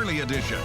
Early Edition.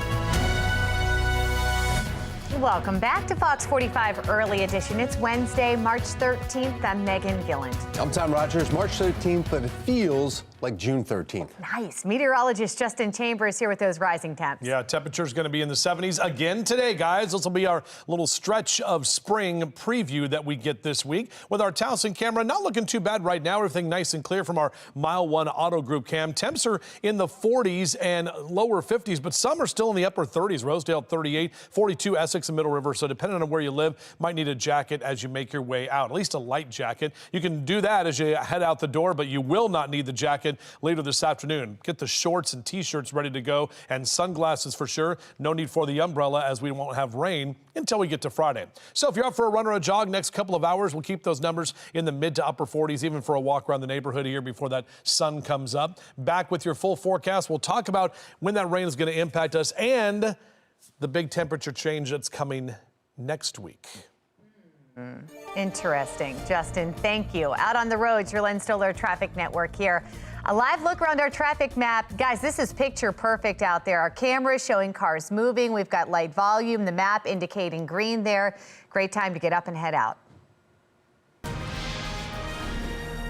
Welcome back to Fox 45 Early Edition. It's Wednesday, March 13th. I'm Megan Gilland. I'm Tom Rogers. March 13th, but it feels like June 13th. Nice. Meteorologist Justin Chambers here with those rising temps. Yeah, temperature's going to be in the 70s again today, guys. This will be our little stretch of spring preview that we get this week with our Towson camera. Not looking too bad right now. Everything nice and clear from our Mile 1 Auto Group cam. Temps are in the 40s and lower 50s, but some are still in the upper 30s. Rosedale 38, 42 Essex and Middle River. So depending on where you live, might need a jacket as you make your way out, at least a light jacket. You can do that as you head out the door, but you will not need the jacket later this afternoon. Get the shorts and t-shirts ready to go and sunglasses for sure. No need for the umbrella as we won't have rain until we get to Friday. So if you're out for a run or a jog next couple of hours, we'll keep those numbers in the mid to upper 40s, even for a walk around the neighborhood here before that sun comes up. Back with your full forecast. We'll talk about when that rain is going to impact us and the big temperature change that's coming next week. Interesting. Justin, thank you. Out on the roads, your Len Stoller Traffic Network here. A live look around our traffic map. Guys, this is picture perfect out there. Our camera is showing cars moving. We've got light volume, the map indicating green there. Great time to get up and head out.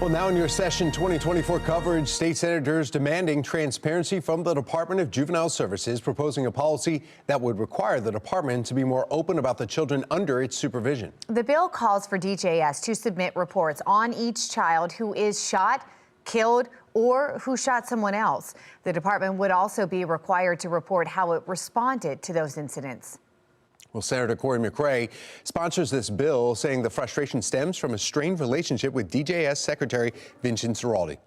Well, now in your Session 2024 coverage, state senators demanding transparency from the Department of Juvenile Services, proposing a policy that would require the department to be more open about the children under its supervision. The bill calls for DJS to submit reports on each child who is shot, killed, or who shot someone else. The department would also be required to report how it responded to those incidents. Well, Senator Corey McRae sponsors this bill, saying the frustration stems from a strained relationship with DJS Secretary Vincent Ciraldi.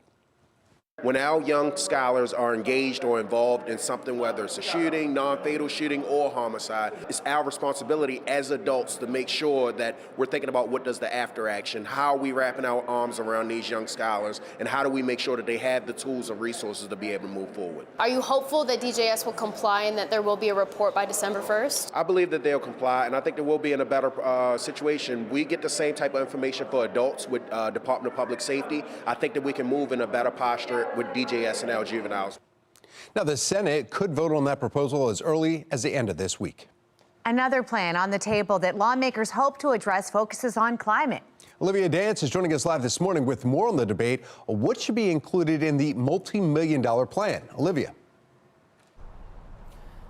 When our young scholars are engaged or involved in something, whether it's a shooting, non-fatal shooting, or homicide, it's our responsibility as adults to make sure that we're thinking about what does the after action, how are we wrapping our arms around these young scholars, and how do we make sure that they have the tools and resources to be able to move forward. Are you hopeful that DJS will comply and that there will be a report by December 1st? I believe that they'll comply, and I think that we'll be in a better situation. We get the same type of information for adults with Department of Public Safety. I think that we can move in a better posture with DJS and our juveniles. Now, the Senate could vote on that proposal as early as the end of this week. Another plan on the table that lawmakers hope to address focuses on climate. Olivia Dance is joining us live this morning with more on the debate on what should be included in the multi-million-dollar plan. Olivia.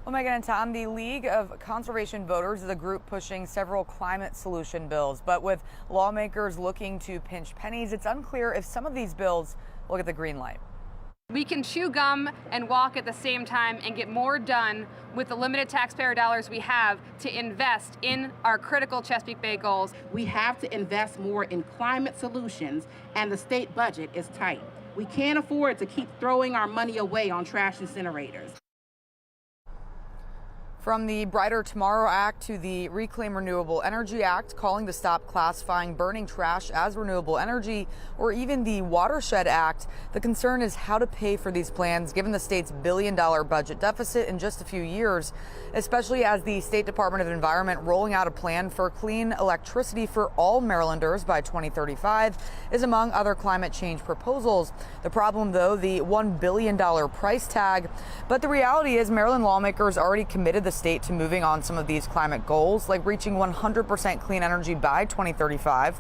Well, Megan and Tom, the League of Conservation Voters is a group pushing several climate solution bills. But with lawmakers looking to pinch pennies, it's unclear if some of these bills will get the green light. We can chew gum and walk at the same time and get more done with the limited taxpayer dollars we have to invest in our critical Chesapeake Bay goals. We have to invest more in climate solutions, and the state budget is tight. We can't afford to keep throwing our money away on trash incinerators. From the Brighter Tomorrow Act to the Reclaim Renewable Energy Act, calling to stop classifying burning trash as renewable energy, or even the Watershed Act, the concern is how to pay for these plans given the state's billion-dollar budget deficit in just a few years, especially as the State Department of Environment rolling out a plan for clean electricity for all Marylanders by 2035 is among other climate change proposals. The problem, though, the $1 billion price tag. But the reality is Maryland lawmakers already committed the state to moving on some of these climate goals, like reaching 100% clean energy by 2035.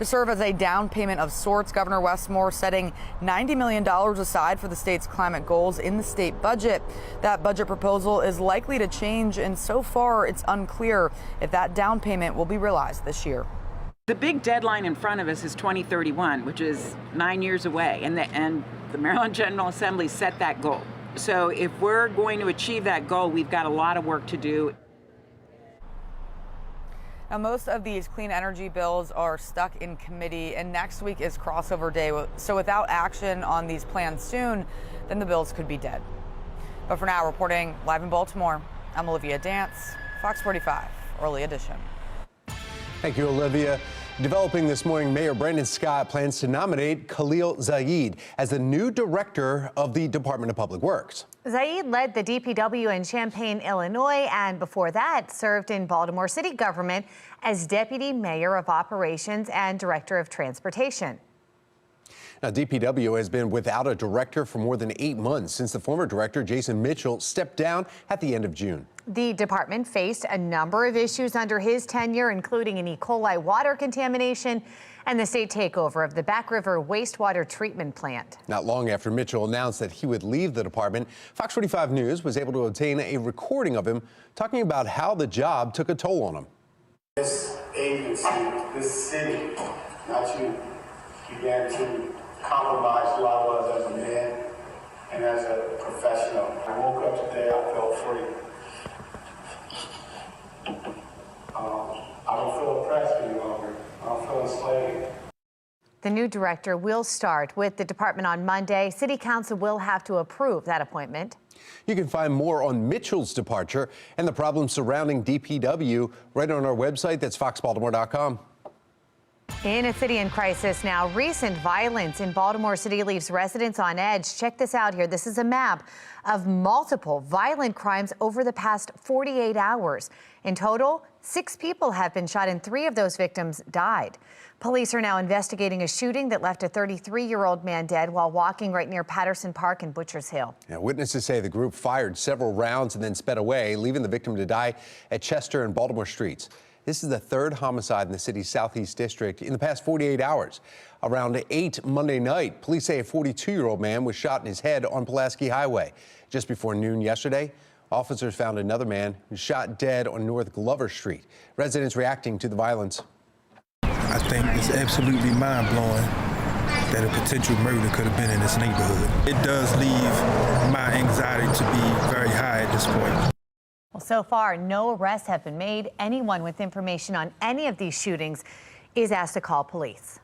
To serve as a down payment of sorts, Governor Westmore setting $90 million aside for the state's climate goals in the state budget. That budget proposal is likely to change, and so far it's unclear if that down payment will be realized this year. The big deadline in front of us is 2031, which is 9 years away, and the Maryland General Assembly set that goal. So if we're going to achieve that goal, we've got a lot of work to do. Now, most of these clean energy bills are stuck in committee, and next week is crossover day. So without action on these plans soon, then the bills could be dead. But for now, reporting live in Baltimore, I'm Olivia Dance, Fox 45, Early Edition. Thank you, Olivia. Developing this morning, Mayor Brandon Scott plans to nominate Khalil Zaid as the new director of the Department of Public Works. Zaid led the DPW in Champaign, Illinois, and before that served in Baltimore City government as Deputy Mayor of Operations and Director of Transportation. Now, DPW has been without a director for more than 8 months since the former director, Jason Mitchell, stepped down at the end of June. The department faced a number of issues under his tenure, including an E. coli water contamination and the state takeover of the Back River wastewater treatment plant. Not long after Mitchell announced that he would leave the department, Fox 45 News was able to obtain a recording of him talking about how the job took a toll on him. This agency, this city, not you, began to compromise who I was as a man and as a professional. I woke up today, I felt free. I don't feel oppressed any longer. I don't feel enslaved. The new director will start with the department on Monday. City Council will have to approve that appointment. You can find more on Mitchell's departure and the problems surrounding DPW right on our website. That's foxbaltimore.com. In a city in crisis now, recent violence in Baltimore City leaves residents on edge. Check this out here. This is a map of multiple violent crimes over the past 48 hours. In total, 6 people have been shot and 3 of those victims died. Police are now investigating a shooting that left a 33-year-old man dead while walking right near Patterson Park in Butchers Hill. Now, witnesses say the group fired several rounds and then sped away, leaving the victim to die at Chester and Baltimore streets. This is the 3rd homicide in the city's southeast district in the past 48 hours. Around 8 Monday night, police say a 42-year-old man was shot in his head on Pulaski Highway. Just before noon yesterday, officers found another man who was shot dead on North Glover Street. Residents reacting to the violence. I think it's absolutely mind-blowing that a potential murder could have been in this neighborhood. It does leave my anxiety to be very high at this point. Well, so far, no arrests have been made. Anyone with information on any of these shootings is asked to call police.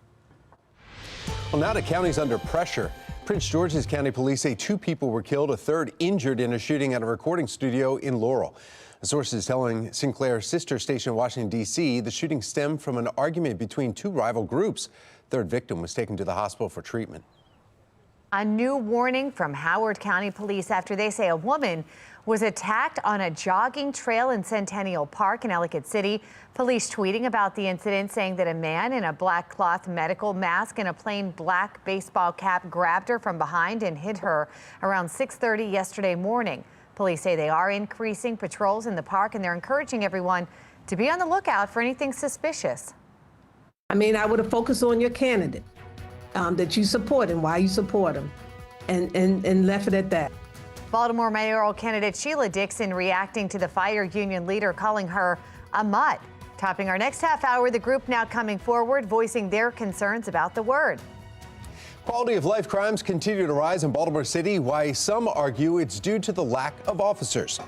Well, now the county's under pressure. Prince George's County Police say 2 people were killed, a 3rd injured in a shooting at a recording studio in Laurel. A source is telling Sinclair's sister station in Washington, D.C., the shooting stemmed from an argument between 2 rival groups. 3rd victim was taken to the hospital for treatment. A new warning from Howard County Police after they say a woman was attacked on a jogging trail in Centennial Park in Ellicott City. Police tweeting about the incident, saying that a man in a black cloth medical mask and a plain black baseball cap grabbed her from behind and hit her around 6:30 yesterday morning. Police say they are increasing patrols in the park and they're encouraging everyone to be on the lookout for anything suspicious. I mean, I would have focused on your candidate that you support and why you support him and left it at that. Baltimore mayoral candidate Sheila Dixon reacting to the fire union leader calling her a mutt. Topping our next half hour, the group now coming forward, voicing their concerns about the word. Quality of life crimes continue to rise in Baltimore City, why some argue it's due to the lack of officers.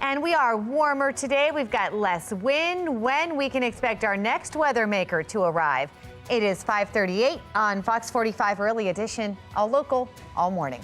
And we are warmer today. We've got less wind. When we can expect our next weather maker to arrive. It is 5:38 on Fox 45 Early Edition, all local, all morning.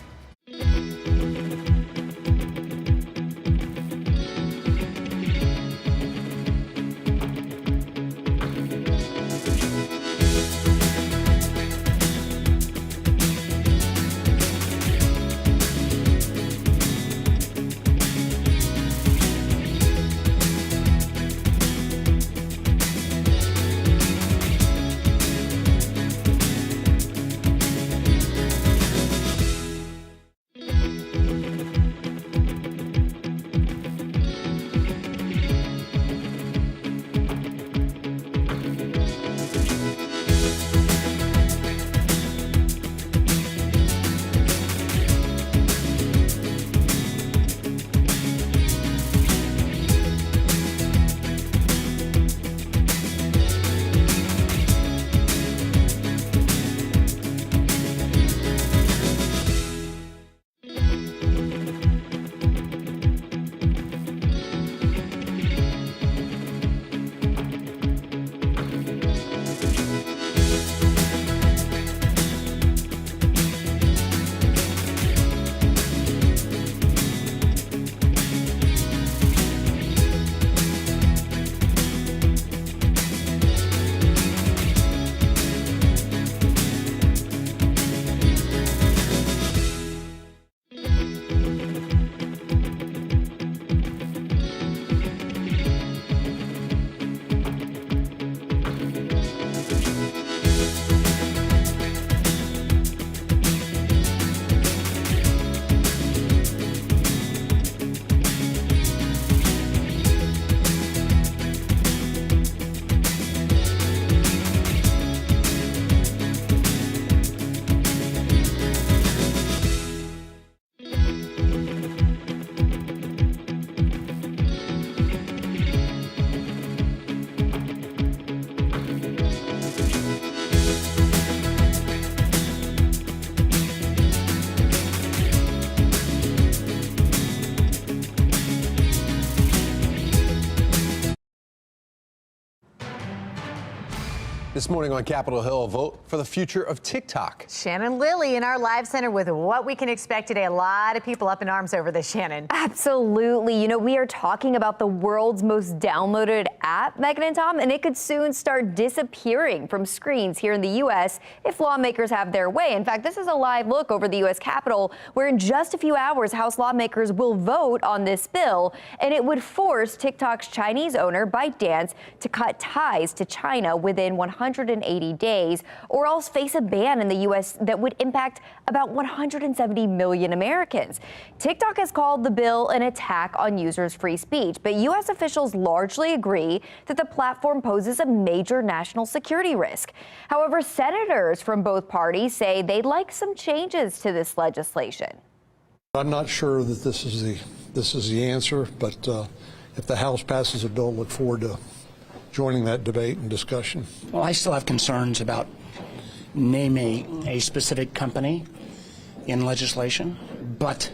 This morning on Capitol Hill, a vote for the future of TikTok. Shannon Lilly in our live center with what we can expect today. A lot of people up in arms over this, Shannon. Absolutely. You know, we are talking about the world's most downloaded app, Megan and Tom, and it could soon start disappearing from screens here in the U.S. if lawmakers have their way. In fact, this is a live look over the U.S. Capitol, where in just a few hours, House lawmakers will vote on this bill, and it would force TikTok's Chinese owner, ByteDance, to cut ties to China within 180 days, or else face a ban in the U.S. that would impact about 170 million Americans. TikTok has called the bill an attack on users' free speech, but U.S. officials largely agree that the platform poses a major national security risk. However, senators from both parties say they'd like some changes to this legislation. I'm not sure that this is the answer, but if the House passes a bill, look forward to joining that debate and discussion. Well, I still have concerns about naming a specific company in legislation, but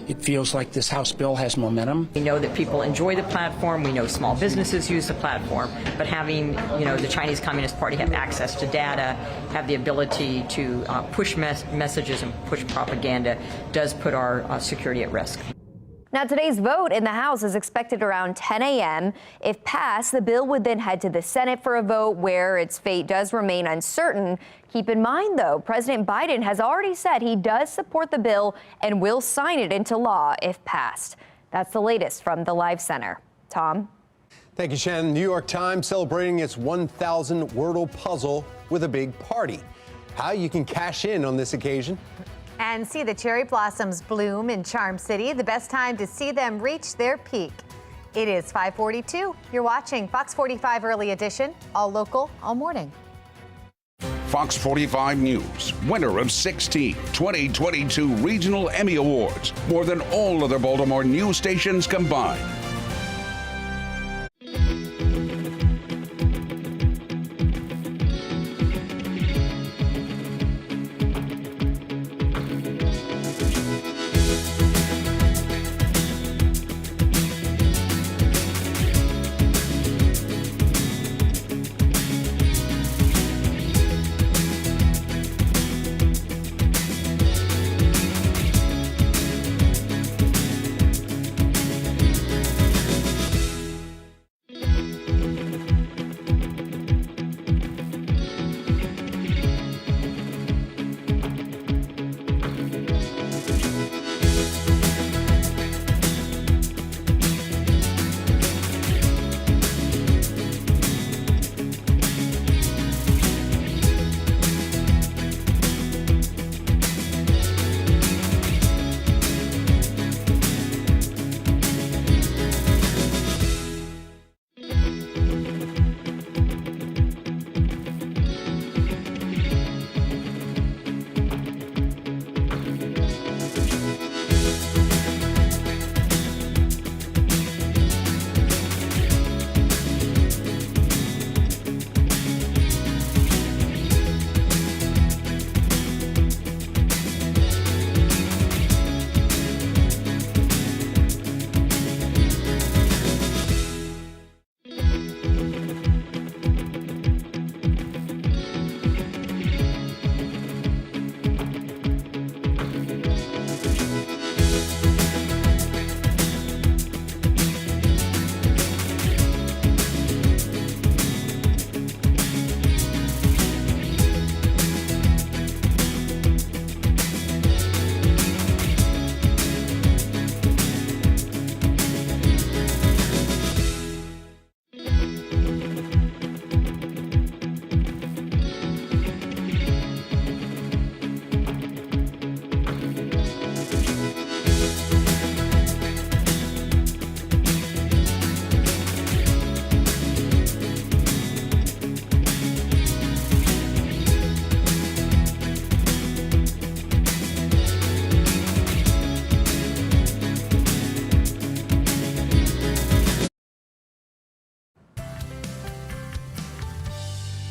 it feels like this House bill has momentum. We know that people enjoy the platform. We know small businesses use the platform, but having, the Chinese Communist Party have access to data, have the ability to push messages and push propaganda does put our security at risk. Now, today's vote in the House is expected around 10 a.m. If passed, the bill would then head to the Senate for a vote where its fate does remain uncertain. Keep in mind, though, President Biden has already said he does support the bill and will sign it into law if passed. That's the latest from the Live Center. Tom? Thank you, Shannon. New York Times celebrating its 1,000 Wordle puzzle with a big party. How you can cash in on this occasion? And see the cherry blossoms bloom in Charm City. The best time to see them reach their peak. It is 5:42. You're watching Fox 45 Early Edition, all local, all morning. Fox 45 News, winner of 16 2022 Regional Emmy Awards, more than all other Baltimore news stations combined.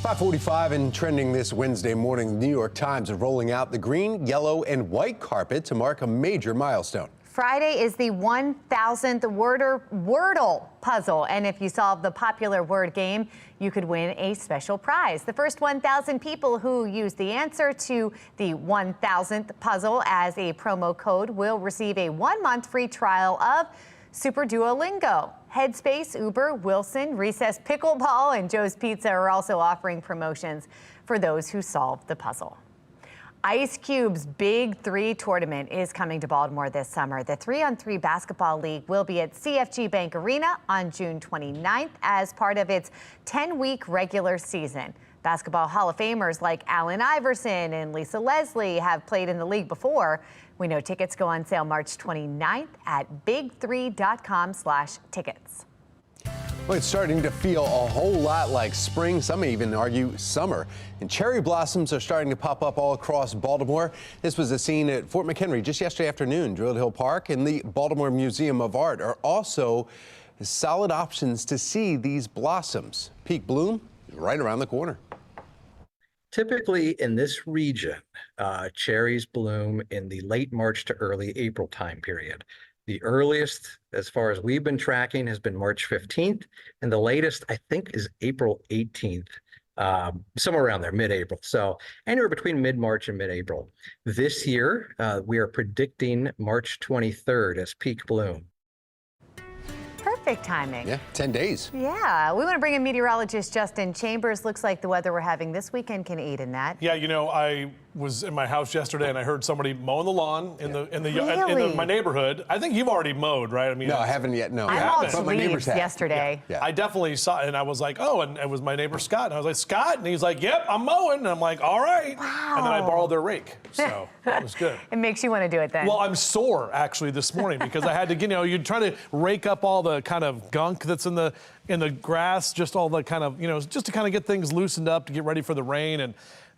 .45 and trending this Wednesday morning, the New York Times is rolling out the green, yellow, and white carpet to mark a major milestone. Friday is the 1,000th Wordle puzzle, and if you solve the popular word game, you could win a special prize. The first 1,000 people who use the answer to the 1,000th puzzle as a promo code will receive a 1-month free trial of Super Duolingo. Headspace, Uber, Wilson, Recess Pickleball, and Joe's Pizza are also offering promotions for those who solve the puzzle. Ice Cube's Big 3 tournament is coming to Baltimore this summer. The 3-on-3 basketball league will be at CFG Bank Arena on June 29th as part of its 10-week regular season. Basketball Hall of Famers like Allen Iverson and Lisa Leslie have played in the league before. We know tickets go on sale March 29th at big3.com/tickets. Well, it's starting to feel a whole lot like spring. Some may even argue summer. And cherry blossoms are starting to pop up all across Baltimore. This was a scene at Fort McHenry just yesterday afternoon. Druid Hill Park and the Baltimore Museum of Art are also solid options to see these blossoms. Peak bloom is right around the corner. Typically in this region, cherries bloom in the late March to early April time period. The earliest, as far as we've been tracking, has been March 15th, and the latest, I think, is April 18th, somewhere around there, mid-April. So anywhere between mid-March and mid-April. This year, we are predicting March 23rd as peak bloom. Perfect timing. Yeah, 10 days. Yeah, we want to bring in meteorologist Justin Chambers. Looks like the weather we're having this weekend can aid in that. Yeah, you know, I was in my house yesterday and I heard somebody mowing the lawn in my neighborhood. I think you've already mowed, right? I mean, no, I haven't yet. No, I mowed but my neighbors have. yesterday. Yeah. I definitely saw it, and I was like, oh, and it was my neighbor Scott, and I was like, Scott, and he's like, yep, I'm mowing, and I'm like, all right. Wow. And then I borrowed their rake, so it was good. It makes you want to do it then. Well, I'm sore actually this morning because I had to, you know, you try to rake up all the kind of gunk that's in the grass, just all the kind of, you know, just to kind of get things loosened up to get ready for the rain. And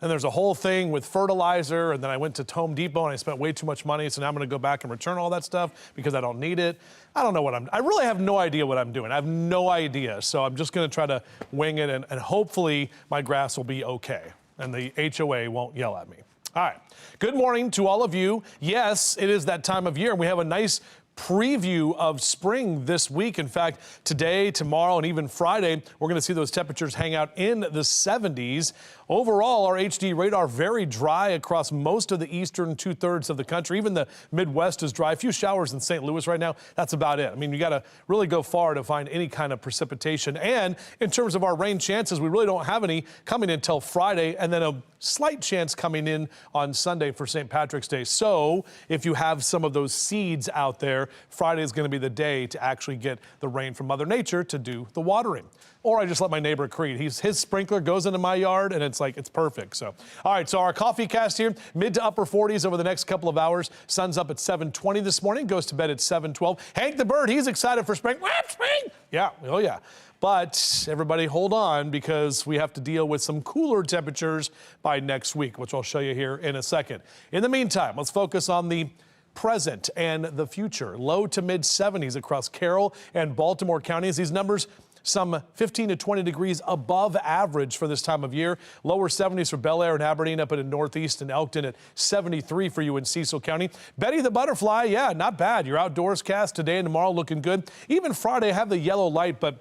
there's a whole thing with fertilizer, and then I went to Home Depot and I spent way too much money, so now I'm going to go back and return all that stuff because I don't need it. I don't know what I really have no idea what I'm doing. I have no idea, so I'm just going to try to wing it, and hopefully my grass will be okay, and the HOA won't yell at me. All right. Good morning to all of you. Yes, it is that time of year, and we have a nice preview of spring this week. In fact, today, tomorrow, and even Friday, we're going to see those temperatures hang out in the 70s. Overall, our HD radar very dry across most of the eastern 2/3 of the country. Even the Midwest is dry. A few showers in St. Louis right now. That's about it. I mean, you got to really go far to find any kind of precipitation. And in terms of our rain chances, we really don't have any coming until Friday, and then a slight chance coming in on Sunday for St. Patrick's Day. So if you have some of those seeds out there, Friday is going to be the day to actually get the rain from Mother Nature to do the watering. Or I just let my neighbor Creed. His sprinkler goes into my yard, and it's perfect. So, all right, so our coffee cast here, mid to upper 40s over the next couple of hours. Sun's up at 7:20 this morning, goes to bed at 7:12. Hank the bird, he's excited for spring. Spring! Yeah, oh yeah. But everybody hold on, because we have to deal with some cooler temperatures by next week, which I'll show you here in a second. In the meantime, let's focus on the present and the future. Low to mid 70s across Carroll and Baltimore counties. These numbers some 15 to 20 degrees above average for this time of year. Lower 70s for Bel Air and Aberdeen, up in the Northeast, and Elkton at 73 for you in Cecil County. Betty the Butterfly, yeah, not bad. Your outdoors cast today and tomorrow looking good. Even Friday, have the yellow light, but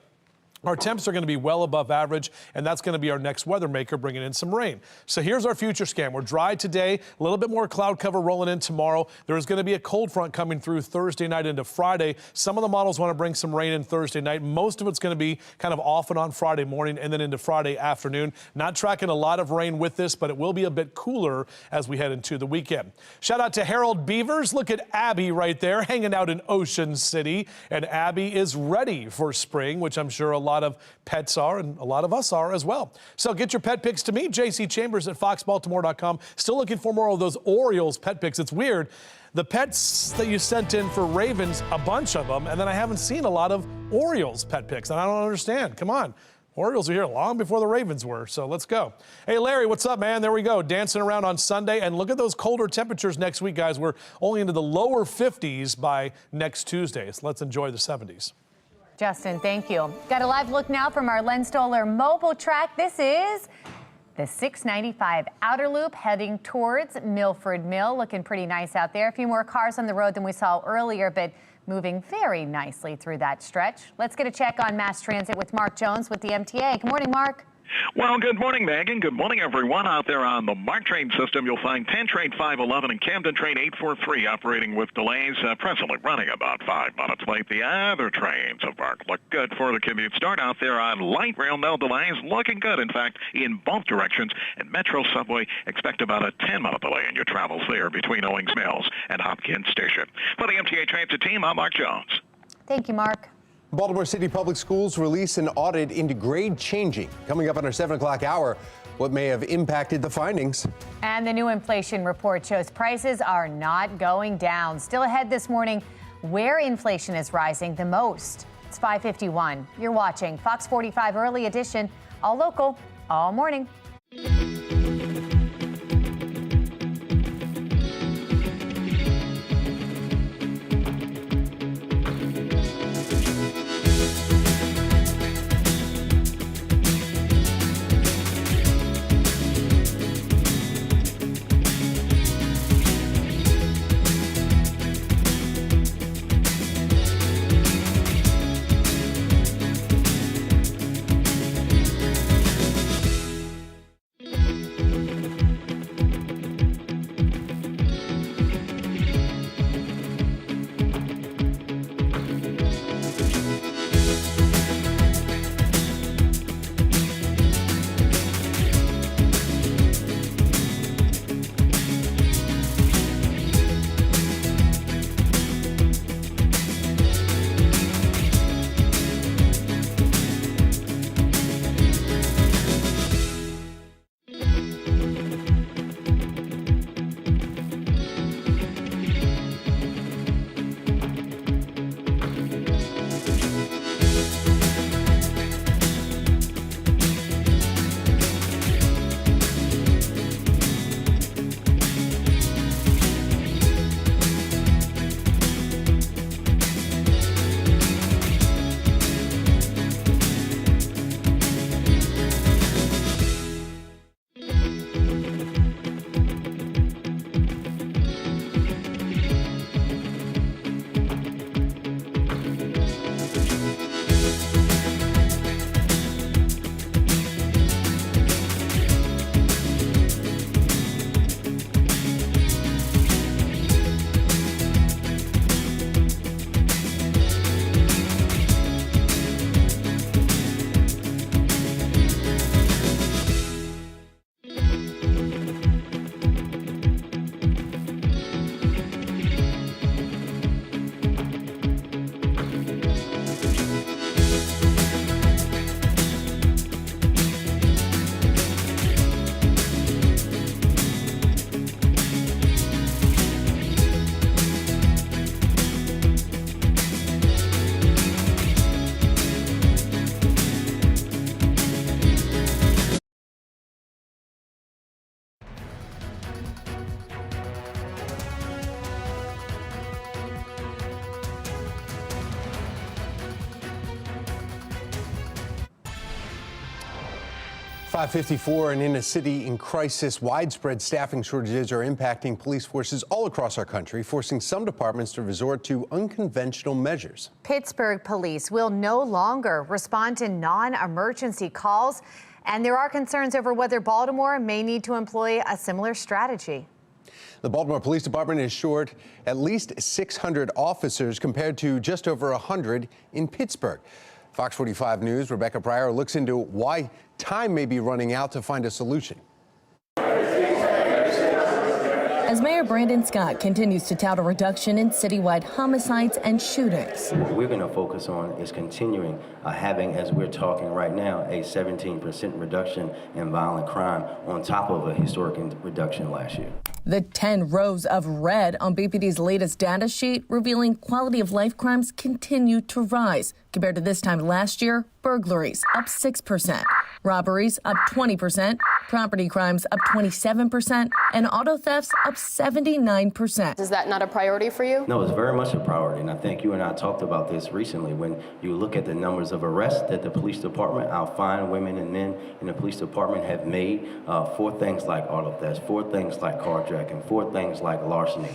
our temps are going to be well above average, and that's going to be our next weather maker, bringing in some rain. So here's our future scan. We're dry today, a little bit more cloud cover rolling in tomorrow. There's going to be a cold front coming through Thursday night into Friday. Some of the models want to bring some rain in Thursday night. Most of it's going to be kind of off and on Friday morning and then into Friday afternoon. Not tracking a lot of rain with this, but it will be a bit cooler as we head into the weekend. Shout out to Harold Beavers. Look at Abby right there, hanging out in Ocean City. And Abby is ready for spring, which I'm sure a lot of pets are, and a lot of us are as well. So get your pet pics to me, JC Chambers at foxbaltimore.com. Still looking for more of those Orioles pet pics. It's weird. The pets that you sent in for Ravens, a bunch of them, and then I haven't seen a lot of Orioles pet pics, and I don't understand. Come on. Orioles are here long before the Ravens were, so let's go. Hey, Larry, what's up, man? There we go, dancing around on Sunday. And look at those colder temperatures next week, guys. We're only into the lower 50s by next Tuesday, so let's enjoy the 70s. Justin, thank you. Got a live look now from our Len Stoller mobile track. This is The 695 outer loop heading towards Milford Mill. Looking pretty nice out there. A few more cars on the road than we saw earlier, but moving very nicely through that stretch. Let's get a check on mass transit with Mark Jones with the MTA. Good morning, Mark. Well, good morning, Megan. Good morning, everyone. Out there on the MARC train system, you'll find Penn Train 511 and Camden Train 843 operating with delays, presently running about 5 minutes late. The other trains of MARC look good for the commute. Start out there on light rail, no delays, looking good, in fact, in both directions. And Metro Subway, expect about a 10-minute delay in your travels there between Owings Mills and Hopkins Station. For the MTA Transit team, I'm Mark Jones. Thank you, Mark. Baltimore City Public Schools release an audit into grade changing. Coming up on our 7 o'clock hour, what may have impacted the findings. And the new inflation report shows prices are not going down. Still ahead this morning, where inflation is rising the most. It's 5:51. You're watching Fox 45 Early Edition, all local, all morning. .554 and in a city in crisis, widespread staffing shortages are impacting police forces all across our country, forcing some departments to resort to unconventional measures. Pittsburgh police will no longer respond to non-emergency calls, and there are concerns over whether Baltimore may need to employ a similar strategy. The Baltimore Police Department is short at least 600 officers compared to just over 100 in Pittsburgh. Fox 45 News' Rebecca Pryor looks into why time may be running out to find a solution. As Mayor Brandon Scott continues to tout a reduction in citywide homicides and shootings. What we're going to focus on is continuing having, as we're talking right now, a 17% reduction in violent crime on top of a historic reduction last year. The 10 rows of red on BPD's latest data sheet revealing quality of life crimes continue to rise. Compared to this time last year, burglaries up 6%, robberies up 20%, Property crimes up 27% and auto thefts up 79%. Is that not a priority for you? No, it's very much a priority, and I think you and I talked about this recently. When you look at the numbers of arrests that the police department, our fine women and men in the police department have made for things like auto thefts, for things like carjacking, for things like larceny,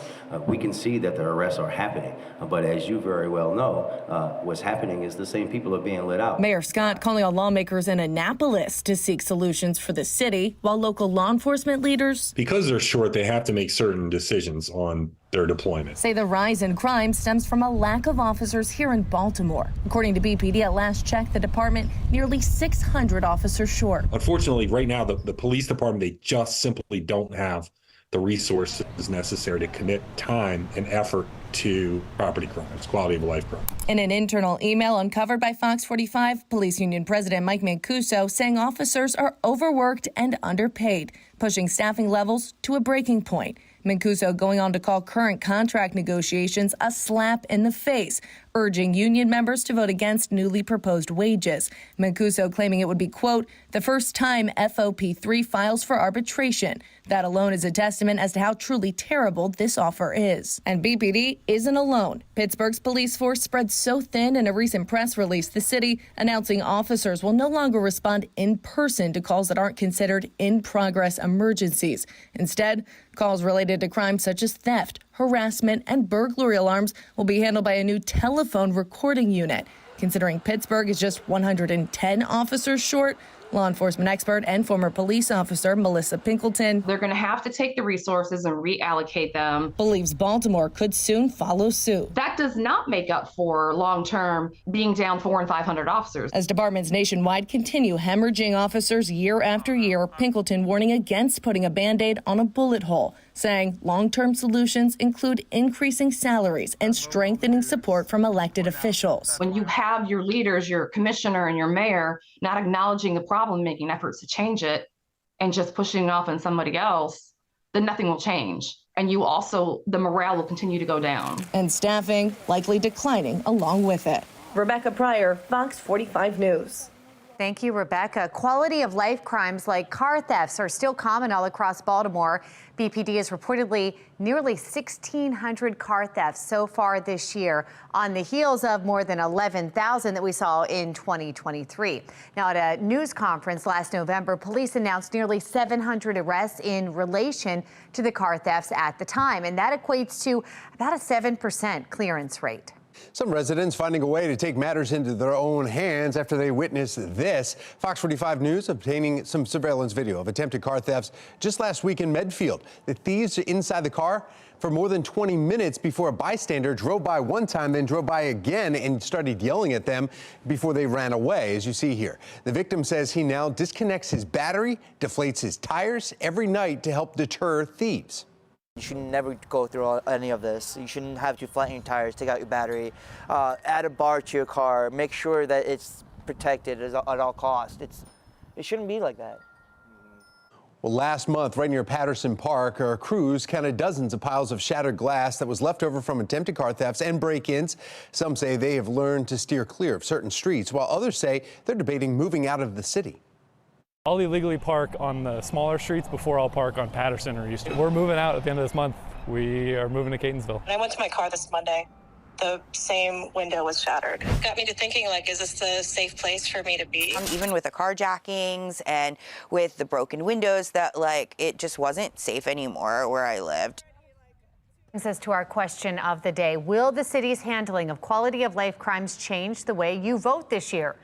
we can see that the arrests are happening. But as you very well know, what's happening is the same people are being let out. Mayor Scott calling on lawmakers in Annapolis to seek solutions for the city, while local law enforcement leaders, because they're short, they have to make certain decisions on their deployment. Say the rise in crime stems from a lack of officers here in Baltimore. According to BPD, at last check, the department nearly 600 officers short. Unfortunately, right now, the police department, they just simply don't have the resources necessary to commit time and effort to property crimes, quality of life crimes. In an internal email uncovered by Fox 45, Police Union President Mike Mancuso saying officers are overworked and underpaid, pushing staffing levels to a breaking point. Mancuso going on to call current contract negotiations a slap in the face, urging union members to vote against newly proposed wages. Mancuso claiming it would be, quote, the first time FOP3 files for arbitration. That alone is a testament as to how truly terrible this offer is. And BPD isn't alone. Pittsburgh's police force spread so thin in a recent press release, the city announcing officers will no longer respond in person to calls that aren't considered in-progress emergencies. Instead, calls related to crimes such as theft, harassment, and burglary alarms will be handled by a new telephone recording unit. Considering Pittsburgh is just 110 officers short, law enforcement expert and former police officer Melissa Pinkleton, they're going to have to take the resources and reallocate them, believes Baltimore could soon follow suit. That does not make up for long-term being down 400 and 500 officers. As departments nationwide continue hemorrhaging officers year after year, Pinkleton warning against putting a Band-Aid on a bullet hole, saying long-term solutions include increasing salaries and strengthening support from elected officials. When you have your leaders, your commissioner and your mayor not acknowledging the problem, making efforts to change it, and just pushing it off on somebody else, then nothing will change. And the morale will continue to go down. And staffing likely declining along with it. Rebecca Pryor, Fox 45 News. Thank you, Rebecca. Quality of life crimes like car thefts are still common all across Baltimore. BPD is reportedly nearly 1,600 car thefts so far this year, on the heels of more than 11,000 that we saw in 2023. Now, at a news conference last November, police announced nearly 700 arrests in relation to the car thefts at the time, and that equates to about a 7% clearance rate. Some residents finding a way to take matters into their own hands after they witnessed this. Fox 45 News obtaining some surveillance video of attempted car thefts just last week in Medfield. The thieves are inside the car for more than 20 minutes before a bystander drove by one time, then drove by again and started yelling at them before they ran away, as you see here. The victim says he now disconnects his battery, deflates his tires every night to help deter thieves. You should never go through any of this. You shouldn't have to flatten your tires, take out your battery, add a bar to your car, make sure that it's protected at all costs. It shouldn't be like that. Well, last month, right near Patterson Park, our crews counted dozens of piles of shattered glass that was left over from attempted car thefts and break-ins. Some say they have learned to steer clear of certain streets, while others say they're debating moving out of the city. I'll illegally park on the smaller streets before I'll park on Patterson or Euston. We're moving out at the end of this month. We are moving to Catonsville. When I went to my car this Monday, the same window was shattered. Got me to thinking, like, is this a safe place for me to be? Even with the carjackings and with the broken windows, that, like, it just wasn't safe anymore where I lived. Says to our question of the day, will the city's handling of quality of life crimes change the way you vote this year?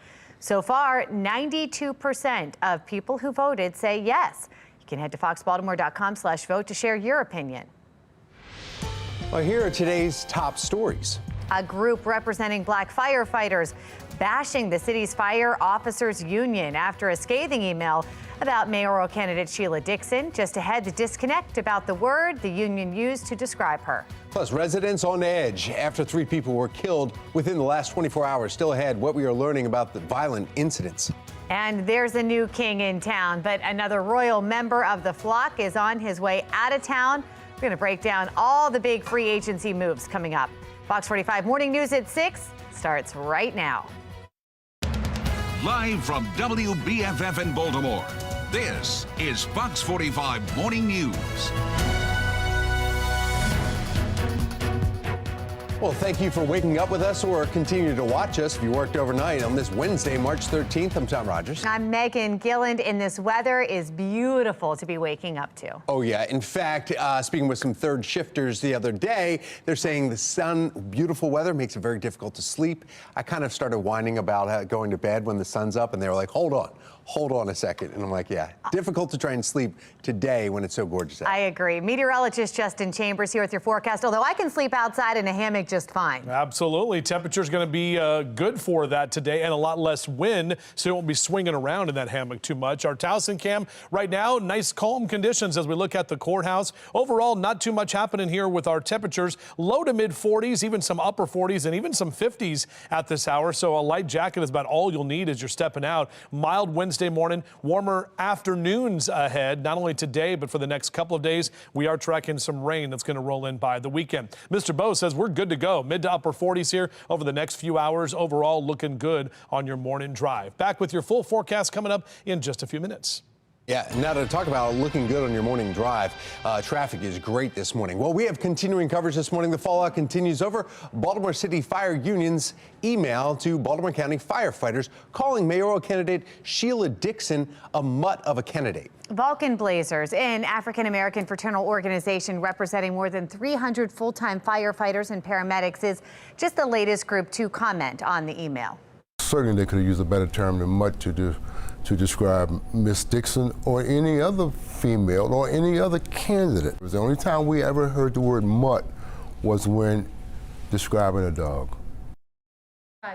So far, 92% of people who voted say yes. You can head to foxbaltimore.com/vote to share your opinion. Well, here are today's top stories. A group representing black firefighters bashing the city's fire officers union after a scathing email about mayoral candidate Sheila Dixon. Just ahead, the disconnect about the word the union used to describe her. Plus, residents on edge after 3 people were killed within the last 24 hours. Still ahead, what we are learning about the violent incidents. And there's a new king in town, but another royal member of the flock is on his way out of town. We're going to break down all the big free agency moves coming up. Fox 45 Morning News at 6 starts right now. Live from WBFF in Baltimore, This is Fox 45 Morning News. Well, thank you for waking up with us or continue to watch us if you worked overnight on this Wednesday, March 13th. I'm Tom Rogers. I'm Megan Gilland, and this weather is beautiful to be waking up to. Oh, yeah. In fact, speaking with some third shifters the other day, they're saying the sun, beautiful weather makes it very difficult to sleep. I kind of started whining about going to bed when the sun's up, and they were like, hold on a second. And I'm like, yeah, difficult to try and sleep today when it's so gorgeous out. I agree. Meteorologist Justin Chambers here with your forecast, although I can sleep outside in a hammock just fine. Absolutely. Temperature's going to be good for that today and a lot less wind, so you won't be swinging around in that hammock too much. Our Towson cam right now, nice calm conditions as we look at the courthouse. Overall, not too much happening here with our temperatures. Low to mid 40s, even some upper 40s and even some 50s at this hour. So a light jacket is about all you'll need as you're stepping out. Mild Wednesday morning, warmer afternoons ahead, not only today, but for the next couple of days. We are tracking some rain that's going to roll in by the weekend. Mr. Bo says we're good to go. Mid to upper 40s here over the next few hours. Overall, looking good on your morning drive. Back with your full forecast coming up in just a few minutes. Yeah, now to talk about looking good on your morning drive, traffic is great this morning. Well, we have continuing coverage this morning. The fallout continues over Baltimore City Fire Union's email to Baltimore County firefighters calling mayoral candidate Sheila Dixon a mutt of a candidate. Vulcan Blazers, an African-American fraternal organization representing more than 300 full-time firefighters and paramedics, is just the latest group to comment on the email. Certainly they could have used a better term than mutt to describe Miss Dixon or any other female or any other candidate. It was the only time we ever heard the word mutt was when describing a dog.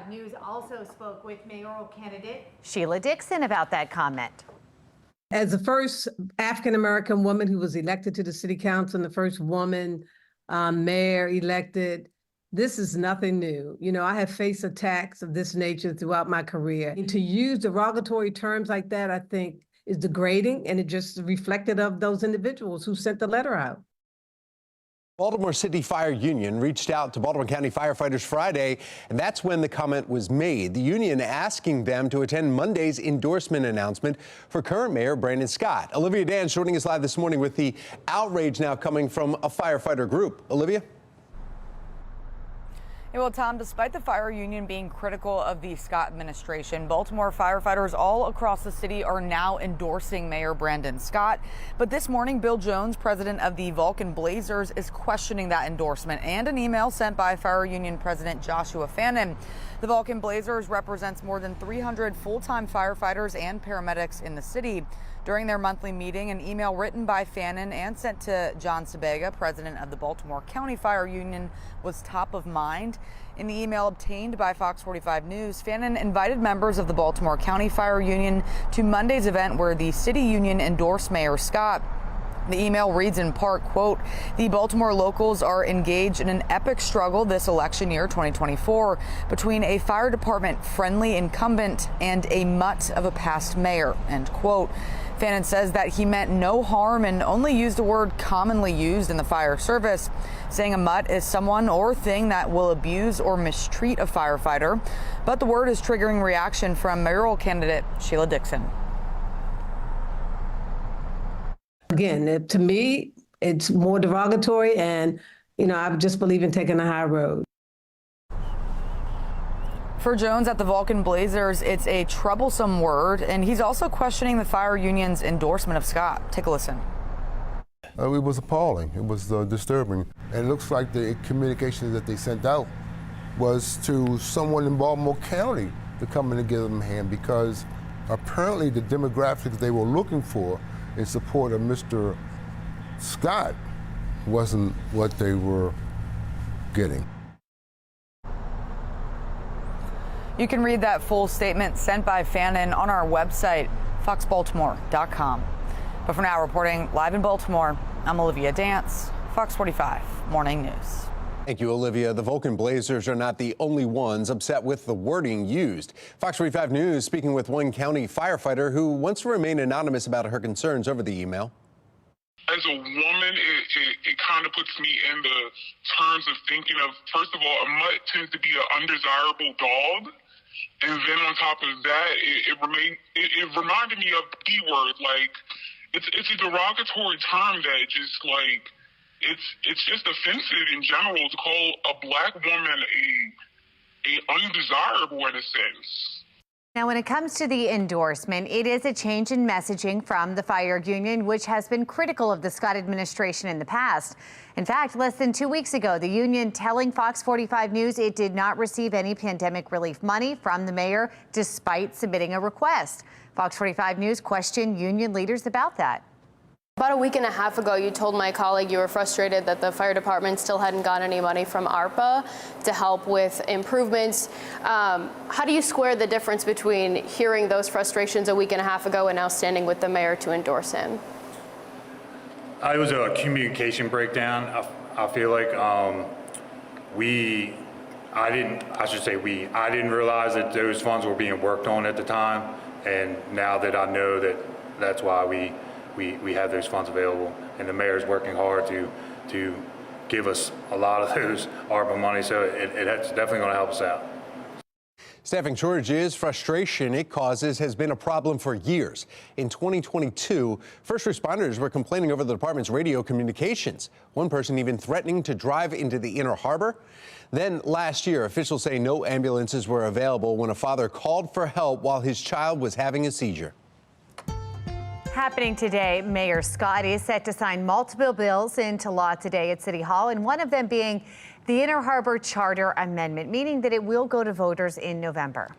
News also spoke with mayoral candidate Sheila Dixon about that comment. As the first African-American woman who was elected to the city council and the first woman mayor elected, this is nothing new. You know, I have faced attacks of this nature throughout my career. And to use derogatory terms like that, I think, is degrading, and it just reflected of those individuals who sent the letter out. Baltimore City Fire Union reached out to Baltimore County firefighters Friday, and that's when the comment was made. The union asking them to attend Monday's endorsement announcement for current Mayor Brandon Scott. Olivia Dan joining us live this morning with the outrage now coming from a firefighter group. Olivia? Well, Tom, despite the fire union being critical of the Scott administration, Baltimore firefighters all across the city are now endorsing Mayor Brandon Scott. But this morning, Bill Jones, president of the Vulcan Blazers, is questioning that endorsement and an email sent by fire union president Joshua Fannin. The Vulcan Blazers represents more than 300 full-time firefighters and paramedics in the city. During their monthly meeting, an email written by Fannin and sent to John Sabega, president of the Baltimore County Fire Union, was top of mind. In the email obtained by Fox 45 News, Fannin invited members of the Baltimore County Fire Union to Monday's event where the city union endorsed Mayor Scott. The email reads in part, quote, "The Baltimore locals are engaged in an epic struggle this election year, 2024, between a fire department friendly incumbent and a mutt of a past mayor," end quote. Fannin says that he meant no harm and only used a word commonly used in the fire service, saying a mutt is someone or thing that will abuse or mistreat a firefighter. But the word is triggering reaction from mayoral candidate Sheila Dixon. Again, to me, it's more derogatory, and, you know, I just believe in taking the high road. For Jones at the Vulcan Blazers, it's a troublesome word, and he's also questioning the fire union's endorsement of Scott. Take a listen. It was appalling. It was disturbing. And it looks like the communication that they sent out was to someone in Baltimore County to come in and give them a hand, because apparently the demographics they were looking for in support of Mr. Scott wasn't what they were getting. You can read that full statement sent by Fannin on our website, foxbaltimore.com. But for now, reporting live in Baltimore, I'm Olivia Dance, Fox 45 Morning News. Thank you, Olivia. The Vulcan Blazers are not the only ones upset with the wording used. Fox 45 News speaking with one county firefighter who wants to remain anonymous about her concerns over the email. as a woman, it kind of puts me in the terms of thinking of, first of all, a mutt tends to be an undesirable dog. And then on top of that, it reminded me of B-word. Like, it's a derogatory term that just, like, it's just offensive in general to call a black woman a undesirable in a sense. Now, when it comes to the endorsement, it is a change in messaging from the fire union, which has been critical of the Scott administration in the past. In fact, less than 2 weeks ago, the union telling Fox 45 News it did not receive any pandemic relief money from the mayor, despite submitting a request. Fox 45 News questioned union leaders about that. About a week and a half ago, you told my colleague you were frustrated that the fire department still hadn't gotten any money from ARPA to help with improvements. How do you square the difference between hearing those frustrations a week and a half ago and now standing with the mayor to endorse him? It was a communication breakdown. I feel like I didn't realize that those funds were being worked on at the time. And now that I know that, that's why we have those funds available, and the mayor's working hard to give us a lot of those ARPA money, so it's definitely going to help us out. Staffing shortages, frustration it causes has been a problem for years. In 2022, first responders were complaining over the department's radio communications. One person even threatening to drive into the Inner Harbor. Then last year, officials say no ambulances were available when a father called for help while his child was having a seizure. Happening today, Mayor Scott is set to sign multiple bills into law today at City Hall, and one of them being the Inner Harbor Charter Amendment, meaning that it will go to voters in November.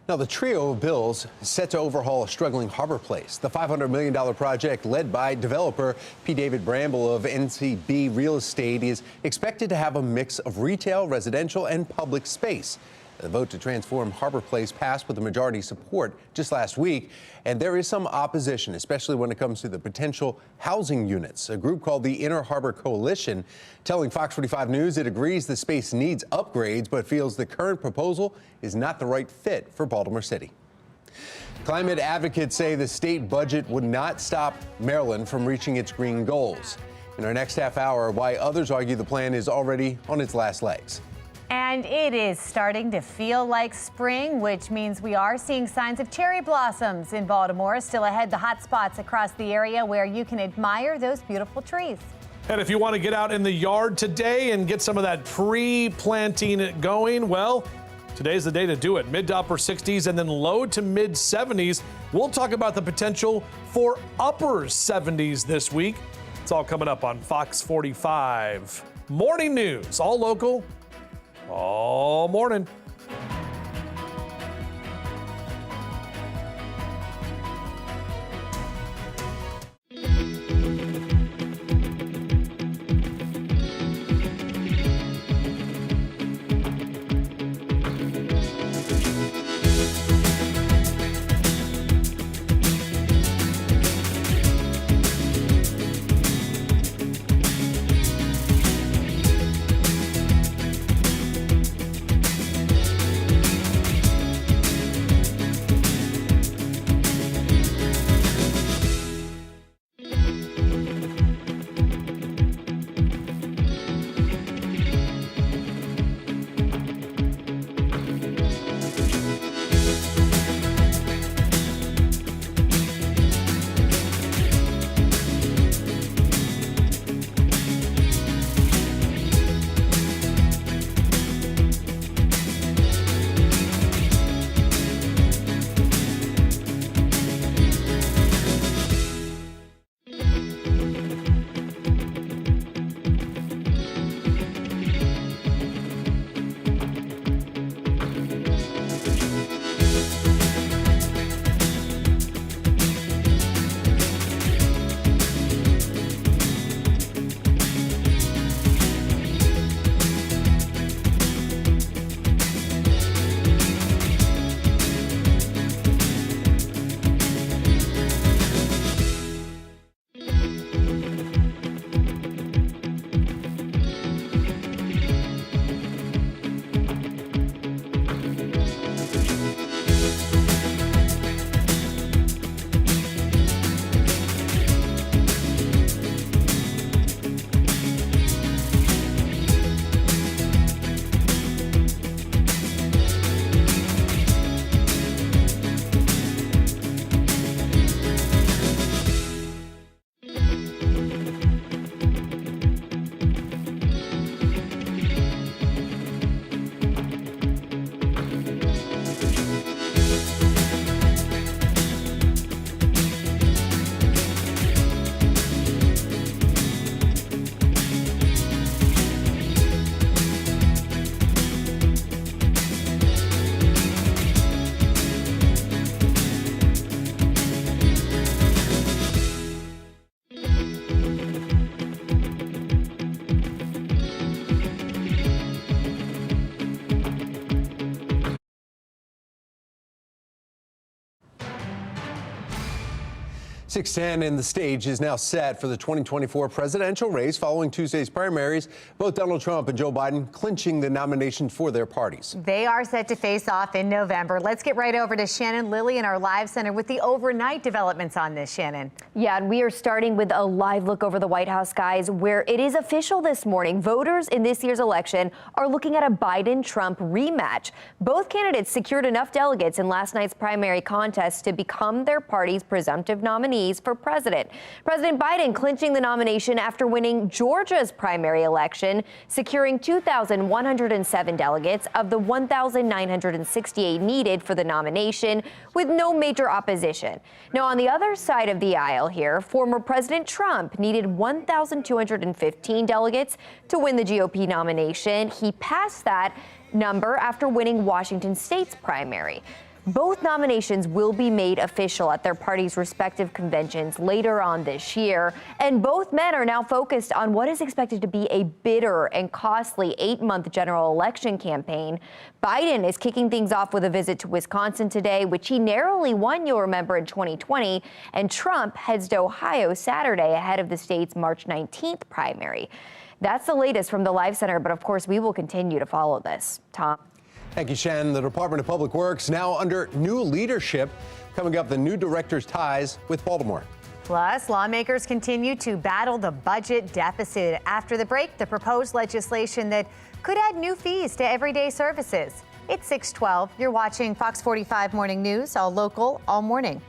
Now, the trio of bills is set to overhaul a struggling harbor place. The $500 million project led by developer P. David Bramble of NCB Real Estate is expected to have a mix of retail, residential, and public space. The vote to transform Harbor Place passed with a majority support just last week, and there is some opposition, especially when it comes to the potential housing units. A group called the Inner Harbor Coalition telling Fox 45 News it agrees the space needs upgrades, but feels the current proposal is not the right fit for Baltimore City. Climate advocates say the state budget would not stop Maryland from reaching its green goals. In our next half hour, why others argue the plan is already on its last legs. And it is starting to feel like spring, which means we are seeing signs of cherry blossoms in Baltimore. Still ahead, the hot spots across the area where you can admire those beautiful trees. And if you want to get out in the yard today and get some of that pre-planting going, well, today's the day to do it. Mid to upper 60s and then low to mid 70s. We'll talk about the potential for upper 70s this week. It's all coming up on Fox 45. Morning news, all local, all morning. 6:10, and the stage is now set for the 2024 presidential race following Tuesday's primaries. Both Donald Trump and Joe Biden clinching the nomination for their parties. They are set to face off in November. Let's get right over to Shannon Lilly in our live center with the overnight developments on this, Shannon. Yeah, and we are starting with a live look over the White House, guys, where it is official this morning. Voters in this year's election are looking at a Biden-Trump rematch. Both candidates secured enough delegates in last night's primary contest to become their party's presumptive nominees for president. President Biden clinching the nomination after winning Georgia's primary election, securing 2,107 delegates of the 1,968 needed for the nomination, with no major opposition. Now, on the other side of the aisle here, former President Trump needed 1,215 delegates to win the GOP nomination. He passed that number after winning Washington State's primary. Both nominations will be made official at their parties' respective conventions later on this year, and both men are now focused on what is expected to be a bitter and costly 8-month general election campaign. Biden is kicking things off with a visit to Wisconsin today, which he narrowly won, you'll remember, in 2020, and Trump heads to Ohio Saturday ahead of the state's March 19th primary. That's the latest from the Live Center, but of course we will continue to follow this. Tom? Thank you, Shannon. The Department of Public Works now under new leadership. Coming up, the new director's ties with Baltimore. Plus, lawmakers continue to battle the budget deficit. After the break, the proposed legislation that could add new fees to everyday services. It's 6:12. You're watching Fox 45 Morning News, all local, all morning.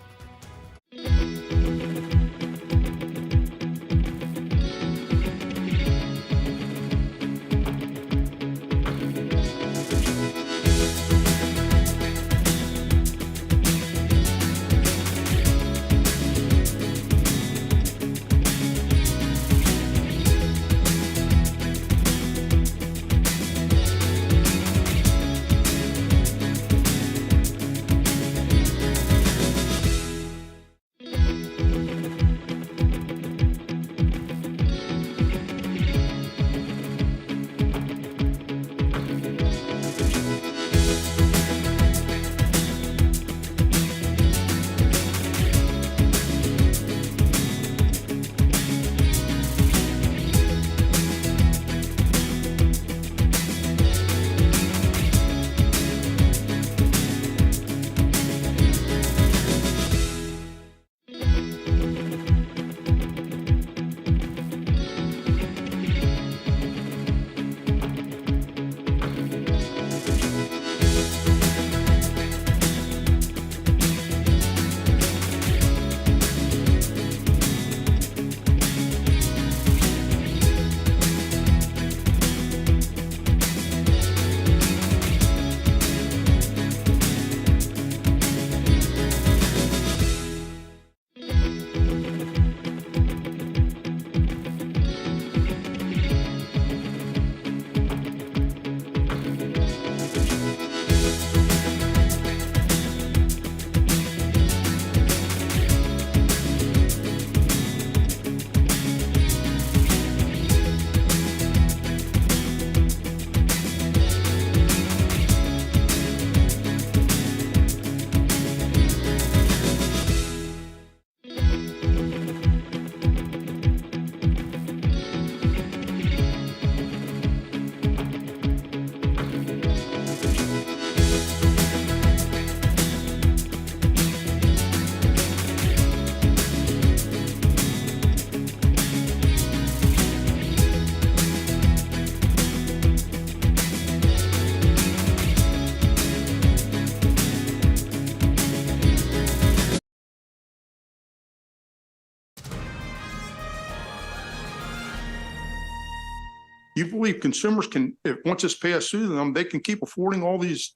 You believe consumers can, if once it's passed through them, they can keep affording all these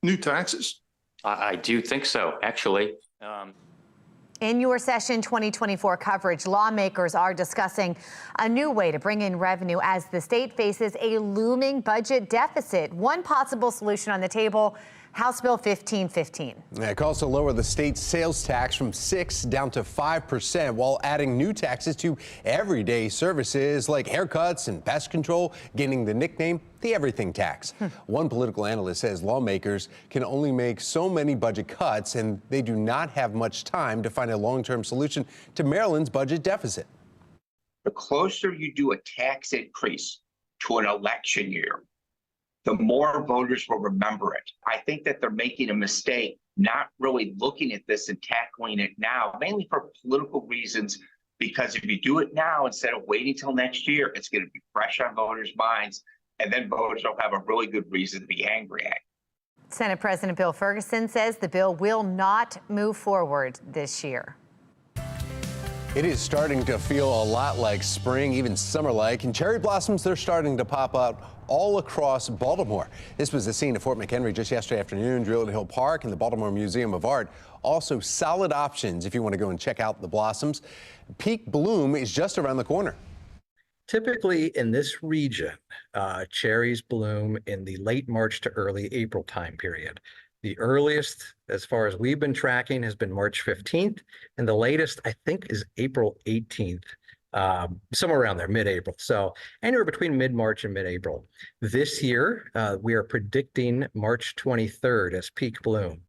new taxes? I do think so, actually. In your session 2024 coverage, lawmakers are discussing a new way to bring in revenue as the state faces a looming budget deficit. One possible solution on the table, House Bill 1515. It calls to lower the state's sales tax from 6% down to 5% while adding new taxes to everyday services like haircuts and pest control, gaining the nickname the everything tax. One political analyst says lawmakers can only make so many budget cuts and they do not have much time to find a long-term solution to Maryland's budget deficit. The closer you do a tax increase to an election year, the more voters will remember it. I think that they're making a mistake not really looking at this and tackling it now, mainly for political reasons, because if you do it now instead of waiting till next year, it's going to be fresh on voters' minds, and then voters will have a really good reason to be angry at it. Senate President Bill Ferguson says the bill will not move forward this year. It is starting to feel a lot like spring, even summer-like, and cherry blossoms, they're starting to pop out all across Baltimore. This was the scene of Fort McHenry just yesterday afternoon, Druid Hill Park and the Baltimore Museum of Art. Also solid options if you want to go and check out the blossoms. Peak bloom is just around the corner. Typically in this region, cherries bloom in the late March to early April time period. The earliest, as far as we've been tracking, has been March 15th, and the latest, I think, is April 18th, somewhere around there, mid-April. So anywhere between mid-March and mid-April. This year, we are predicting March 23rd as peak bloom.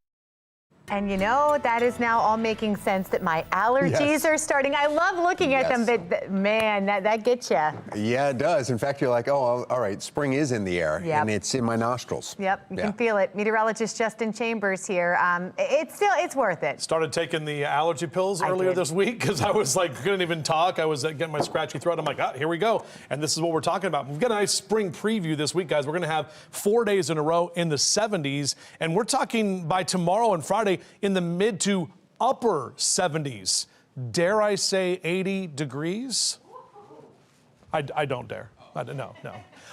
And you know, that is now all making sense that my allergies are starting. I love looking at them, but man, that gets you. Yeah, it does. In fact, you're like, oh, all right, spring is in the air, and it's in my nostrils. Yep, you can feel it. Meteorologist Justin Chambers here. It's worth it. Started taking the allergy pills earlier this week because I was like, couldn't even talk. I was getting my scratchy throat. I'm like, here we go. And this is what we're talking about. We've got a nice spring preview this week, guys. We're going to have 4 days in a row in the 70s, and we're talking by tomorrow and Friday in the mid to upper 70s. Dare I say 80 degrees? I don't dare. No.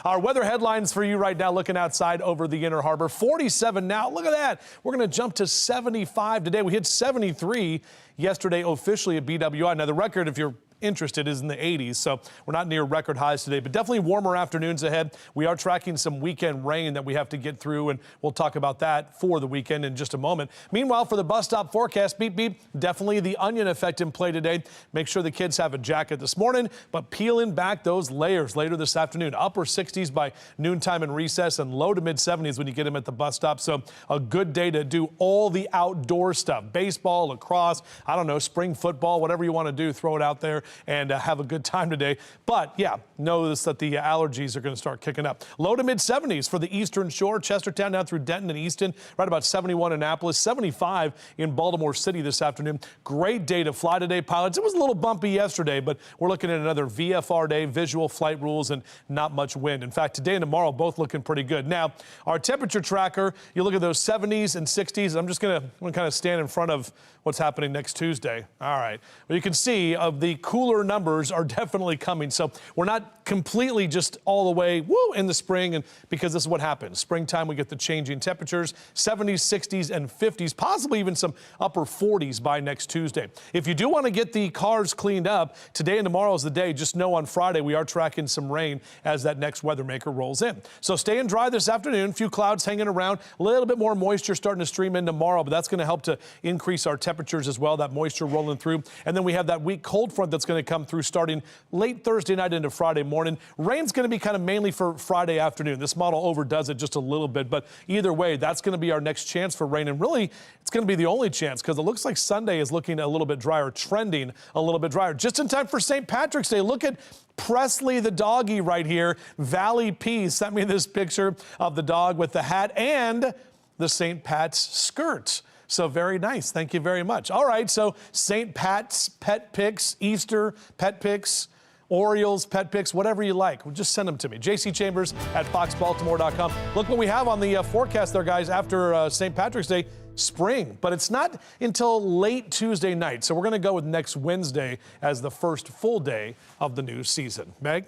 Our weather headlines for you right now, looking outside over the Inner Harbor. 47 now. Look at that. We're going to jump to 75 today. We hit 73 yesterday officially at BWI. Now, the record, if you're interested, is in the 80s, so we're not near record highs today, but definitely warmer afternoons ahead. We are tracking some weekend rain that we have to get through, and we'll talk about that for the weekend in just a moment. Meanwhile, for the bus stop forecast, beep, beep, definitely the onion effect in play today. Make sure the kids have a jacket this morning, but peeling back those layers later this afternoon. Upper 60s by noontime and recess, and low to mid 70s when you get them at the bus stop. So a good day to do all the outdoor stuff. Baseball, lacrosse, I don't know, spring football, whatever you want to do, throw it out there and have a good time today. But yeah, notice that the allergies are going to start kicking up. Low to mid 70s for the Eastern Shore, Chestertown down through Denton and Easton, right about 71 in Annapolis, 75 in Baltimore City this afternoon. Great day to fly today, pilots. It was a little bumpy yesterday, but we're looking at another VFR day, visual flight rules, and not much wind. In fact, today and tomorrow both looking pretty good. Now, our temperature tracker, you look at those 70s and 60s. I'm just going to kind of stand in front of what's happening next Tuesday. All right. Well, you can see of the cooler numbers are definitely coming. So we're not completely just all the way in the spring, and because this is what happens. Springtime, we get the changing temperatures, 70s, 60s, and 50s, possibly even some upper 40s by next Tuesday. If you do want to get the cars cleaned up, today and tomorrow is the day. Just know on Friday we are tracking some rain as that next weather maker rolls in. So staying dry this afternoon, few clouds hanging around, a little bit more moisture starting to stream in tomorrow, but that's going to help to increase our temperatures as well, that moisture rolling through. And then we have that weak cold front that's going to come through starting late Thursday night into Friday morning. Rain's going to be kind of mainly for Friday afternoon. This model overdoes it just a little bit, but either way, that's going to be our next chance for rain. And really, it's going to be the only chance because it looks like Sunday is looking a little bit drier, trending a little bit drier. Just in time for St. Patrick's Day. Look at Presley the doggy right here. Valley Peace sent me this picture of the dog with the hat and the St. Pat's skirt. So very nice. Thank you very much. All right, so St. Pat's pet pics, Easter pet pics, Orioles pet pics, whatever you like. Well, just send them to me. JC Chambers at foxbaltimore.com. Look what we have on the forecast there, guys, after St. Patrick's Day. Spring, but it's not until late Tuesday night. So we're going to go with next Wednesday as the first full day of the new season. Meg?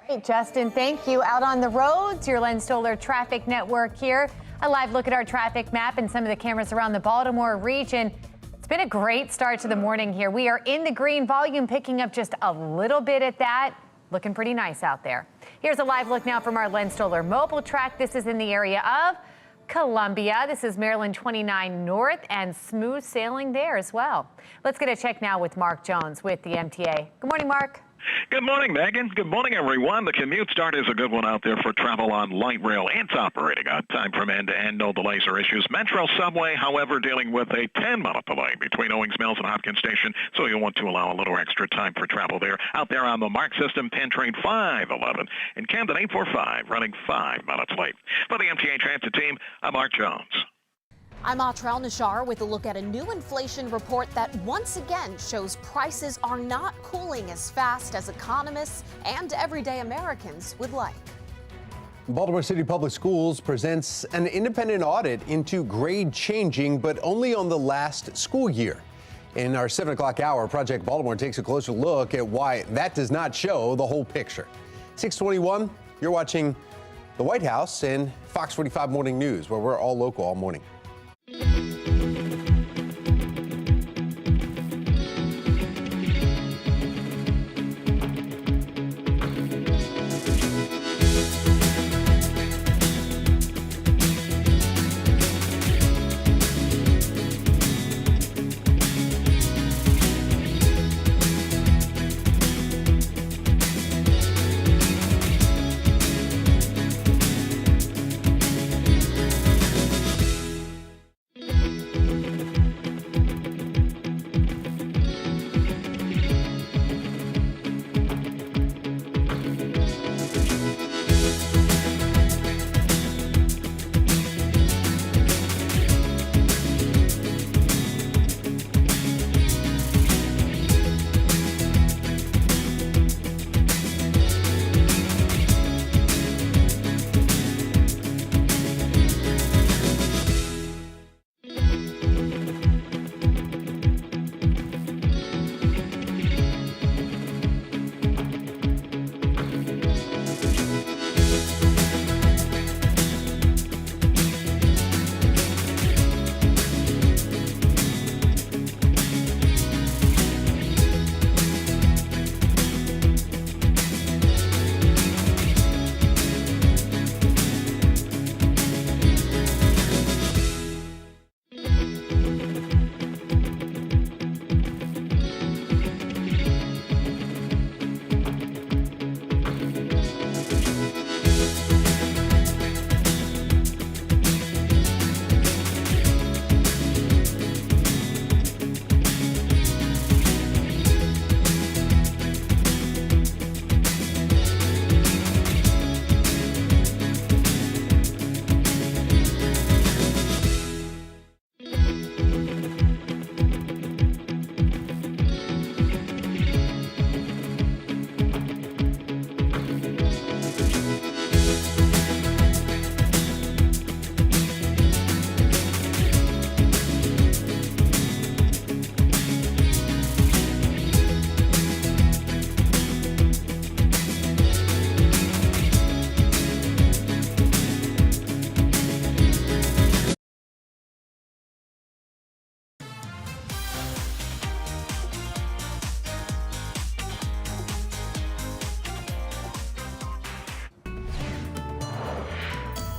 All right, Justin, thank you. Out on the roads, your Len Stoller Traffic Network here. A live look at our traffic map and some of the cameras around the Baltimore region. It's been a great start to the morning here. We are in the green, volume picking up just a little bit at that. Looking pretty nice out there. Here's a live look now from our Len Stoller mobile track. This is in the area of Columbia. This is Maryland 29 North and smooth sailing there as well. Let's get a check now with Mark Jones with the MTA. Good morning, Mark. Good morning, Megan. Good morning, everyone. The commute start is a good one out there for travel on light rail. It's operating on time from end to end. No delays or issues. Metro subway, however, dealing with a 10-minute delay between Owings Mills and Hopkins Station, so you'll want to allow a little extra time for travel there. Out there on the MARC system, Penn Train 511 and Camden 845 running 5 minutes late. For the MTA Transit team, I'm Mark Jones. I'm Atrell Nashar with a look at a new inflation report that once again shows prices are not cooling as fast as economists and everyday Americans would like. Baltimore City Public Schools presents an independent audit into grade changing, but only on the last school year. In our 7 o'clock hour, Project Baltimore takes a closer look at why that does not show the whole picture. 621, you're watching the White House and Fox 45 Morning News, where we're all local all morning.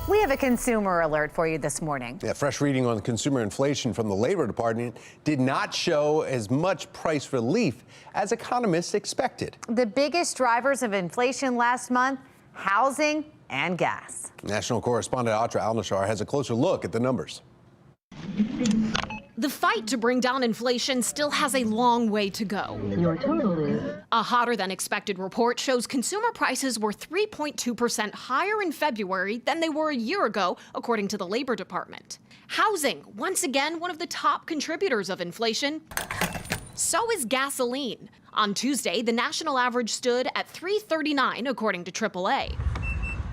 We have a consumer alert for you this morning. Yeah, fresh reading on consumer inflation from the Labor Department did not show as much price relief as economists expected. The biggest drivers of inflation last month, housing and gas. National correspondent Atra Al-Nashar has a closer look at the numbers. The fight to bring down inflation still has a long way to go. Your total is... A hotter than expected report shows consumer prices were 3.2% higher in February than they were a year ago, according to the Labor Department. Housing, once again, one of the top contributors of inflation. So is gasoline. On Tuesday, the national average stood at $3.39, according to AAA.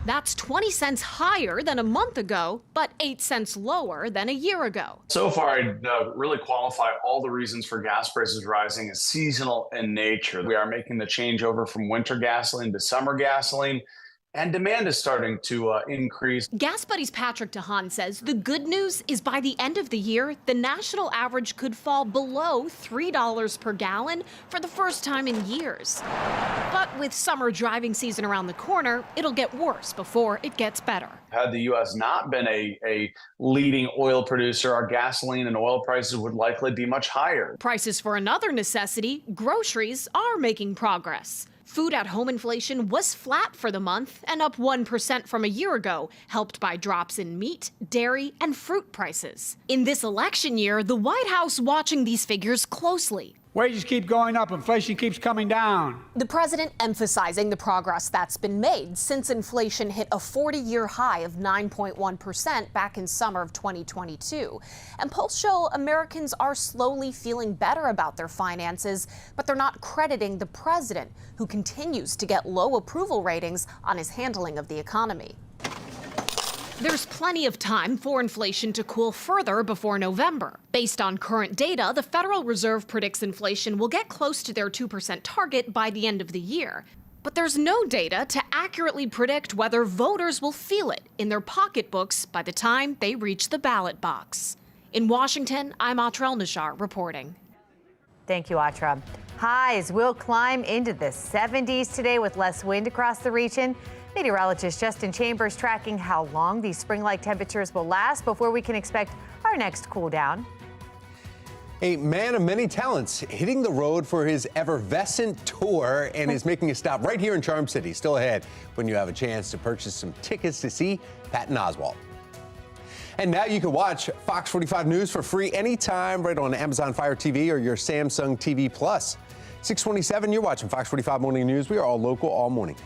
That's 20 cents higher than a month ago, but 8 cents lower than a year ago. So far, I'd really qualify all the reasons for gas prices rising as seasonal in nature. We are making the changeover from winter gasoline to summer gasoline. and demand is starting to increase. Gas Buddy's Patrick DeHaan says the good news is by the end of the year, the national average could fall below $3 per gallon for the first time in years. But with summer driving season around the corner, it'll get worse before it gets better. Had the U.S. not been a leading oil producer, our gasoline and oil prices would likely be much higher. Prices for another necessity, groceries, are making progress. Food at home inflation was flat for the month and up 1% from a year ago, helped by drops in meat, dairy, and fruit prices. In this election year, the White House watching these figures closely. Wages keep going up, inflation keeps coming down. The president emphasizing the progress that's been made since inflation hit a 40-year high of 9.1% back in summer of 2022. And polls show Americans are slowly feeling better about their finances, but they're not crediting the president, who continues to get low approval ratings on his handling of the economy. There's plenty of time for inflation to cool further before November. Based on current data, the Federal Reserve predicts inflation will get close to their 2% target by the end of the year. But there's no data to accurately predict whether voters will feel it in their pocketbooks by the time they reach the ballot box. In Washington, I'm Atra Nashar reporting. Thank you, Atra. Highs will climb into the 70s today with less wind across the region. Meteorologist Justin Chambers tracking how long these spring-like temperatures will last before we can expect our next cool down. A man of many talents hitting the road for his effervescent tour and is making a stop right here in Charm City. Still ahead when you have a chance to purchase some tickets to see Patton Oswalt. And now you can watch Fox 45 News for free anytime right on Amazon Fire TV or your Samsung TV Plus. 627, you're watching Fox 45 Morning News. We are all local all morning.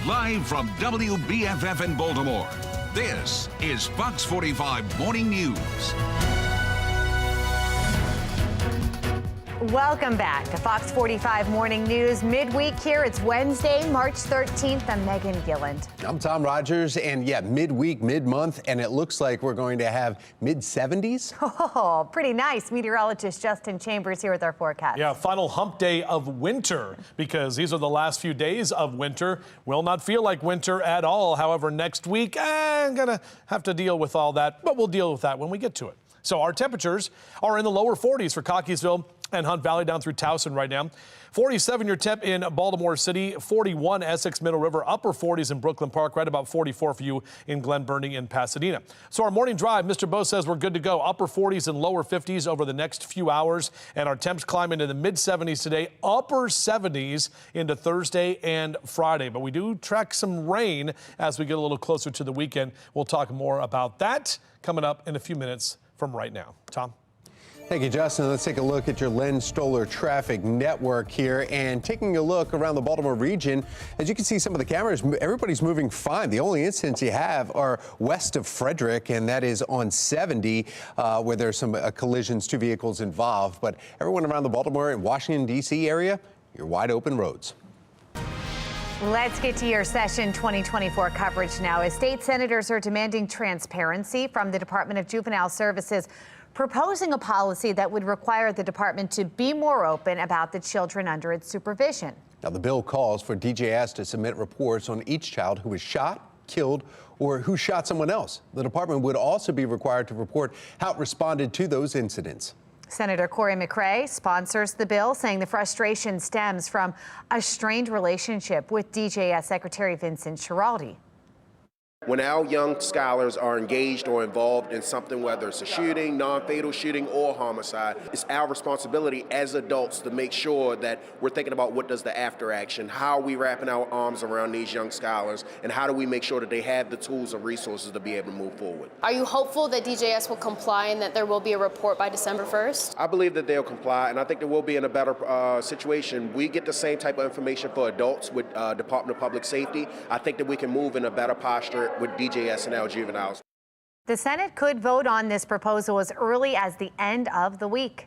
Live from WBFF in Baltimore, this is Fox 45 Morning News. Welcome back to Fox 45 Morning News. Midweek here. It's Wednesday, March 13th. I'm Megan Gilland. I'm Tom Rogers, and yeah, midweek, mid-month, and it looks like we're going to have mid-70s. Oh, pretty nice. Meteorologist Justin Chambers here with our forecast. Yeah, final hump day of winter, because these are the last few days of winter. Will not feel like winter at all. However, next week, I'm going to have to deal with all that, but we'll deal with that when we get to it. So our temperatures are in the lower 40s for Cockeysville and Hunt Valley down through Towson right now. 47 your temp in Baltimore City, 41 Essex Middle River, upper 40s in Brooklyn Park, right about 44 for you in Glen Burnie and Pasadena. So our morning drive, Mr. Bo says we're good to go. Upper 40s and lower 50s over the next few hours, and our temps climb into the mid 70s today, upper 70s into Thursday and Friday. But we do track some rain as we get a little closer to the weekend. We'll talk more about that coming up in a few minutes from right now. Tom? Thank you, Justin. Let's take a look at your Len Stoller traffic network here, and taking a look around the Baltimore region. As you can see, some of the cameras, everybody's moving fine. The only incidents you have are west of Frederick, and that is on 70, where there's some collisions, 2 vehicles involved. But everyone around the Baltimore and Washington, D.C. area, you're wide open roads. Let's get to your session 2024 coverage now, as state senators are demanding transparency from the Department of Juvenile Services, proposing a policy that would require the department to be more open about the children under its supervision. Now, the bill calls for DJS to submit reports on each child who was shot, killed, or who shot someone else. The department would also be required to report how it responded to those incidents. Senator Corey McRae sponsors the bill, saying the frustration stems from a strained relationship with DJS Secretary Vincent Schiraldi. When our young scholars are engaged or involved in something, whether it's a shooting, non-fatal shooting, or homicide, it's our responsibility as adults to make sure that we're thinking about what does the after action, how are we wrapping our arms around these young scholars, and how do we make sure that they have the tools and resources to be able to move forward. Are you hopeful that DJS will comply and that there will be a report by December 1st? I believe that they'll comply, and I think that we'll be in a better situation. We get the same type of information for adults with Department of Public Safety. I think that we can move in a better posture with DJS and our juveniles. The Senate could vote on this proposal as early as the end of the week.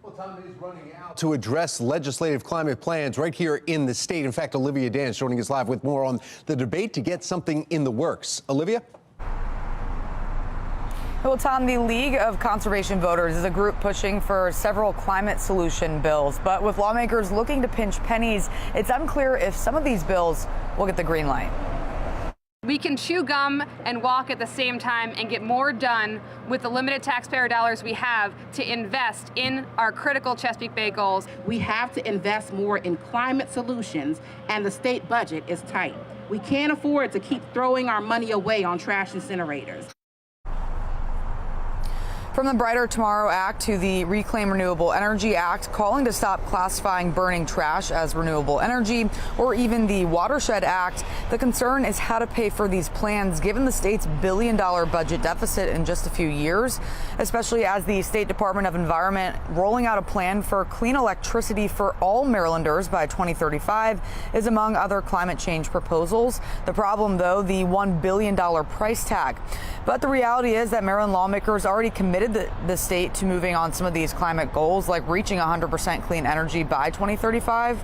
Well, time is running out to address legislative climate plans right here in the state. In fact, Olivia Dance joining us live with more on the debate to get something in the works. Olivia? Well, Tom, the League of Conservation Voters is a group pushing for several climate solution bills. But with lawmakers looking to pinch pennies, it's unclear if some of these bills will get the green light. We can chew gum and walk at the same time and get more done with the limited taxpayer dollars we have to invest in our critical Chesapeake Bay goals. We have to invest more in climate solutions, and the state budget is tight. We can't afford to keep throwing our money away on trash incinerators. From the Brighter Tomorrow Act to the Reclaim Renewable Energy Act, calling to stop classifying burning trash as renewable energy, or even the Watershed Act, the concern is how to pay for these plans given the state's billion-dollar budget deficit in just a few years, especially as the State Department of Environment rolling out a plan for clean electricity for all Marylanders by 2035 is among other climate change proposals. The problem, though, the $1 billion price tag. But the reality is that Maryland lawmakers already committed the state to moving on some of these climate goals, like reaching 100% clean energy by 2035.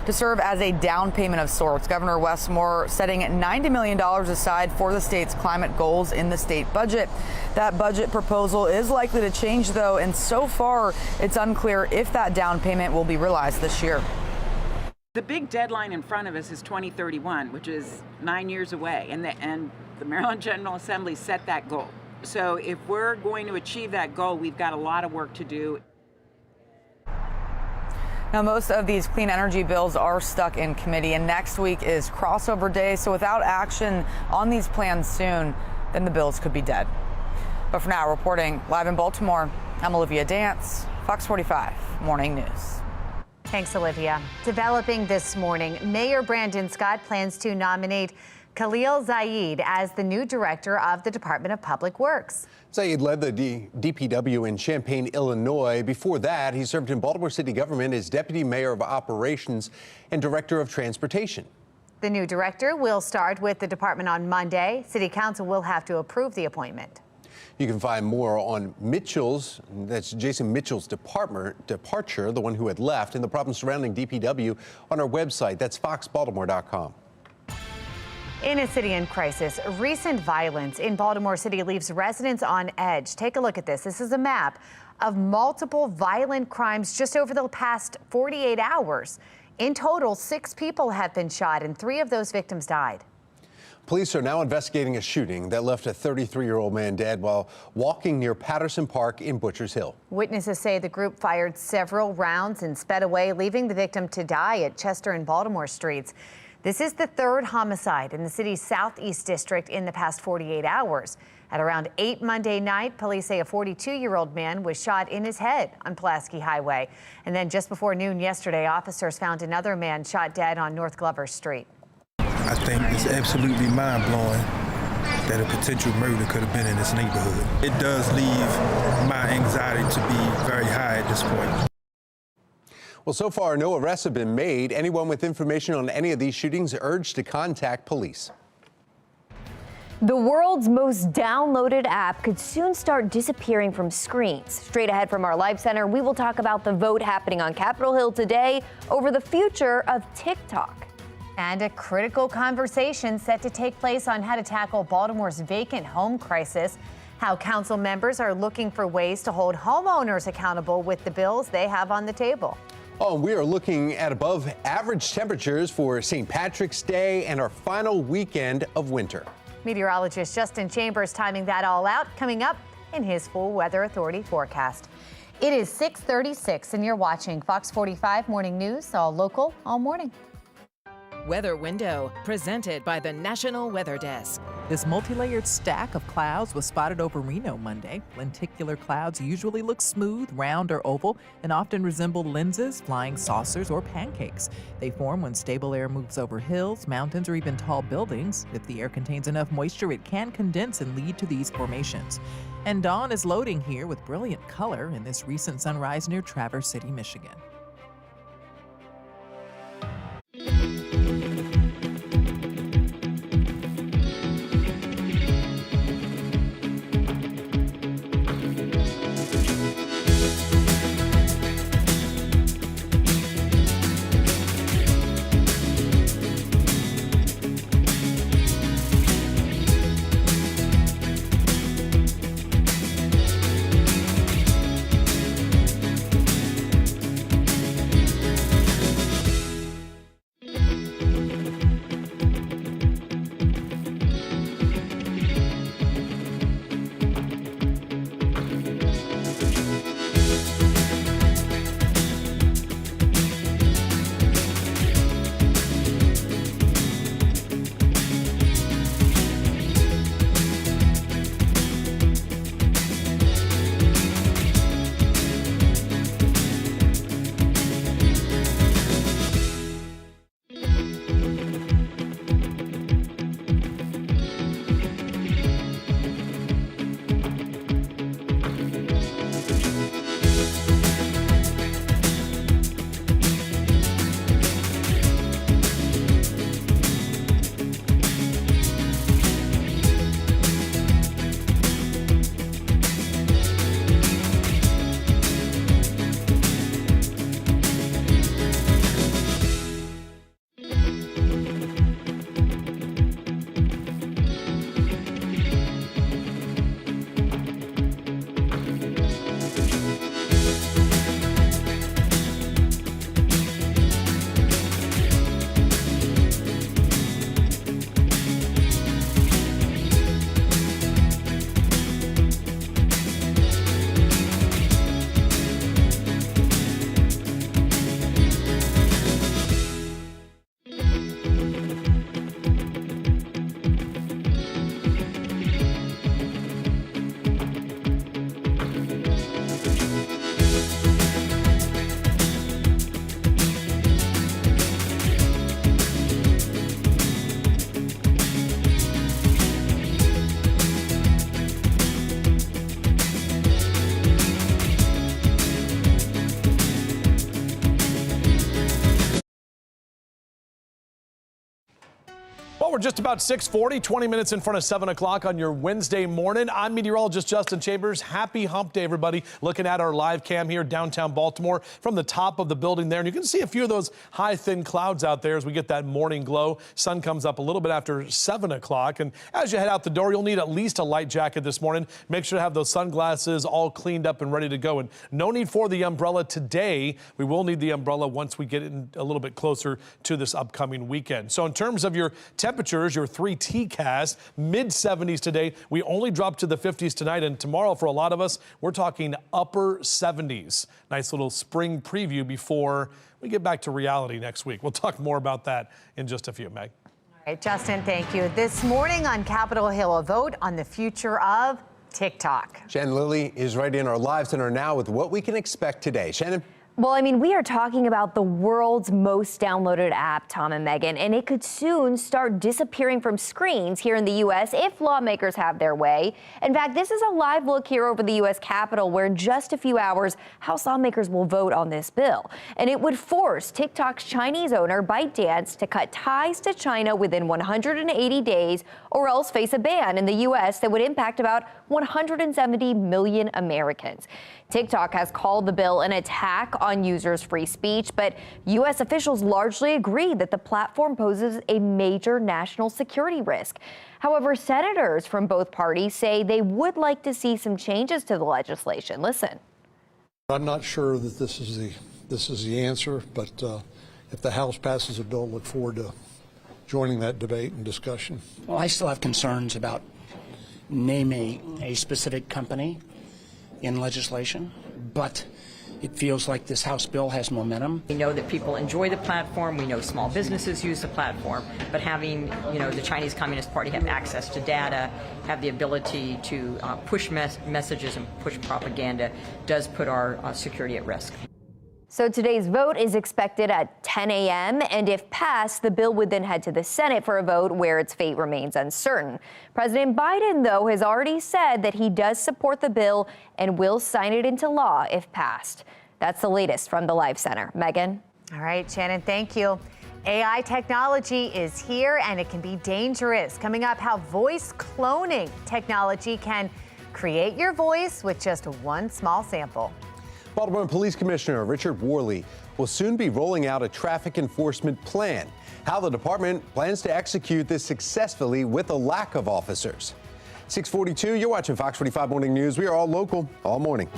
To serve as a down payment of sorts, Governor Wes Moore setting $90 million aside for the state's climate goals in the state budget. That budget proposal is likely to change, though, and so far it's unclear if that down payment will be realized this year. The big deadline in front of us is 2031, which is 9 years away, and the Maryland General Assembly set that goal. So if we're going to achieve that goal, we've got a lot of work to do. Now, most of these clean energy bills are stuck in committee, and next week is crossover day. So without action on these plans soon, then the bills could be dead. But for now, reporting live in Baltimore, I'm Olivia Dance, Fox 45 Morning News. Thanks, Olivia. Developing this morning, Mayor Brandon Scott plans to nominate Khalil Zaid as the new director of the Department of Public Works. Zaid led the DPW in Champaign, Illinois. Before that, he served in Baltimore City government as deputy mayor of operations and director of transportation. The new director will start with the department on Monday. City Council will have to approve the appointment. You can find more on Jason Mitchell's departure, the one who had left, and the problems surrounding DPW on our website. That's foxbaltimore.com. In a city in crisis, recent violence in Baltimore City leaves residents on edge. Take a look at this. This is a map of multiple violent crimes just over the past 48 hours. In total, 6 people have been shot and 3 of those victims died. Police are now investigating a shooting that left a 33-year-old man dead while walking near Patterson Park in Butchers Hill. Witnesses say the group fired several rounds and sped away, leaving the victim to die at Chester and Baltimore streets. This is the 3rd homicide in the city's southeast district in the past 48 hours. At around 8 Monday night, police say a 42-year-old man was shot in his head on Pulaski Highway. And then just before noon yesterday, officers found another man shot dead on North Glover Street. I think it's absolutely mind-blowing that a potential murder could have been in this neighborhood. It does leave my anxiety to be very high at this point. Well, so far, no arrests have been made. Anyone with information on any of these shootings urged to contact police. The world's most downloaded app could soon start disappearing from screens. Straight ahead from our live center, we will talk about the vote happening on Capitol Hill today over the future of TikTok. And a critical conversation set to take place on how to tackle Baltimore's vacant home crisis, how council members are looking for ways to hold homeowners accountable with the bills they have on the table. Oh, we are looking at above average temperatures for St. Patrick's Day and our final weekend of winter. Meteorologist Justin Chambers timing that all out, coming up in his full Weather Authority forecast. It is 6:36 and you're watching Fox 45 Morning News, all local, all morning. Weather Window, presented by the National Weather Desk. This multi-layered stack of clouds was spotted over Reno Monday. Lenticular clouds usually look smooth, round, or oval, and often resemble lenses, flying saucers, or pancakes. They form when stable air moves over hills, mountains, or even tall buildings. If the air contains enough moisture, it can condense and lead to these formations. And dawn is loading here with brilliant color in this recent sunrise near Traverse City, Michigan. Well, we're just about 6:40, 20 minutes in front of 7 o'clock on your Wednesday morning. I'm meteorologist Justin Chambers. Happy hump day, everybody. Looking at our live cam here downtown Baltimore from the top of the building there. And you can see a few of those high, thin clouds out there as we get that morning glow. Sun comes up a little bit after 7 o'clock. And as you head out the door, you'll need at least a light jacket this morning. Make sure to have those sunglasses all cleaned up and ready to go. And no need for the umbrella today. We will need the umbrella once we get in a little bit closer to this upcoming weekend. So in terms of your temperatures, your 3 TCAS, mid-70s today. We only drop to the 50s tonight, and tomorrow for a lot of us, we're talking upper 70s. Nice little spring preview before we get back to reality next week. We'll talk more about that in just a few, Meg. All right, Justin, thank you. This morning on Capitol Hill, a vote on the future of TikTok. Shannon Lilly is right in our live center now with what we can expect today. Shannon? Well, I mean, we are talking about the world's most downloaded app, Tom and Megan, and it could soon start disappearing from screens here in the U.S. if lawmakers have their way. In fact, this is a live look here over the U.S. Capitol, where in just a few hours, House lawmakers will vote on this bill. And it would force TikTok's Chinese owner, ByteDance, to cut ties to China within 180 days or else face a ban in the U.S. that would impact about 170 million Americans. TikTok has called the bill an attack on users' free speech, but U.S. officials largely agree that the platform poses a major national security risk. However, senators from both parties say they would like to see some changes to the legislation. Listen. I'm not sure that this is the answer, but if the House passes a bill, look forward to joining that debate and discussion. Well, I still have concerns about naming a specific company in legislation, but it feels like this House bill has momentum. We know that people enjoy the platform. We know small businesses use the platform, but having, the Chinese Communist Party have access to data, have the ability to push messages and push propaganda does put our security at risk. So today's vote is expected at 10 a.m. and if passed, the bill would then head to the Senate for a vote where its fate remains uncertain. President Biden, though, has already said that he does support the bill and will sign it into law if passed. That's the latest from the Live Center. Megan? All right, Shannon, thank you. AI technology is here and it can be dangerous. Coming up, how voice cloning technology can create your voice with just one small sample. Baltimore Police Commissioner Richard Worley will soon be rolling out a traffic enforcement plan. How the department plans to execute this successfully with a lack of officers. 6:42, you're watching Fox 45 Morning News. We are all local, all morning.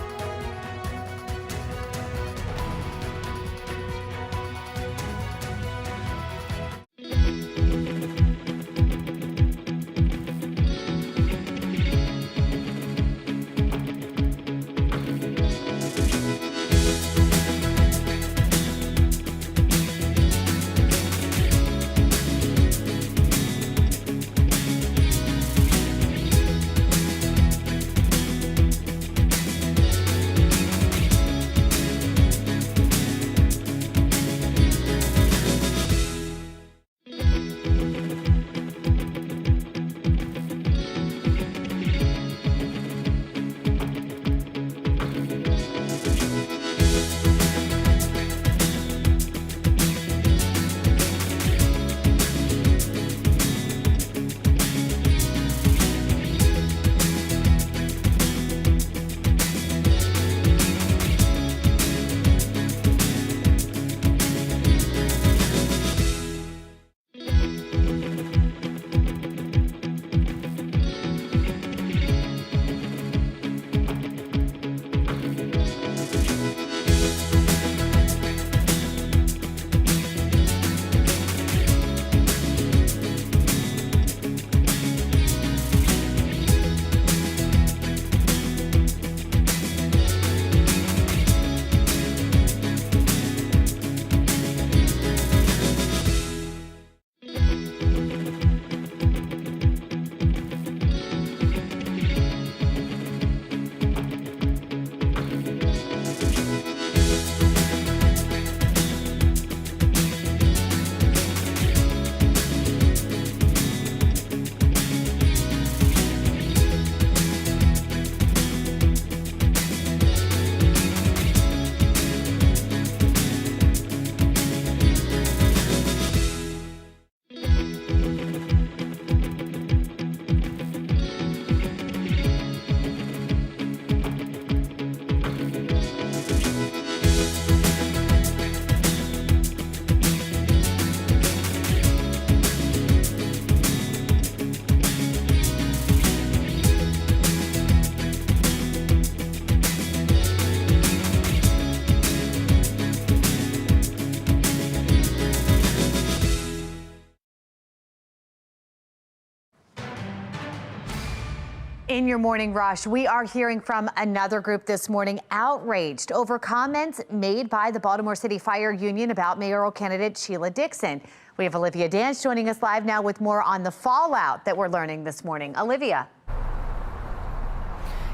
In your morning rush, we are hearing from another group this morning outraged over comments made by the Baltimore City Fire Union about mayoral candidate Sheila Dixon. We have Olivia Dance joining us live now with more on the fallout that we're learning this morning. Olivia.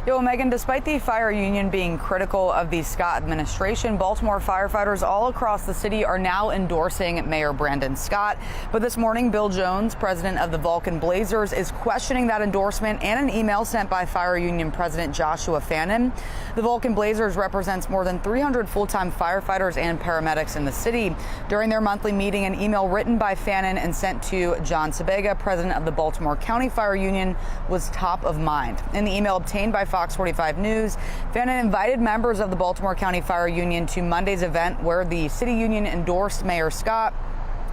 Well, Megan, despite the fire union being critical of the Scott administration, Baltimore firefighters all across the city are now endorsing Mayor Brandon Scott. But this morning, Bill Jones, president of the Vulcan Blazers, is questioning that endorsement and an email sent by fire union president Joshua Fannin. The Vulcan Blazers represents more than 300 full-time firefighters and paramedics in the city. During their monthly meeting, an email written by Fannin and sent to John Sabega, president of the Baltimore County Fire Union, was top of mind. In the email obtained by FOX45 News, Fannin invited members of the Baltimore County Fire Union to Monday's event where the city union endorsed Mayor Scott.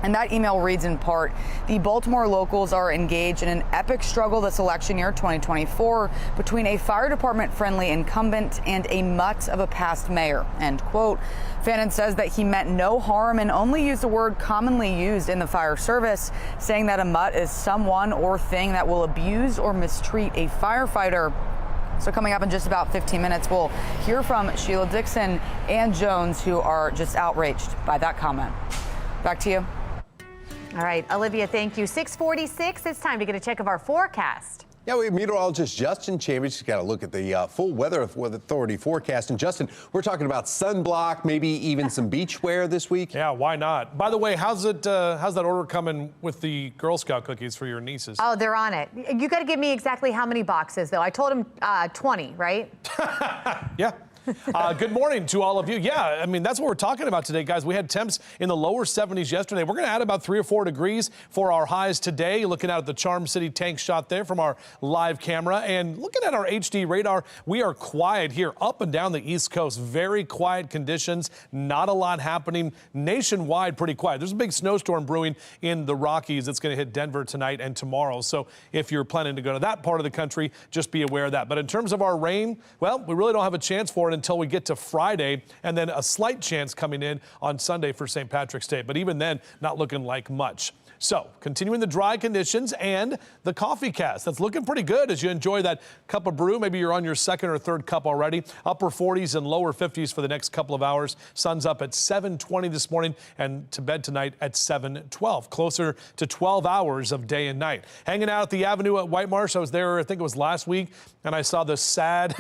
And that email reads in part, the Baltimore locals are engaged in an epic struggle this election year 2024 between a fire department friendly incumbent and a mutt of a past mayor, end quote. Fannin says that he meant no harm and only used the word commonly used in the fire service, saying that a mutt is someone or thing that will abuse or mistreat a firefighter. So coming up in just about 15 minutes, we'll hear from Sheila Dixon and Jones, who are just outraged by that comment. Back to you. All right, Olivia, thank you. 6:46, it's time to get a check of our forecast. Yeah, we have meteorologist Justin Chambers. He's got to look at the full Weather Authority forecast. And Justin, we're talking about sunblock, maybe even some beach wear this week. Yeah, why not? By the way, how's that order coming with the Girl Scout cookies for your nieces? Oh, they're on it. You got to give me exactly how many boxes, though. I told him 20, right? Yeah. Good morning to all of you. Yeah, I mean, that's what we're talking about today, guys. We had temps in the lower 70s yesterday. We're going to add about 3 or 4 degrees for our highs today. Looking out at the Charm City tank shot there from our live camera. And looking at our HD radar, we are quiet here up and down the East Coast. Very quiet conditions. Not a lot happening. Nationwide, pretty quiet. There's a big snowstorm brewing in the Rockies. It's going to hit Denver tonight and tomorrow. So if you're planning to go to that part of the country, just be aware of that. But in terms of our rain, well, we really don't have a chance for it until we get to Friday, and then a slight chance coming in on Sunday for St. Patrick's Day. But even then, not looking like much. So continuing the dry conditions and the coffee cast. That's looking pretty good as you enjoy that cup of brew. Maybe you're on your second or third cup already. Upper 40s and lower 50s for the next couple of hours. Sun's up at 7:20 this morning and to bed tonight at 7:12. Closer to 12 hours of day and night. Hanging out at the Avenue at White Marsh. I was there, I think it was last week, and I saw this sad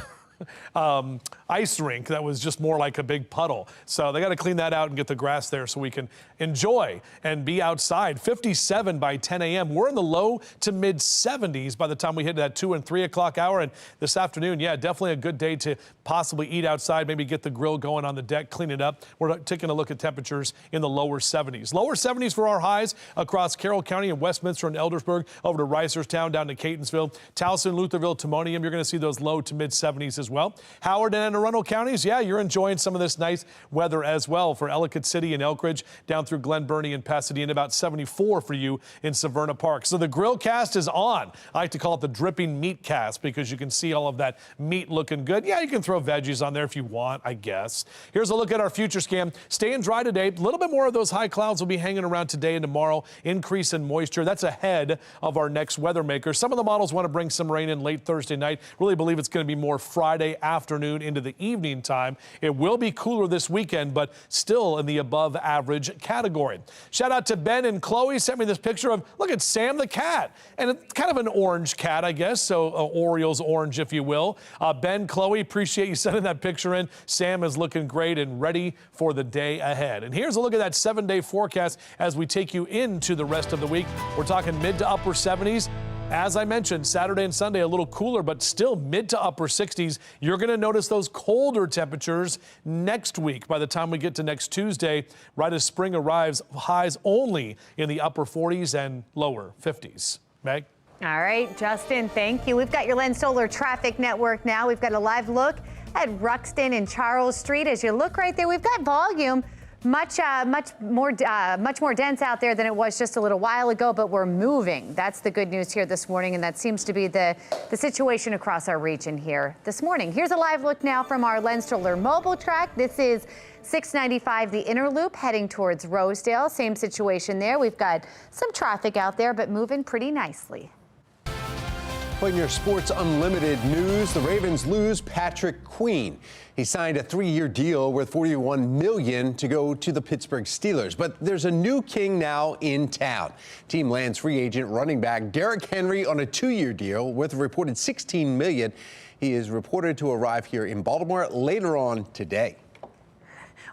ice rink that was just more like a big puddle. So they got to clean that out and get the grass there so we can enjoy and be outside. 57 by 10 a.m. We're in the low to mid 70s by the time we hit that 2 and 3 o'clock hour. And this afternoon, yeah, definitely a good day to possibly eat outside, maybe get the grill going on the deck, clean it up. We're taking a look at temperatures in the lower 70s. Lower 70s for our highs across Carroll County and Westminster and Eldersburg, over to Reisterstown, down to Catonsville, Towson, Lutherville, Timonium. You're going to see those low to mid 70s as well. Howard and Anne Arundel counties, yeah, you're enjoying some of this nice weather as well. For Ellicott City and Elkridge, down through Glen Burnie and Pasadena, about 74 for you in Severna Park. So the grill cast is on. I like to call it the dripping meat cast because you can see all of that meat looking good. Yeah, you can throw veggies on there if you want, I guess. Here's a look at our future scan. Staying dry today. A little bit more of those high clouds will be hanging around today and tomorrow. Increase in moisture. That's ahead of our next weather maker. Some of the models want to bring some rain in late Thursday night. Really believe it's going to be more Friday afternoon into the evening time. It will be cooler this weekend, but still in the above average category. Shout out to Ben and Chloe. Sent me this picture of, look at Sam the cat. And it's kind of an orange cat, I guess. So Orioles orange, if you will. Ben, Chloe, appreciate you sending that picture in. Sam is looking great and ready for the day ahead. And here's a look at that 7-day forecast as we take you into the rest of the week. We're talking mid to upper 70s. As I mentioned, Saturday and Sunday a little cooler, but still mid to upper 60s. You're going to notice those colder temperatures next week by the time we get to next Tuesday, right as spring arrives. Highs only in the upper 40s and lower 50s. Meg? All right, Justin, thank you. We've got your Len Stoller Traffic Network now. We've got a live look at Ruxton and Charles Street. As you look right there, we've got volume. Much more dense out there than it was just a little while ago, but we're moving. That's the good news here this morning, and that seems to be the situation across our region here this morning. Here's a live look now from our Len Stoller mobile track. This is 695, the inner loop, heading towards Rosedale. Same situation there. We've got some traffic out there, but moving pretty nicely. But in your Sports Unlimited news, the Ravens lose Patrick Queen. He signed a 3-year deal worth $41 million to go to the Pittsburgh Steelers. But there's a new king now in town. Team lands free agent running back Derrick Henry on a 2-year deal worth a reported $16 million. He is reported to arrive here in Baltimore later on today.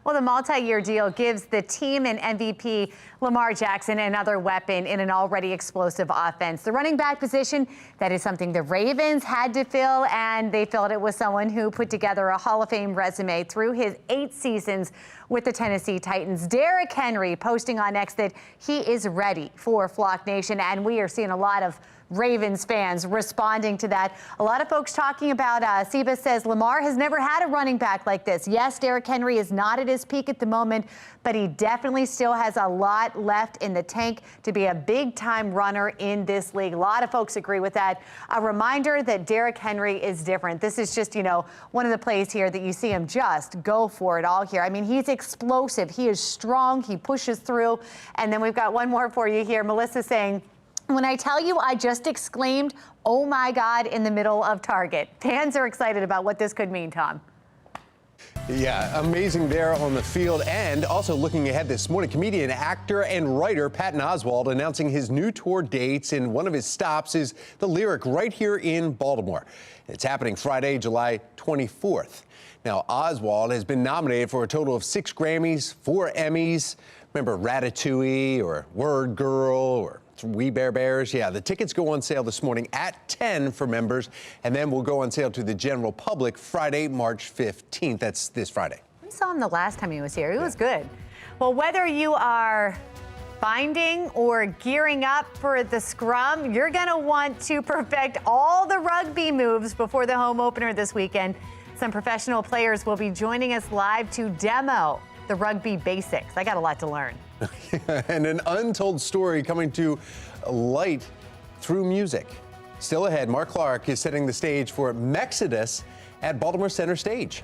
Well, the multi-year deal gives the team and MVP Lamar Jackson another weapon in an already explosive offense. The running back position, that is something the Ravens had to fill, and they filled it with someone who put together a Hall of Fame resume through his 8 seasons with the Tennessee Titans. Derrick Henry posting on X that he is ready for Flock Nation, and we are seeing a lot of Ravens fans responding to that. A lot of folks talking about, Seba says, Lamar has never had a running back like this. Yes, Derrick Henry is not at his peak at the moment, but he definitely still has a lot left in the tank to be a big-time runner in this league. A lot of folks agree with that. A reminder that Derrick Henry is different. This is just, one of the plays here that you see him just go for it all here. I mean, he's explosive. He is strong. He pushes through. And then we've got one more for you here. Melissa saying, when I tell you I just exclaimed, oh my God, in the middle of Target. Fans are excited about what this could mean, Tom. Yeah, amazing there on the field. And also looking ahead this morning, comedian, actor, and writer Patton Oswalt announcing his new tour dates, and one of his stops is the Lyric right here in Baltimore. It's happening Friday, July 24th. Now, Oswalt has been nominated for a total of 6 Grammys, 4 Emmys. Remember Ratatouille or Word Girl or We Bare Bears? Yeah, the tickets go on sale this morning at 10 for members, and then will go on sale to the general public Friday, March 15th. That's this Friday. We saw him the last time he was here. He was good. Well, whether you are finding or gearing up for the scrum, you're going to want to perfect all the rugby moves before the home opener this weekend. Some professional players will be joining us live to demo the rugby basics. I got a lot to learn. And an untold story coming to light through music. Still ahead, Mark Clark is setting the stage for Mexodus at Baltimore Center Stage.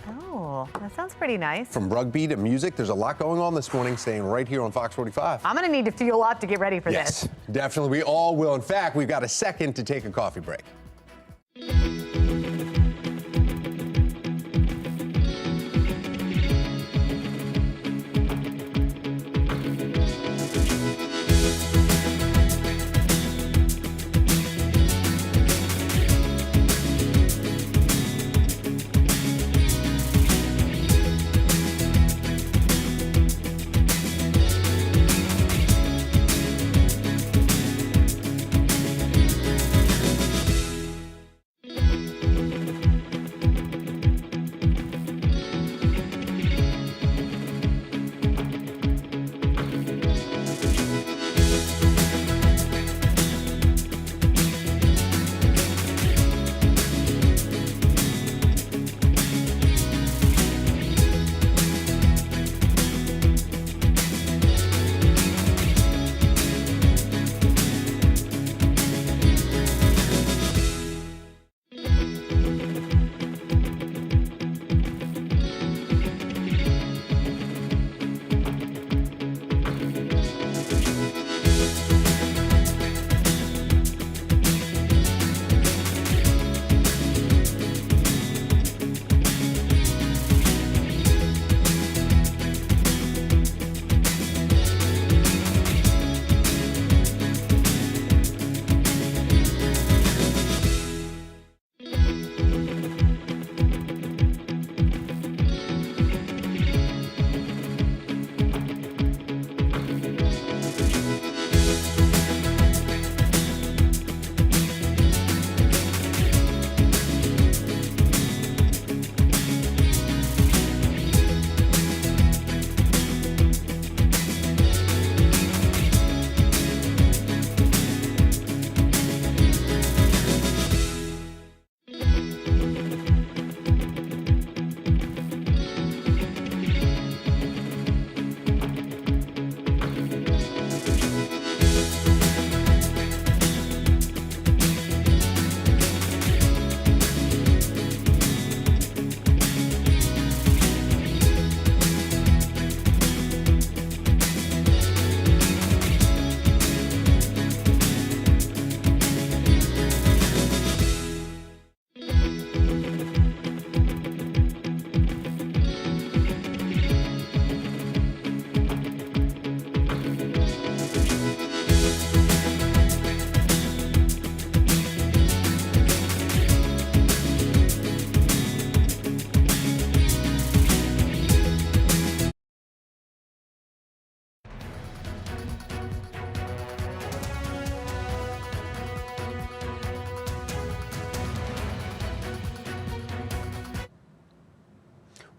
Oh, that sounds pretty nice. From rugby to music, there's a lot going on this morning, staying right here on Fox 45. I'm going to need to fuel up to get ready for this. Yes, definitely. We all will. In fact, we've got a second to take a coffee break.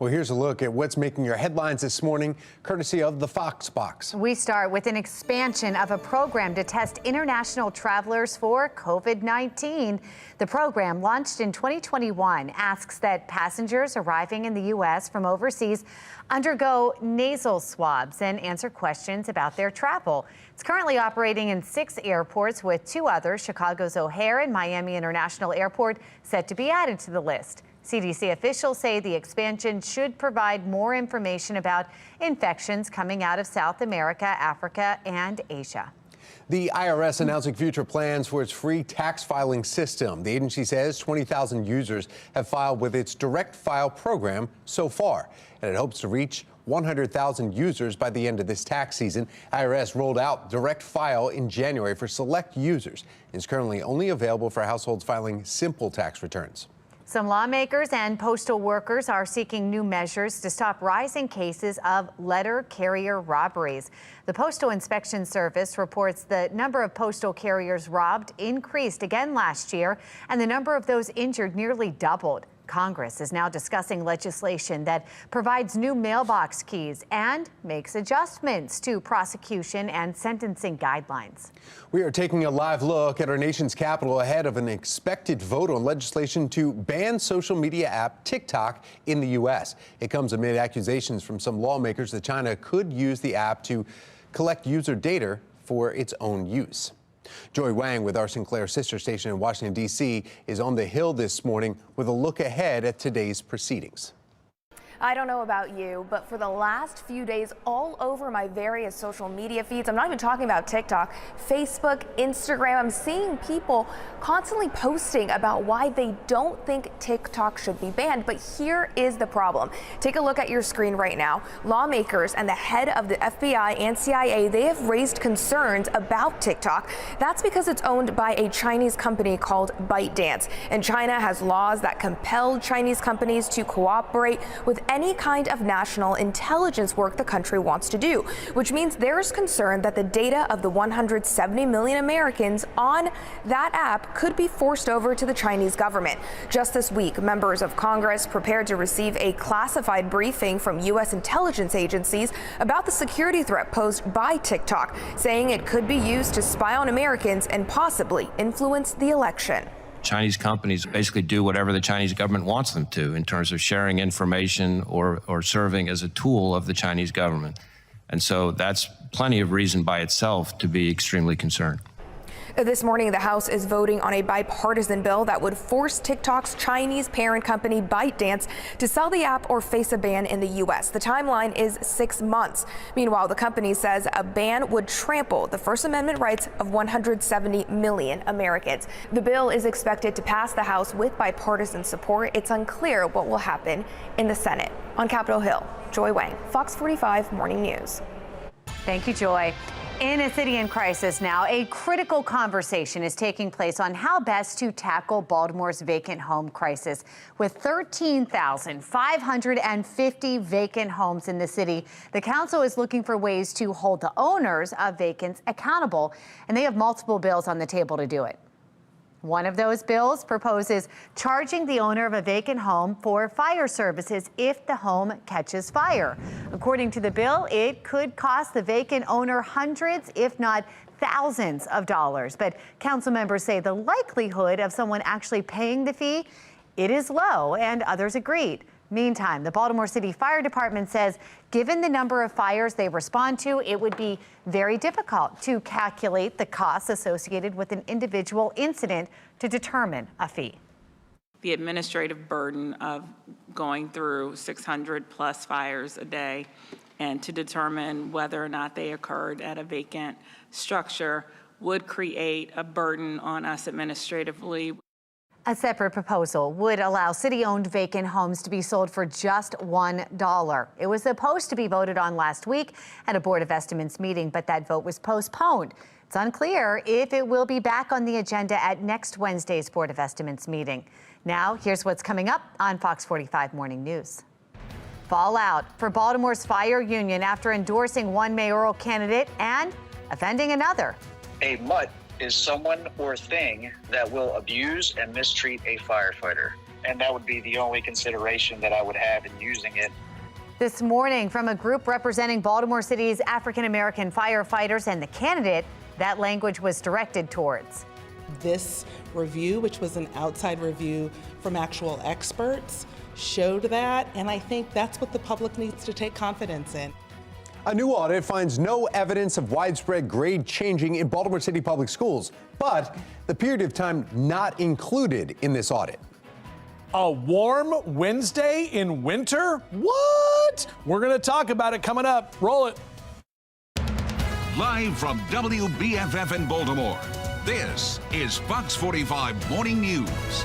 Well, here's a look at what's making your headlines this morning, courtesy of the Fox Box. We start with an expansion of a program to test international travelers for COVID-19. The program, launched in 2021, asks that passengers arriving in the U.S. from overseas undergo nasal swabs and answer questions about their travel. It's currently operating in 6 airports, with 2 others, Chicago's O'Hare and Miami International Airport, set to be added to the list. CDC officials say the expansion should provide more information about infections coming out of South America, Africa, and Asia. The IRS announcing future plans for its free tax filing system. The agency says 20,000 users have filed with its direct file program so far, and it hopes to reach 100,000 users by the end of this tax season. IRS rolled out direct file in January for select users. It's currently only available for households filing simple tax returns. Some lawmakers and postal workers are seeking new measures to stop rising cases of letter carrier robberies. The Postal Inspection Service reports the number of postal carriers robbed increased again last year, and the number of those injured nearly doubled. Congress is now discussing legislation that provides new mailbox keys and makes adjustments to prosecution and sentencing guidelines. We are taking a live look at our nation's capital ahead of an expected vote on legislation to ban social media app TikTok in the U.S. It comes amid accusations from some lawmakers that China could use the app to collect user data for its own use. Joy Wang with our Sinclair sister station in Washington, D.C. is on the Hill this morning with a look ahead at today's proceedings. I don't know about you, but for the last few days, all over my various social media feeds, I'm not even talking about TikTok, Facebook, Instagram, I'm seeing people constantly posting about why they don't think TikTok should be banned. But here is the problem. Take a look at your screen right now. Lawmakers and the head of the FBI and CIA, they have raised concerns about TikTok. That's because it's owned by a Chinese company called ByteDance, and China has laws that compel Chinese companies to cooperate with any kind of national intelligence work the country wants to do, which means there's concern that the data of the 170 million Americans on that app could be forced over to the Chinese government. Just this week, members of Congress prepared to receive a classified briefing from U.S. intelligence agencies about the security threat posed by TikTok, saying it could be used to spy on Americans and possibly influence the election. Chinese companies basically do whatever the Chinese government wants them to in terms of sharing information or serving as a tool of the Chinese government. And so that's plenty of reason by itself to be extremely concerned. This morning, the House is voting on a bipartisan bill that would force TikTok's Chinese parent company ByteDance to sell the app or face a ban in the U.S. The timeline is 6 months. Meanwhile, the company says a ban would trample the First Amendment rights of 170 million Americans. The bill is expected to pass the House with bipartisan support. It's unclear what will happen in the Senate. On Capitol Hill, Joy Wang, Fox 45 Morning News. Thank you, Joy. In a city in crisis now, a critical conversation is taking place on how best to tackle Baltimore's vacant home crisis. With 13,550 vacant homes in the city, the council is looking for ways to hold the owners of vacants accountable, and they have multiple bills on the table to do it. One of those bills proposes charging the owner of a vacant home for fire services if the home catches fire. According to the bill, it could cost the vacant owner hundreds, if not thousands of dollars. But council members say the likelihood of someone actually paying the fee, it is low, and others agreed. Meantime, the Baltimore City Fire Department says given the number of fires they respond to, it would be very difficult to calculate the costs associated with an individual incident to determine a fee. The administrative burden of going through 600 plus fires a day and to determine whether or not they occurred at a vacant structure would create a burden on us administratively. A separate proposal would allow city-owned vacant homes to be sold for just $1. It was supposed to be voted on last week at a Board of Estimates meeting, but that vote was postponed. It's unclear if it will be back on the agenda at next Wednesday's Board of Estimates meeting. Now, here's what's coming up on Fox 45 Morning News. Fallout for Baltimore's fire union after endorsing one mayoral candidate and offending another. A mutt is someone or thing that will abuse and mistreat a firefighter. and that would be the only consideration that I would have in using it. This morning, from a group representing Baltimore City's African-American firefighters and the candidate that language was directed towards. This review, which was an outside review from actual experts, showed that, and I think that's what the public needs to take confidence in. A new audit finds no evidence of widespread grade changing in Baltimore City Public Schools, but the period of time not included in this audit. A warm Wednesday in winter? What? We're going to talk about it coming up. Roll it. Live from WBFF in Baltimore, this is Fox 45 Morning News.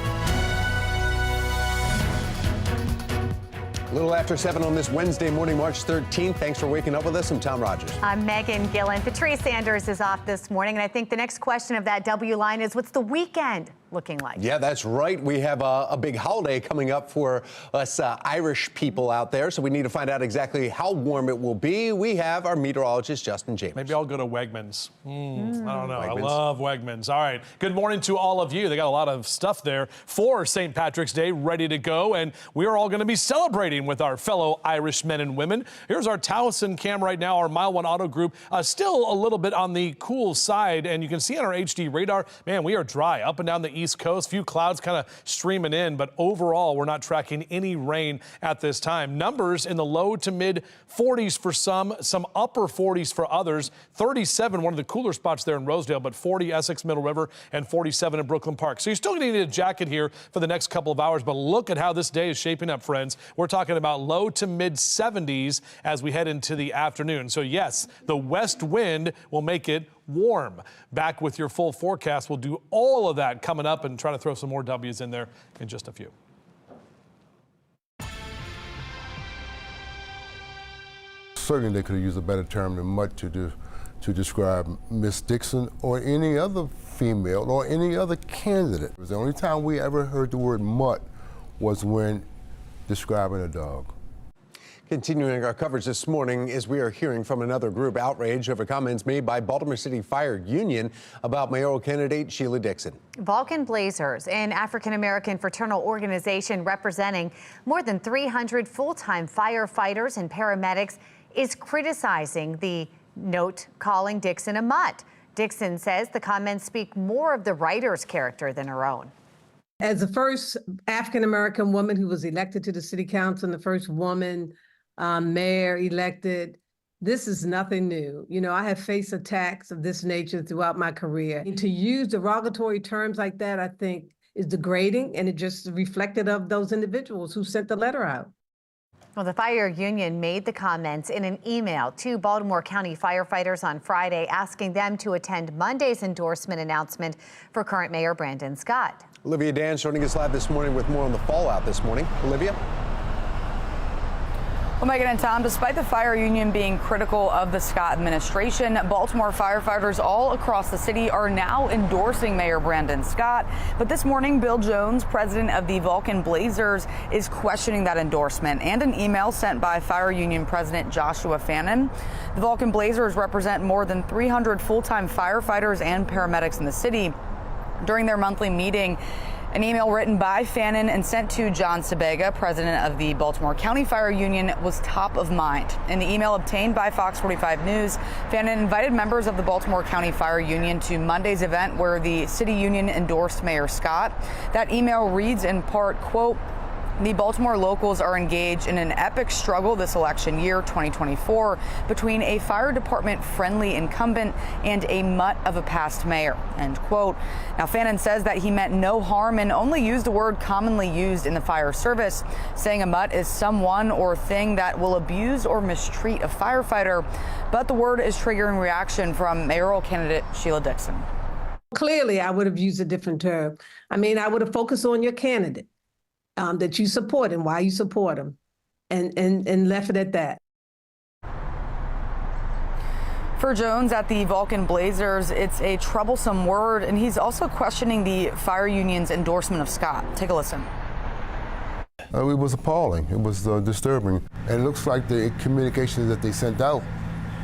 A little after 7 on this Wednesday morning, March 13th. Thanks for waking up with us. I'm Tom Rogers. I'm Megan Gillen. Patrice Sanders is off this morning, and I think the next question of that W line is, what's the weekend looking like? Yeah, that's right. We have a big holiday coming up for us Irish people out there, so we need to find out exactly how warm it will be. We have our meteorologist, Justin James. Maybe I'll go to Wegmans. I don't know. Wegmans. I love Wegmans. All right. Good morning to all of you. They got a lot of stuff there for St. Patrick's Day ready to go, and we are all going to be celebrating with our fellow Irish men and women. Here's our Towson cam right now, our Mile 1 Auto Group. Still a little bit on the cool side, and you can see on our HD radar, man, we are dry up and down the East Coast. Few clouds kind of streaming in, but overall, we're not tracking any rain at this time. Numbers in the low to mid 40s for some upper 40s for others. 37, one of the cooler spots there in Rosedale, but 40 Essex Middle River and 47 in Brooklyn Park. So you're still going to need a jacket here for the next couple of hours, but look at how this day is shaping up, friends. We're talking about low to mid 70s as we head into the afternoon. So yes, the west wind will make it warm. Back with your full forecast. We'll do all of that coming up and try to throw some more W's in there in just a few. Certainly they could have used a better term than mutt to describe Miss Dixon or any other female or any other candidate. It was the only time we ever heard the word mutt was when describing a dog. Continuing our coverage this morning, as we are hearing from another group, outrage over comments made by Baltimore City Fire Union about mayoral candidate Sheila Dixon. Vulcan Blazers, an African-American fraternal organization representing more than 300 full-time firefighters and paramedics, is criticizing the note calling Dixon a mutt. Dixon says the comments speak more of the writer's character than her own. As the first African-American woman who was elected to the city council and the first woman mayor elected, this is nothing new. You know, I have faced attacks of this nature throughout my career. And to use derogatory terms like that, I think, is degrading, and it just reflected of those individuals who sent the letter out. Well, the fire union made the comments in an email to Baltimore County firefighters on Friday, asking them to attend Monday's endorsement announcement for current Mayor Brandon Scott. Olivia Dan joining us live this morning with more on the fallout this morning. Olivia? Well, Megan and Tom, despite the fire union being critical of the Scott administration, Baltimore firefighters all across the city are now endorsing Mayor Brandon Scott. But this morning, Bill Jones, president of the Vulcan Blazers, is questioning that endorsement and an email sent by fire union president Joshua Fannin. The Vulcan Blazers represent more than 300 full-time firefighters and paramedics in the city. During their monthly meeting, an email written by Fannin and sent to John Sabega, president of the Baltimore County Fire Union, was top of mind. In the email obtained by Fox 45 News, Fannin invited members of the Baltimore County Fire Union to Monday's event where the city union endorsed Mayor Scott. That email reads in part, quote, "The Baltimore locals are engaged in an epic struggle this election year, 2024, between a fire department friendly incumbent and a mutt of a past mayor," end quote. Now, Fannin says that he meant no harm and only used a word commonly used in the fire service, saying a mutt is someone or thing that will abuse or mistreat a firefighter. But the word is triggering reaction from mayoral candidate Sheila Dixon. Clearly, I would have used a different term. I mean, I would have focused on your candidate. That you support and why you support them, and left it at that. For Jones at the Vulcan Blazers, it's a troublesome word, and he's also questioning the fire union's endorsement of Scott. Take a listen. It was appalling. It was disturbing. And it looks like the communication that they sent out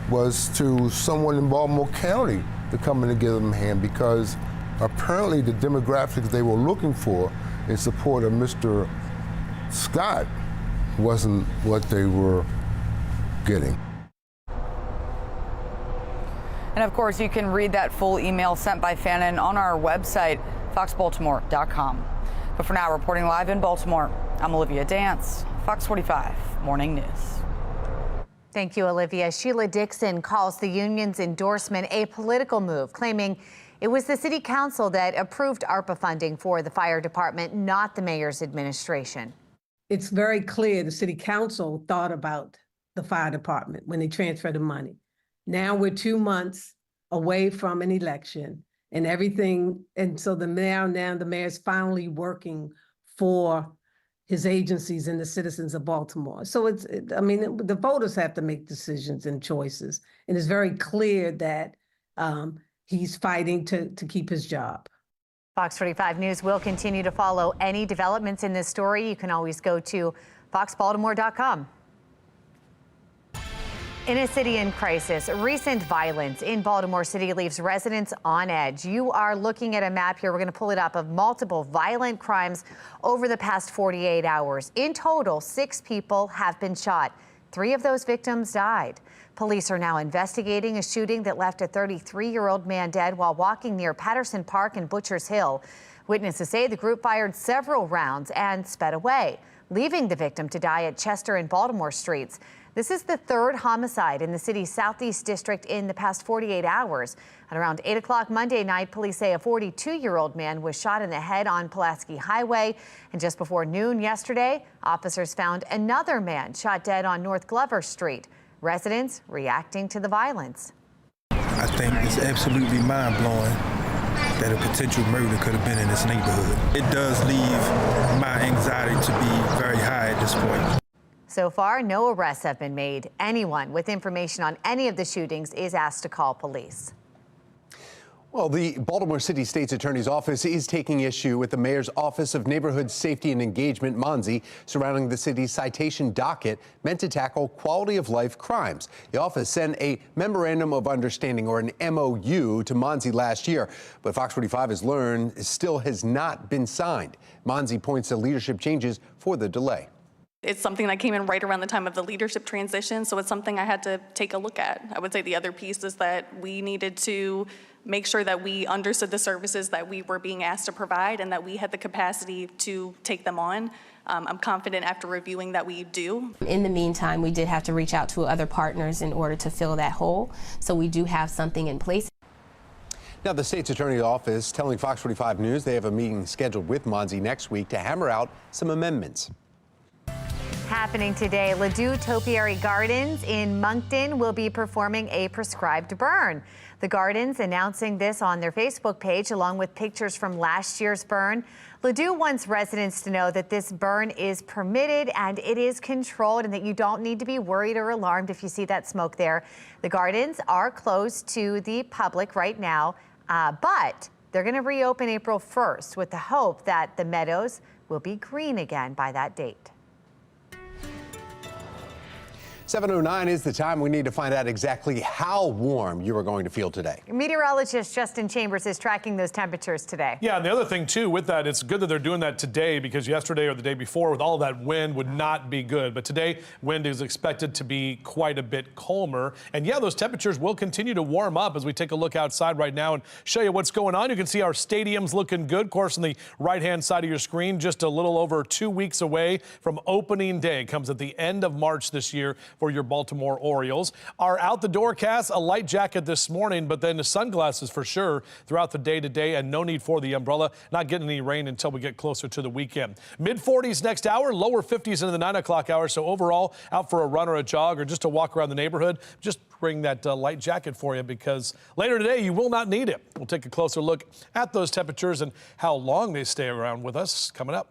was to someone in Baltimore County to come in and give them a hand, because apparently the demographics they were looking for in support of Mr. Scott wasn't what they were getting. And of course, you can read that full email sent by Fannin on our website, foxbaltimore.com. But for now, reporting live in Baltimore, I'm Olivia Dance, Fox 45 Morning News. Thank you, Olivia. Sheila Dixon calls the union's endorsement a political move, claiming it was the city council that approved ARPA funding for the fire department, not the mayor's administration. It's very clear the city council thought about the fire department when they transferred the money. Now we're 2 months away from an election and everything. And so now the mayor's finally working for his agencies and the citizens of Baltimore. So the voters have to make decisions and choices. And it's very clear that he's fighting to keep his job. Fox 45 News will continue to follow any developments in this story. You can always go to foxbaltimore.com. In a city in crisis, recent violence in Baltimore City leaves residents on edge. You are looking at a map here. We're going to pull it up of multiple violent crimes over the past 48 hours. In total, 6 people have been shot. 3 of those victims died. Police are now investigating a shooting that left a 33-year-old man dead while walking near Patterson Park and Butchers Hill. Witnesses say the group fired several rounds and sped away, leaving the victim to die at Chester and Baltimore streets. This is the 3rd homicide in the city's southeast district in the past 48 hours. At around 8 o'clock Monday night, police say a 42-year-old man was shot in the head on Pulaski Highway. And just before noon yesterday, officers found another man shot dead on North Glover Street. Residents reacting to the violence. I think it's absolutely mind-blowing that a potential murder could have been in this neighborhood. It does leave my anxiety to be very high at this point. So far, no arrests have been made. Anyone with information on any of the shootings is asked to call police. Well, the Baltimore City State's Attorney's Office is taking issue with the Mayor's Office of Neighborhood Safety and Engagement, MONSE, surrounding the city's citation docket meant to tackle quality of life crimes. The office sent a Memorandum of Understanding, or an MOU, to MONSE last year, but Fox 45 has learned it still has not been signed. MONSE points to leadership changes for the delay. It's something that came in right around the time of the leadership transition, so it's something I had to take a look at. I would say the other piece is that we needed to make sure that we understood the services that we were being asked to provide and that we had the capacity to take them on. I'm confident after reviewing that we do. In the meantime, we did have to reach out to other partners in order to fill that hole, so we do have something in place. Now, the state's attorney's office telling Fox 45 News they have a meeting scheduled with MONSE next week to hammer out some amendments. Happening today, Ladue Topiary Gardens in Moncton will be performing a prescribed burn. The Gardens announcing this on their Facebook page along with pictures from last year's burn. Ladue wants residents to know that this burn is permitted and it is controlled and that you don't need to be worried or alarmed if you see that smoke there. The Gardens are closed to the public right now, but they're going to reopen April 1st with the hope that the meadows will be green again by that date. 7:09 is the time we need to find out exactly how warm you are going to feel today. Meteorologist Justin Chambers is tracking those temperatures today. Yeah, and the other thing, too, with that, it's good that they're doing that today because yesterday or the day before with all that wind would not be good. But today, wind is expected to be quite a bit calmer. And, yeah, those temperatures will continue to warm up as we take a look outside right now and show you what's going on. You can see our stadiums looking good. Of course, on the right-hand side of your screen, just a little over 2 weeks away from opening day. It comes at the end of March this year for your Baltimore Orioles. Our out-the-door cast, a light jacket this morning, but then the sunglasses for sure throughout the day today, and no need for the umbrella. Not getting any rain until we get closer to the weekend. Mid-40s next hour, lower 50s into the 9 o'clock hour. So overall, out for a run or a jog or just to walk around the neighborhood, just bring that light jacket for you because later today you will not need it. We'll take a closer look at those temperatures and how long they stay around with us coming up.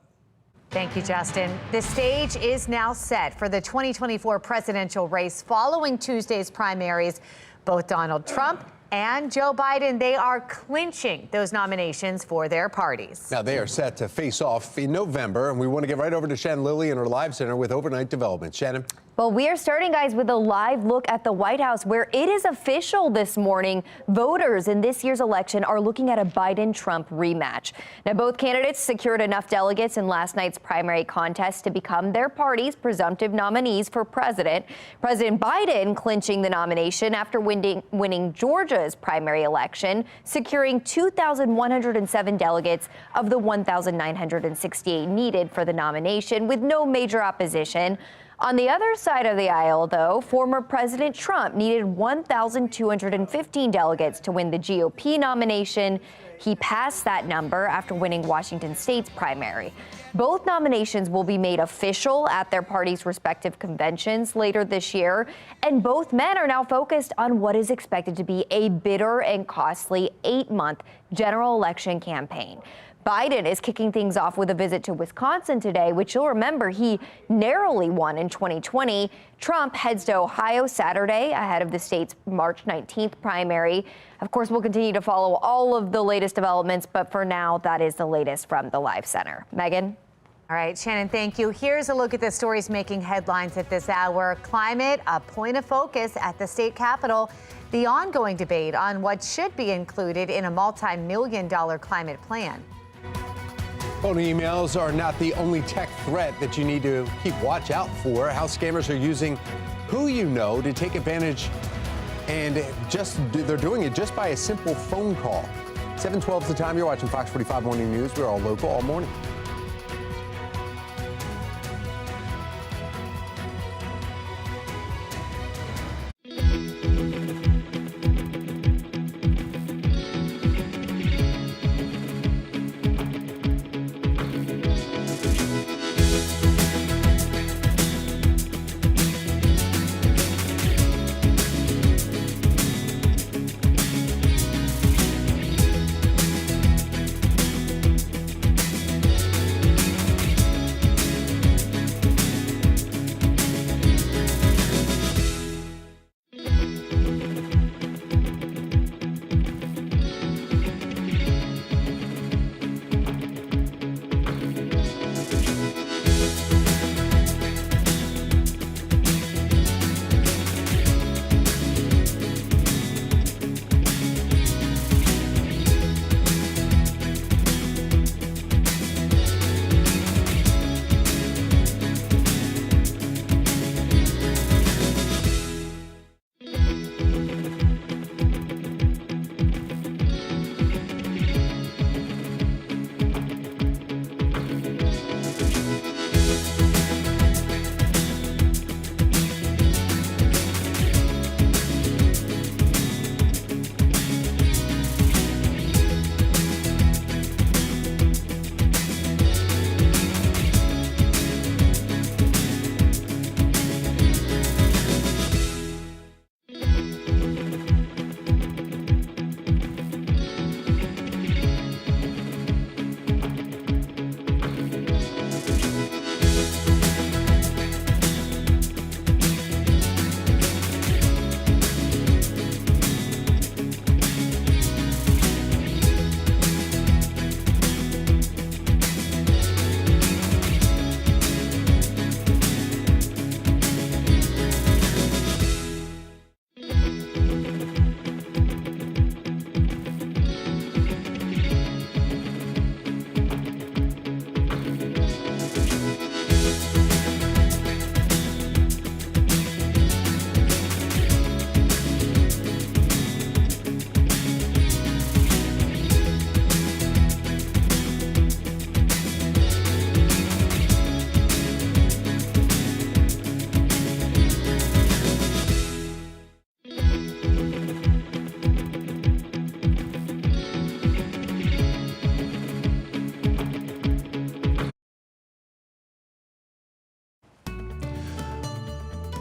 Thank you, Justin. The stage is now set for the 2024 presidential race following Tuesday's primaries. Both Donald Trump and Joe Biden, they are clinching those nominations for their parties. Now, they are set to face off in November, and we want to get right over to Shannon Lilly in her live center with overnight developments. Shannon. Well, we are starting, guys, with a live look at the White House, where it is official this morning. Voters in this year's election are looking at a Biden-Trump rematch. Now, both candidates secured enough delegates in last night's primary contest to become their party's presumptive nominees for president. President Biden clinching the nomination after winning Georgia's primary election, securing 2,107 delegates of the 1,968 needed for the nomination, with no major opposition. On the other side of the aisle, though, former President Trump needed 1,215 delegates to win the GOP nomination. He passed that number after winning Washington State's primary. Both nominations will be made official at their party's respective conventions later this year, and both men are now focused on what is expected to be a bitter and costly 8-month general election campaign. Biden is kicking things off with a visit to Wisconsin today, which you'll remember he narrowly won in 2020. Trump heads to Ohio Saturday ahead of the state's March 19th primary. Of course, we'll continue to follow all of the latest developments, but for now, that is the latest from the Live Center. Megan? All right, Shannon, thank you. Here's a look at the stories making headlines at this hour. Climate, a point of focus at the state capitol. The ongoing debate on what should be included in a multi-million-dollar climate plan. Phony emails are not the only tech threat that you need to keep watch out for. How scammers are using who you know to take advantage, and they're doing it just by a simple phone call. 7:12 is the time. You're watching Fox 45 Morning News. We're all local all morning.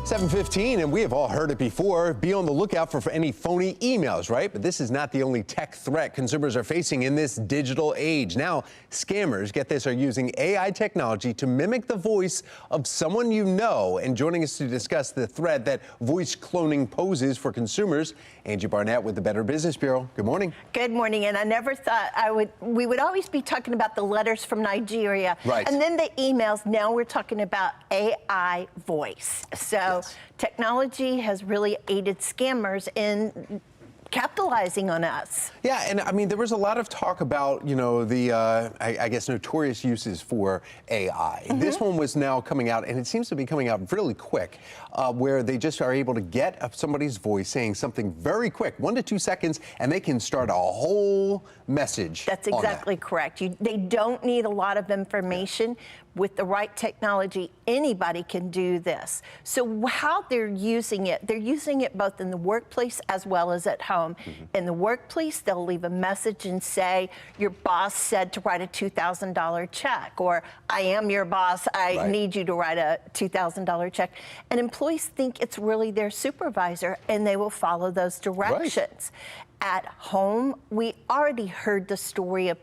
7:15, and we have all heard it before. Be on the lookout for any phony emails, right? But this is not the only tech threat consumers are facing in this digital age. Now, scammers, get this, are using AI technology to mimic the voice of someone you know. And joining us to discuss the threat that voice cloning poses for consumers, Angie Barnett with the Better Business Bureau. Good morning. Good morning. And I never thought we would always be talking about the letters from Nigeria. Right. And then the emails. Now we're talking about AI voice. So technology has really aided scammers in capitalizing on us. Yeah, and I mean, there was a lot of talk about, you know, the, I guess, notorious uses for AI. This one was now coming out, and it seems to be coming out really quick, where they just are able to get somebody's voice saying something very quick, 1 to 2 seconds, and they can start a whole message. That's exactly correct. They don't need a lot of information. With the right technology, anybody can do this. So how they're using it both in the workplace as well as at home. In the workplace, they'll leave a message and say, your boss said to write a $2,000 check, or I am your boss, I need you to write a $2,000 check. And employees think it's really their supervisor, and they will follow those directions. At home, we already heard the story of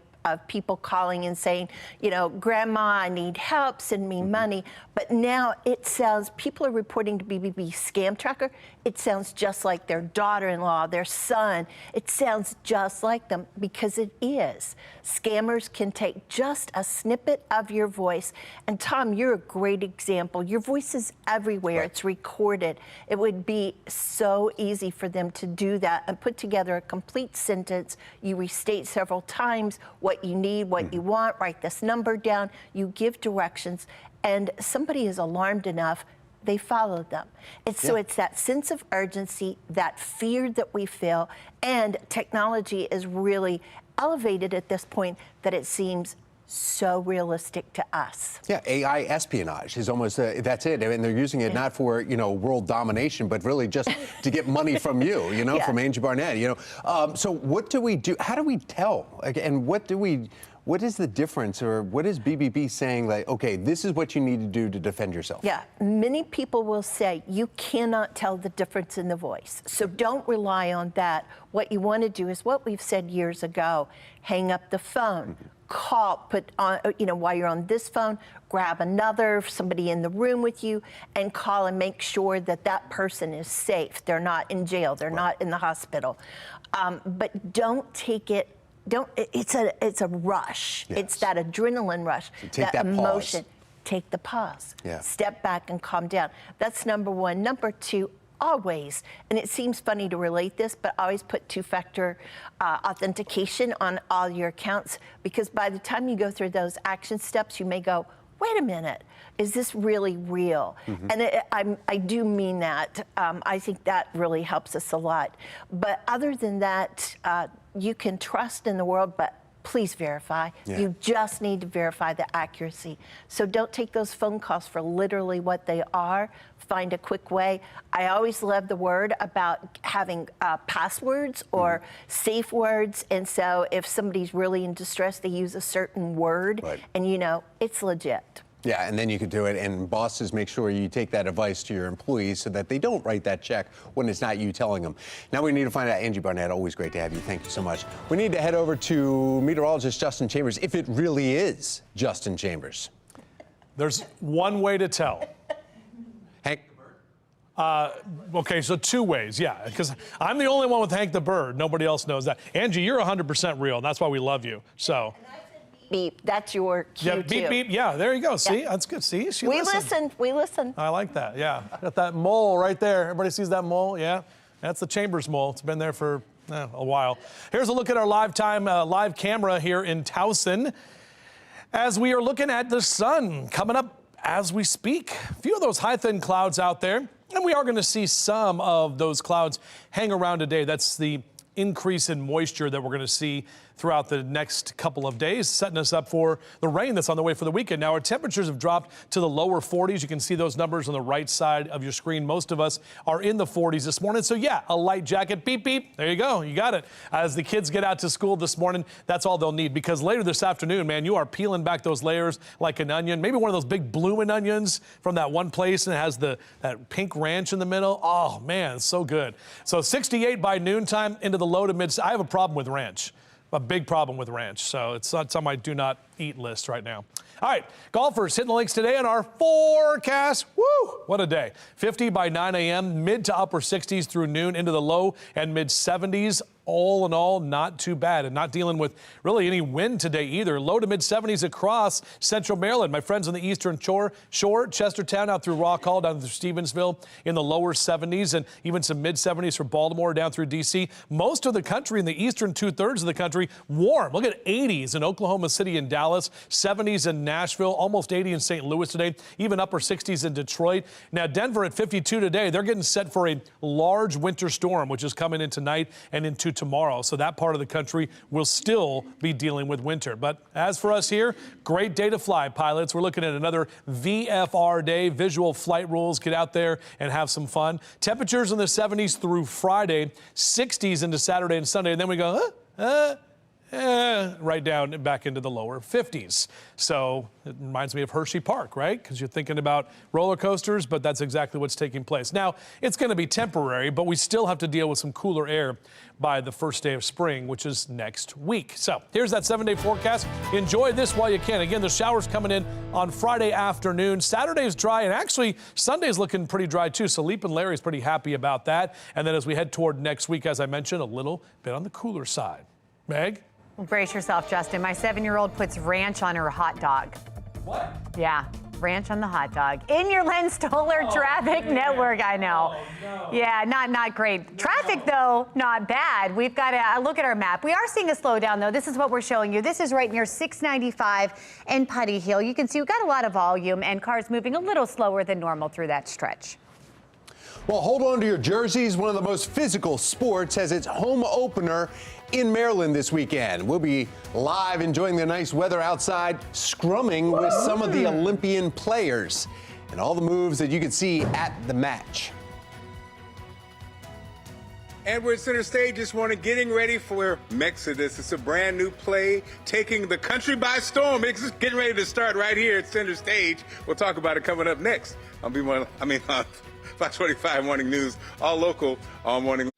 people calling and saying, you know, Grandma, I need help, send me money. But now it sounds, people are reporting to BBB Scam Tracker, it sounds just like their daughter-in-law, their son. It sounds just like them because it is. Scammers can take just a snippet of your voice. And Tom, you're a great example. Your voice is everywhere. It's recorded. It would be so easy for them to do that and put together a complete sentence. You restate several times what you need, what you want, write this number down, you give directions, and somebody is alarmed enough, they follow them. So it's that sense of urgency, that fear that we feel, and technology is really elevated at this point that it seems so realistic to us. Yeah, AI espionage is almost, that's it. I mean, they're using it not for, you know, world domination, but really just to get money from you, you know, from Angie Barnett, you know. So what do we do? How do we tell? And what is the difference, or what is BBB saying, like, okay, this is what you need to do to defend yourself? Yeah, many people will say you cannot tell the difference in the voice. So don't rely on that. What you want to do is what we've said years ago, hang up the phone. Call, put on, you know, while you're on this phone, grab another, somebody in the room with you, and call and make sure that that person is safe. They're not in jail. They're not in the hospital. But don't take it. It's a rush. It's that adrenaline rush. So take that emotion. Pause. Take the pause. Step back and calm down. That's number one. Number two, always, and it seems funny to relate this, but always put two-factor authentication on all your accounts, because by the time you go through those action steps, you may go, wait a minute, is this really real? And I do mean that. I think that really helps us a lot. But other than that, you can trust in the world, but please verify. You just need to verify the accuracy. So don't take those phone calls for literally what they are. Find a quick way. I always love the word about having passwords or safe words. And so if somebody's really in distress, they use a certain word, and you know, it's legit. Yeah, and then you could do it, and bosses, make sure you take that advice to your employees so that they don't write that check when it's not you telling them. Now we need to find out. Angie Barnett, always great to have you. Thank you so much. We need to head over to meteorologist Justin Chambers, if it really is Justin Chambers. There's one way to tell. Hank? Okay, so two ways, because I'm the only one with Hank the Bird. Nobody else knows that. Angie, you're 100% real, and that's why we love you. So. Beep, that's your cue beep, beep, there you go. See, that's good. See, we listen. I like that, Got that mole right there. Everybody sees that mole, That's the Chambers mole. It's been there for a while. Here's a look at our live camera here in Towson, as we are looking at the sun coming up as we speak. A few of those high, thin clouds out there, and we are going to see some of those clouds hang around today. That's the increase in moisture that we're going to see throughout the next couple of days, setting us up for the rain that's on the way for the weekend. Now, our temperatures have dropped to the lower 40s. You can see those numbers on the right side of your screen. Most of us are in the 40s this morning. So, yeah, a light jacket, beep, beep. There you go. You got it. As the kids get out to school this morning, that's all they'll need, because later this afternoon, man, you are peeling back those layers like an onion. Maybe one of those big blooming onions from that one place, and it has that pink ranch in the middle. Oh, man, it's so good. So 68 by noontime, into the low to mid. I have a problem with ranch. A big problem with ranch, so it's on my do not eat list right now. All right, golfers hitting the links today on our forecast. Woo, what a day. 50 by 9 a.m., mid to upper 60s through noon, into the low and mid 70s. All in all, not too bad, and not dealing with really any wind today either. Low to mid 70s across central Maryland. My friends on the eastern shore, Chestertown out through Rock Hall, down through Stevensville in the lower 70s, and even some mid 70s for Baltimore down through D.C. Most of the country in the eastern 2/3 of the country warm. Look at 80s in Oklahoma City and Dallas, 70s in Nashville, almost 80 in St. Louis today, even upper 60s in Detroit. Now Denver at 52 today. They're getting set for a large winter storm, which is coming in tonight and into tomorrow. So that part of the country will still be dealing with winter. But as for us here, great day to fly, pilots. We're looking at another VFR day, visual flight rules. Get out there and have some fun. Temperatures in the 70s through Friday, 60s into Saturday and Sunday. And then we go, right down and back into the lower 50s. So it reminds me of Hershey Park, right? Because you're thinking about roller coasters, but that's exactly what's taking place. Now, it's going to be temporary, but we still have to deal with some cooler air by the first day of spring, which is next week. So here's that 7-day forecast. Enjoy this while you can. Again, the showers coming in on Friday afternoon. Saturday's dry, and actually Sunday's looking pretty dry too. So Leap and Larry's pretty happy about that. And then as we head toward next week, as I mentioned, a little bit on the cooler side. Meg? Well, brace yourself, Justin. My 7-year-old puts ranch on her hot dog. What? Yeah, ranch on the hot dog. In your Len Stoller Traffic Network, I know. Oh, no. Yeah, not great. Traffic, though, not bad. We've got a look at our map. We are seeing a slowdown, though. This is what we're showing you. This is right near 695 and Putty Hill. You can see we've got a lot of volume and cars moving a little slower than normal through that stretch. Well, hold on to your jerseys. One of the most physical sports has its home opener in Maryland this weekend. We'll be live enjoying the nice weather outside, scrumming with some of the Olympian players and all the moves that you can see at the match. And we're at center stage this morning getting ready for Mexodus. It's a brand new play taking the country by storm. It's just getting ready to start right here at center stage. We'll talk about it coming up next. Fox 45 Morning News, all local, all morning.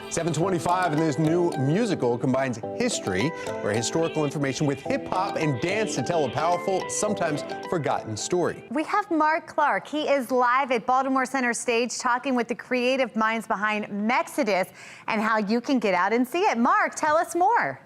7:25, and this new musical combines history, or historical information, with hip-hop and dance to tell a powerful, sometimes forgotten story. We have Mark Clark. He is live at Baltimore Center Stage talking with the creative minds behind Mexodus and how you can get out and see it. Mark, tell us more.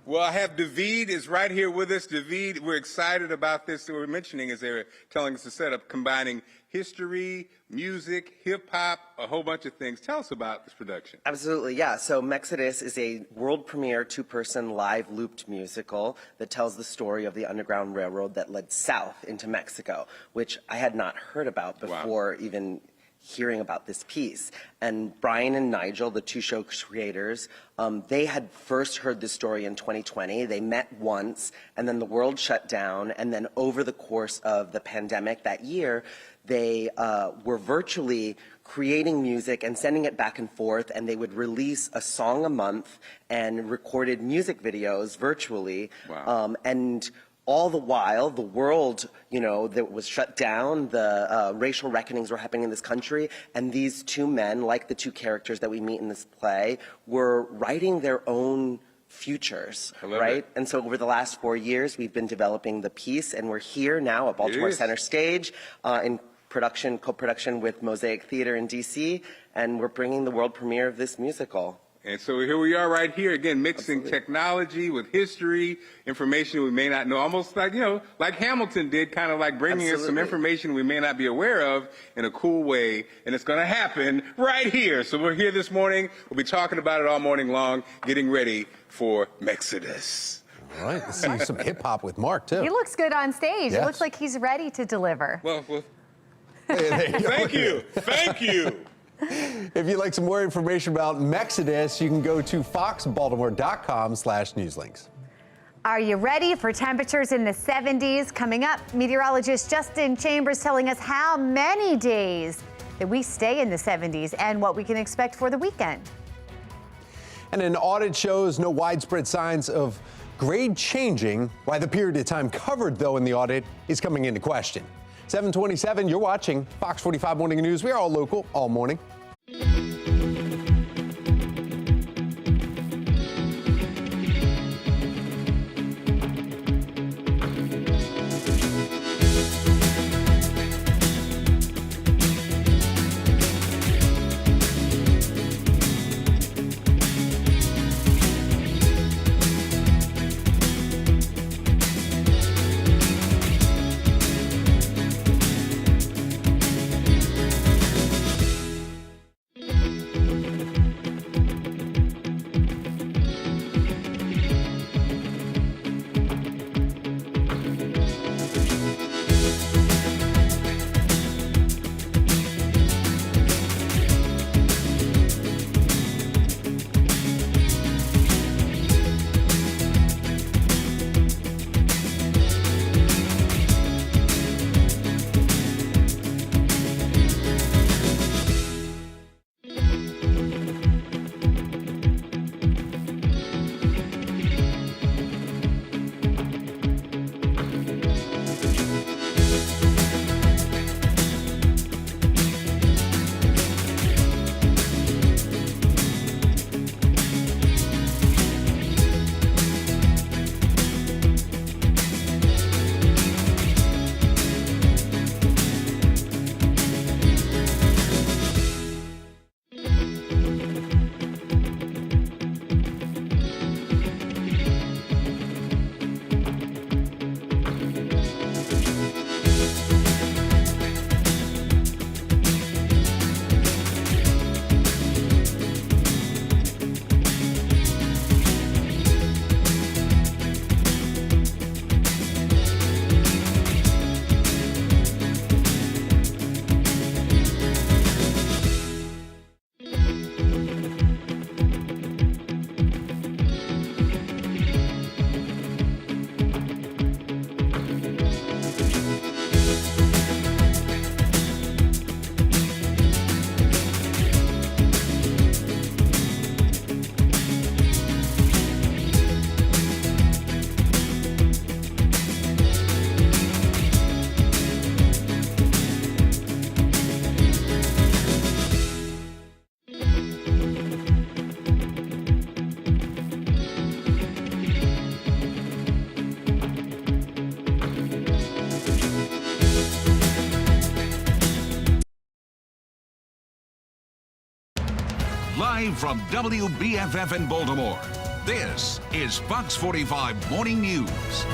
Well, I have David is right here with us. David, we're excited about this that we're mentioning as they're telling us to set up, combining history, music, hip-hop, a whole bunch of things. Tell us about this production. Absolutely, yeah. So Mexodus is a world premiere two-person live looped musical that tells the story of the Underground Railroad that led south into Mexico, which I had not heard about before even hearing about this piece. And Brian and Nigel, the two show creators, they had first heard this story in 2020. They met once, and then the world shut down. And then over the course of the pandemic that year, they were virtually creating music and sending it back and forth, and they would release a song a month and recorded music videos virtually. Wow. And all the while, the world, that was shut down, the racial reckonings were happening in this country, and these two men, like the two characters that we meet in this play, were writing their own futures, right? And so over the last 4 years, we've been developing the piece, and we're here now at Baltimore Center Stage in co-production with Mosaic Theater in DC, and we're bringing the world premiere of this musical. And so here we are right here, again, mixing technology with history, information we may not know, almost like, like Hamilton did, kind of like bringing us some information we may not be aware of in a cool way. And it's going to happen right here. So we're here this morning. We'll be talking about it all morning long, getting ready for Mexodus. All right, let's see some hip-hop with Mark, too. He looks good on stage. Yes. It looks like he's ready to deliver. Well, thank you. Thank you. If you'd like some more information about Mexodus, you can go to foxbaltimore.com/newslinks. Are you ready for temperatures in the 70s? Coming up, meteorologist Justin Chambers telling us how many days that we stay in the 70s and what we can expect for the weekend. And an audit shows no widespread signs of grade changing, why the period of time covered, though, in the audit is coming into question. 7:27, you're watching Fox 45 Morning News. We are all local, all morning. Live from WBFF in Baltimore, this is Fox 45 Morning News.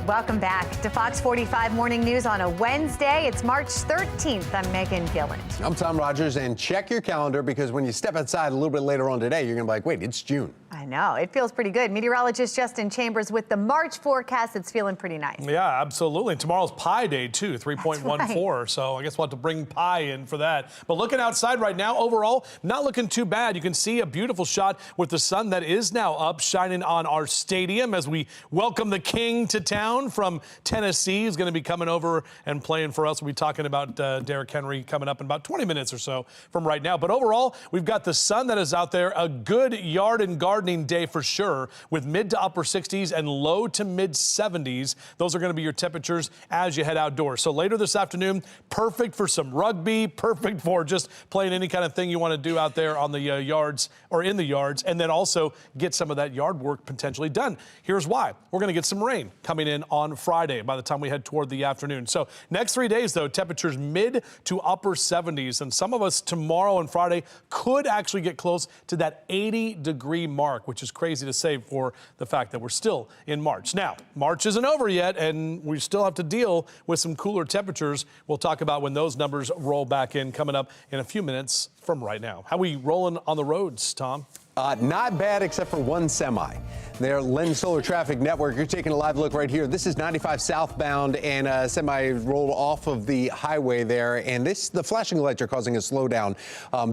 Welcome back to Fox 45 Morning News on a Wednesday. It's March 13th. I'm Megan Gilland. I'm Tom Rogers, and check your calendar because when you step outside a little bit later on today, you're going to be like, wait, it's June. I know. It feels pretty good. Meteorologist Justin Chambers with the March forecast. It's feeling pretty nice. Yeah, absolutely. Tomorrow's Pi Day, too, 3.14. Right. So I guess we'll have to bring Pi in for that. But looking outside right now, overall, not looking too bad. You can see a beautiful shot with the sun that is now up, shining on our stadium as we welcome the king to town from Tennessee. He's going to be coming over and playing for us. We'll be talking about Derrick Henry coming up in about 20 minutes or so from right now. But overall, we've got the sun that is out there. A good yard and gardening day for sure, with mid to upper 60s and low to mid 70s. Those are going to be your temperatures as you head outdoors. So later this afternoon, perfect for some rugby, perfect for just playing any kind of thing you want to do out there on the yards or in the yards, and then also get some of that yard work potentially done. Here's why. We're going to get some rain coming in on Friday by the time we head toward the afternoon. So next 3 days, though, temperatures mid to upper 70s, and some of us tomorrow and Friday could actually get close to that 80-degree mark, which is crazy to say for the fact that we're still in March. Now, March isn't over yet, and we still have to deal with some cooler temperatures. We'll talk about when those numbers roll back in coming up in a few minutes from right now. How we rolling on the roads, Tom? Not bad, except for one semi. Their Lens Solar Traffic Network, you're taking a live look right here. This is 95 southbound, and a semi rolled off of the highway there. And the flashing lights are causing a slowdown.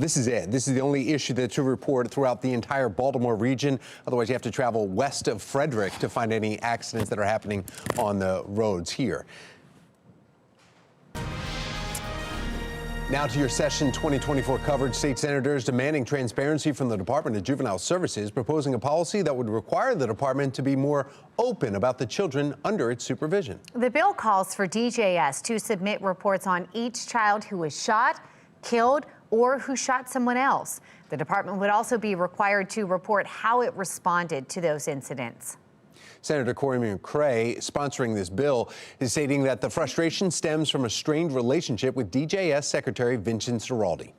This is it. This is the only issue that to report throughout the entire Baltimore region. Otherwise, you have to travel west of Frederick to find any accidents that are happening on the roads here. Now to your session 2024 coverage. State senators demanding transparency from the Department of Juvenile Services, proposing a policy that would require the department to be more open about the children under its supervision. The bill calls for DJS to submit reports on each child who was shot, killed, or who shot someone else. The department would also be required to report how it responded to those incidents. Senator Corey McCray, sponsoring this bill, is stating that the frustration stems from a strained relationship with DJS Secretary Vincent Ciraldi.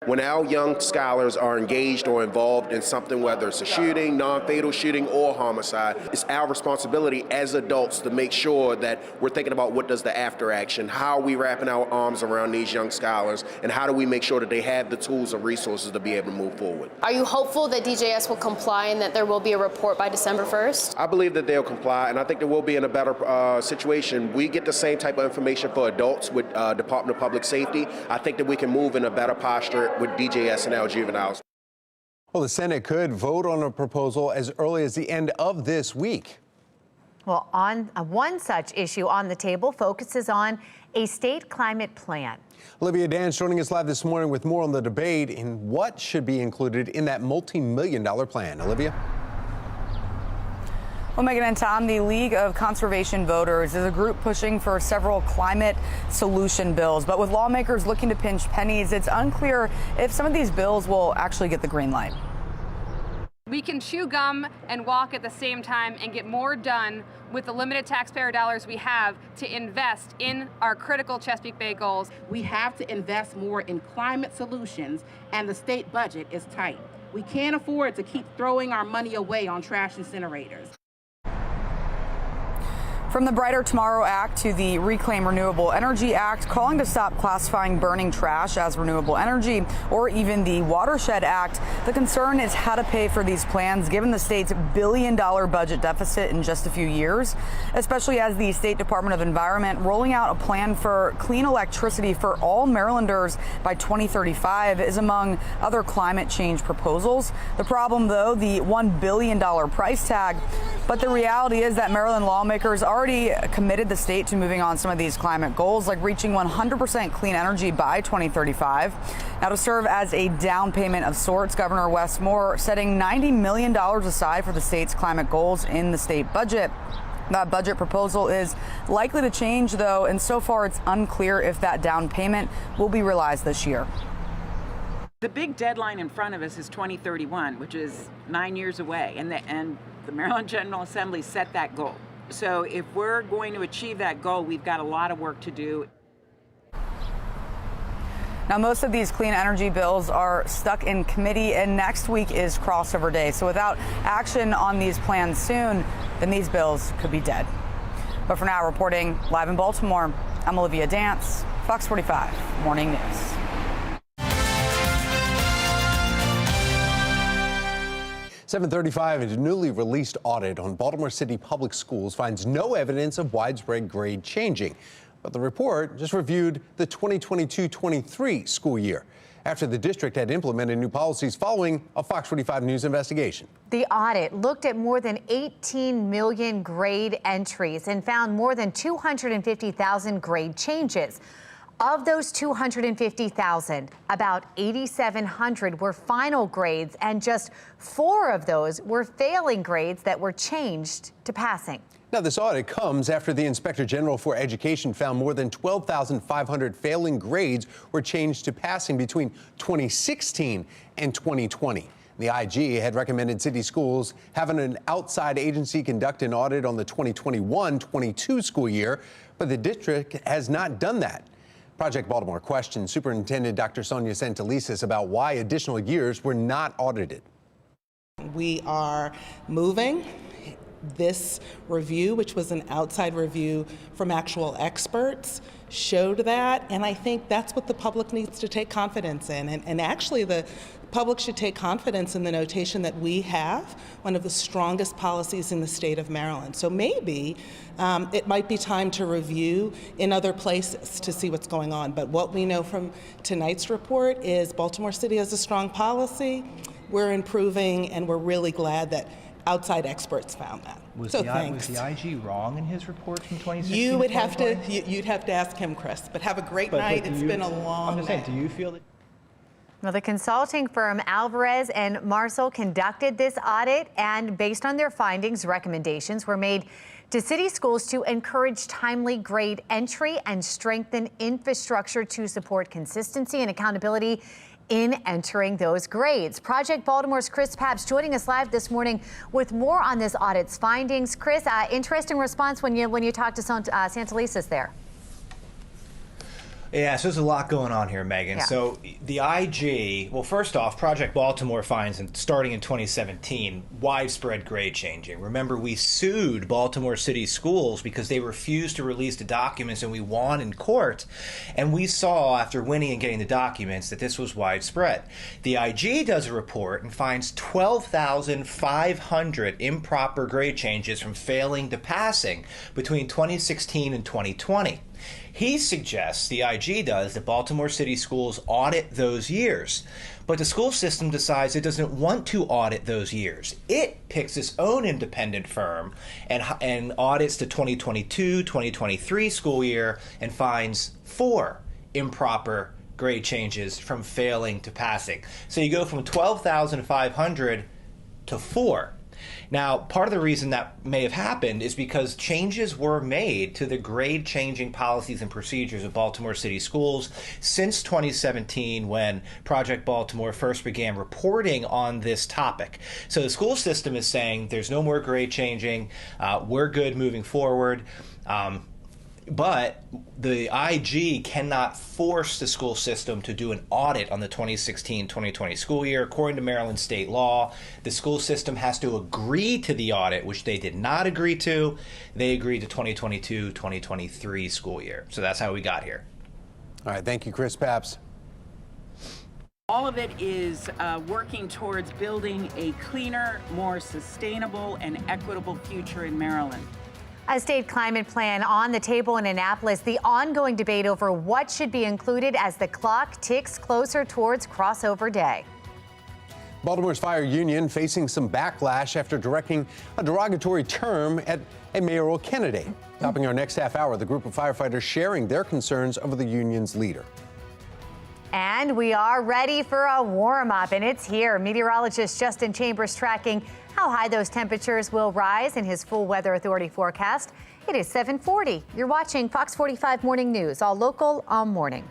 When our young scholars are engaged or involved in something, whether it's a shooting, non-fatal shooting, or homicide, it's our responsibility as adults to make sure that we're thinking about what does the after action, how are we wrapping our arms around these young scholars, and how do we make sure that they have the tools and resources to be able to move forward. Are you hopeful that DJS will comply and that there will be a report by December 1st? I believe that they'll comply, and I think that we'll be in a better situation. We get the same type of information for adults with Department of Public Safety. I think that we can move in a better posture with DJS and our juveniles. Well, the Senate could vote on a proposal as early as the end of this week. Well, on one such issue on the table focuses on a state climate plan. Olivia Dance joining us live this morning with more on the debate and what should be included in that multi-million-dollar plan. Olivia? Well, Megan and Tom, the League of Conservation Voters is a group pushing for several climate solution bills. But with lawmakers looking to pinch pennies, it's unclear if some of these bills will actually get the green light. We can chew gum and walk at the same time and get more done with the limited taxpayer dollars we have to invest in our critical Chesapeake Bay goals. We have to invest more in climate solutions, and the state budget is tight. We can't afford to keep throwing our money away on trash incinerators. From the Brighter Tomorrow Act to the Reclaim Renewable Energy Act, calling to stop classifying burning trash as renewable energy, or even the Watershed Act, the concern is how to pay for these plans given the state's billion-dollar budget deficit in just a few years, especially as the State Department of Environment rolling out a plan for clean electricity for all Marylanders by 2035 is among other climate change proposals. The problem, though, the $1 billion price tag. But the reality is that Maryland lawmakers already committed the state to moving on some of these climate goals, like reaching 100% clean energy by 2035. Now, to serve as a down payment of sorts, Governor Wes Moore setting $90 million aside for the state's climate goals in the state budget. That budget proposal is likely to change, though, and so far it's unclear if that down payment will be realized this year. The big deadline in front of us is 2031, which is 9 years away, and the Maryland General Assembly set that goal. So if we're going to achieve that goal, we've got a lot of work to do. Now, most of these clean energy bills are stuck in committee, and next week is crossover day. So without action on these plans soon, then these bills could be dead. But for now, reporting live in Baltimore, I'm Olivia Dance, Fox 45 Morning News. (7:35), a newly released audit on Baltimore City public schools finds no evidence of widespread grade changing. But the report just reviewed the 2022-23 school year after the district had implemented new policies following a Fox 45 News investigation. The audit looked at more than 18 million grade entries and found more than 250,000 grade changes. Of those 250,000, about 8,700 were final grades, and just 4 of those were failing grades that were changed to passing. Now, this audit comes after the Inspector General for Education found more than 12,500 failing grades were changed to passing between 2016 and 2020. The IG had recommended city schools having an outside agency conduct an audit on the 2021-22 school year, but the district has not done that. Project Baltimore questioned Superintendent Dr. Sonia Santelises about why additional years were not audited. We are moving. This review, which was an outside review from actual experts, showed that, and I think that's what the public needs to take confidence in. And actually, the public should take confidence in the notation that we have one of the strongest policies in the state of Maryland. So maybe it might be time to review in other places to see what's going on. But what we know from tonight's report is Baltimore City has a strong policy. We're improving, and we're really glad that outside experts found that. Was so was the IG wrong in his report from 2016? You would have to, you'd have to ask him, Chris. But have a great night. It's been a long I'm just saying, do you feel that? Well, the consulting firm Alvarez and Marshall conducted this audit, and based on their findings, recommendations were made to city schools to encourage timely grade entry and strengthen infrastructure to support consistency and accountability in entering those grades. Project Baltimore's Chris Papps joining us live this morning with more on this audit's findings. Chris, interesting response when you talked to Santelises there. Yeah, so there's a lot going on here, Megan. Yeah. So the IG, well, first off, Project Baltimore finds, starting in 2017, widespread grade changing. Remember, we sued Baltimore City Schools because they refused to release the documents, and we won in court. And we saw, after winning and getting the documents, that this was widespread. The IG does a report and finds 12,500 improper grade changes from failing to passing between 2016 and 2020. He suggests, the IG does, that Baltimore City Schools audit those years. But the school system decides it doesn't want to audit those years. It picks its own independent firm and audits the 2022-2023 school year and finds 4 improper grade changes from failing to passing. So you go from 12,500 to 4. Now, part of the reason that may have happened is because changes were made to the grade changing policies and procedures of Baltimore City Schools since 2017, when Project Baltimore first began reporting on this topic. So the school system is saying there's no more grade changing, we're good moving forward. But the IG cannot force the school system to do an audit on the 2016-2020 school year. According to Maryland state law, the school system has to agree to the audit, which they did not agree to. They agreed to 2022-2023 school year. So that's how we got here. All right, thank you, Chris Papps. All of it is working towards building a cleaner, more sustainable, and equitable future in Maryland. A state climate plan on the table in Annapolis, the ongoing debate over what should be included as the clock ticks closer towards crossover day. Baltimore's fire union facing some backlash after directing a derogatory term at a mayoral candidate. Topping our next half hour, the group of firefighters sharing their concerns over the union's leader. And we are ready for a warm-up, and it's here. Meteorologist Justin Chambers tracking how high those temperatures will rise in his full Weather Authority forecast. It is 7:40. You're watching Fox 45 Morning News, all local, all morning.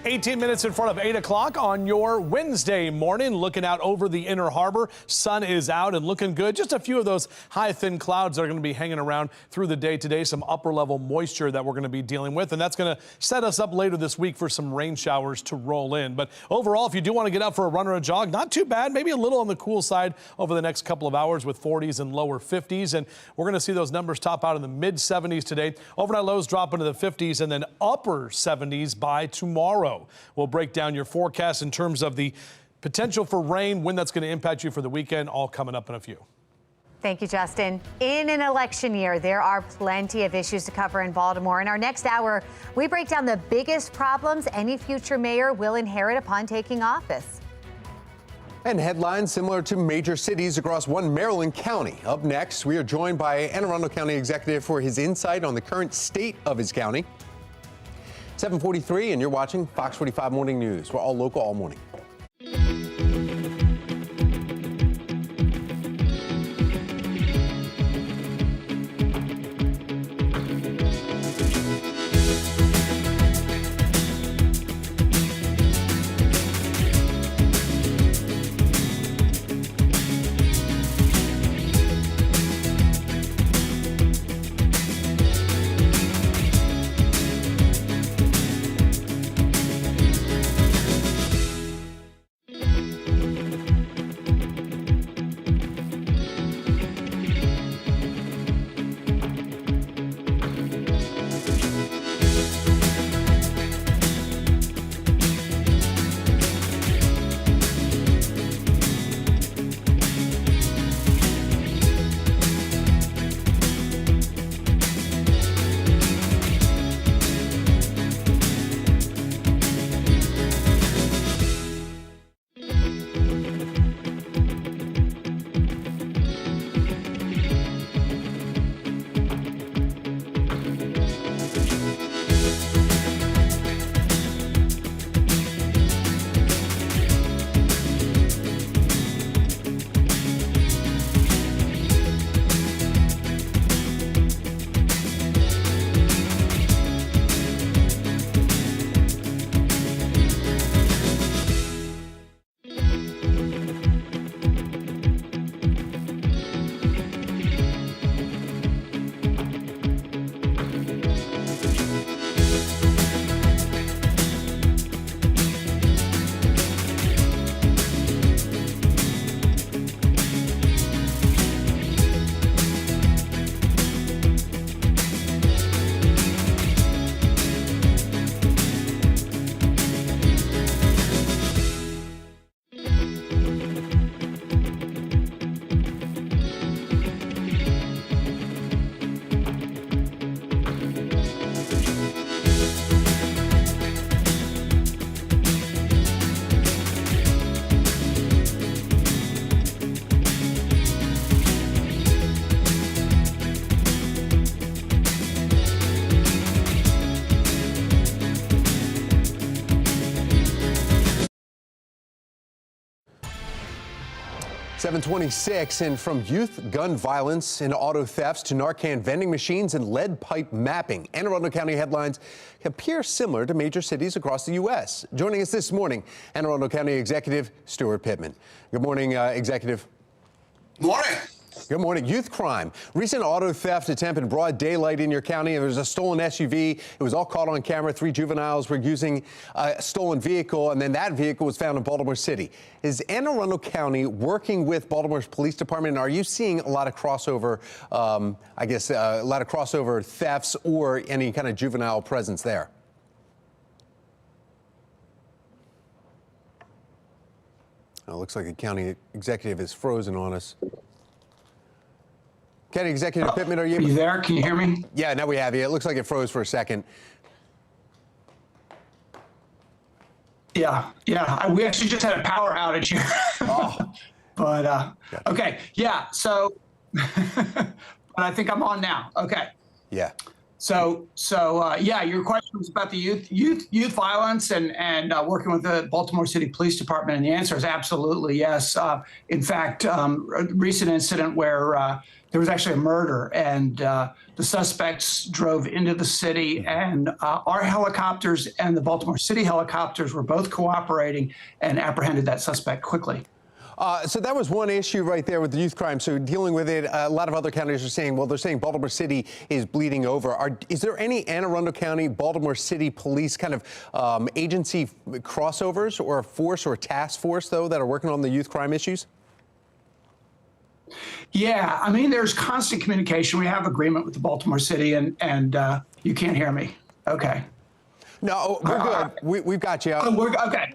18 minutes in front of 8 o'clock on your Wednesday morning. Looking out over the Inner Harbor. Sun is out and looking good. Just a few of those high, thin clouds that are going to be hanging around through the day today. Some upper level moisture that we're going to be dealing with. And that's going to set us up later this week for some rain showers to roll in. But overall, if you do want to get out for a run or a jog, not too bad. Maybe a little on the cool side over the next couple of hours with 40s and lower 50s. And we're going to see those numbers top out in the mid 70s today. Overnight lows drop into the 50s and then upper 70s by tomorrow. We'll break down your forecast in terms of the potential for rain, when that's going to impact you for the weekend, all coming up in a few. Thank you, Justin. In an election year, there are plenty of issues to cover in Baltimore. In our next hour, we break down the biggest problems any future mayor will inherit upon taking office. And headlines similar to major cities across one Maryland county. Up next, we are joined by Anne Arundel County Executive for his insight on the current state of his county. 7:43, and you're watching Fox 45 Morning News. We're all local all morning. .726, and from youth gun violence and auto thefts to Narcan vending machines and lead pipe mapping, Anne Arundel County headlines appear similar to major cities across the U.S. Joining us this morning, Anne Arundel County Executive Stuart Pittman. Good morning, Executive. Morning. Good morning. Youth crime. Recent auto theft attempt in broad daylight in your county. There was a stolen SUV. It was all caught on camera. 3 juveniles were using a stolen vehicle, and then that vehicle was found in Baltimore City. Is Anne Arundel County working with Baltimore's police department? And are you seeing a lot of crossover, a lot of crossover thefts or any kind of juvenile presence there? Oh, it looks like the county executive is frozen on us. County Executive Pittman, are you there? Can you hear me? Yeah, now we have you. It looks like it froze for a second. Yeah. We actually just had a power outage here. But, okay. Yeah. So, but I think I'm on now. Okay. Yeah. So yeah, your question was about the youth violence and working with the Baltimore City Police Department, and the answer is absolutely yes. In fact, a recent incident where there was actually a murder, and the suspects drove into the city, and our helicopters and the Baltimore City helicopters were both cooperating and apprehended that suspect quickly. So that was one issue right there with the youth crime. So dealing with it, a lot of other counties are saying, well, they're saying Baltimore City is bleeding over. Is there any Anne Arundel County, Baltimore City police kind of agency crossovers or a force or a task force, though, that are working on the youth crime issues? Yeah, I mean, there's constant communication. We have agreement with the Baltimore City, and you can't hear me. Okay. No, we're good. We've got you. Okay.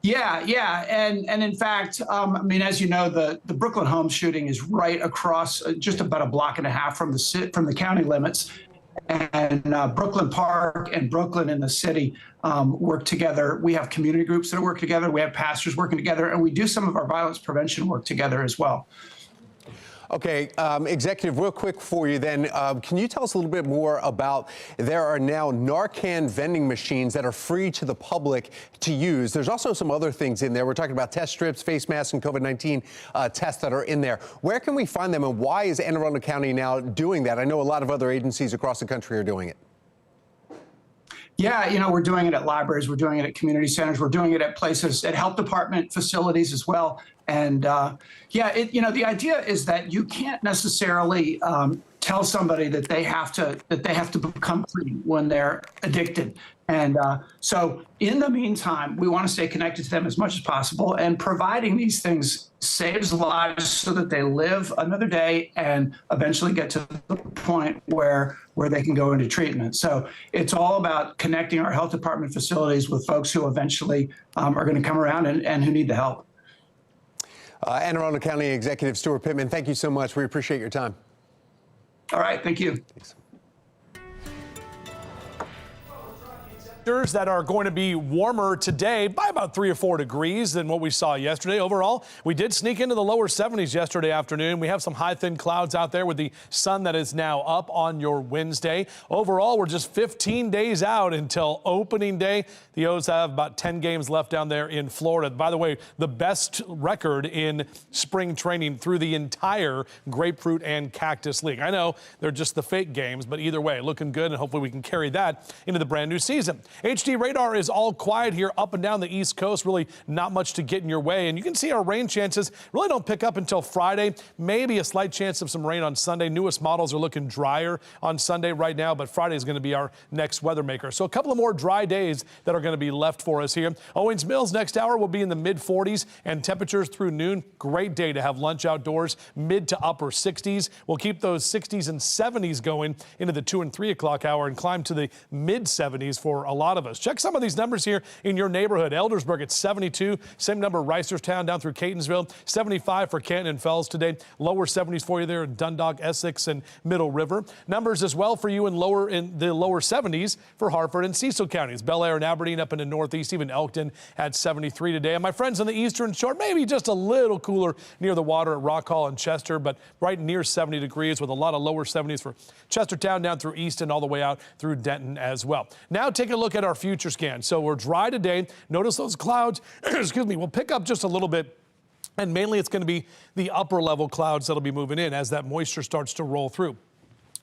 Yeah. And in fact, I mean, as you know, the Brooklyn home shooting is right across, just about a block and a half from the county limits. And Brooklyn Park and Brooklyn and the city work together. We have community groups that work together. We have pastors working together, and we do some of our violence prevention work together as well. Okay, Executive, real quick for you then, can you tell us a little bit more about, there are now Narcan vending machines that are free to the public to use. There's also some other things in there. We're talking about test strips, face masks, and COVID-19 tests that are in there. Where can we find them, and why is Anne Arundel County now doing that? I know a lot of other agencies across the country are doing it. Yeah, you know, we're doing it at libraries, we're doing it at community centers, we're doing it at places, at health department facilities as well. And yeah, the idea is that you can't necessarily tell somebody that they have to become free when they're addicted. And so in the meantime, we want to stay connected to them as much as possible, and providing these things saves lives so that they live another day and eventually get to the point where they can go into treatment. So it's all about connecting our health department facilities with folks who eventually are going to come around and who need the help. Anne Arundel County Executive Stuart Pittman, thank you so much. We appreciate your time. All right, thank you. Thanks. That are going to be warmer today by about 3 or 4 degrees than what we saw yesterday. Overall, we did sneak into the lower 70s yesterday afternoon. We have some high, thin clouds out there with the sun that is now up on your Wednesday. Overall, we're just 15 days out until opening day. The O's have about 10 games left down there in Florida. By the way, the best record in spring training through the entire Grapefruit and Cactus League. I know they're just the fake games, but either way, looking good, and hopefully we can carry that into the brand new season. HD radar is all quiet here up and down the East Coast. Really not much to get in your way. And you can see our rain chances really don't pick up until Friday. Maybe a slight chance of some rain on Sunday. Newest models are looking drier on Sunday right now, but Friday is going to be our next weather maker. So a couple of more dry days that are going to be left for us here. Owings Mills next hour will be in the mid 40s and temperatures through noon. Great day to have lunch outdoors. Mid to upper 60s. We'll keep those 60s and 70s going into the 2 and 3 o'clock hour and climb to the mid 70s for a lot of us. Check some of these numbers here in your neighborhood. Eldersburg at 72, same number Reisterstown down through Catonsville, 75 for Canton and Fells today. Lower 70s for you there in Dundalk, Essex, and Middle River. Numbers as well for you in the lower 70s for Hartford and Cecil counties. Bel Air and Aberdeen up in the northeast, even Elkton at 73 today. And my friends on the eastern shore, maybe just a little cooler near the water at Rock Hall and Chester, but right near 70 degrees with a lot of lower 70s for Chestertown down through Easton all the way out through Denton as well. Now take a look at our future scan. So we're dry today. Notice those clouds, excuse me, will pick up just a little bit. And mainly it's going to be the upper level clouds that'll be moving in as that moisture starts to roll through.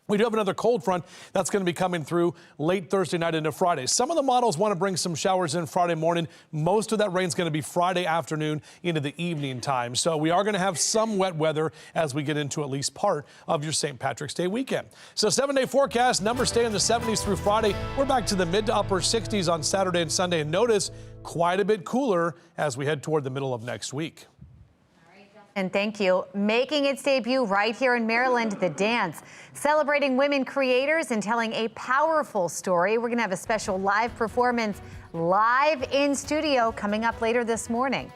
We do have another cold front that's going to be coming through late Thursday night into Friday. Some of the models want to bring some showers in Friday morning. Most of that rain is going to be Friday afternoon into the evening time. So we are going to have some wet weather as we get into at least part of your St. Patrick's Day weekend. So 7-day forecast, numbers stay in the 70s through Friday. We're back to the mid to upper 60s on Saturday and Sunday. And notice quite a bit cooler as we head toward the middle of next week. And thank you. Making its debut right here in Maryland, The Dance, celebrating women creators and telling a powerful story. We're going to have a special live performance live in studio coming up later this morning.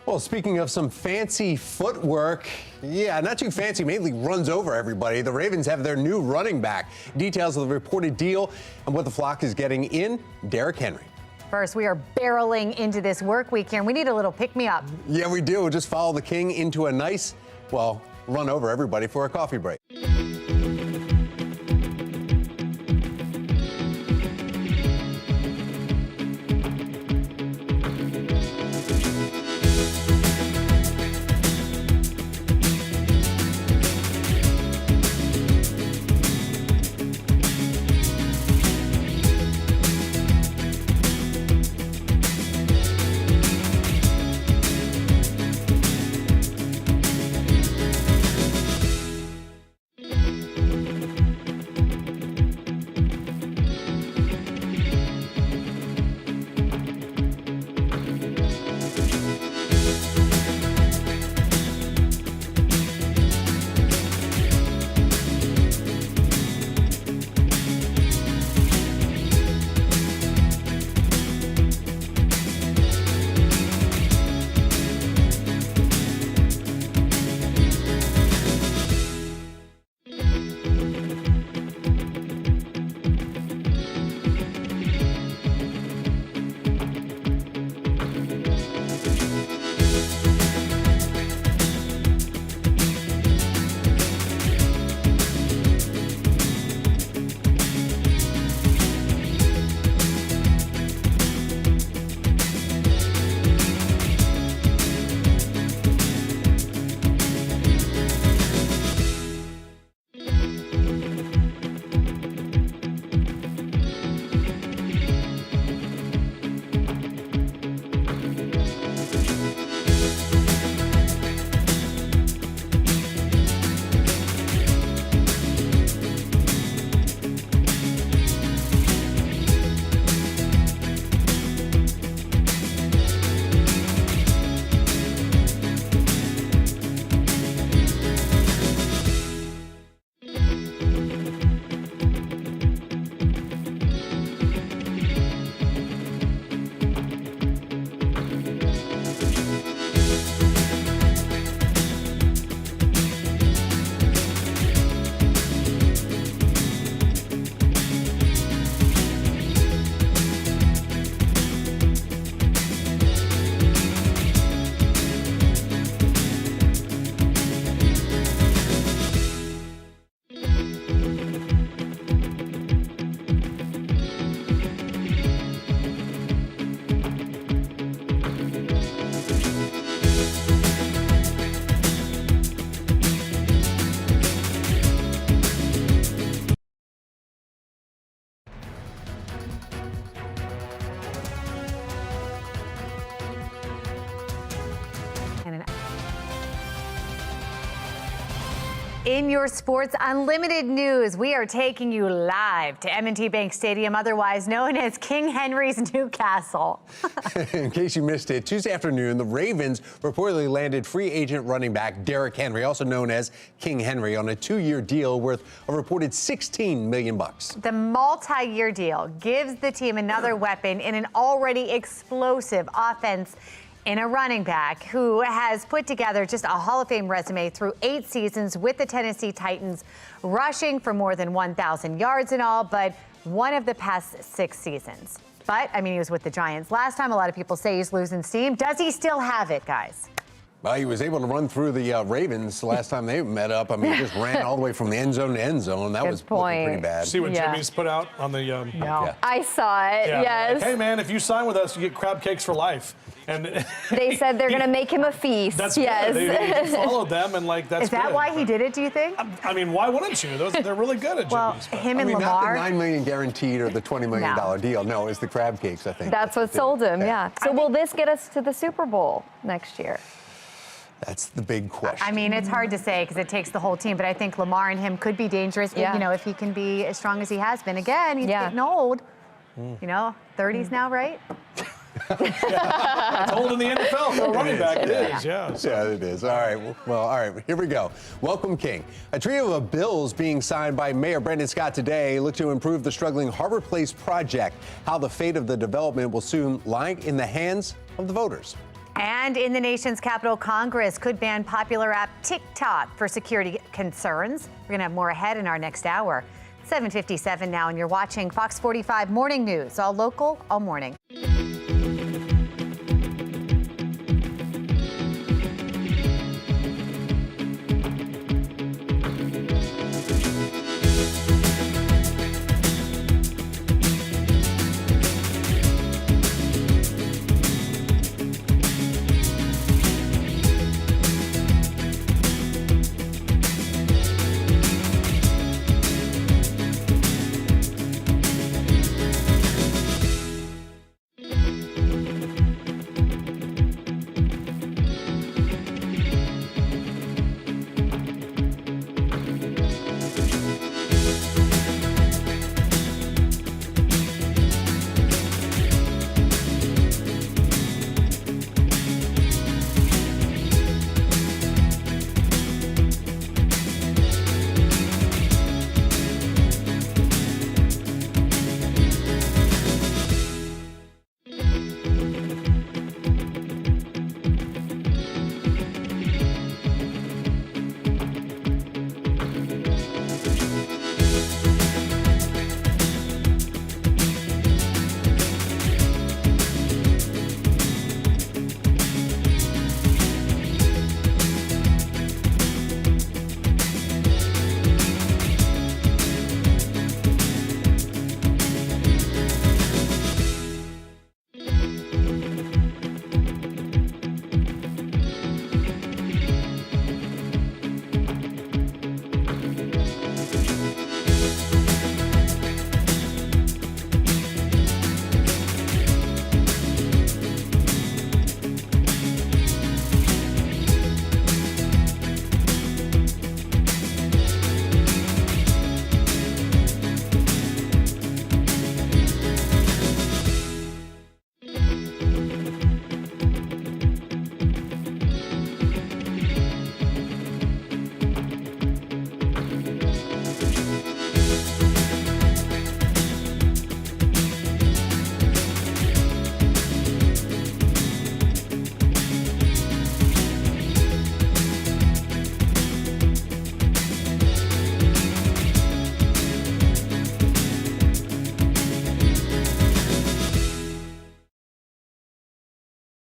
Well, speaking of some fancy footwork, yeah, not too fancy, mainly runs over everybody. The Ravens have their new running back. Details of the reported deal and what the flock is getting in, Derrick Henry. First, we are barreling into this work week here, and we need a little pick-me-up. Yeah, we do. We'll just follow the king into a nice, well, run over everybody for a coffee break. In your Sports Unlimited news, we are taking you live to M&T Bank Stadium, otherwise known as King Henry's Newcastle. In case you missed it, Tuesday afternoon, the Ravens reportedly landed free agent running back Derrick Henry, also known as King Henry, on a 2-year deal worth a reported $16 million. The multi-year deal gives the team another weapon in an already explosive offense in a running back who has put together just a Hall of Fame resume through 8 seasons with the Tennessee Titans, rushing for more than 1,000 yards in all, but one of the past 6 seasons. But, I mean, he was with the Giants last time. A lot of people say he's losing steam. Does he still have it, guys? Well, he was able to run through the Ravens the last time they met up. I mean, he just ran all the way from the end zone to end zone. That was looking pretty bad. See what Jimmy's put out on the... No. Yeah. I saw it, yes. Like, hey, man, if you sign with us, you get crab cakes for life. And they said they're going to make him a feast. That's yes. good. They followed them, and like that's. Is that good. why he did it? Do you think? I mean, why wouldn't you? They're really good at well, Jimmy's. Him and Lamar. Not the $9 million guaranteed or the $20 million deal. No, it's the crab cakes. I think That's what sold him. Yeah. So will this get us to the Super Bowl next year? That's the big question. I mean, it's hard to say because it takes the whole team, but I think Lamar and him could be dangerous. Yeah. You know, if he can be as strong as he has been. Again, he's getting old. You know, 30s now, right? It's old in the NFL for a running back. It is, yeah. Yeah, it is. All right. Well, all right. Here we go. Welcome, King. A trio of bills being signed by Mayor Brandon Scott today look to improve the struggling Harbor Place project. How the fate of the development will soon lie in the hands of the voters. And in the nation's capital, Congress could ban popular app TikTok for security concerns. We're going to have more ahead in our next hour. 7:57 now, and you're watching Fox 45 Morning News, all local, all morning.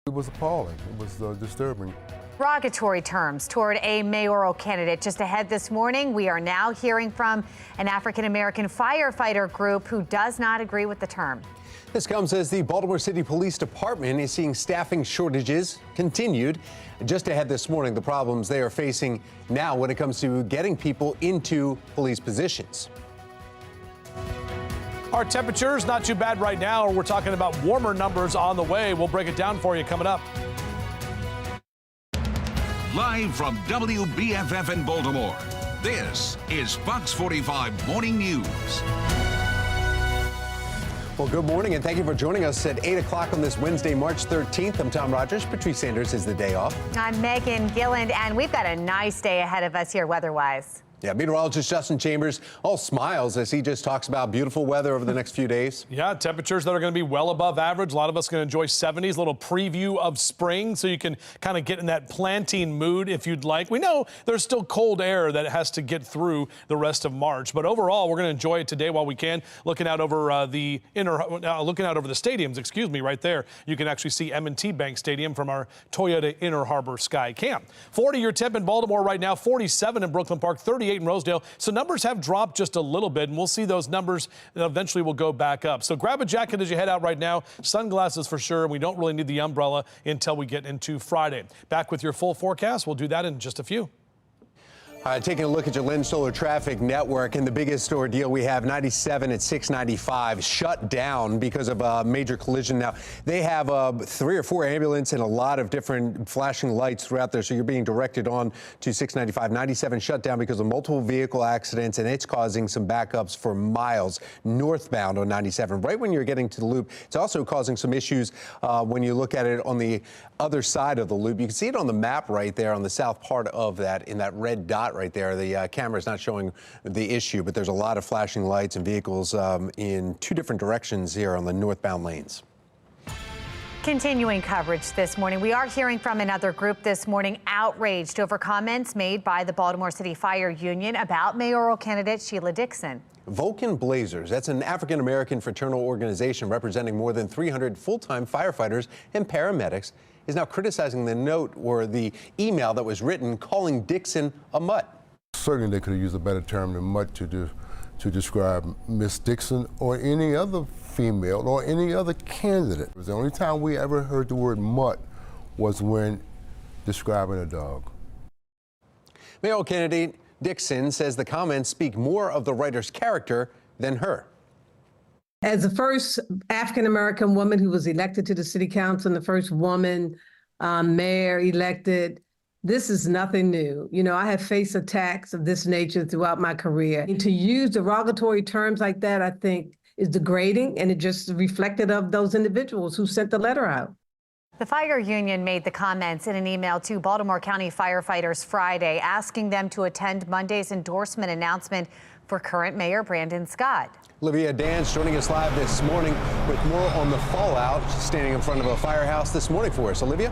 It was appalling. It was disturbing. Derogatory terms toward a mayoral candidate. Just ahead this morning, we are now hearing from an African-American firefighter group who does not agree with the term. This comes as the Baltimore City Police Department is seeing staffing shortages continued. Just ahead this morning, the problems they are facing now when it comes to getting people into police positions. Our temperatures not too bad right now. We're talking about warmer numbers on the way. We'll break it down for you coming up. Live from WBFF in Baltimore, This is Fox 45 Morning News. Well, good morning, and thank you for joining us at 8 o'clock on this Wednesday, March 13th. I'm Tom Rogers. Patrice Sanders is the day off. I'm Megan Gilland, and we've got a nice day ahead of us here weather-wise. Yeah, meteorologist Justin Chambers all smiles as he just talks about beautiful weather over the next few days. Yeah, temperatures that are going to be well above average. A lot of us are going to enjoy 70s, a little preview of spring, so you can kind of get in that planting mood if you'd like. We know there's still cold air that has to get through the rest of March, but overall, we're going to enjoy it today while we can. Looking out over looking out over the stadiums, excuse me, right there, you can actually see M&T Bank Stadium from our Toyota Inner Harbor Sky Cam. 40 your temp in Baltimore right now, 47 in Brooklyn Park, 38 in Rosedale. So numbers have dropped just a little bit, and we'll see those numbers that eventually will go back up. So grab a jacket as you head out right now. Sunglasses for sure. We don't really need the umbrella until we get into Friday. Back with your full forecast. We'll do that in just a few. Taking a look at your Lynn Solar traffic network, and the biggest ordeal we have, 97 at 695 shut down because of a major collision. Now, they have 3 or 4 ambulances and a lot of different flashing lights throughout there, so you're being directed on to 695. 97 shut down because of multiple vehicle accidents, and it's causing some backups for miles northbound on 97. Right when you're getting to the loop, it's also causing some issues when you look at it on the other side of the loop. You can see it on the map right there on the south part of that, in that red dot right there. The camera is not showing the issue, but there's a lot of flashing lights and vehicles in 2 different directions here on the northbound lanes. Continuing coverage this morning, we are hearing from another group this morning outraged over comments made by the Baltimore City Fire Union about mayoral candidate Sheila Dixon. Vulcan Blazers, that's an African-American fraternal organization representing more than 300 full-time firefighters and paramedics, is now criticizing the note or the email that was written calling Dixon a mutt. Certainly they could have used a better term than mutt to describe Miss Dixon or any other female or any other candidate. It was the only time we ever heard the word mutt was when describing a dog. Mayoral candidate Dixon says the comments speak more of the writer's character than her. As the first African-American woman who was elected to the city council and the first woman mayor elected, this is nothing new. You know, I have faced attacks of this nature throughout my career. And to use derogatory terms like that, I think, is degrading, and it just reflected of those individuals who sent the letter out. The fire union made the comments in an email to Baltimore County firefighters Friday, asking them to attend Monday's endorsement announcement for current Mayor Brandon Scott. Olivia Dance joining us live this morning with more on the fallout. She's standing in front of a firehouse this morning for us. Olivia?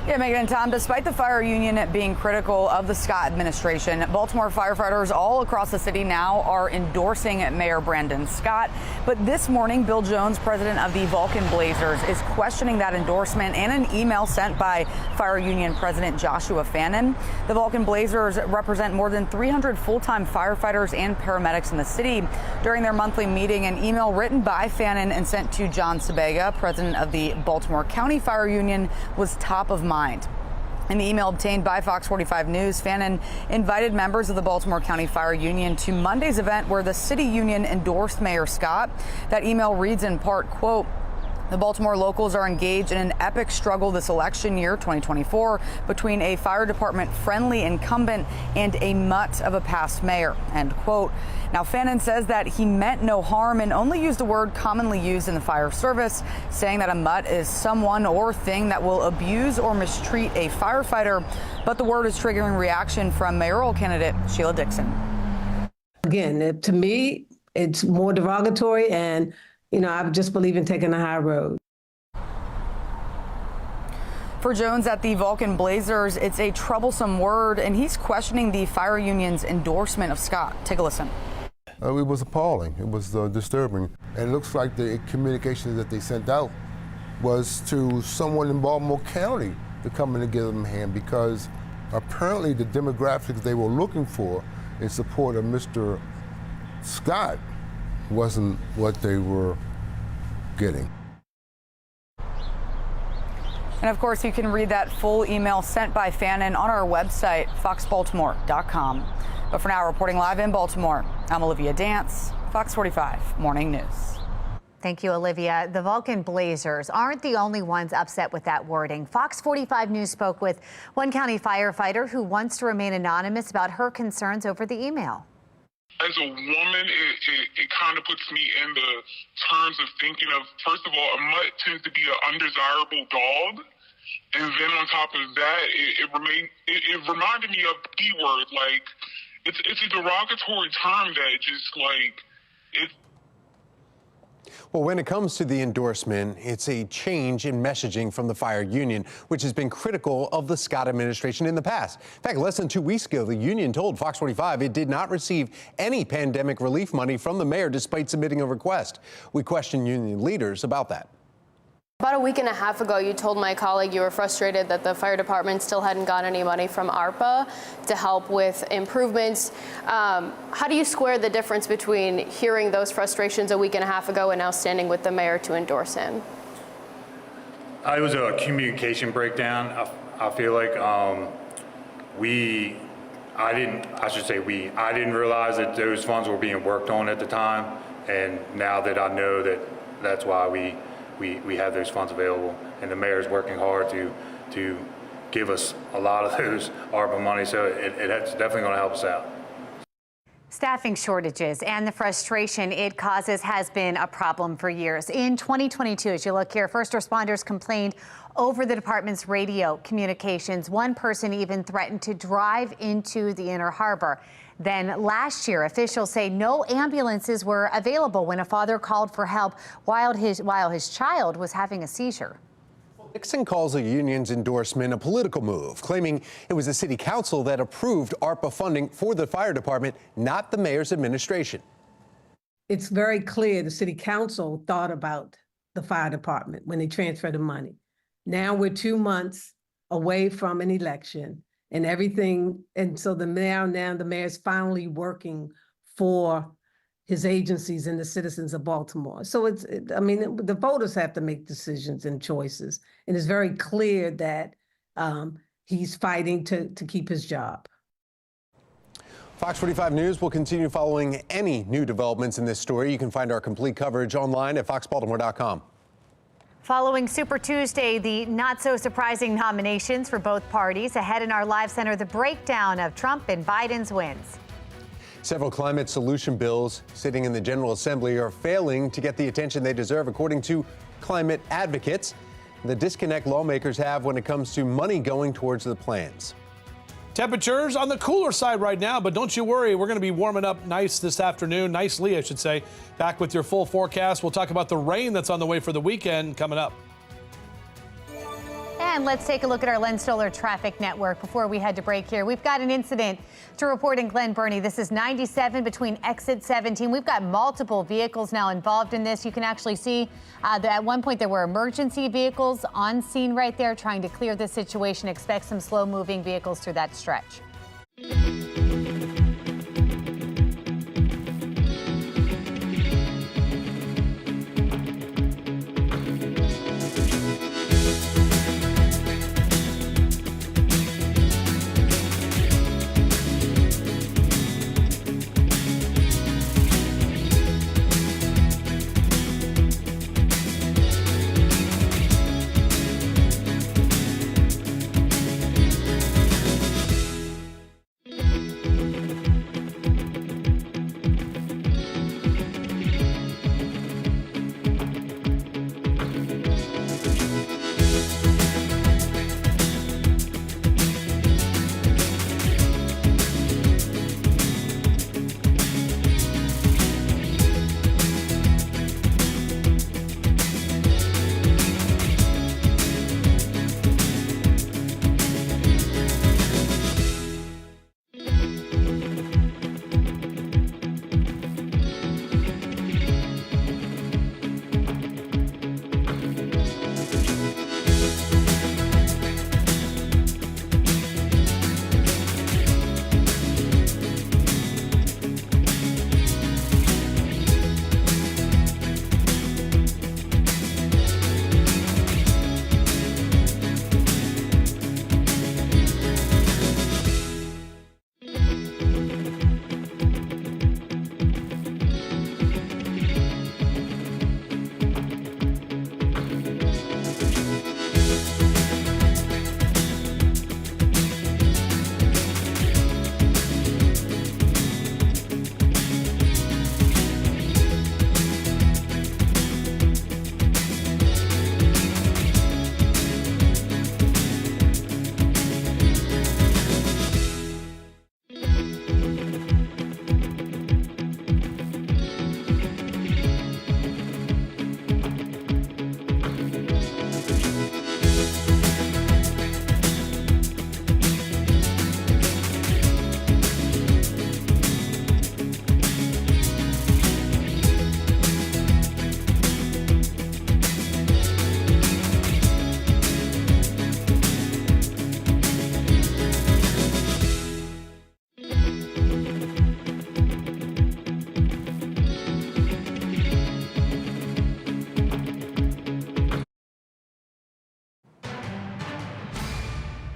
Yeah, Megan and Tom, despite the fire union being critical of the Scott administration, Baltimore firefighters all across the city now are endorsing Mayor Brandon Scott. But this morning, Bill Jones, president of the Vulcan Blazers, is questioning that endorsement and an email sent by fire union president Joshua Fannin. The Vulcan Blazers represent more than 300 full-time firefighters and paramedics in the city. During their monthly meeting, an email written by Fannin and sent to John Sabega, president of the Baltimore County Fire Union, was top of mind. In the email obtained by FOX45 News, Fannin invited members of the Baltimore County Fire Union to Monday's event where the city union endorsed Mayor Scott. That email reads in part, quote, "The Baltimore locals are engaged in an epic struggle this election year, 2024, between a fire department friendly incumbent and a mutt of a past mayor," end quote. Now, Fannin says that he meant no harm and only used a word commonly used in the fire service, saying that a mutt is someone or thing that will abuse or mistreat a firefighter. But the word is triggering reaction from mayoral candidate Sheila Dixon. Again, to me, it's more derogatory, and you know, I just believe in taking the high road. For Jones at the Vulcan Blazers, it's a troublesome word, and he's questioning the fire union's endorsement of Scott. Take a listen. It was appalling. It was disturbing. And it looks like the communication that they sent out was to someone in Baltimore County to come in and give them a hand, because apparently the demographics they were looking for in support of Mr. Scott wasn't what they were getting. And of course, you can read that full email sent by Fannin on our website, foxbaltimore.com. But for now, reporting live in Baltimore, I'm Olivia Dance, Fox 45 Morning News. Thank you, Olivia. The Vulcan Blazers aren't the only ones upset with that wording. Fox 45 News spoke with one county firefighter who wants to remain anonymous about her concerns over the email. As a woman, it kind of puts me in the terms of thinking of, first of all, a mutt tends to be an undesirable dog. And then on top of that, it reminded me of B-word. Like, it's a derogatory term that just, like, it's. Well, when it comes to the endorsement, it's a change in messaging from the fire union, which has been critical of the Scott administration in the past. In fact, less than 2 weeks ago, the union told Fox 45 it did not receive any pandemic relief money from the mayor despite submitting a request. We questioned union leaders about that. About a week and a half ago, you told my colleague you were frustrated that the fire department still hadn't gotten any money from ARPA to help with improvements. How do you square the difference between hearing those frustrations a week and a half ago and now standing with the mayor to endorse him? It was a communication breakdown. I feel like I didn't realize that those funds were being worked on at the time. And now that I know that, that's why we have those funds available, and the mayor's working hard to give us a lot of those ARPA money, so it's definitely going to help us out. Staffing shortages and the frustration it causes has been a problem for years. In 2022, as you look here, first responders complained over the department's radio communications. One person even threatened to drive into the Inner Harbor. Then last year, officials say no ambulances were available when a father called for help while his child was having a seizure. Nixon calls the union's endorsement a political move, claiming it was the city council that approved ARPA funding for the fire department, not the mayor's administration. It's very clear the city council thought about the fire department when they transferred the money. Now we're 2 months away from an election and everything. And so now the mayor's finally working for his agencies and the citizens of Baltimore. So the voters have to make decisions and choices. And it's very clear that he's fighting to keep his job. Fox 45 News will continue following any new developments in this story. You can find our complete coverage online at foxbaltimore.com. Following Super Tuesday, the not so surprising nominations for both parties. Ahead in our live center, the breakdown of Trump and Biden's wins. Several climate solution bills sitting in the General Assembly are failing to get the attention they deserve, according to climate advocates. The disconnect lawmakers have when it comes to money going towards the plans. Temperatures on the cooler side right now, but don't you worry, we're going to be warming up nice this afternoon, nicely, I should say. Back with your full forecast. We'll talk about the rain that's on the way for the weekend coming up. And let's take a look at our Len Stoller traffic network before we head to break here. We've got an incident to report in Glen Burnie. This is 97 between exit 17. We've got multiple vehicles now involved in this. You can actually see that at one point there were emergency vehicles on scene right there trying to clear the situation. Expect some slow moving vehicles through that stretch.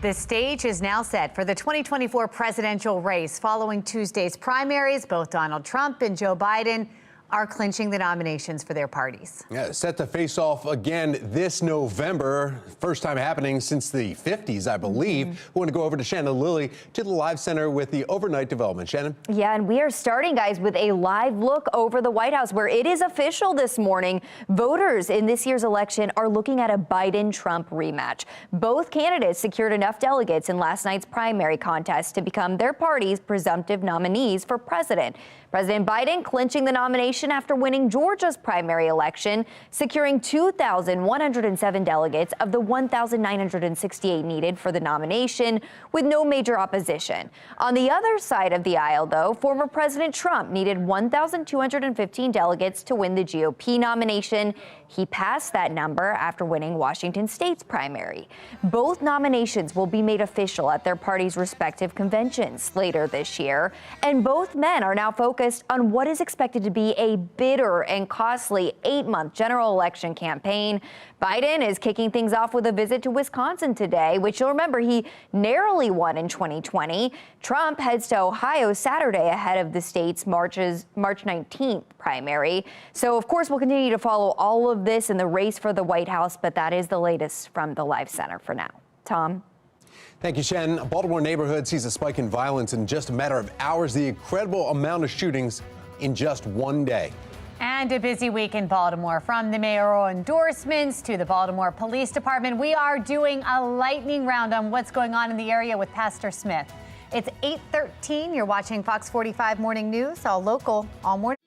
The stage is now set for the 2024 presidential race. Following Tuesday's primaries, both Donald Trump and Joe Biden are clinching the nominations for their parties. Yeah, set to face off again this November. First time happening since the 50s, I believe. We want to go over to Shannon Lilly to the Live Center with the overnight development. Shannon? Yeah, and we are starting, guys, with a live look over the White House, where it is official this morning. Voters in this year's election are looking at a Biden-Trump rematch. Both candidates secured enough delegates in last night's primary contest to become their party's presumptive nominees for president. President Biden clinching the nomination after winning Georgia's primary election, securing 2,107 delegates of the 1,968 needed for the nomination, with no major opposition. On the other side of the aisle, though, former President Trump needed 1,215 delegates to win the GOP nomination. He passed that number after winning Washington State's primary. Both nominations will be made official at their parties' respective conventions later this year, and both men are now focused on what is expected to be a bitter and costly 8-month general election campaign. Biden is kicking things off with a visit to Wisconsin today, which you'll remember he narrowly won in 2020. Trump heads to Ohio Saturday ahead of the state's March 19th primary. So, of course, we'll continue to follow all of this in the race for the White House, but that is the latest from the Live Center for now. Tom? Thank you, Shannon. A Baltimore neighborhood sees a spike in violence in just a matter of hours. The incredible amount of shootings in just one day. And a busy week in Baltimore. From the mayoral endorsements to the Baltimore Police Department, we are doing a lightning round on what's going on in the area with Pastor Smith. It's 8:13. You're watching Fox 45 Morning News, all local, all morning.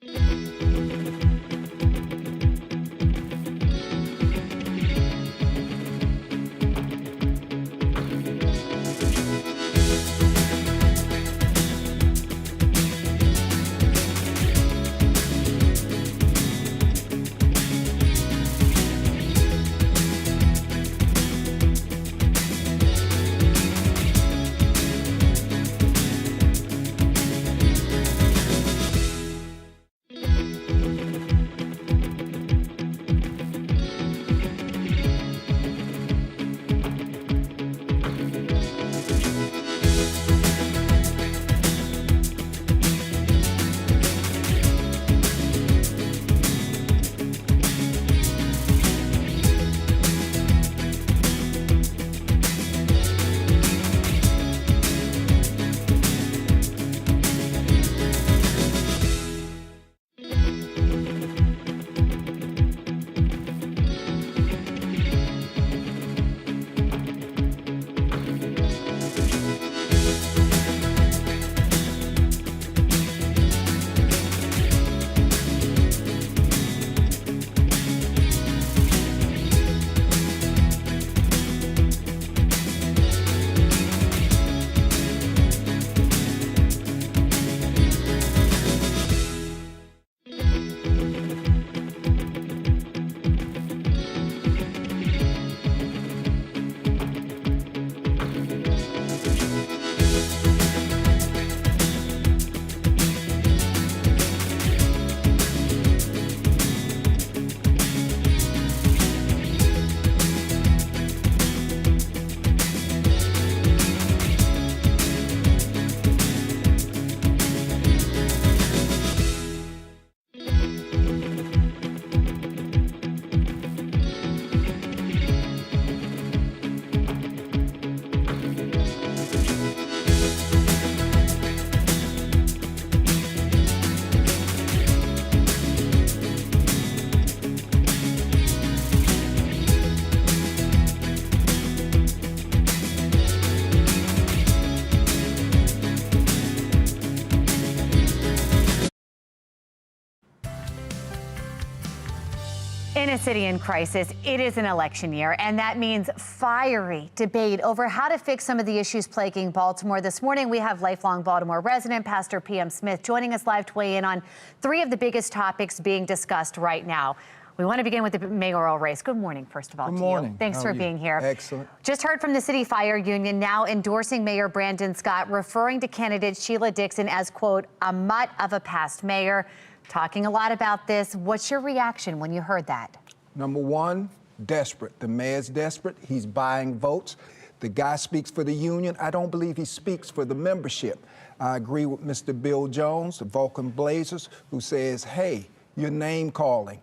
In a city in crisis, it is an election year, and that means fiery debate over how to fix some of the issues plaguing Baltimore. This morning, we have lifelong Baltimore resident Pastor P.M. Smith joining us live to weigh in on three of the biggest topics being discussed right now. We want to begin with the mayoral race. Good morning, first of all, Good to morning. you. Thanks for being here. Excellent. Just heard from the City Fire Union now endorsing Mayor Brandon Scott, referring to candidate Sheila Dixon as, quote, a mutt of a past mayor. Talking a lot about this. What's your reaction when you heard that? Number one, desperate. The mayor's desperate. He's buying votes. The guy speaks for the union. I don't believe he speaks for the membership. I agree with Mr. Bill Jones, the Vulcan Blazers, who says, hey, you're name calling.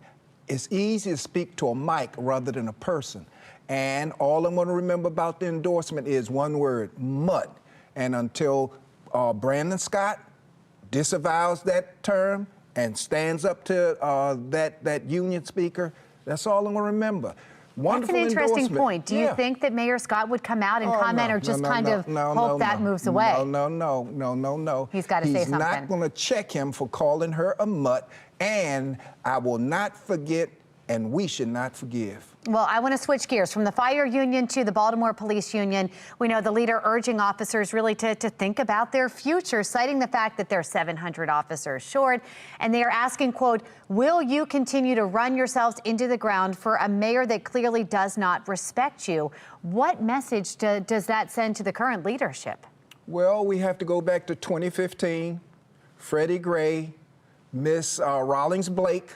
It's easy to speak to a mic rather than a person. And all I'm going to remember about the endorsement is one word, mud. And until Brandon Scott disavows that term and stands up to that union speaker, that's all I'm going to remember. Wonderful That's an interesting endorsement. point. Do you think that Mayor Scott would come out and comment or just hope that moves away? No. He's got to say something. He's not going to check him for calling her a mutt, and I will not forget, and we should not forgive. Well, I want to switch gears from the fire union to the Baltimore Police Union. We know the leader urging officers really to think about their future, citing the fact that they're 700 officers short. And they are asking, quote, will you continue to run yourselves into the ground for a mayor that clearly does not respect you? What message does that send to the current leadership? Well, we have to go back to 2015, Freddie Gray, Miss Rawlings Blake.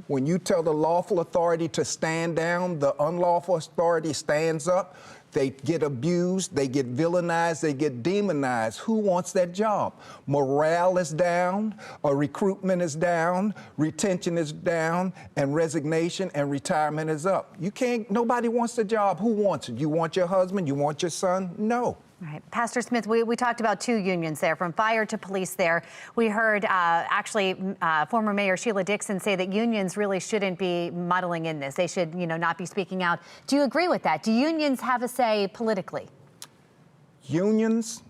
When you tell the lawful authority to stand down, the unlawful authority stands up. They get abused, they get villainized, they get demonized. Who wants that job? Morale is down, recruitment is down, retention is down, and resignation and retirement is up. Nobody wants the job. Who wants it? You want your husband? You want your son? No. All right. Pastor Smith, we talked about two unions there, from fire to police there. We heard former Mayor Sheila Dixon say that unions really shouldn't be muddling in this. They should, not be speaking out. Do you agree with that? Do unions have a say politically? Unions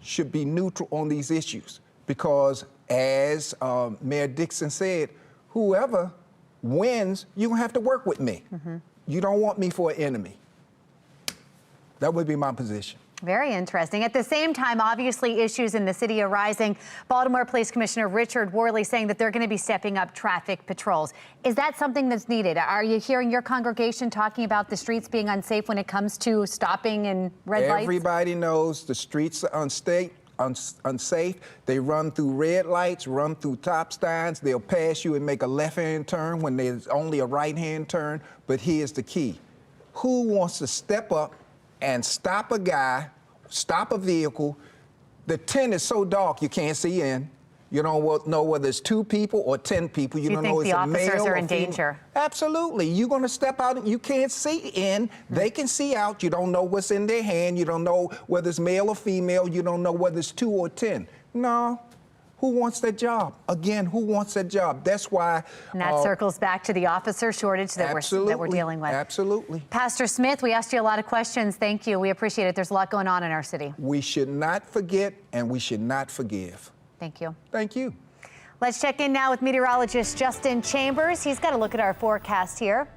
should be neutral on these issues because, as Mayor Dixon said, whoever wins, you don't have to work with me. You don't want me for an enemy. That would be my position. Very interesting. At the same time, obviously, issues in the city are rising. Baltimore Police Commissioner Richard Worley saying that they're going to be stepping up traffic patrols. Is that something that's needed? Are you hearing your congregation talking about the streets being unsafe when it comes to stopping and red lights? Everybody knows the streets are unsafe. They run through red lights, run through stop signs. They'll pass you and make a left-hand turn when there's only a right-hand turn. But here's the key. Who wants to step up and stop a guy, stop a vehicle? The tent is so dark you can't see in. You don't know whether it's 2 people or 10 people. You don't know it's a male or female. You think the officers are in danger? Absolutely. You're going to step out and you can't see in. They can see out. You don't know what's in their hand. You don't know whether it's male or female. You don't know whether it's 2 or 10. No. Who wants that job? Again, who wants that job? That's why. And that circles back to the officer shortage that we're dealing with. Absolutely. Pastor Smith, we asked you a lot of questions. Thank you. We appreciate it. There's a lot going on in our city. We should not forget and we should not forgive. Thank you. Thank you. Let's check in now with meteorologist Justin Chambers. He's got a look at our forecast here.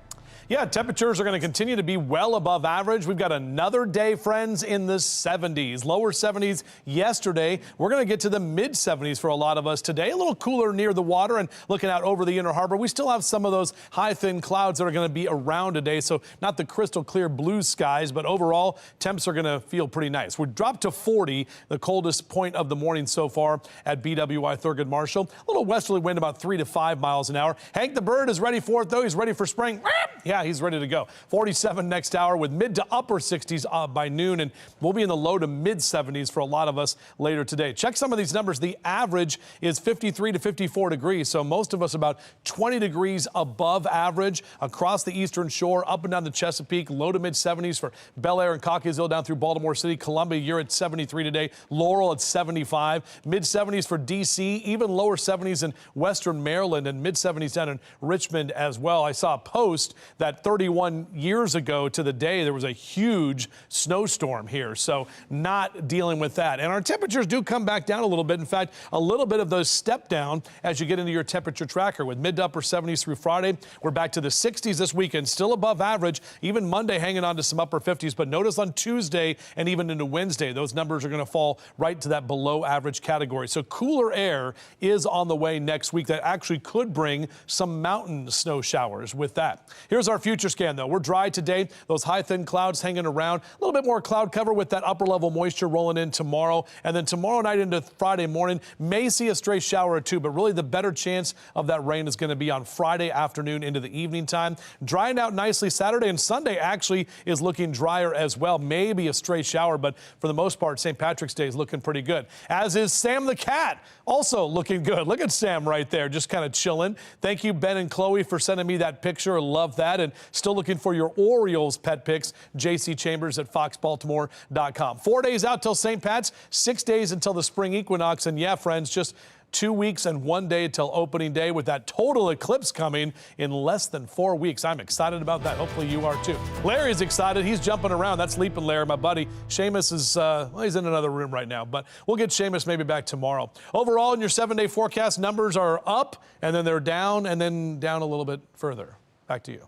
Yeah, temperatures are going to continue to be well above average. We've got another day, friends, in the 70s. Lower 70s yesterday. We're going to get to the mid 70s for a lot of us today. A little cooler near the water and looking out over the Inner Harbor. We still have some of those high, thin clouds that are going to be around today. So not the crystal clear blue skies, but overall temps are going to feel pretty nice. We're dropped to 40, the coldest point of the morning so far at BWI Thurgood Marshall. A little westerly wind, about 3 to 5 miles an hour. Hank the Bird is ready for it, though. He's ready for spring. Yeah, he's ready to go. 47 next hour with mid to upper 60s by noon, and we'll be in the low to mid 70s for a lot of us later today. Check some of these numbers. The average is 53 to 54 degrees, so most of us about 20 degrees above average across the eastern shore, up and down the Chesapeake, low to mid 70s for Bel Air and Cockeysville down through Baltimore City. Columbia, you're at 73 today. Laurel at 75. Mid 70s for D.C., even lower 70s in western Maryland, and mid 70s down in Richmond as well. I saw a post that 31 years ago to the day there was a huge snowstorm here, so not dealing with that. And our temperatures do come back down a little bit. In fact, a little bit of those step down as you get into your temperature tracker with mid to upper 70s through Friday. We're back to the 60s this weekend, still above average. Even Monday hanging on to some upper 50s, but notice on Tuesday and even into Wednesday, those numbers are going to fall right to that below average category. So cooler air is on the way next week that actually could bring some mountain snow showers with that. Here's our our future scan, though. We're dry today. Those high, thin clouds hanging around. A little bit more cloud cover with that upper level moisture rolling in tomorrow. And then tomorrow night into Friday morning, may see a stray shower or two, but really the better chance of that rain is going to be on Friday afternoon into the evening time. Drying out nicely Saturday, and Sunday actually is looking drier as well. Maybe a stray shower, but for the most part, St. Patrick's Day is looking pretty good. As is Sam the cat, also looking good. Look at Sam right there, just kind of chilling. Thank you, Ben and Chloe, for sending me that picture. Love that. And still looking for your Orioles pet pics. JC Chambers at foxbaltimore.com. 4 days out till St. Pat's, 6 days until the spring equinox. And yeah, friends, just 2 weeks and 1 day till opening day with that total eclipse coming in less than 4 weeks. I'm excited about that. Hopefully you are too. Larry's excited. He's jumping around. That's Leaping Larry, my buddy. Seamus is, well, he's in another room right now, but we'll get Seamus maybe back tomorrow. Overall, in your 7-day forecast, numbers are up and then they're down and then down a little bit further. Back to you.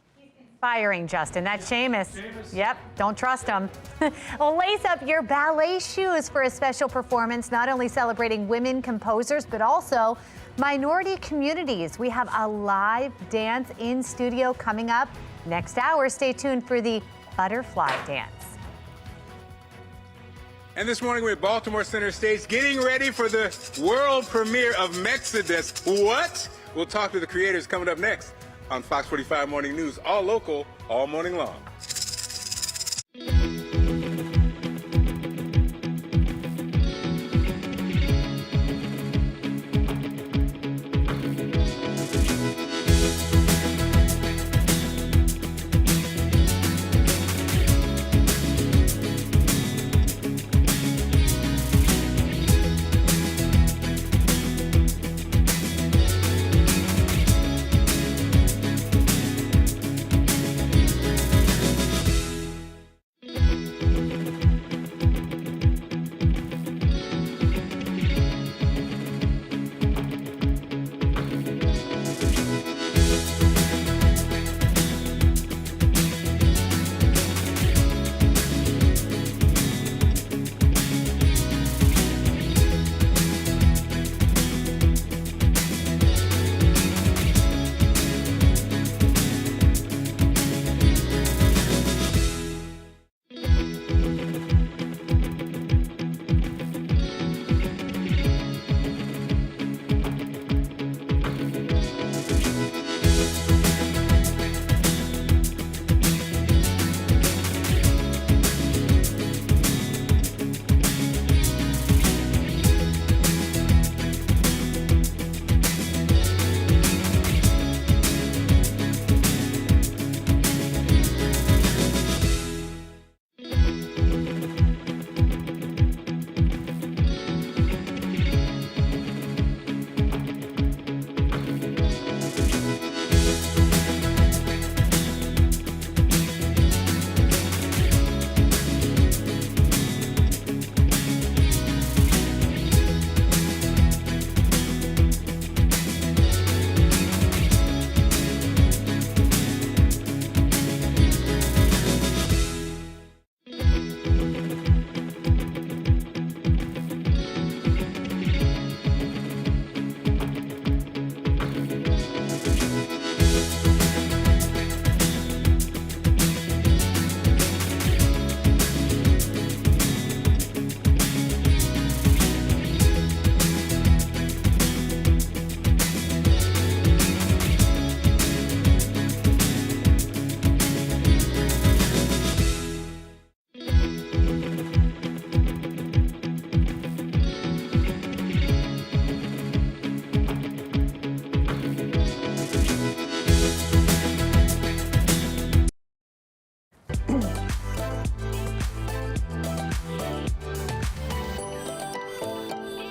Firing, Justin. That's Seamus. Yep, don't trust him. Well, lace up your ballet shoes for a special performance, not only celebrating women composers, but also minority communities. We have a live dance in studio coming up next hour. Stay tuned for the butterfly dance. And this morning we're at Baltimore Center Stage getting ready for the world premiere of Mexodus. What? We'll talk to the creators coming up next on Fox 45 Morning News, all local, all morning long.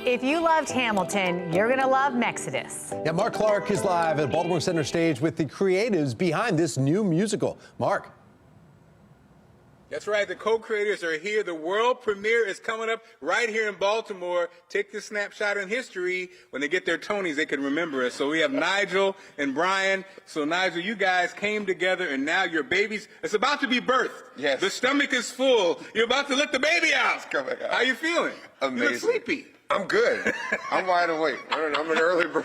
If you loved Hamilton, you're going to love Mexodus. Yeah, Mark Clark is live at Baltimore Center Stage with the creatives behind this new musical. Mark. That's right. The co-creators are here. The world premiere is coming up right here in Baltimore. Take this snapshot in history. When they get their Tonys, they can remember us. So we have Nigel and Brian. So Nigel, you guys came together and now your baby's, it's about to be birthed. Yes. The stomach is full. You're about to let the baby out. It's coming out. How you feeling? Amazing. You look sleepy. I'm good. I'm wide awake. I'm an early bird.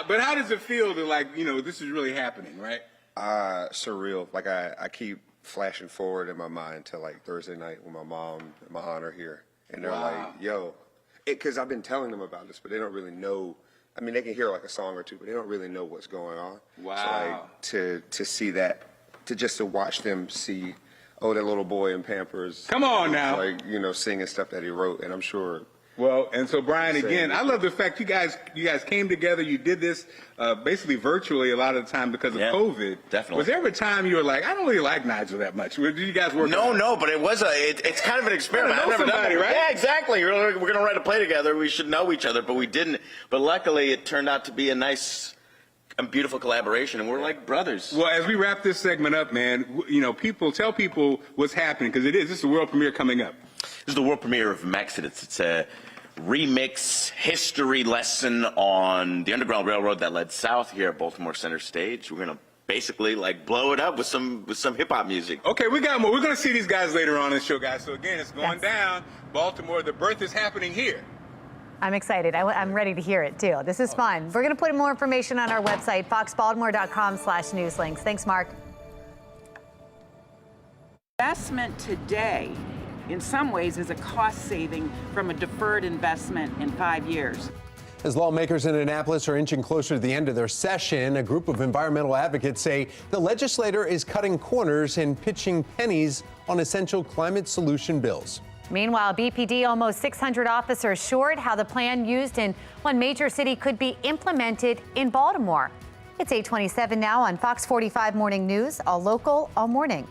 But how does it feel to, like, you know, this is really happening, right? Surreal. Like I keep flashing forward in my mind to like Thursday night when my mom and my aunt are here, and they're like, "Yo," because I've been telling them about this, but they don't really know. I mean, they can hear like a song or two, but they don't really know what's going on. Wow. So like to see that, to watch them see, oh, that little boy in Pampers. Come on now. Like, you know, singing stuff that he wrote, and I'm sure. Well, and so Brian, again, I love the fact you guys came together. You did this basically virtually a lot of the time because of COVID. Definitely. Was there ever a time you were like, I don't really like Nigel that much? Did you guys work? No, but it was it's kind of an experiment. I've never done it, right? Yeah, exactly. We're going to write a play together. We should know each other, but we didn't. But luckily, it turned out to be a nice and beautiful collaboration, and we're like brothers. Well, as we wrap this segment up, man, you know, tell people what's happening, because this is the world premiere coming up. This is the world premiere of Exodus. It's a remix history lesson on the Underground Railroad that led south here at Baltimore Center Stage. We're gonna basically like blow it up with some hip hop music. Okay, we got more. We're gonna see these guys later on in the show, guys. So again, it's going down. Baltimore, the birth is happening here. I'm excited. I'm ready to hear it too. This is fun. We're going to put more information on our website, foxbaltimore.com/newslinks. Thanks, Mark. Investment today, in some ways, is a cost saving from a deferred investment in 5 years. As lawmakers in Annapolis are inching closer to the end of their session, a group of environmental advocates say the legislature is cutting corners and pitching pennies on essential climate solution bills. Meanwhile, BPD almost 600 officers short. How the plan used in one major city could be implemented in Baltimore. It's 8:27 now on Fox 45 Morning News, all local, all morning.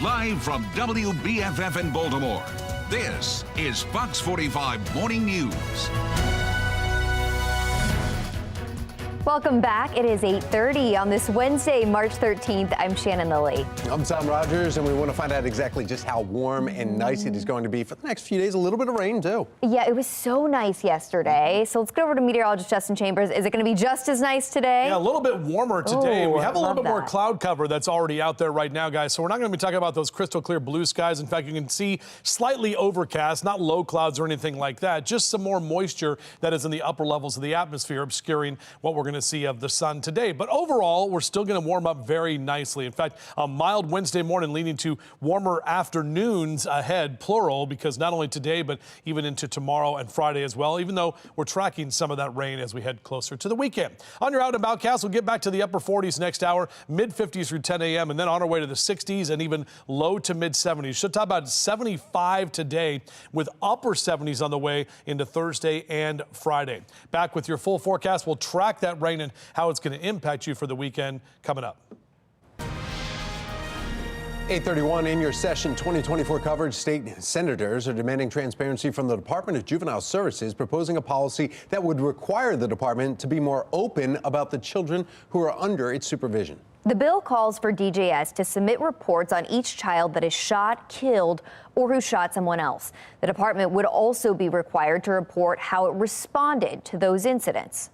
Live from WBFF in Baltimore, this is Fox 45 Morning News. Welcome back. It is 8:30 on this Wednesday, March 13th. I'm Shannon Lilly. I'm Tom Rogers, and we want to find out exactly just how warm and nice it is going to be for the next few days. A little bit of rain, too. Yeah, it was so nice yesterday. So let's go over to meteorologist Justin Chambers. Is it going to be just as nice today? Yeah, a little bit warmer today. Ooh, we have a little bit more that. cloud cover that's already out there right now, guys. So we're not going to be talking about those crystal clear blue skies. In fact, you can see slightly overcast, not low clouds or anything like that. Just some more moisture that is in the upper levels of the atmosphere, obscuring what we're going going to see of the sun today. But overall, we're still going to warm up very nicely. In fact, a mild Wednesday morning leading to warmer afternoons ahead, plural, because not only today, but even into tomorrow and Friday as well, even though we're tracking some of that rain as we head closer to the weekend. On your out and about cast, we'll get back to the upper 40s next hour, mid 50s through 10 a.m. and then on our way to the 60s and even low to mid 70s. Should top about 75 today with upper 70s on the way into Thursday and Friday. Back with your full forecast. We'll track that rain and how it's going to impact you for the weekend coming up. 8:31 in your session 2024 coverage. State senators are demanding transparency from the Department of Juvenile Services, proposing a policy that would require the department to be more open about the children who are under its supervision. The bill calls for DJS to submit reports on each child that is shot, killed, or who shot someone else. The department would also be required to report how it responded to those incidents.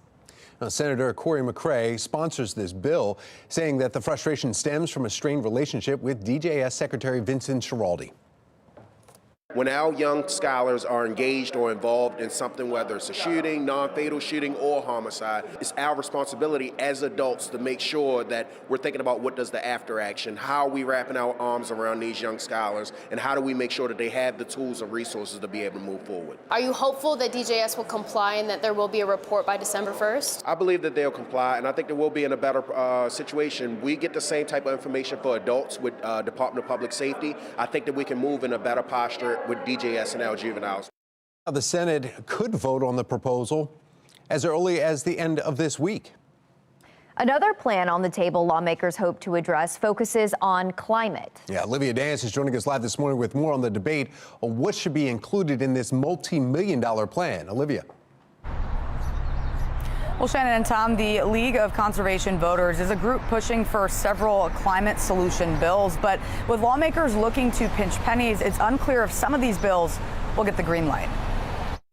Now, Senator Corey McCray sponsors this bill, saying that the frustration stems from a strained relationship with DJS Secretary Vincent Schiraldi. When our young scholars are engaged or involved in something, whether it's a shooting, non-fatal shooting, or homicide, it's our responsibility as adults to make sure that we're thinking about what does the after action, how are we wrapping our arms around these young scholars, and how do we make sure that they have the tools and resources to be able to move forward. Are you hopeful that DJS will comply and that there will be a report by December 1st? I believe that they'll comply, and I think that we'll be in a better situation. We get the same type of information for adults with Department of Public Safety. I think that we can move in a better posture with DJS and our juveniles. The Senate could vote on the proposal as early as the end of this week. Another plan on the table lawmakers hope to address focuses on climate. Yeah, Olivia Dance is joining us live this morning with more on the debate on what should be included in this multi-million-dollar plan. Olivia. Well, Shannon and Tom, the League of Conservation Voters is a group pushing for several climate solution bills, but with lawmakers looking to pinch pennies, it's unclear if some of these bills will get the green light.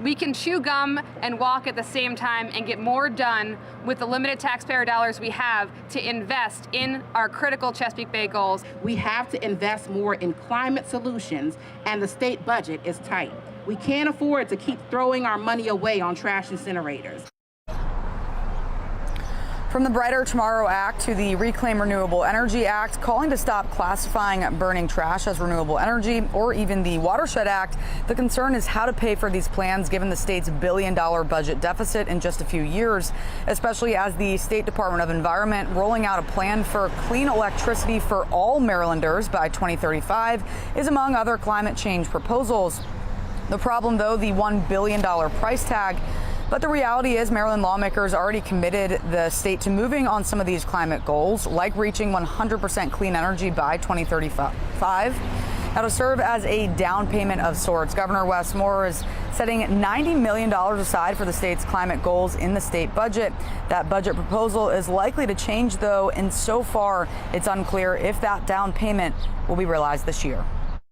We can chew gum and walk at the same time and get more done with the limited taxpayer dollars we have to invest in our critical Chesapeake Bay goals. We have to invest more in climate solutions, and the state budget is tight. We can't afford to keep throwing our money away on trash incinerators. From the Brighter Tomorrow Act to the Reclaim Renewable Energy Act, calling to stop classifying burning trash as renewable energy, or even the Watershed Act, the concern is how to pay for these plans given the state's billion-dollar budget deficit in just a few years, especially as the State Department of Environment rolling out a plan for clean electricity for all Marylanders by 2035 is among other climate change proposals. The problem, though, the $1 billion price tag. But the reality is Maryland lawmakers already committed the state to moving on some of these climate goals, like reaching 100% clean energy by 2035. Now, to serve as a down payment of sorts, Governor Wes Moore is setting $90 million aside for the state's climate goals in the state budget. That budget proposal is likely to change, though, and so far it's unclear if that down payment will be realized this year.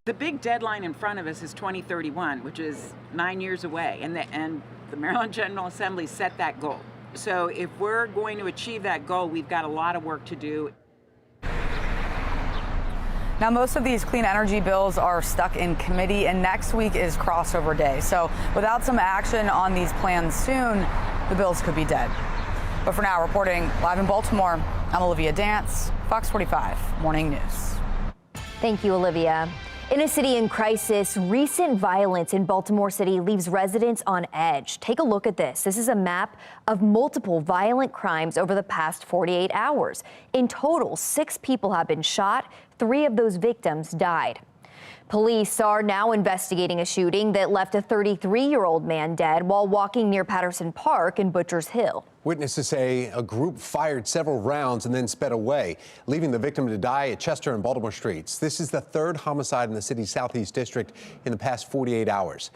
The big deadline in front of us is 2031, which is 9 years away, and the Maryland General Assembly set that goal. So if we're going to achieve that goal, we've got a lot of work to do. Now, most of these clean energy bills are stuck in committee, and next week is crossover day. So without some action on these plans soon, the bills could be dead. But for now, reporting live in Baltimore, I'm Olivia Dance, Fox 45 Morning News. Thank you, Olivia. In a city in crisis, recent violence in Baltimore City leaves residents on edge. Take a look at this. This is a map of multiple violent crimes over the past 48 hours. In total, 6 people have been shot. 3 of those victims died. Police are now investigating a shooting that left a 33-year-old man dead while walking near Patterson Park in Butchers Hill. Witnesses say a group fired several rounds and then sped away, leaving the victim to die at Chester and Baltimore streets. This is the 3rd homicide in the city's Southeast District in the past 48 hours.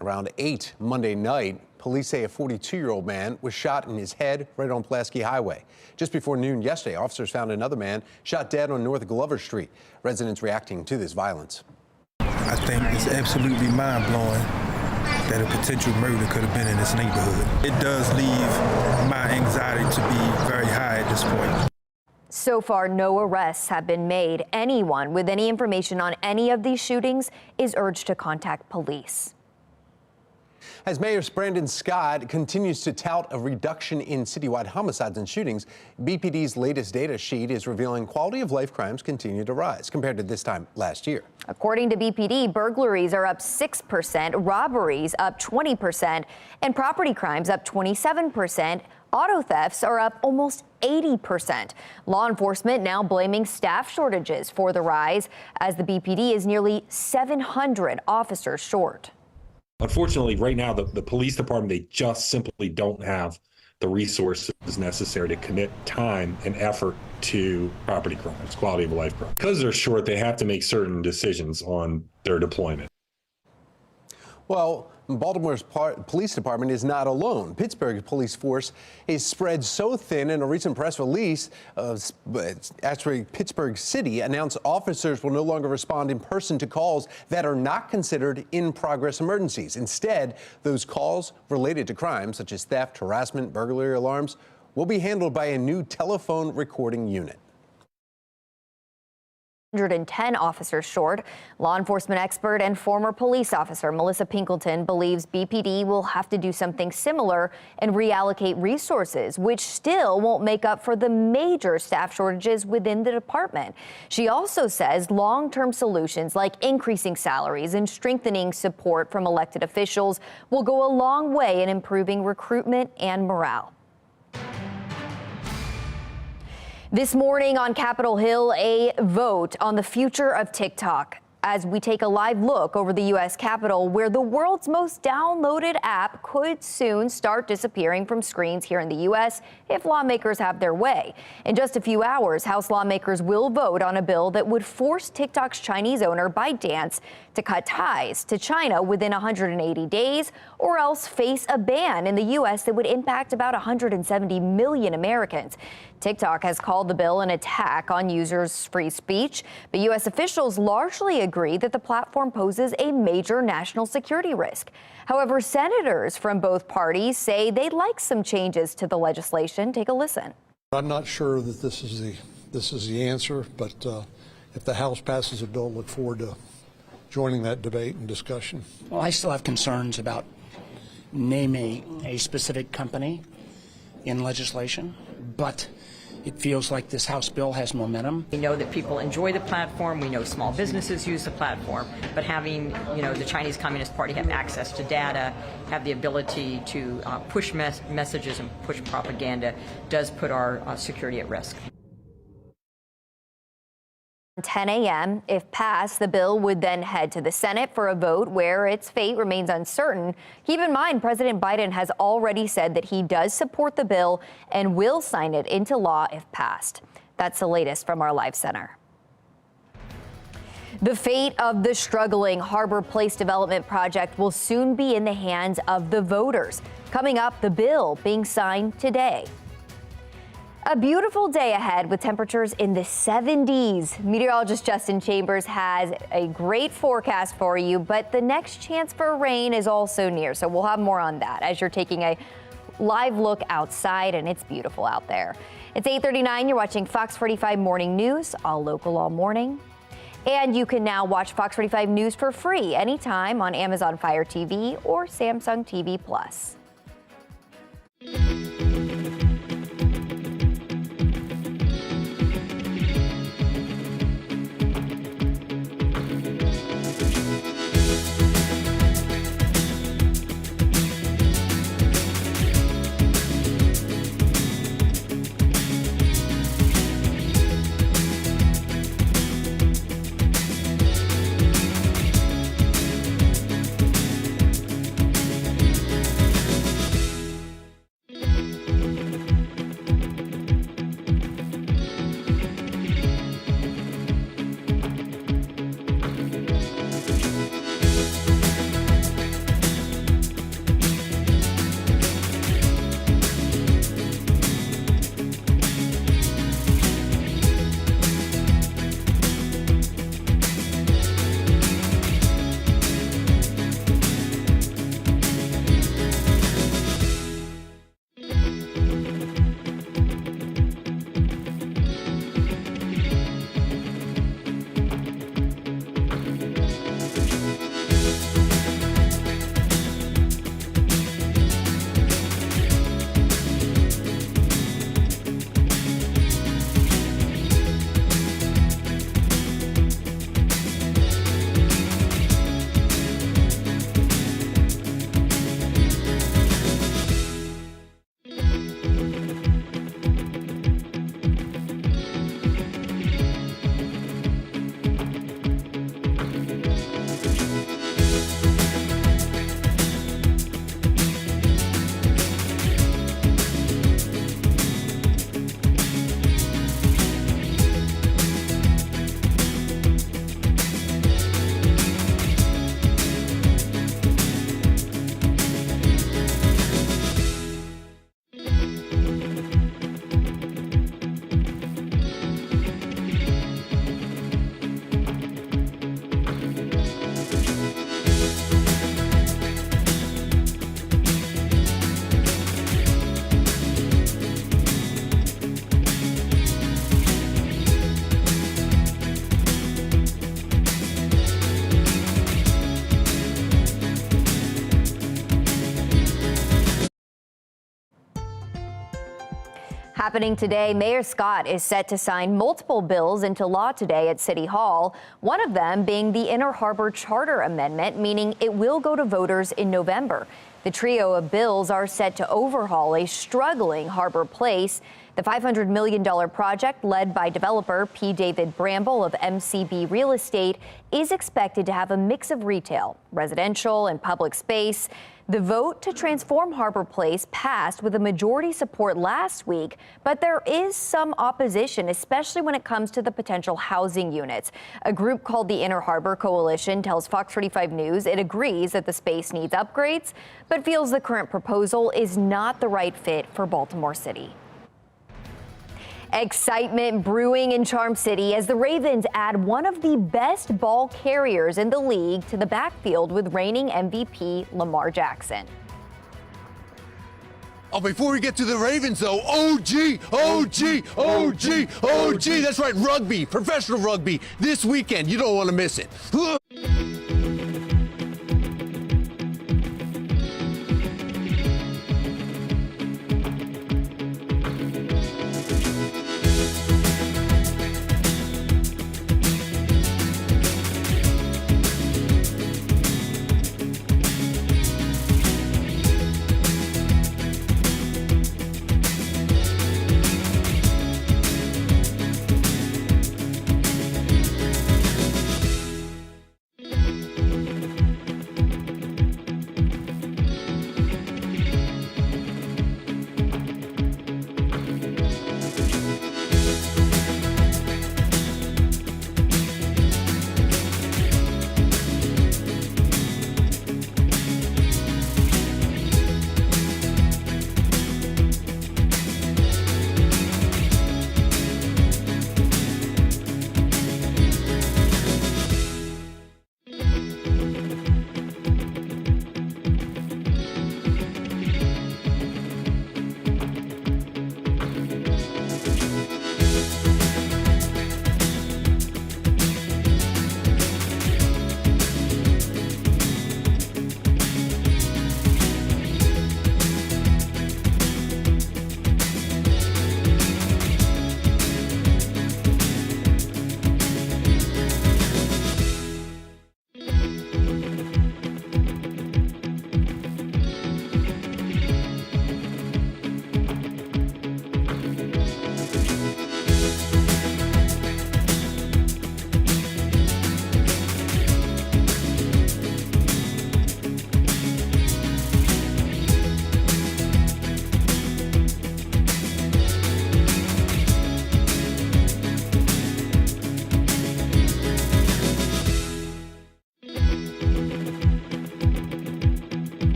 Around 8 Monday night, police say a 42-year-old man was shot in his head right on Pulaski Highway. Just before noon yesterday, officers found another man shot dead on North Glover Street. Residents reacting to this violence. I think it's absolutely mind-blowing that a potential murder could have been in this neighborhood. It does leave my anxiety to be very high at this point. So far, no arrests have been made. Anyone with any information on any of these shootings is urged to contact police. As Mayor Brandon Scott continues to tout a reduction in citywide homicides and shootings, BPD's latest data sheet is revealing quality of life crimes continue to rise compared to this time last year. According to BPD, burglaries are up 6%, robberies up 20%, and property crimes up 27%. Auto thefts are up almost 80%. Law enforcement now blaming staff shortages for the rise, as the BPD is nearly 700 officers short. Unfortunately, right now, the police department, they just simply don't have the resources necessary to commit time and effort to property crimes, quality of life crimes. Because they're short, they have to make certain decisions on their deployment. Well, Baltimore's police department is not alone. Pittsburgh's police force is spread so thin. In a recent press release, actually Pittsburgh City announced officers will no longer respond in person to calls that are not considered in-progress emergencies. Instead, those calls related to crimes such as theft, harassment, burglary alarms will be handled by a new telephone recording unit. 110 officers short. Law enforcement expert and former police officer Melissa Pinkleton believes BPD will have to do something similar and reallocate resources, which still won't make up for the major staff shortages within the department. She also says long-term solutions like increasing salaries and strengthening support from elected officials will go a long way in improving recruitment and morale. This morning on Capitol Hill, a vote on the future of TikTok as we take a live look over the U.S. Capitol, where the world's most downloaded app could soon start disappearing from screens here in the U.S. if lawmakers have their way. In just a few hours, House lawmakers will vote on a bill that would force TikTok's Chinese owner ByteDance to cut ties to China within 180 days, or else face a ban in the U.S. that would impact about 170 million Americans. TikTok has called the bill an attack on users' free speech, but U.S. officials largely agree that the platform poses a major national security risk. However, senators from both parties say they'd like some changes to the legislation. Take a listen. I'm not sure that this is the answer, but if the House passes a bill, look forward to joining that debate and discussion. Well, I still have concerns about naming a specific company in legislation, but it feels like this House bill has momentum. We know that people enjoy the platform. We know small businesses use the platform. But having, the Chinese Communist Party have access to data, have the ability to push messages and push propaganda does put our security at risk. 10 a.m. If passed, the bill would then head to the Senate for a vote where its fate remains uncertain. Keep in mind, President Biden has already said that he does support the bill and will sign it into law if passed. That's the latest from our live center. The fate of the struggling Harbor Place development project will soon be in the hands of the voters. Coming up, the bill being signed today. A beautiful day ahead with temperatures in the 70s. Meteorologist Justin Chambers has a great forecast for you, but the next chance for rain is also near. So we'll have more on that as you're taking a live look outside, and it's beautiful out there. It's 8:39. You're watching Fox 45 Morning News, all local all morning. And you can now watch Fox 45 News for free anytime on Amazon Fire TV or Samsung TV Plus. Happening today, Mayor Scott is set to sign multiple bills into law today at City Hall, one of them being the Inner Harbor Charter Amendment, meaning it will go to voters in November. The trio of bills are set to overhaul a struggling Harbor Place. The $500 million project, led by developer P. David Bramble of MCB Real Estate, is expected to have a mix of retail, residential, and public space. The vote to transform Harbor Place passed with a majority support last week, but there is some opposition, especially when it comes to the potential housing units. A group called the Inner Harbor Coalition tells FOX45 News it agrees that the space needs upgrades, but feels the current proposal is not the right fit for Baltimore City. Excitement brewing in Charm City as the Ravens add one of the best ball carriers in the league to the backfield with reigning MVP Lamar Jackson. Oh, before we get to the Ravens, though, OG, that's right, rugby, professional rugby, this weekend. You don't want to miss it.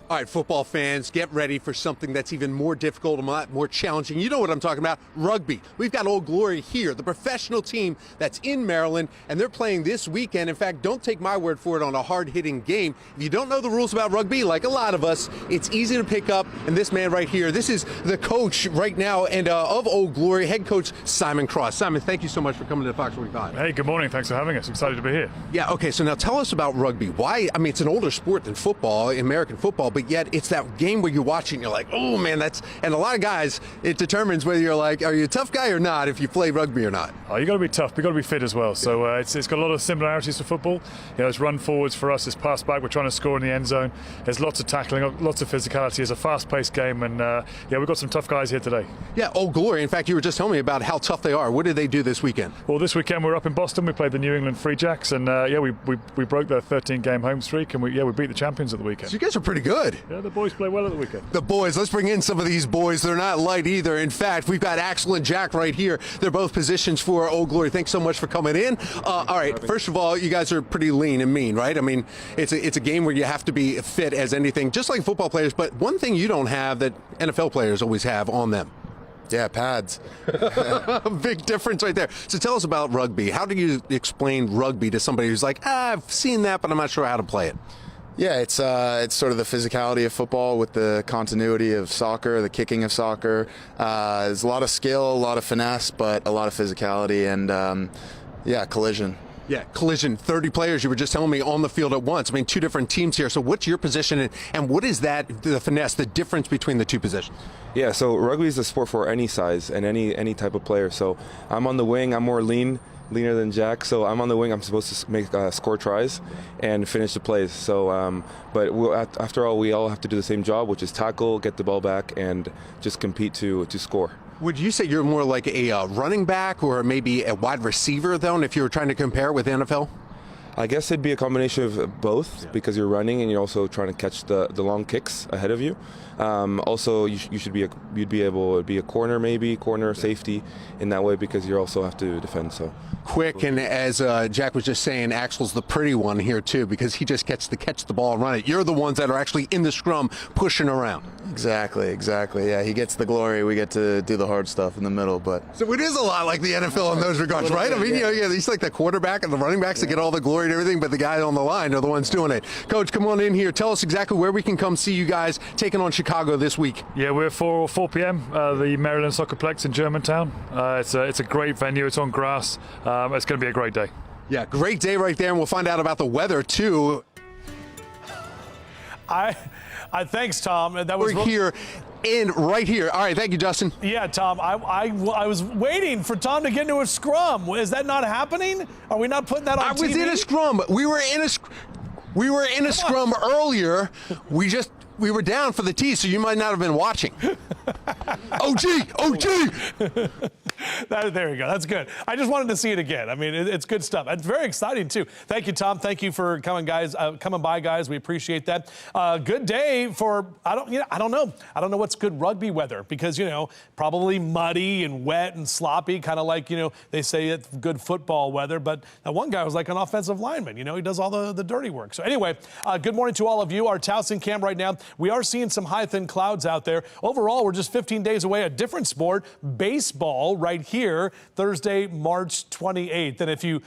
All right, football fans, get ready for something that's even more difficult and more challenging. You know what I'm talking about, rugby. We've got Old Glory here, the professional team that's in Maryland, and they're playing this weekend. In fact, don't take my word for it on a hard-hitting game. If you don't know the rules about rugby, like a lot of us, it's easy to pick up. And this man right here, this is the coach right now and of Old Glory, head coach Simon Cross. Simon, thank you so much for coming to Fox 45. Hey, good morning. Thanks for having us. Excited to be here. Yeah, okay, so now tell us about rugby. Why? I mean, it's an older sport than football, American football, but yet it's that game where you watch it and you're like, oh man, that's, and a lot of guys, it determines whether you're like, are you a tough guy or not if you play rugby or not. Oh, you got to be tough, you got to be fit as well. So it's got a lot of similarities to football. You know, it's run forwards for us, it's pass back, we're trying to score in the end zone. There's lots of tackling, lots of physicality. It's a fast-paced game, and yeah, we've got some tough guys here today. Yeah, Old Glory. In fact, you were just telling me about how tough they are. What did they do this weekend? Well, this weekend we're up in Boston. We played the New England Free Jacks, and yeah, we broke their 13-game home streak, and we beat the champions at the weekend. So you guys are pretty good. good. Yeah, the boys play well at the weekend. The boys, let's bring in some of these boys. They're not light either. In fact, we've got Axel and Jack right here. They're both positions for Old Glory. Thanks so much for coming in. All right, first of all, you guys are pretty lean and mean, right? I mean, it's a game where you have to be fit as anything, just like football players. But one thing you don't have that NFL players always have on them. Yeah, pads. Big difference right there. So tell us about rugby. How do you explain rugby to somebody who's like, I've seen that, but I'm not sure how to play it? Yeah, it's sort of the physicality of football with the continuity of soccer, the kicking of soccer. There's a lot of skill, a lot of finesse, but a lot of physicality and, collision. Yeah, collision, 30 players, you were just telling me, on the field at once. I mean, two different teams here. So what's your position, and what is that, the finesse, the difference between the two positions? Yeah, so rugby is a sport for any size and any type of player. So I'm on the wing, I'm more leaner than Jack. So I'm on the wing, I'm supposed to make score tries and finish the plays. So, but after all, we all have to do the same job, which is tackle, get the ball back, and just compete to score. Would you say you're more like a running back or maybe a wide receiver, though, if you were trying to compare with the NFL? I guess it'd be a combination of both, because you're running and you're also trying to catch the long kicks ahead of you. Also, you'd be able to be a corner safety in that way, because you also have to defend. So quick, and as Jack was just saying, Axel's the pretty one here too, because he just gets to catch the ball and run it. You're the ones that are actually in the scrum pushing around. Exactly. Yeah, he gets the glory. We get to do the hard stuff in the middle. But so it is a lot like the NFL in those regards, right? I mean, he's like the quarterback and the running backs that get all the glory and everything, but the guys on the line are the ones doing it. Coach, come on in here. Tell us exactly where we can come see you guys taking on Chicago this week. Yeah, we're 4 p.m. The Maryland Soccerplex in Germantown. It's a great venue. It's on grass. It's going to be a great day. Yeah, great day right there, and we'll find out about the weather too. Thanks, Tom. That was we're here. Right here. All right, thank you, Justin. Yeah, Tom, I was waiting for Tom to get into a scrum. Is that not happening? Are we not putting that on TV? I was in a scrum. We were in a scrum earlier. We were down for the tee, so you might not have been watching. OG! There we go. That's good. I just wanted to see it again. I mean, it's good stuff. It's very exciting, too. Thank you, Tom. Thank you for coming by, guys. We appreciate that. Good day for, I don't know. I don't know what's good rugby weather, because, probably muddy and wet and sloppy, kind of like, they say it's good football weather. But that one guy was like an offensive lineman. He does all the dirty work. So anyway, good morning to all of you. Our Towson cam right now. We are seeing some high, thin clouds out there. Overall, we're just 15 days away. A different sport, baseball, right here, Thursday, March 28th. And if you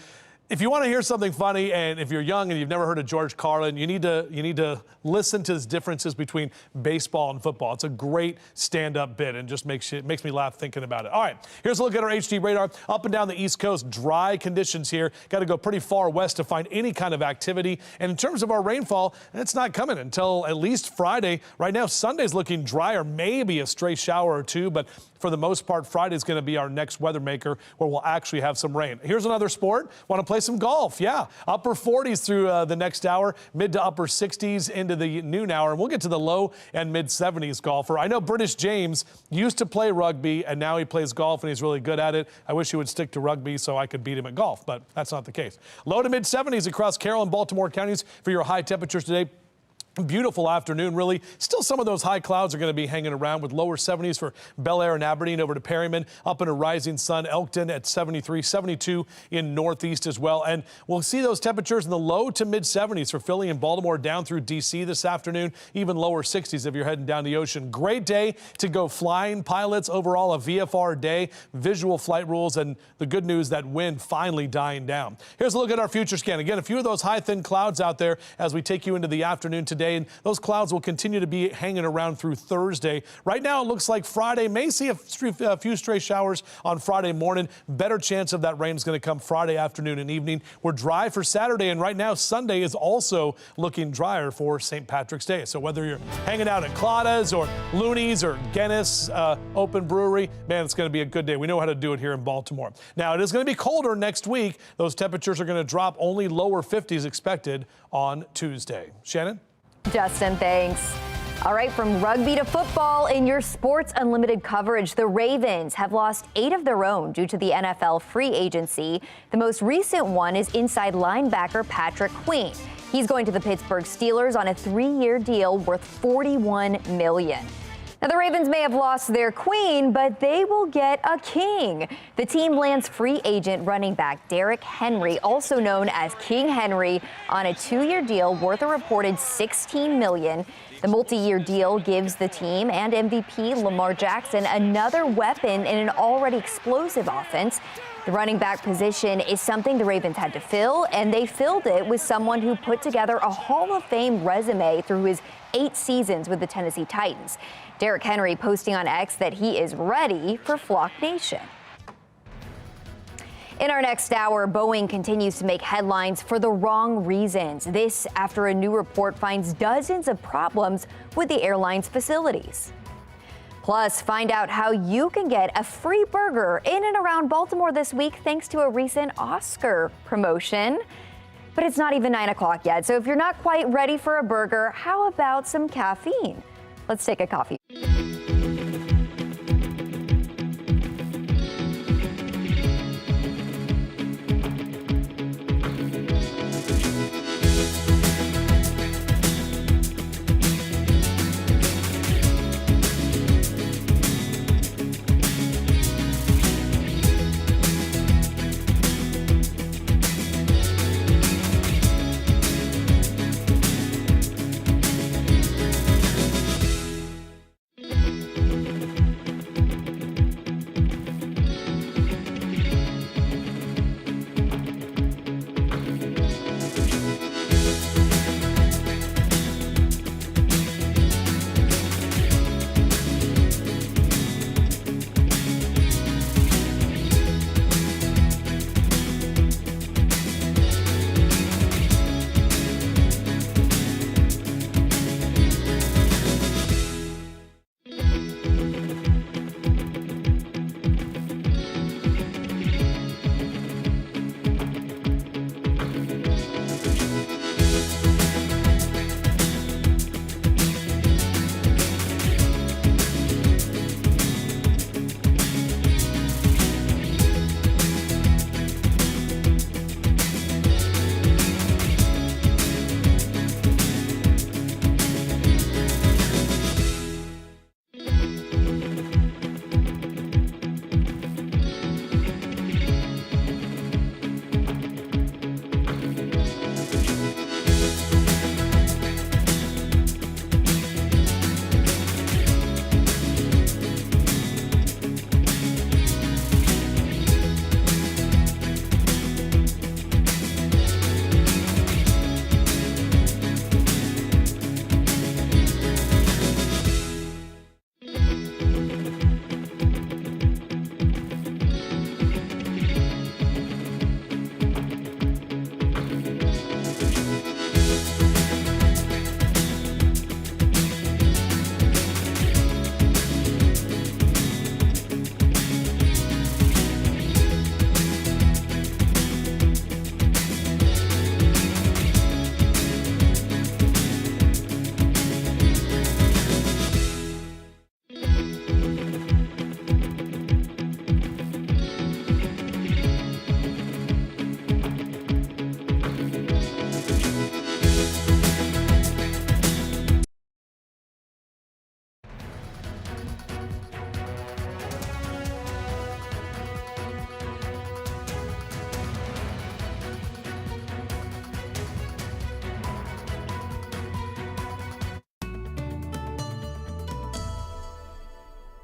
want to hear something funny, and if you're young and you've never heard of George Carlin, you need to listen to the differences between baseball and football. It's a great stand-up bit, and just makes me laugh thinking about it. All right, here's a look at our HD radar. Up and down the East Coast, dry conditions here. Got to go pretty far west to find any kind of activity. And in terms of our rainfall, it's not coming until at least Friday. Right now, Sunday's looking drier, maybe a stray shower or two, but for the most part, Friday's going to be our next weather maker, where we'll actually have some rain. Here's another sport. Want to play some golf? Yeah. Upper 40s through the next hour, mid to upper 60s into the noon hour. And we'll get to the low and mid 70s golfer. I know British James used to play rugby, and now he plays golf, and he's really good at it. I wish he would stick to rugby so I could beat him at golf, but that's not the case. Low to mid 70s across Carroll and Baltimore counties for your high temperatures today. Beautiful afternoon, really. Still some of those high clouds are going to be hanging around, with lower 70s for Bel Air and Aberdeen over to Perryman, up into rising sun, Elkton at 73, 72 in Northeast as well. And we'll see those temperatures in the low to mid 70s for Philly and Baltimore down through D.C. this afternoon, even lower 60s if you're heading down the ocean. Great day to go flying. Pilots, overall a VFR day, visual flight rules, and the good news, that wind finally dying down. Here's a look at our future scan. Again, a few of those high, thin clouds out there as we take you into the afternoon today. And those clouds will continue to be hanging around through Thursday. Right now, it looks like Friday may see a few stray showers on Friday morning. Better chance of that rain is going to come Friday afternoon and evening. We're dry for Saturday, and right now, Sunday is also looking drier for St. Patrick's Day. So whether you're hanging out at Clauda's or Looney's or Guinness Open Brewery, man, it's going to be a good day. We know how to do it here in Baltimore. Now, it is going to be colder next week. Those temperatures are going to drop, only lower 50s expected on Tuesday. Shannon? Justin, thanks. All right, from rugby to football, in your Sports Unlimited coverage, the Ravens have lost 8 of their own due to the NFL free agency. The most recent one is inside linebacker Patrick Queen. He's going to the Pittsburgh Steelers on a 3-year deal worth $41 million. Now, the Ravens may have lost their queen, but they will get a king. The team lands free agent running back Derrick Henry, also known as King Henry, on a 2-year deal worth a reported $16 million. The multi-year deal gives the team and MVP Lamar Jackson another weapon in an already explosive offense. The running back position is something the Ravens had to fill, and they filled it with someone who put together a Hall of Fame resume through his 8 seasons with the Tennessee Titans. Derrick Henry posting on X that he is ready for Flock Nation. In our next hour, Boeing continues to make headlines for the wrong reasons. This after a new report finds dozens of problems with the airline's facilities. Plus, find out how you can get a free burger in and around Baltimore this week thanks to a recent Oscar promotion. But it's not even 9 o'clock yet, so if you're not quite ready for a burger, how about some caffeine? Let's take a coffee.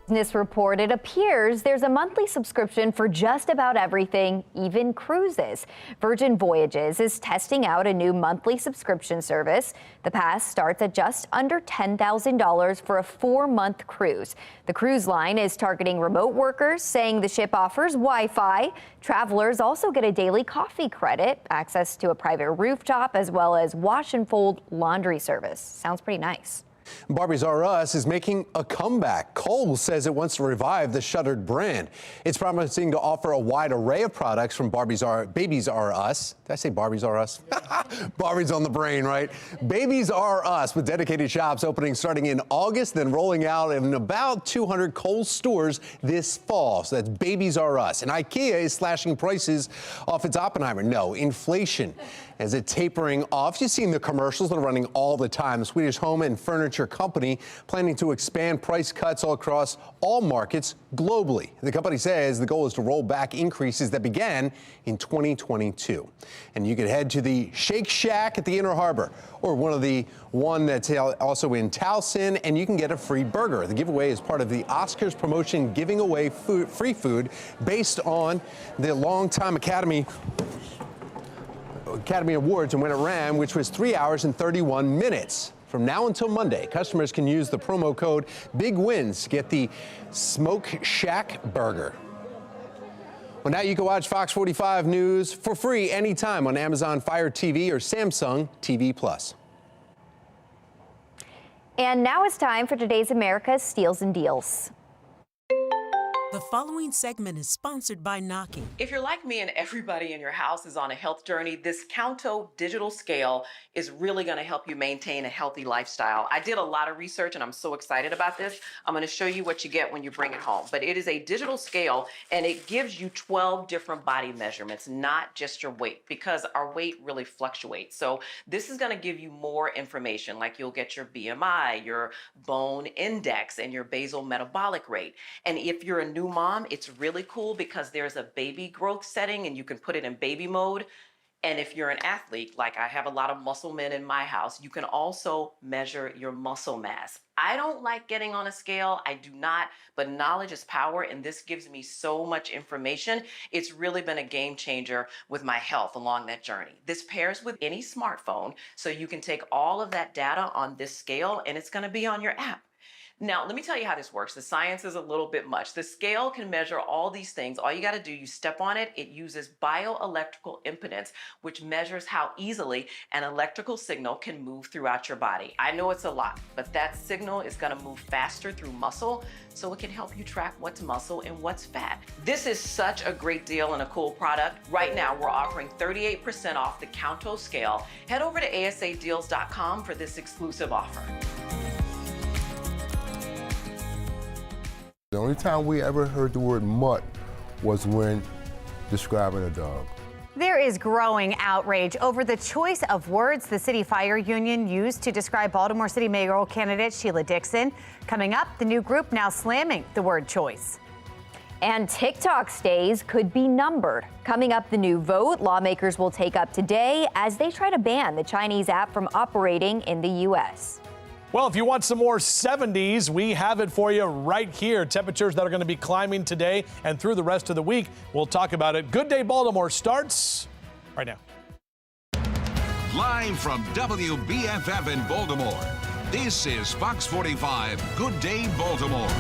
Business report, it appears there's a monthly subscription for just about everything, even cruises. Virgin Voyages is testing out a new monthly subscription service. The pass starts at just under $10,000 for a 4-month cruise. The cruise line is targeting remote workers, saying the ship offers Wi-Fi. Travelers also get a daily coffee credit, access to a private rooftop, as well as wash and fold laundry service. Sounds pretty nice. Barbie's R Us is making a comeback. Kohl's says it wants to revive the shuttered brand. It's promising to offer a wide array of products from Babies R Us. Did I say Barbie's R Us? Barbie's on the brain, right? Babies R Us, with dedicated shops opening starting in August, then rolling out in about 200 Kohl's stores this fall. So that's Babies R Us. And IKEA is slashing prices off its Oppenheimer. No, inflation. As it tapering off, you've seen the commercials that are running all the time. The Swedish home and furniture company planning to expand price cuts all across all markets globally. The company says the goal is to roll back increases that began in 2022. And you can head to the Shake Shack at the Inner Harbor or one that's also in Towson, and you can get a free burger. The giveaway is part of the Oscars promotion, giving away free food based on the longtime Academy Awards and when it ran, which was 3 hours and 31 minutes. From now until Monday, customers can use the promo code BIGWINS to get the Smoke Shack burger. Well, now you can watch Fox 45 News for free anytime on Amazon Fire TV or Samsung TV Plus. And now it's time for today's America's Steals and Deals. The following segment is sponsored by Naki. If you're like me and everybody in your house is on a health journey, this Counto digital scale is really going to help you maintain a healthy lifestyle. I did a lot of research and I'm so excited about this. I'm going to show you what you get when you bring it home. But it is a digital scale and it gives you 12 different body measurements, not just your weight, because our weight really fluctuates. So this is going to give you more information, like you'll get your BMI, your bone index, and your basal metabolic rate. And if you're a new mom, it's really cool because there's a baby growth setting and you can put it in baby mode. And if you're an athlete, like I have a lot of muscle men in my house, you can also measure your muscle mass. I don't like getting on a scale. I do not, but knowledge is power, and this gives me so much information. It's really been a game changer with my health along that journey. This pairs with any smartphone, so you can take all of that data on this scale, and it's gonna be on your app. Now, let me tell you how this works. The science is a little bit much. The scale can measure all these things. All you got to do, you step on it. It uses bioelectrical impedance, which measures how easily an electrical signal can move throughout your body. I know it's a lot, but that signal is going to move faster through muscle, so it can help you track what's muscle and what's fat. This is such a great deal and a cool product. Right now, we're offering 38% off the Counto scale. Head over to asadeals.com for this exclusive offer. The only time we ever heard the word mutt was when describing a dog. There is growing outrage over the choice of words the City Fire Union used to describe Baltimore City mayoral candidate Sheila Dixon. Coming up, the new group now slamming the word choice. And TikTok's days could be numbered. Coming up, the new vote lawmakers will take up today as they try to ban the Chinese app from operating in the U.S. Well, if you want some more 70s, we have it for you right here. Temperatures that are going to be climbing today and through the rest of the week. We'll talk about it. Good Day Baltimore starts right now. Live from WBFF in Baltimore, this is Fox 45 Good Day Baltimore.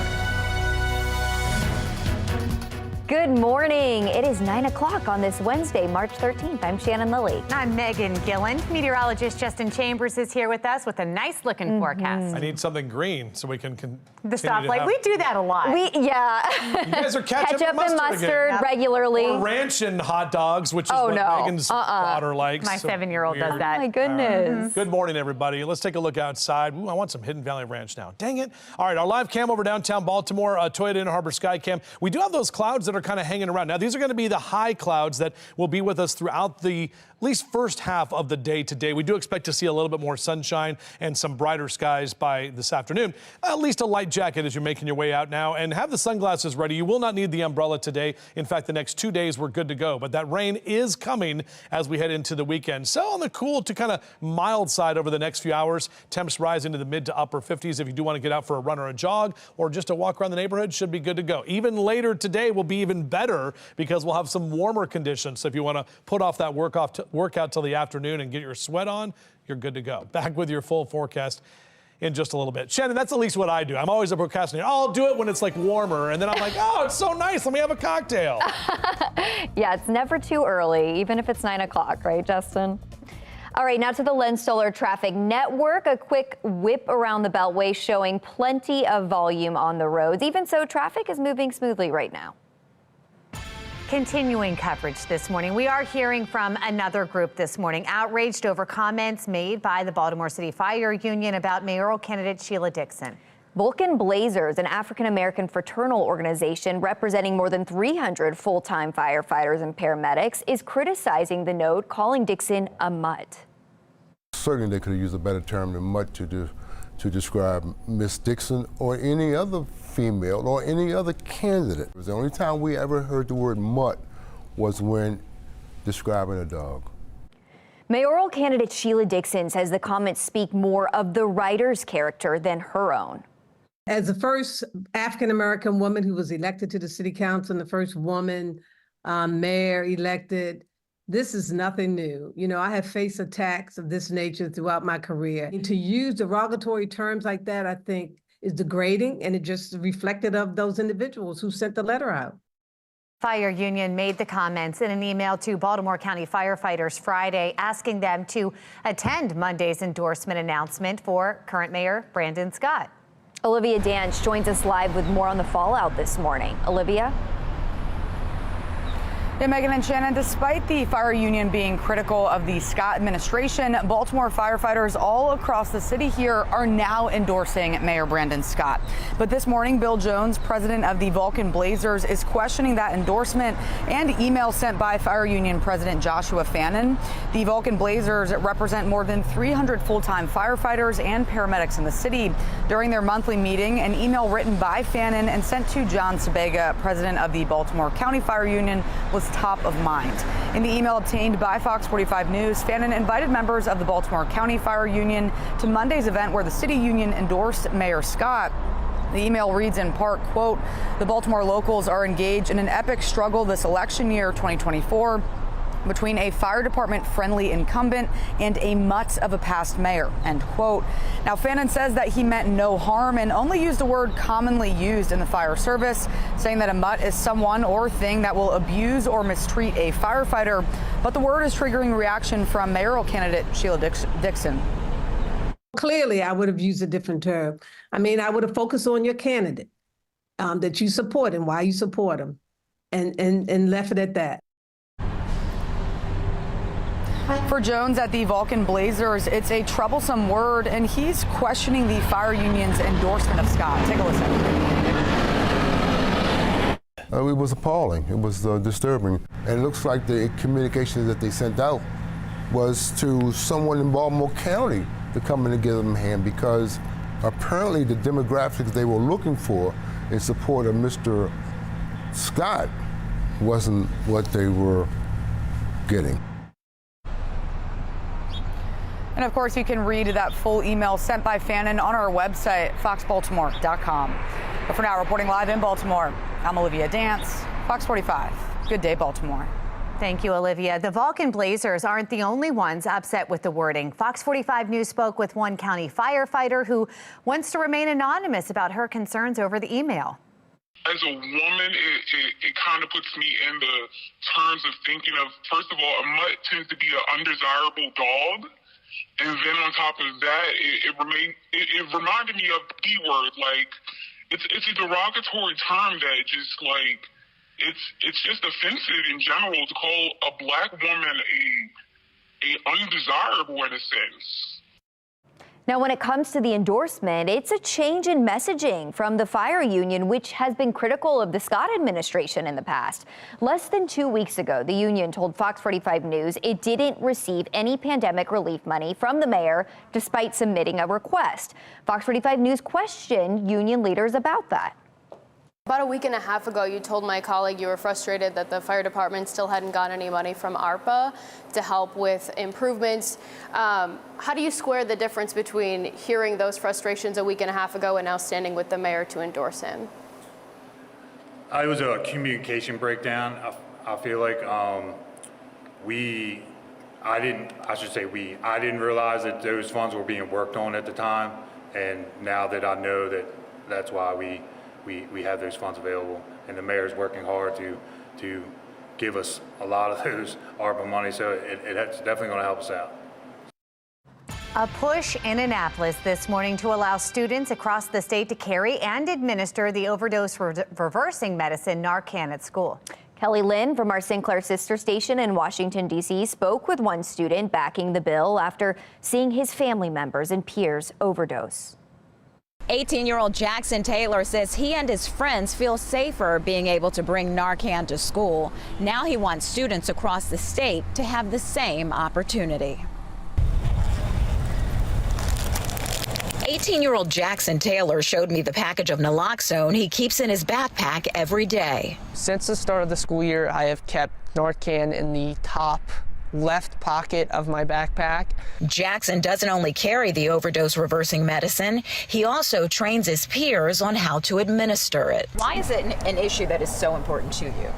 Good morning. It is 9 o'clock on this Wednesday, March 13th. I'm Shannon Lilly. I'm Megan Gillen. Meteorologist Justin Chambers is here with us with a nice looking forecast. I need something green so we can the stoplight. We do that a lot. You guys are ketchup and mustard again. Regularly. Or ranch and hot dogs, which is what Megan's daughter likes. My 7-year-old does that. Oh my goodness. Good morning, everybody. Let's take a look outside. Ooh, I want some Hidden Valley Ranch now. Dang it. All right, our live cam over downtown Baltimore, Toyota Inner Harbor Sky Cam. We do have those clouds that are kind of hanging around. Now, these are going to be the high clouds that will be with us throughout the at least first half of the day today. We do expect to see a little bit more sunshine and some brighter skies by this afternoon. At least a light jacket as you're making your way out now, and have the sunglasses ready. You will not need the umbrella today. In fact, the next 2 days we're good to go, but that rain is coming as we head into the weekend. So on the cool to kind of mild side over the next few hours, temps rise into the mid to upper 50s. If you do want to get out for a run or a jog or just a walk around the neighborhood, should be good to go. Even later today will be even better because we'll have some warmer conditions. So if you want to put off that workout till the afternoon and get your sweat on, you're good to go. Back with your full forecast in just a little bit. Shannon, that's at least what I do. I'm always a procrastinator. I'll do it when it's like warmer, and then I'm like, oh, it's so nice. Let me have a cocktail. Yeah, it's never too early, even if it's 9 o'clock, right, Justin? All right, now to the Len Stoller Traffic Network. A quick whip around the Beltway showing plenty of volume on the roads. Even so, traffic is moving smoothly right now. Continuing coverage this morning, we are hearing from another group this morning, outraged over comments made by the Baltimore City Fire Union about mayoral candidate Sheila Dixon. Vulcan Blazers, an African-American fraternal organization representing more than 300 full-time firefighters and paramedics, is criticizing the note, calling Dixon a mutt. Certainly they could have used a better term than mutt to describe Miss Dixon or any other female or any other candidate. The only time we ever heard the word mutt was when describing a dog. Mayoral candidate Sheila Dixon says the comments speak more of the writer's character than her own. As the first African-American woman who was elected to the city council and the first woman mayor elected, this is nothing new. You know, I have faced attacks of this nature throughout my career. And to use derogatory terms like that, I think, is degrading, and it just reflected of those individuals who sent the letter out. Fire Union made the comments in an email to Baltimore County firefighters Friday, asking them to attend Monday's endorsement announcement for current Mayor Brandon Scott. Olivia Danch joins us live with more on the fallout this morning. Olivia? Yeah, Megan and Shannon, despite the fire union being critical of the Scott administration, Baltimore firefighters all across the city here are now endorsing Mayor Brandon Scott. But this morning, Bill Jones, president of the Vulcan Blazers, is questioning that endorsement and email sent by fire union president Joshua Fannin. The Vulcan Blazers represent more than 300 full-time firefighters and paramedics in the city. During their monthly meeting, an email written by Fannin and sent to John Sabega, president of the Baltimore County Fire Union, was top of mind. In the email obtained by FOX45 News, Fannin invited members of the Baltimore County Fire Union to Monday's event where the city union endorsed Mayor Scott. The email reads in part, quote, "The Baltimore locals are engaged in an epic struggle this election year 2024 between a fire department friendly incumbent and a mutt of a past mayor," end quote. Now, Fannin says that he meant no harm and only used a word commonly used in the fire service, saying that a mutt is someone or thing that will abuse or mistreat a firefighter. But the word is triggering reaction from mayoral candidate Sheila Dixon. Clearly, I would have used a different term. I mean, I would have focused on your candidate that you support and why you support him and left it at that. For Jones at the Vulcan Blazers, it's a troublesome word, and he's questioning the fire union's endorsement of Scott. Take a listen. It was appalling. It was disturbing. And it looks like the communication that they sent out was to someone in Baltimore County to come in and give them a hand, because apparently the demographics they were looking for in support of Mr. Scott wasn't what they were getting. And of course, you can read that full email sent by Fannin on our website, foxbaltimore.com. But for now, reporting live in Baltimore, I'm Olivia Dance, Fox 45. Good day, Baltimore. Thank you, Olivia. The Vulcan Blazers aren't the only ones upset with the wording. Fox 45 News spoke with one county firefighter who wants to remain anonymous about her concerns over the email. As a woman, it kind of puts me in the terms of thinking of, first of all, a mutt tends to be an undesirable dog. And then on top of that, it reminded me of B-word. Like, it's a derogatory term that just, like, it's just offensive in general to call a black woman a undesirable in a sense. Now, when it comes to the endorsement, it's a change in messaging from the fire union, which has been critical of the Scott administration in the past. Less than 2 weeks ago, the union told Fox 45 News it didn't receive any pandemic relief money from the mayor despite submitting a request. Fox 45 News questioned union leaders about that. About a week and a half ago, you told my colleague you were frustrated that the fire department still hadn't gotten any money from ARPA to help with improvements. How do you square the difference between hearing those frustrations a week and a half ago and now standing with the mayor to endorse him? It was a communication breakdown. I feel like I didn't realize that those funds were being worked on at the time. And now that I know that, that's why we have those funds available, and the mayor's working hard to give us a lot of those ARPA money, so it's definitely going to help us out. A push in Annapolis this morning to allow students across the state to carry and administer the overdose reversing medicine Narcan at school. Kelly Lynn from our Sinclair sister station in Washington, D.C. spoke with one student backing the bill after seeing his family members and peers overdose. 18-year-old Jackson Taylor says he and his friends feel safer being able to bring Narcan to school. Now he wants students across the state to have the same opportunity. 18-year-old Jackson Taylor showed me the package of naloxone he keeps in his backpack every day. Since the start of the school year, I have kept Narcan in the top left pocket of my backpack. Jackson doesn't only carry the overdose reversing medicine, he also trains his peers on how to administer it. Why is it an issue that is so important to you?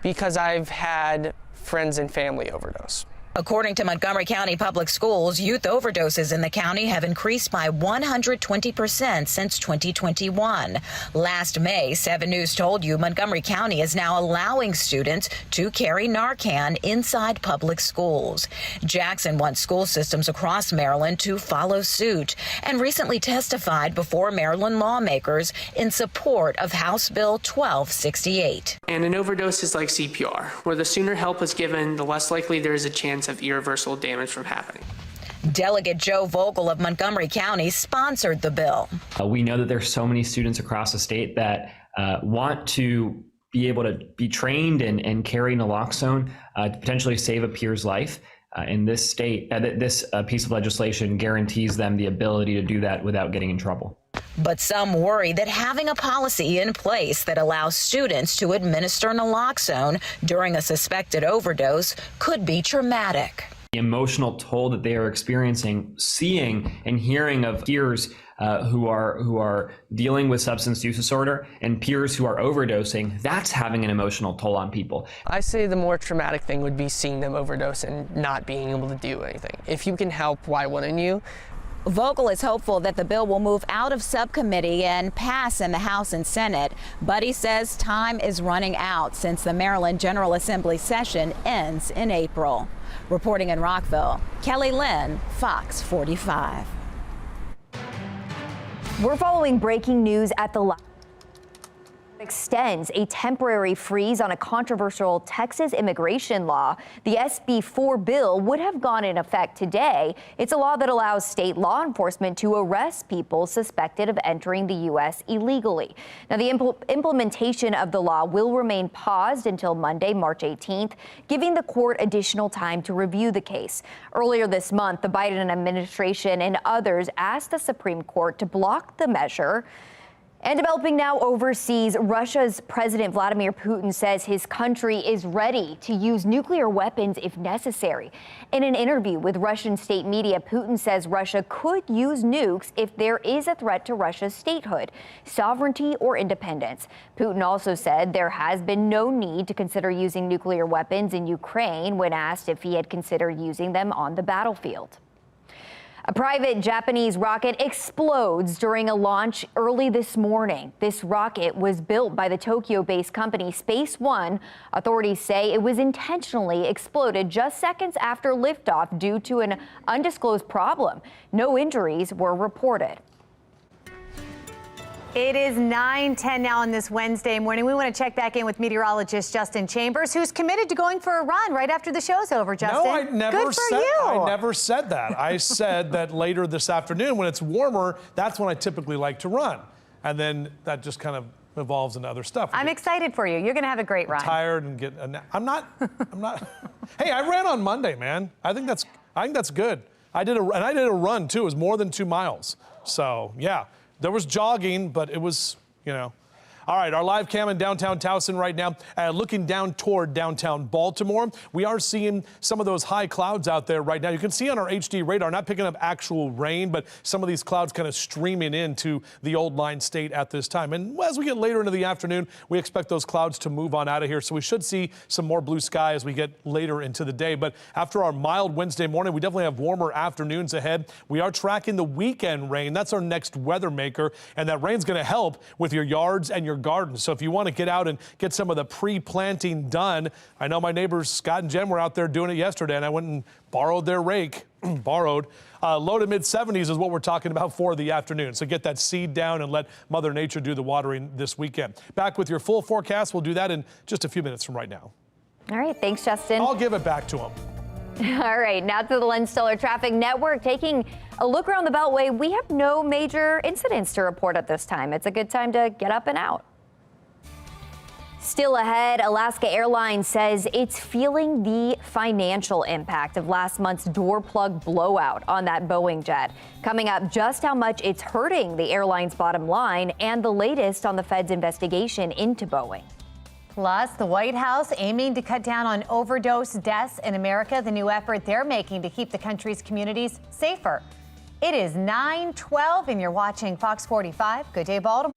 Because I've had friends and family overdose. According to Montgomery County Public Schools, youth overdoses in the county have increased by 120% since 2021. Last May, 7 News told you Montgomery County is now allowing students to carry Narcan inside public schools. Jackson wants school systems across Maryland to follow suit and recently testified before Maryland lawmakers in support of House Bill 1268. And an overdose is like CPR, where the sooner help is given, the less likely there is a chance of irreversible damage from happening. Delegate Joe Vogel of Montgomery County sponsored the bill. We know that there's so many students across the state that want to be able to be trained and carry naloxone to potentially save a peer's life. In this state, this piece of legislation guarantees them the ability to do that without getting in trouble. But some worry that having a policy in place that allows students to administer naloxone during a suspected overdose could be traumatic. The emotional toll that they are experiencing, seeing and hearing of peers who are dealing with substance use disorder and peers who are overdosing, that's having an emotional toll on people. I say the more traumatic thing would be seeing them overdose and not being able to do anything. If you can help, why wouldn't you? Vogel is hopeful that the bill will move out of subcommittee and pass in the House and Senate, but he says time is running out since the Maryland General Assembly session ends in April. Reporting in Rockville, Kelly Lynn, Fox 45. We're following breaking news at the extends a temporary freeze on a controversial Texas immigration law. The SB 4 bill would have gone in effect today. It's a law that allows state law enforcement to arrest people suspected of entering the U.S. illegally. Now, the implementation of the law will remain paused until Monday, March 18th, giving the court additional time to review the case. Earlier this month, the Biden administration and others asked the Supreme Court to block the measure. And developing now overseas, Russia's President Vladimir Putin says his country is ready to use nuclear weapons if necessary. In an interview with Russian state media, Putin says Russia could use nukes if there is a threat to Russia's statehood, sovereignty, or independence. Putin also said there has been no need to consider using nuclear weapons in Ukraine when asked if he had considered using them on the battlefield. A private Japanese rocket explodes during a launch early this morning. This rocket was built by the Tokyo-based company Space One. Authorities say it was intentionally exploded just seconds after liftoff due to an undisclosed problem. No injuries were reported. It is 9:10 now on this Wednesday morning. We want to check back in with meteorologist Justin Chambers, who's committed to going for a run right after the show's over. Justin, no, I never good for said. you. I never said that. I said that later this afternoon, when it's warmer, that's when I typically like to run, and then that just kind of evolves into other stuff. I'm excited for you. You're going to have a great run. Tired and get. I'm not. Hey, I ran on Monday, man. I think that's good. I did a run too. It was more than 2 miles. So yeah. There was jogging, but it was, All right, our live cam in downtown Towson right now, looking down toward downtown Baltimore. We are seeing some of those high clouds out there right now. You can see on our HD radar, not picking up actual rain, but some of these clouds kind of streaming into the Old Line State at this time. And as we get later into the afternoon, we expect those clouds to move on out of here. So we should see some more blue sky as we get later into the day. But after our mild Wednesday morning, we definitely have warmer afternoons ahead. We are tracking the weekend rain. That's our next weather maker. And that rain's going to help with your yards and your gardens. So if you want to get out and get some of the pre-planting done, I know my neighbors Scott and Jen were out there doing it yesterday, and I went and borrowed their rake. borrowed. Low to mid 70s is what we're talking about for the afternoon. So get that seed down and let Mother Nature do the watering this weekend. Back with your full forecast. We'll do that in just a few minutes from right now. All right. Thanks, Justin. I'll give it back to him. All right. Now to the Len Stiller Traffic Network. Taking a look around the Beltway, we have no major incidents to report at this time. It's a good time to get up and out. Still ahead, Alaska Airlines says it's feeling the financial impact of last month's door plug blowout on that Boeing jet. Coming up, just how much it's hurting the airline's bottom line and the latest on the Fed's investigation into Boeing. Plus, the White House aiming to cut down on overdose deaths in America, the new effort they're making to keep the country's communities safer. It is 9:12 and you're watching Fox 45. Good day, Baltimore.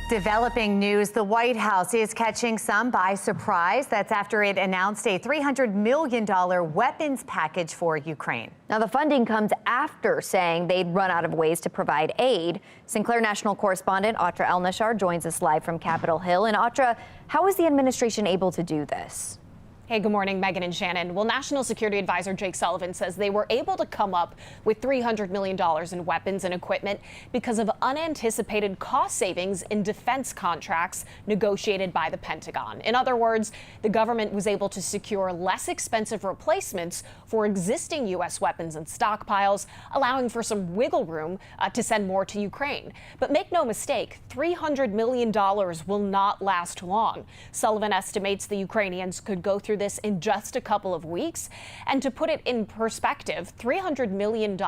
Developing news, the White House is catching some by surprise. That's after it announced a $300 million weapons package for Ukraine. Now, the funding comes after saying they'd run out of ways to provide aid. Sinclair National correspondent Atra Elnashar joins us live from Capitol Hill. And Atra, how is the administration able to do this? Hey, good morning, Megan and Shannon. Well, National Security Advisor Jake Sullivan says they were able to come up with $300 million in weapons and equipment because of unanticipated cost savings in defense contracts negotiated by the Pentagon. In other words, the government was able to secure less expensive replacements for existing U.S. weapons and stockpiles, allowing for some wiggle room to send more to Ukraine. But make no mistake, $300 million will not last long. Sullivan estimates the Ukrainians could go through this in just a couple of weeks. And to put it in perspective, $300 million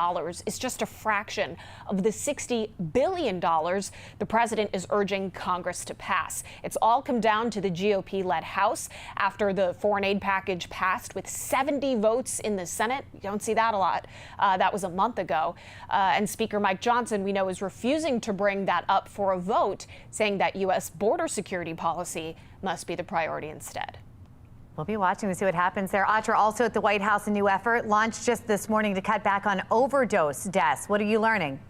is just a fraction of the $60 billion the president is urging Congress to pass. It's all come down to the GOP-led House after the foreign aid package passed with 70 votes in the Senate. You don't see that a lot. That was a month ago. And Speaker Mike Johnson, we know, is refusing to bring that up for a vote, saying that U.S. border security policy must be the priority instead. We'll be watching to see what happens there. Atra, also at the White House, a new effort launched just this morning to cut back on overdose deaths. What are you learning?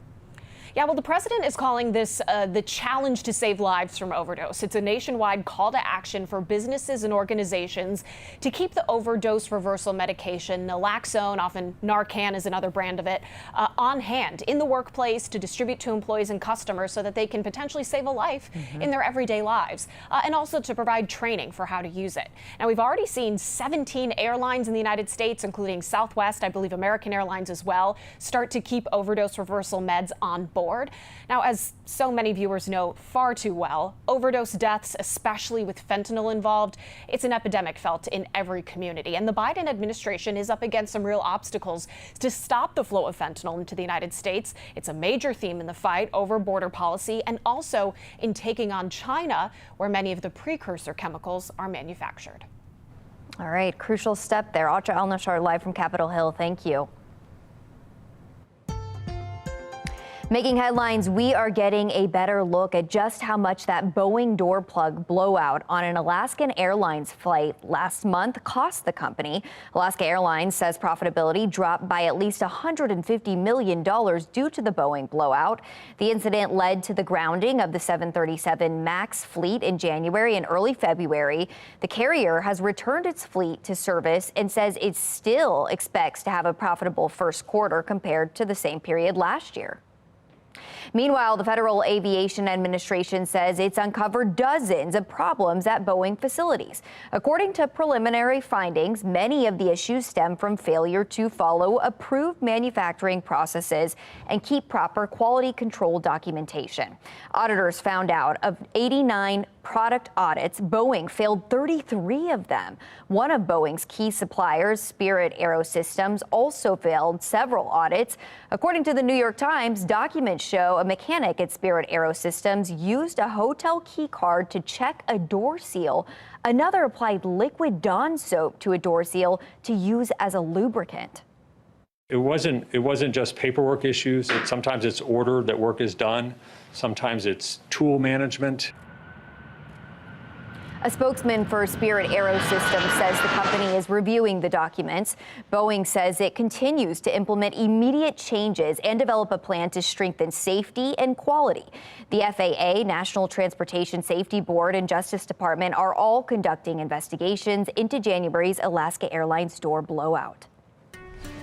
Yeah, well, the president is calling this the challenge to save lives from overdose. It's a nationwide call to action for businesses and organizations to keep the overdose reversal medication, naloxone, often Narcan is another brand of it, on hand in the workplace to distribute to employees and customers so that they can potentially save a life in their everyday lives, and also to provide training for how to use it. Now, we've already seen 17 airlines in the United States, including Southwest, I believe American Airlines as well, start to keep overdose reversal meds on board. Now, as so many viewers know far too well, overdose deaths, especially with fentanyl involved, it's an epidemic felt in every community. And the Biden administration is up against some real obstacles to stop the flow of fentanyl into the United States. It's a major theme in the fight over border policy and also in taking on China, where many of the precursor chemicals are manufactured. All right, crucial step there. Atra Al-Nashar live from Capitol Hill. Thank you. Making headlines, we are getting a better look at just how much that Boeing door plug blowout on an Alaskan Airlines flight last month cost the company. Alaska Airlines says profitability dropped by at least $150 million due to the Boeing blowout. The incident led to the grounding of the 737 MAX fleet in January and early February. The carrier has returned its fleet to service and says it still expects to have a profitable first quarter compared to the same period last year. Meanwhile, the Federal Aviation Administration says it's uncovered dozens of problems at Boeing facilities. According to preliminary findings, many of the issues stem from failure to follow approved manufacturing processes and keep proper quality control documentation. Auditors found out of 89 product audits, Boeing failed 33 of them. One of Boeing's key suppliers, Spirit AeroSystems, also failed several audits. According to the New York Times, documents show a mechanic at Spirit AeroSystems used a hotel key card to check a door seal. Another applied liquid Dawn soap to a door seal to use as a lubricant. It wasn't just paperwork issues. Sometimes it's order that work is done. Sometimes it's tool management. A spokesman for Spirit AeroSystems says the company is reviewing the documents. Boeing says it continues to implement immediate changes and develop a plan to strengthen safety and quality. The FAA, National Transportation Safety Board, and Justice Department are all conducting investigations into January's Alaska Airlines door blowout.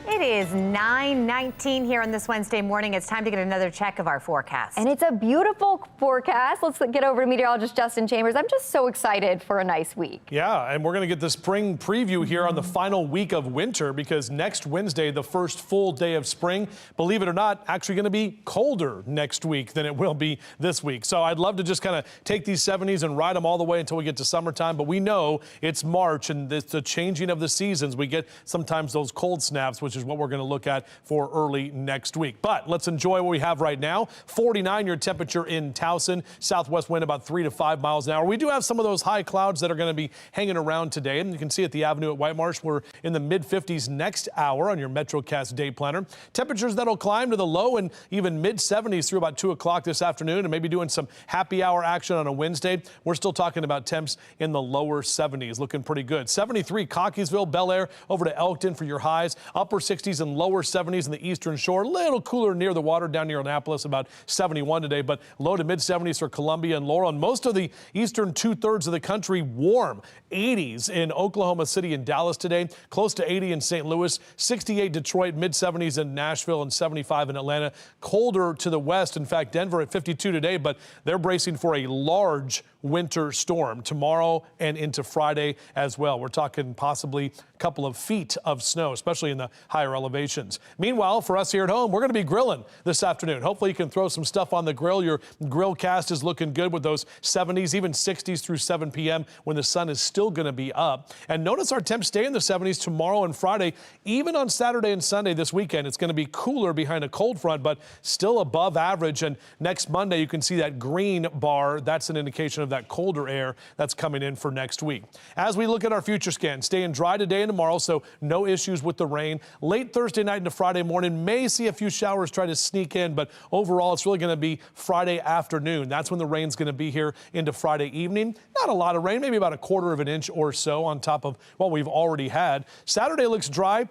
It is 9:19 here on this Wednesday morning. It's time to get another check of our forecast. And it's a beautiful forecast. Let's get over to meteorologist Justin Chambers. I'm just so excited for a nice week. Yeah, and we're going to get the spring preview here on the final week of winter because next Wednesday, the first full day of spring, believe it or not, actually going to be colder next week than it will be this week. So I'd love to just kind of take these 70s and ride them all the way until we get to summertime. But we know it's March and it's the changing of the seasons. We get sometimes those cold snaps, which is what we're going to look at for early next week. But let's enjoy what we have right now. 49 your temperature in Towson. Southwest wind about 3 to 5 miles an hour. We do have some of those high clouds that are going to be hanging around today. And you can see at the avenue at White Marsh, we're in the mid 50s next hour on your MetroCast day planner. Temperatures that'll climb to the low and even mid 70s through about 2 o'clock this afternoon and maybe doing some happy hour action on a Wednesday. We're still talking about temps in the lower 70s, looking pretty good. 73 Cockeysville, Bel Air over to Elkton for your highs. Upper 60s and lower 70s in the eastern shore. A little cooler near the water down near Annapolis, about 71 today, but low to mid 70s for Columbia and Laurel. And most of the eastern 2/3 of the country warm. 80s in Oklahoma City and Dallas today, close to 80 in St. Louis, 68 Detroit, mid 70s in Nashville, and 75 in Atlanta. Colder to the west. In fact, Denver at 52 today, but they're bracing for a large winter storm tomorrow and into Friday as well. We're talking possibly a couple of feet of snow, especially in the higher elevations. Meanwhile, for us here at home, we're going to be grilling this afternoon. Hopefully you can throw some stuff on the grill. Your grill cast is looking good with those 70s, even 60s through 7 p.m. when the sun is still going to be up. And notice our temps stay in the 70s tomorrow and Friday. Even on Saturday and Sunday this weekend, it's going to be cooler behind a cold front, but still above average. And next Monday, you can see that green bar. That's an indication of of that colder air that's coming in for next week. As we look at our future scan, staying dry today and tomorrow, so no issues with the rain. Late Thursday night into Friday morning, may see a few showers try to sneak in, but overall it's really going to be Friday afternoon. That's when the rain's going to be here into Friday evening. Not a lot of rain, maybe about 1/4 of an inch or so on top of what we've already had. Saturday looks dry.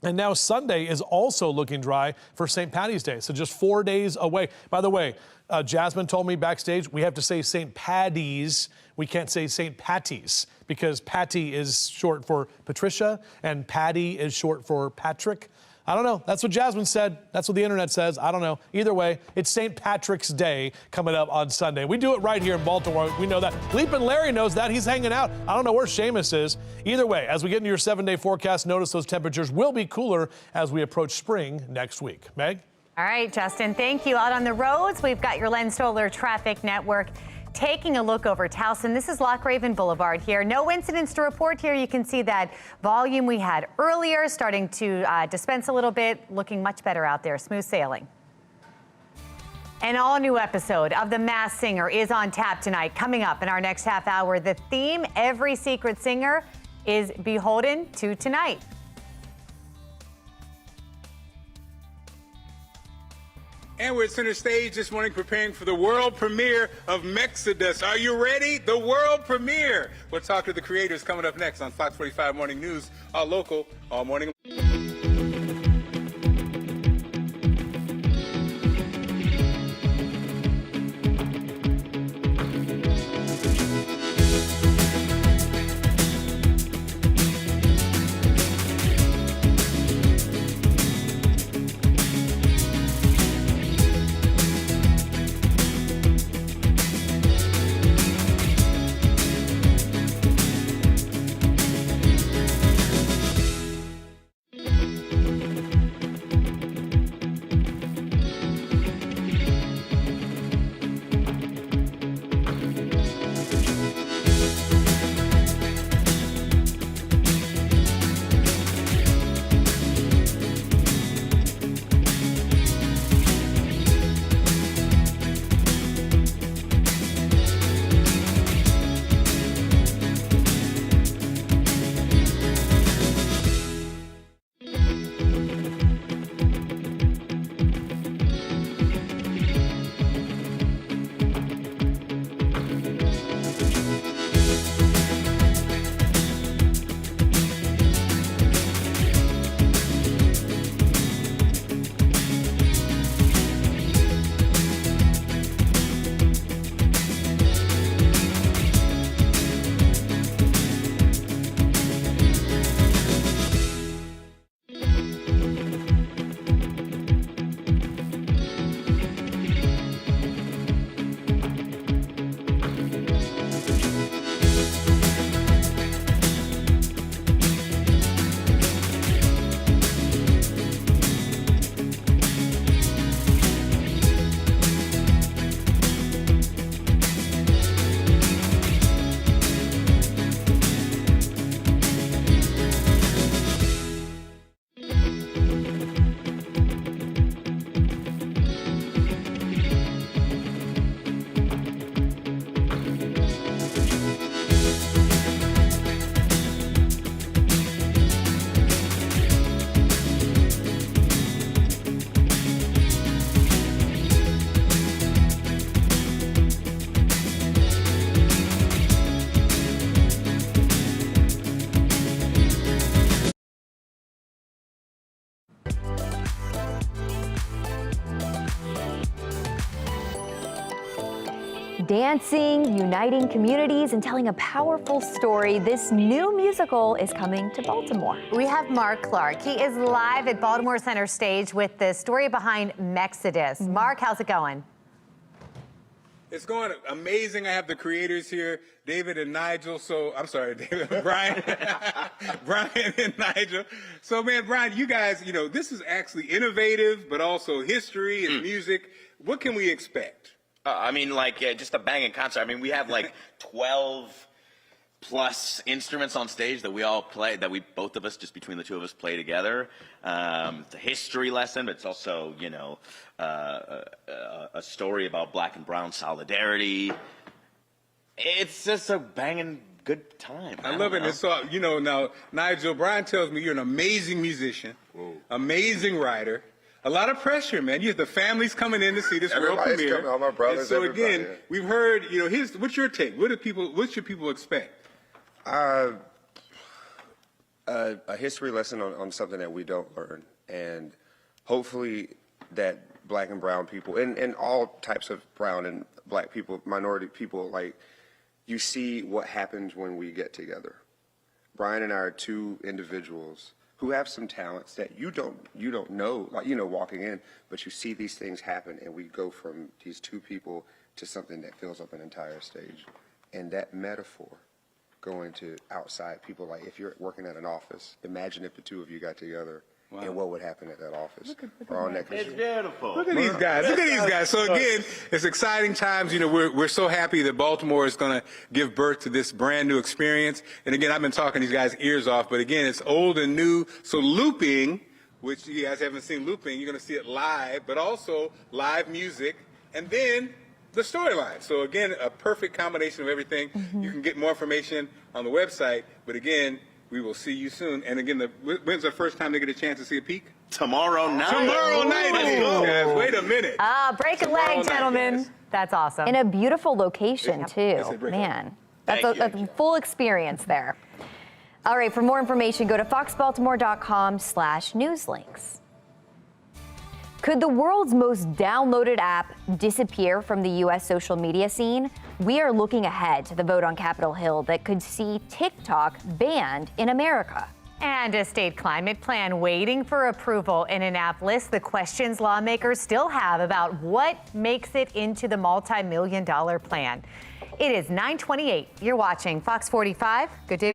And now Sunday is also looking dry for St. Patty's Day. So just 4 days away. By the way, Jasmine told me backstage we have to say St. Paddy's. We can't say St. Patty's because Patty is short for Patricia and Patty is short for Patrick. I don't know. That's what Jasmine said. That's what the internet says. I don't know. Either way, it's St. Patrick's Day coming up on Sunday. We do it right here in Baltimore. We know that. Leapin' Larry knows that. He's hanging out. I don't know where Seamus is. Either way, as we get into your 7-day forecast, notice those temperatures will be cooler as we approach spring next week. Meg? All right, Justin, thank you. Out on the roads, we've got your Len Stoller Traffic Network. Taking a look over Towson, this is Lock Raven Boulevard here. No incidents to report here. You can see that volume we had earlier starting to dispense a little bit, looking much better out there. Smooth sailing. An all-new episode of The Masked Singer is on tap tonight. Coming up in our next half hour, the theme every secret singer is beholden to tonight. And we're at center stage this morning preparing for the world premiere of Mexodus. Are you ready? The world premiere. We'll talk to the creators coming up next on Fox 45 Morning News, all local, all morning. Dancing, uniting communities, and telling a powerful story, this new musical is coming to Baltimore. We have Mark Clark. He is live at Baltimore Center Stage with the story behind Mexodus. Mark, how's it going? It's going amazing. I have the creators here, David and Nigel. So, I'm sorry, David, Brian, Brian and Nigel. So, man, Brian, you guys, you know, this is actually innovative, but also history and music. What can we expect? I mean, like, just a banging concert. I mean, we have like 12 plus instruments on stage that we all play, that we, both of us, just between the two of us, play together. It's a history lesson, but it's also, you know, a story about black and brown solidarity. It's just a banging good time. I love it. And so, you know, now, Nigel, Brian tells me you're an amazing musician, amazing writer. A lot of pressure, man. The family's coming in to see this world Everybody's premiere. coming, all my brothers, And so everybody, again, yeah. we've heard, you know, what's your take? What should people expect? A history lesson on something that we don't learn, and hopefully that black and brown people, and all types of brown and black people, minority people, like, you see what happens when we get together. Brian and I are two individuals who have some talents that you don't know, like, you know, walking in, but you see these things happen, and we go from these two people to something that fills up an entire stage. And that metaphor going to outside people, like if you're working at an office, imagine if the two of you got together. Wow. And what would happen at that office? It's beautiful. Look at these guys. Look at these guys. So again, it's exciting times. You know, we're so happy that Baltimore is going to give birth to this brand new experience. And again, I've been talking these guys' ears off, but again, it's old and new. So looping, which you guys haven't seen looping, you're going to see it live, but also live music, and then the storyline. So again, a perfect combination of everything. You can get more information on the website, but again, we will see you soon. And again, when's the first time they get a chance to see a peek? Tomorrow night. Tomorrow night. Let's go, guys. Wait a minute. Break a leg, gentlemen. That's awesome. In a beautiful location, too. Man, that's a full experience there. All right, for more information, go to foxbaltimore.com/newslinks. Could the world's most downloaded app disappear from the U.S. social media scene? We are looking ahead to the vote on Capitol Hill that could see TikTok banned in America. And a state climate plan waiting for approval in Annapolis. The questions lawmakers still have about what makes it into the multi-million-dollar plan. It is 9:28. You're watching Fox 45. Good day.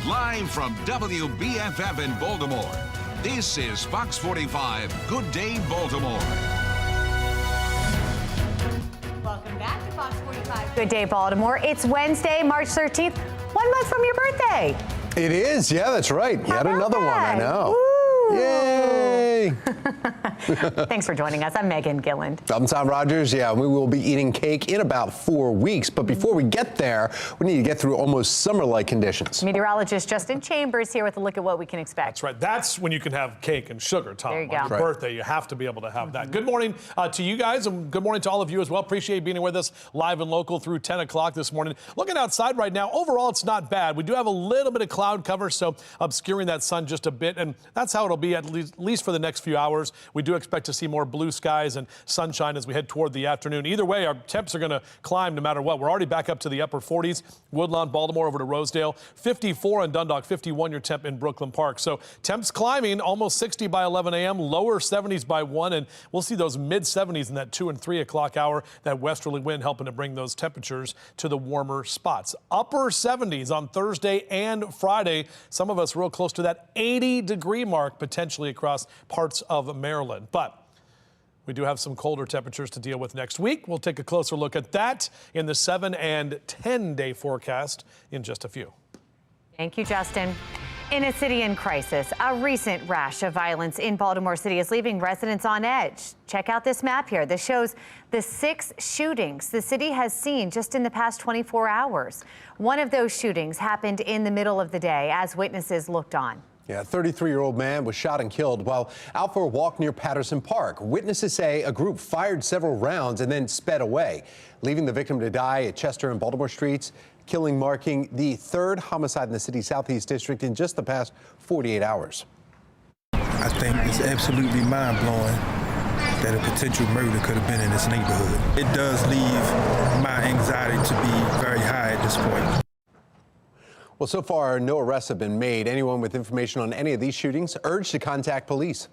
Live from WBFF in Baltimore, this is Fox 45 Good Day Baltimore. Welcome back to Fox 45 Good Day Baltimore. It's Wednesday, March 13th, 1 month from your birthday. It is, yeah, that's right. Yet another one, I know. Woo. Yay! morning. Thanks for joining us. I'm Megan Gilland. I'm Tom Rogers. Yeah, we will be eating cake in about 4 weeks. But before we get there, we need to get through almost summer-like conditions. Meteorologist Justin Chambers here with a look at what we can expect. That's right. That's when you can have cake and sugar, Tom. There you go. On your birthday, you have to be able to have that. Good morning to you guys, and good morning to all of you as well. Appreciate being with us live and local through 10 o'clock this morning. Looking outside right now, overall, it's not bad. We do have a little bit of cloud cover, so obscuring that sun just a bit, and that's how it'll be at least for the next few hours. We do expect to see more blue skies and sunshine as we head toward the afternoon. Either way, our temps are going to climb no matter what. We're already back up to the upper 40s. Woodlawn, Baltimore over to Rosedale, 54 in Dundalk, 51 your temp in Brooklyn Park. So temps climbing, almost 60 by 11 a.m., lower 70s by 1, and we'll see those mid 70s in that 2 and 3 o'clock hour. That westerly wind helping to bring those temperatures to the warmer spots. Upper 70s on Thursday and Friday. Some of us real close to that 80-degree mark potentially across parts of Maryland. But we do have some colder temperatures to deal with next week. We'll take a closer look at that in the 7 and 10-day forecast in just a few. Thank you, Justin. In a city in crisis, a recent rash of violence in Baltimore City is leaving residents on edge. Check out this map here. This shows the 6 shootings the city has seen just in the past 24 hours. One of those shootings happened in the middle of the day as witnesses looked on. Yeah, a 33-year-old man was shot and killed while out for a walk near Patterson Park. Witnesses say a group fired several rounds and then sped away, leaving the victim to die at Chester and Baltimore Streets. Killing marking the 3rd homicide in the city's Southeast District in just the past 48 hours. I think it's absolutely mind-blowing that a potential murder could have been in this neighborhood. It does leave my anxiety to be very high at this point. Well, so far, no arrests have been made. Anyone with information on any of these shootings urged to contact police.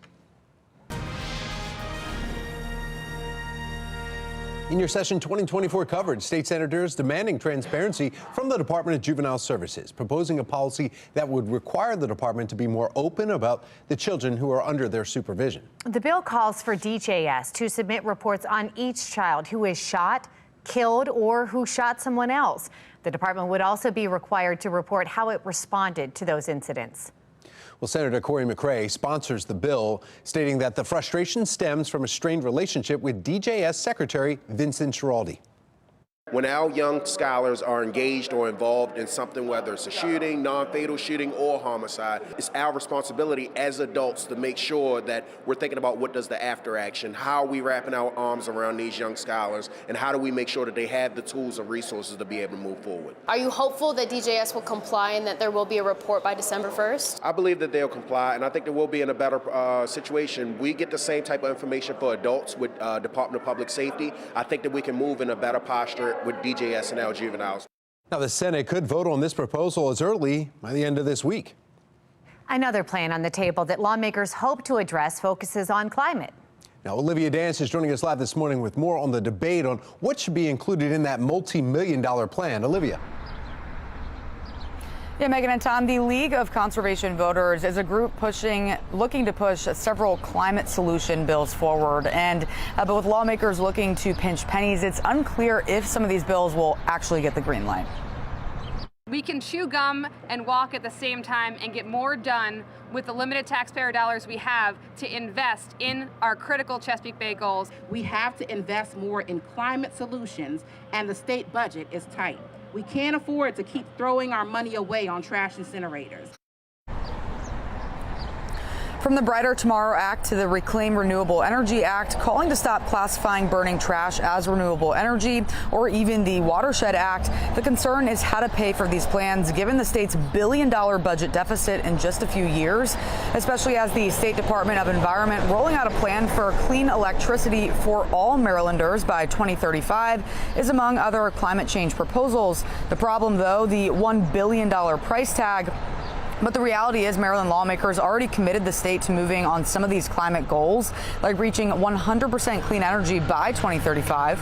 In your Session 2024 coverage, state senators demanding transparency from the Department of Juvenile Services, proposing a policy that would require the department to be more open about the children who are under their supervision. The bill calls for DJS to submit reports on each child who is shot, killed, or who shot someone else. The department would also be required to report how it responded to those incidents. Well, Senator Corey McCray sponsors the bill, stating that the frustration stems from a strained relationship with DJS Secretary Vincent Schiraldi. When our young scholars are engaged or involved in something, whether it's a shooting, non-fatal shooting, or homicide, it's our responsibility as adults to make sure that we're thinking about what does the after action, how are we wrapping our arms around these young scholars, and how do we make sure that they have the tools and resources to be able to move forward. Are you hopeful that DJS will comply and that there will be a report by December 1st? I believe that they'll comply, and I think that we'll be in a better situation. We get the same type of information for adults with Department of Public Safety. I think that we can move in a better posture with DJS and our juveniles. Now, the Senate could vote on this proposal as early by the end of this week. Another plan on the table that lawmakers hope to address focuses on climate. Now, Olivia Dance is joining us live this morning with more on the debate on what should be included in that multi-million-dollar plan. Olivia. Yeah, Megan and Tom, the League of Conservation Voters is a group looking to push several climate solution bills forward. But with lawmakers looking to pinch pennies, it's unclear if some of these bills will actually get the green light. We can chew gum and walk at the same time and get more done with the limited taxpayer dollars we have to invest in our critical Chesapeake Bay goals. We have to invest more in climate solutions, and the state budget is tight. We can't afford to keep throwing our money away on trash incinerators. From the Brighter Tomorrow Act to the Reclaim Renewable Energy Act, calling to stop classifying burning trash as renewable energy, or even the Watershed Act, the concern is how to pay for these plans given the state's billion-dollar budget deficit in just a few years, especially as the State Department of Environment rolling out a plan for clean electricity for all Marylanders by 2035 is among other climate change proposals. The problem, though, the $1 billion price tag. But the reality is Maryland lawmakers already committed the state to moving on some of these climate goals, like reaching 100% clean energy by 2035.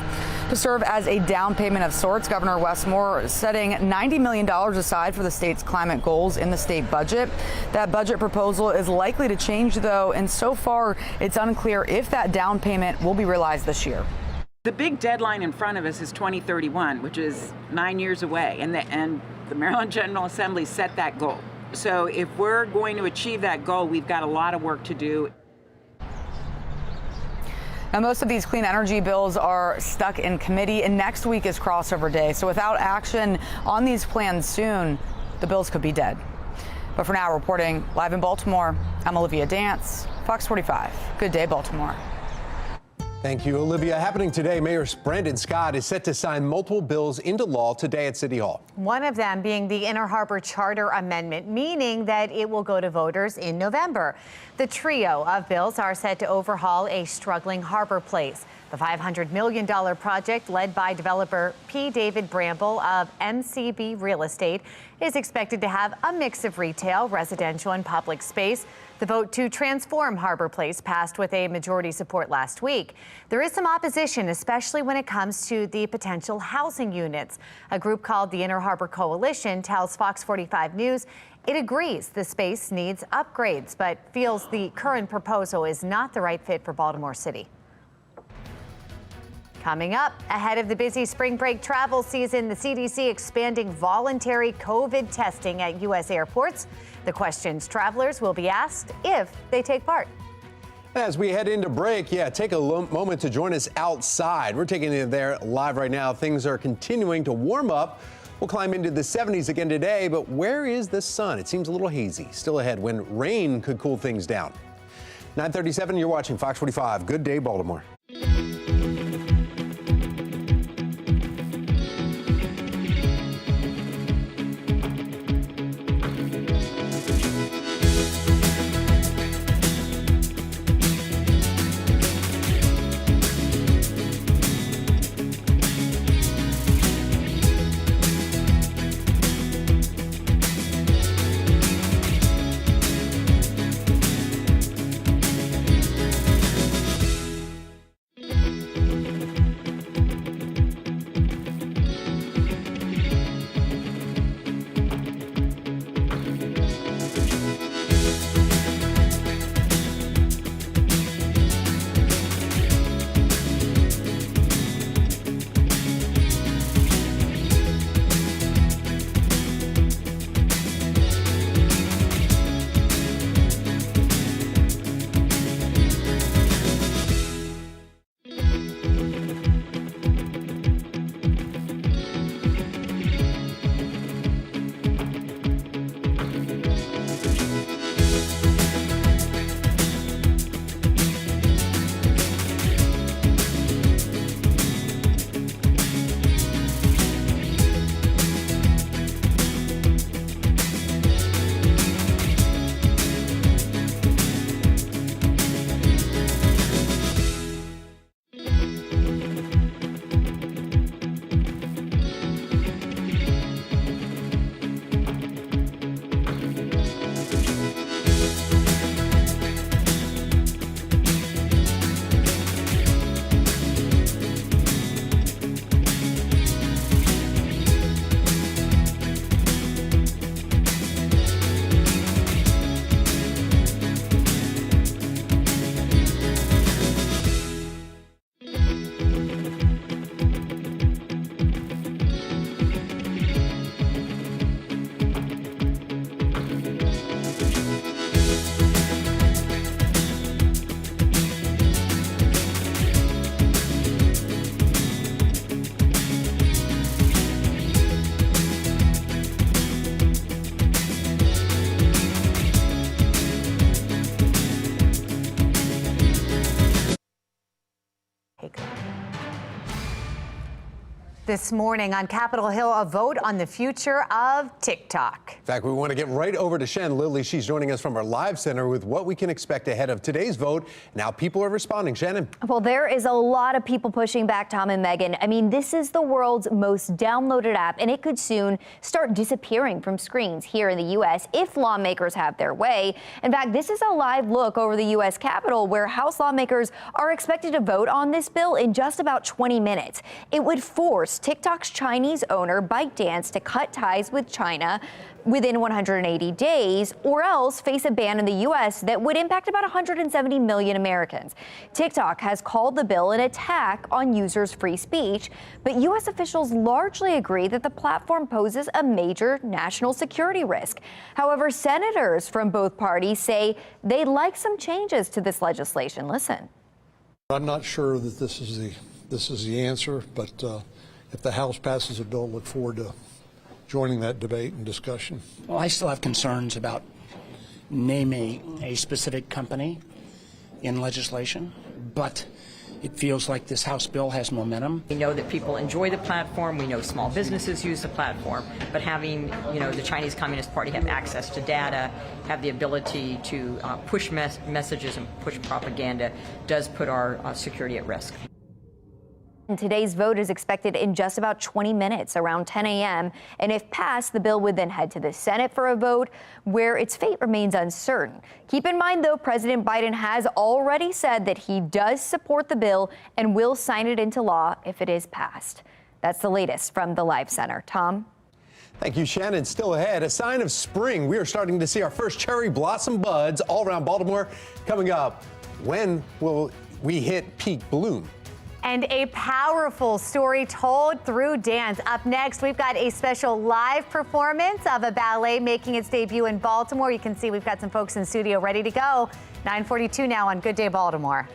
To serve as a down payment of sorts, Governor Wes Moore is setting $90 million aside for the state's climate goals in the state budget. That budget proposal is likely to change, though, and so far it's unclear if that down payment will be realized this year. The big deadline in front of us is 2031, which is 9 years away, and the Maryland General Assembly set that goal. So if we're going to achieve that goal, we've got a lot of work to do. Now, most of these clean energy bills are stuck in committee, and next week is crossover day. So without action on these plans soon, the bills could be dead. But for now, reporting live in Baltimore, I'm Olivia Dance, Fox 45. Good day, Baltimore. Thank you, Olivia. Happening today, Mayor Brandon Scott is set to sign multiple bills into law today at City Hall. One of them being the Inner Harbor Charter Amendment, meaning that it will go to voters in November. The trio of bills are set to overhaul a struggling harbor place. The $500 million project, led by developer P. David Bramble of MCB Real Estate, is expected to have a mix of retail, residential, and public space. The vote to transform Harbor Place passed with a majority support last week. There is some opposition, especially when it comes to the potential housing units. A group called the Inner Harbor Coalition tells Fox 45 News it agrees the space needs upgrades, but feels the current proposal is not the right fit for Baltimore City. Coming up, ahead of the busy spring break travel season, the CDC expanding voluntary COVID testing at U.S. airports. The questions travelers will be asked if they take part. As we head into break, take a moment to join us outside. We're taking you there live right now. Things are continuing to warm up. We'll climb into the 70s again today, but where is the sun? It seems a little hazy. Still ahead when rain could cool things down. 9:37, you're watching Fox 45. Good day, Baltimore. This morning on Capitol Hill, a vote on the future of TikTok. In fact, we want to get right over to Shen Lilly. She's joining us from our live center with what we can expect ahead of today's vote. Now people are responding. Shannon. Well, there is a lot of people pushing back Tom and Megan. I mean, this is the world's most downloaded app, and it could soon start disappearing from screens here in the U.S. if lawmakers have their way. In fact, this is a live look over the U.S. Capitol, where House lawmakers are expected to vote on this bill in just about 20 minutes. It would force TikTok's Chinese owner, ByteDance, to cut ties with China within 180 days, or else face a ban in the U.S. that would impact about 170 million Americans. TikTok has called the bill an attack on users' free speech, but U.S. officials largely agree that the platform poses a major national security risk. However, senators from both parties say they'd like some changes to this legislation. Listen. I'm not sure that this is the answer, but if the House passes a bill, look forward to joining that debate and discussion. Well, I still have concerns about naming a specific company in legislation, but it feels like this House bill has momentum. We know that people enjoy the platform. We know small businesses use the platform. But having, the Chinese Communist Party have access to data, have the ability to push messages and push propaganda does put our security at risk. And today's vote is expected in just about 20 minutes, around 10 a.m. And if passed, the bill would then head to the Senate for a vote where its fate remains uncertain. Keep in mind, though, President Biden has already said that he does support the bill and will sign it into law if it is passed. That's the latest from the Live Center. Tom? Thank you, Shannon. Still ahead, a sign of spring. We are starting to see our first cherry blossom buds all around Baltimore. Coming up, when will we hit peak bloom? And a powerful story told through dance. Up next, we've got a special live performance of a ballet making its debut in Baltimore. You can see we've got some folks in studio ready to go. 9:42 now on Good Day Baltimore.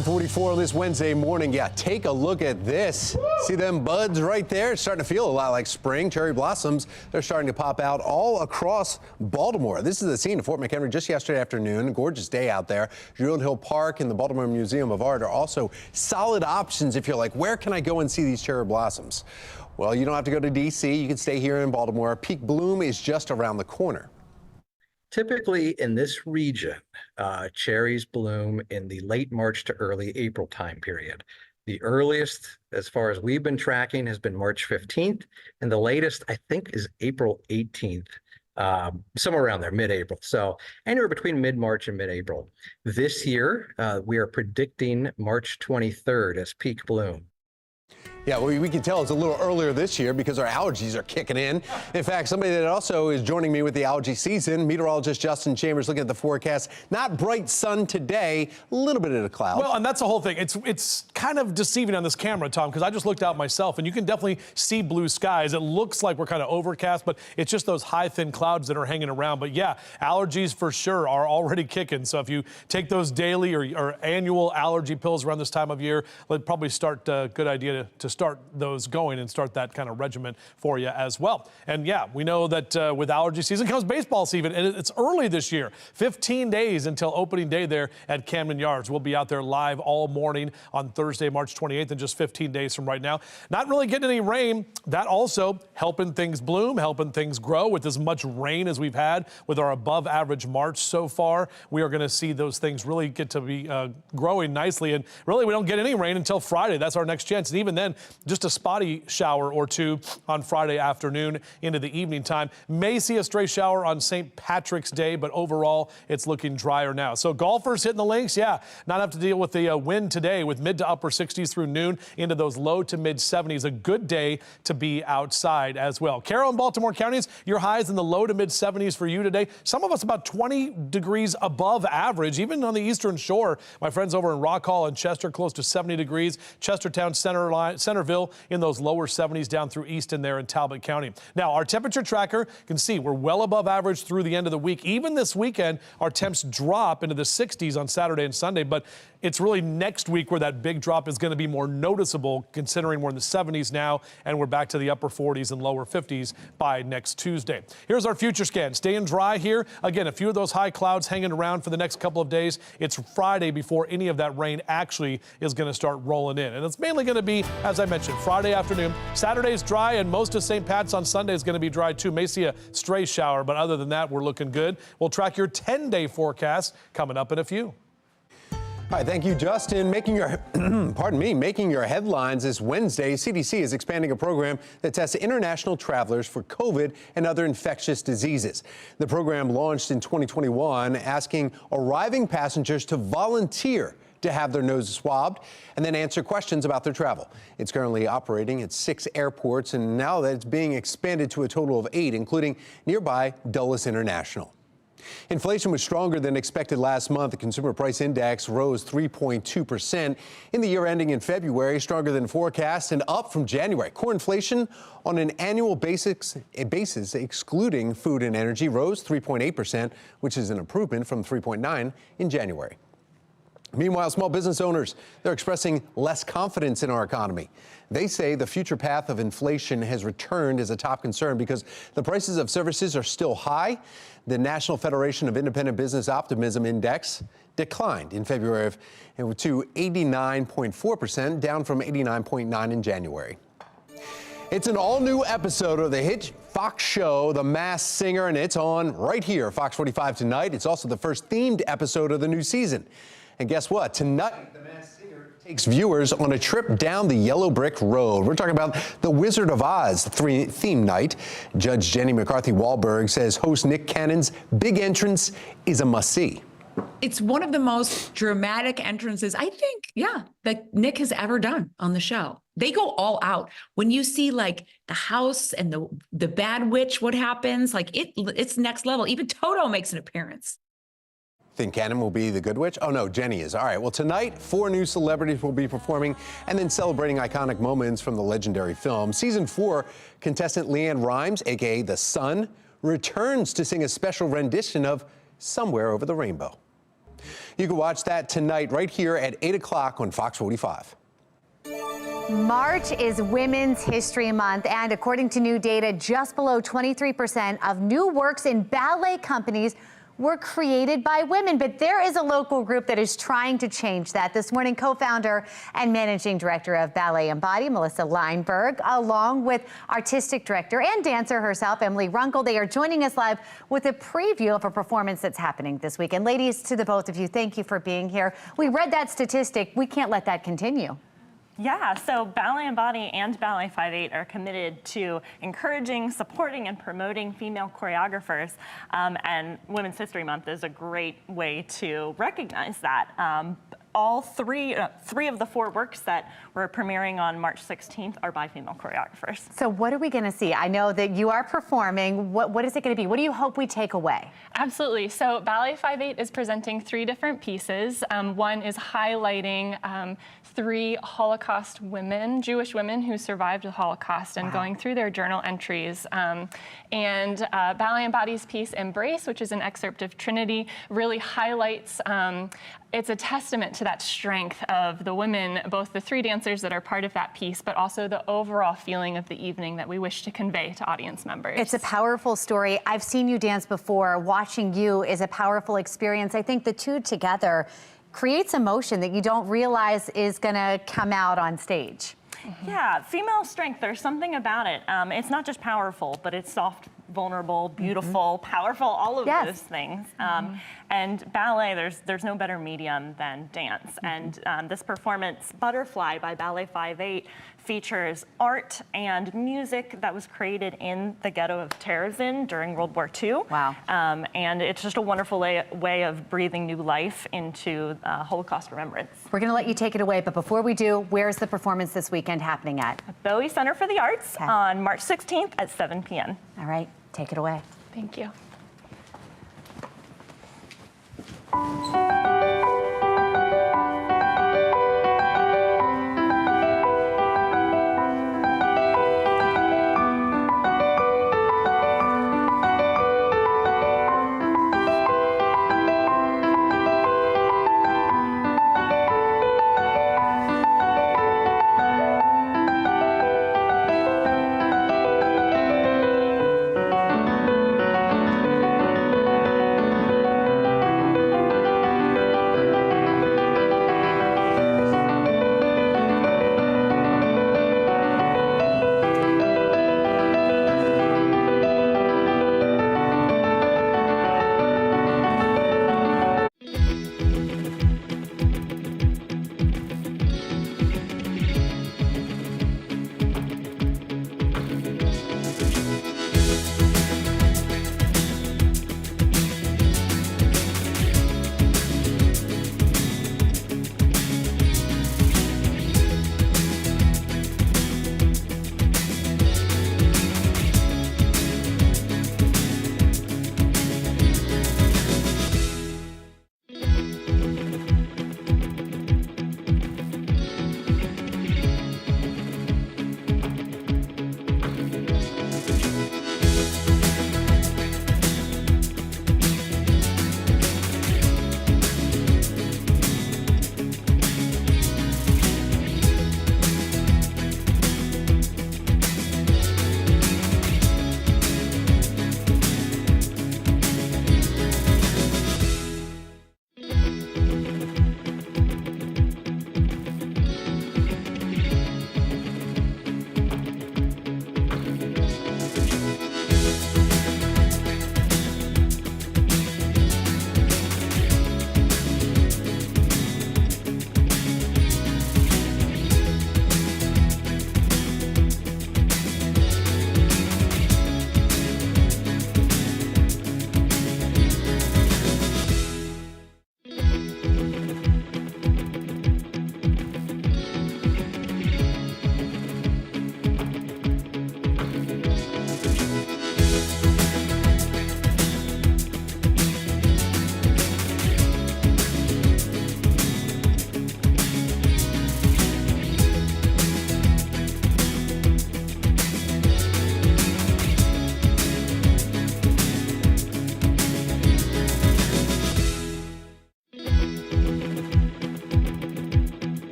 .44 this Wednesday morning. Yeah, take a look at this. See them buds right there? It's starting to feel a lot like spring. Cherry blossoms, they're starting to pop out all across Baltimore. This is the scene of Fort McHenry just yesterday afternoon. Gorgeous day out there. Juvenile Park and the Baltimore Museum of Art are also solid options if you're like, where can I go and see these cherry blossoms? Well, you don't have to go to D.C. You can stay here in Baltimore. Peak bloom is just around the corner. Typically in this region, cherries bloom in the late March to early April time period. The earliest, as far as we've been tracking, has been March 15th, and the latest, I think, is April 18th, somewhere around there, mid-April. So anywhere between mid-March and mid-April. This year, we are predicting March 23rd as peak bloom. Yeah, well, we can tell it's a little earlier this year because our allergies are kicking in. In fact, somebody that also is joining me with the allergy season, meteorologist Justin Chambers, looking at the forecast. Not bright sun today, a little bit of the clouds. Well, and that's the whole thing. It's kind of deceiving on this camera, Tom, because I just looked out myself, and you can definitely see blue skies. It looks like we're kind of overcast, but it's just those high, thin clouds that are hanging around. But yeah, allergies for sure are already kicking. So if you take those daily or annual allergy pills around this time of year, it'd probably start a good idea to start those going and start that kind of regimen for you as well. And yeah, we know that with allergy season comes baseball season, and it's early this year. 15 days until opening day there at Camden Yards. We'll be out there live all morning on Thursday, March 28th, and just 15 days from right now. Not really getting any rain. That also helping things bloom, helping things grow. With as much rain as we've had with our above average March so far, we are going to see those things really get to be growing nicely. And really, we don't get any rain until Friday. That's our next chance. And even then, just a spotty shower or two on Friday afternoon into the evening time. May see a stray shower on St. Patrick's Day, but overall, it's looking drier now. So golfers hitting the links, yeah, not have to deal with the wind today with mid to upper 60s through noon into those low to mid 70s. A good day to be outside as well. Carroll and Baltimore counties, your highs in the low to mid 70s for you today. Some of us about 20 degrees above average, even on the eastern shore. My friends over in Rock Hall and Chester, close to 70 degrees. Chestertown, Centerville in those lower 70s down through Easton there in Talbot County. Now, our temperature tracker can see we're well above average through the end of the week. Even this weekend, our temps drop into the 60s on Saturday and Sunday, but it's really next week where that big drop is going to be more noticeable, considering we're in the 70s now and we're back to the upper 40s and lower 50s by next Tuesday. Here's our future scan. Staying dry here. Again, a few of those high clouds hanging around for the next couple of days. It's Friday before any of that rain actually is going to start rolling in. And it's mainly going to be, as I mentioned, Friday afternoon. Saturday's dry, and most of St. Pat's on Sunday is going to be dry too. May see a stray shower, but other than that, we're looking good. We'll track your 10-day forecast coming up in a few. All right, thank you, Justin. Making your headlines this Wednesday, CDC is expanding a program that tests international travelers for COVID and other infectious diseases. The program launched in 2021, asking arriving passengers to volunteer to have their noses swabbed and then answer questions about their travel. It's currently operating at 6 airports, and now that it's being expanded to a total of 8, including nearby Dulles International. Inflation was stronger than expected last month. The Consumer Price Index rose 3.2% in the year ending in February, stronger than forecast and up from January. Core inflation on an annual basis, excluding food and energy, rose 3.8%, which is an improvement from 3.9% in January. Meanwhile, small business owners, they're expressing less confidence in our economy. They say the future path of inflation has returned as a top concern because the prices of services are still high. The National Federation of Independent Business Optimism Index declined in February to 89.4%, down from 89.9% in January. It's an all-new episode of the hit Fox show, The Masked Singer, and it's on right here, Fox 45 tonight. It's also the first themed episode of the new season. And guess what? Tonight, The Masked Singer takes viewers on a trip down the yellow brick road. We're talking about The Wizard of Oz theme night. Judge Jenny McCarthy-Wahlberg says host Nick Cannon's big entrance is a must-see. It's one of the most dramatic entrances, I think, that Nick has ever done on the show. They go all out. When you see like the house and the bad witch, what happens? Like it's next level. Even Toto makes an appearance. Think Cannon will be the good witch? Oh, no, Jenny is. All right, well, tonight, 4 new celebrities will be performing and then celebrating iconic moments from the legendary film. Season 4 contestant Leanne Rimes, a.k.a. The Sun, returns to sing a special rendition of Somewhere Over the Rainbow. You can watch that tonight right here at 8 o'clock on Fox 45. March is Women's History Month, and according to new data, just below 23% of new works in ballet companies were created by women. But there is a local group that is trying to change that. This morning, co-founder and managing director of Ballet Embody, Melissa Leinberg, along with artistic director and dancer herself, Emily Runkle, they are joining us live with a preview of a performance that's happening this weekend. Ladies, to the both of you, thank you for being here. We read that statistic. We can't let that continue. Yeah, so Ballet Embody and Ballet 58 are committed to encouraging, supporting, and promoting female choreographers, and Women's History Month is a great way to recognize that. all three of the 4 works that we're premiering on March 16th are by female choreographers. So what are we going to see? I know that you are performing. What is it going to be? What do you hope we take away? Absolutely. So Ballet 58 is presenting 3 different pieces. One is highlighting 3 Holocaust women, Jewish women who survived the Holocaust, and going through their journal entries. And Ballet and Body's piece, Embrace, which is an excerpt of Trinity, really highlights it's a testament to that strength of the women, both the 3 dancers that are part of that piece, but also the overall feeling of the evening that we wish to convey to audience members. It's a powerful story. I've seen you dance before. Watching you is a powerful experience. I think the 2 together creates emotion that you don't realize is going to come out on stage. Yeah, female strength, there's something about it. It's not just powerful, but it's soft, vulnerable, beautiful, powerful, all of those things. And ballet, there's no better medium than dance. And this performance, Butterfly by Ballet 58, features art and music that was created in the ghetto of Terezin during World War II. Wow. And it's just a wonderful way of breathing new life into Holocaust remembrance. We're going to let you take it away, but before we do, where's the performance this weekend happening at? Bowie Center for the Arts on March 16th at 7 p.m. All right, take it away. Thank you.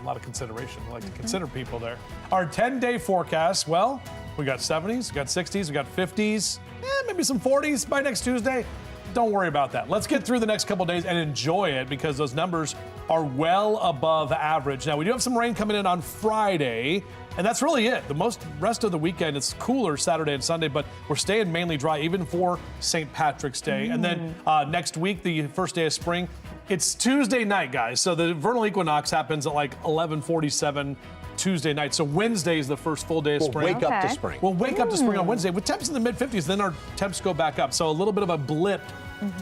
lot of consideration. I like to consider people there. Our 10-day forecast, well, we got 70s, we got 60s, we got 50s, maybe some 40s by next Tuesday. Don't worry about that. Let's get through the next couple days and enjoy it because those numbers are well above average. Now, we do have some rain coming in on Friday, and that's really it. The rest of the weekend, it's cooler Saturday and Sunday, but we're staying mainly dry even for St. Patrick's Day. And then next week, the first day of spring, it's Tuesday night, guys. So the vernal equinox happens at like 11:47 Tuesday night. So Wednesday is the first full day of spring. We'll wake up to spring. We'll wake up to spring on Wednesday with temps in the mid-50s. Then our temps go back up. So a little bit of a blip,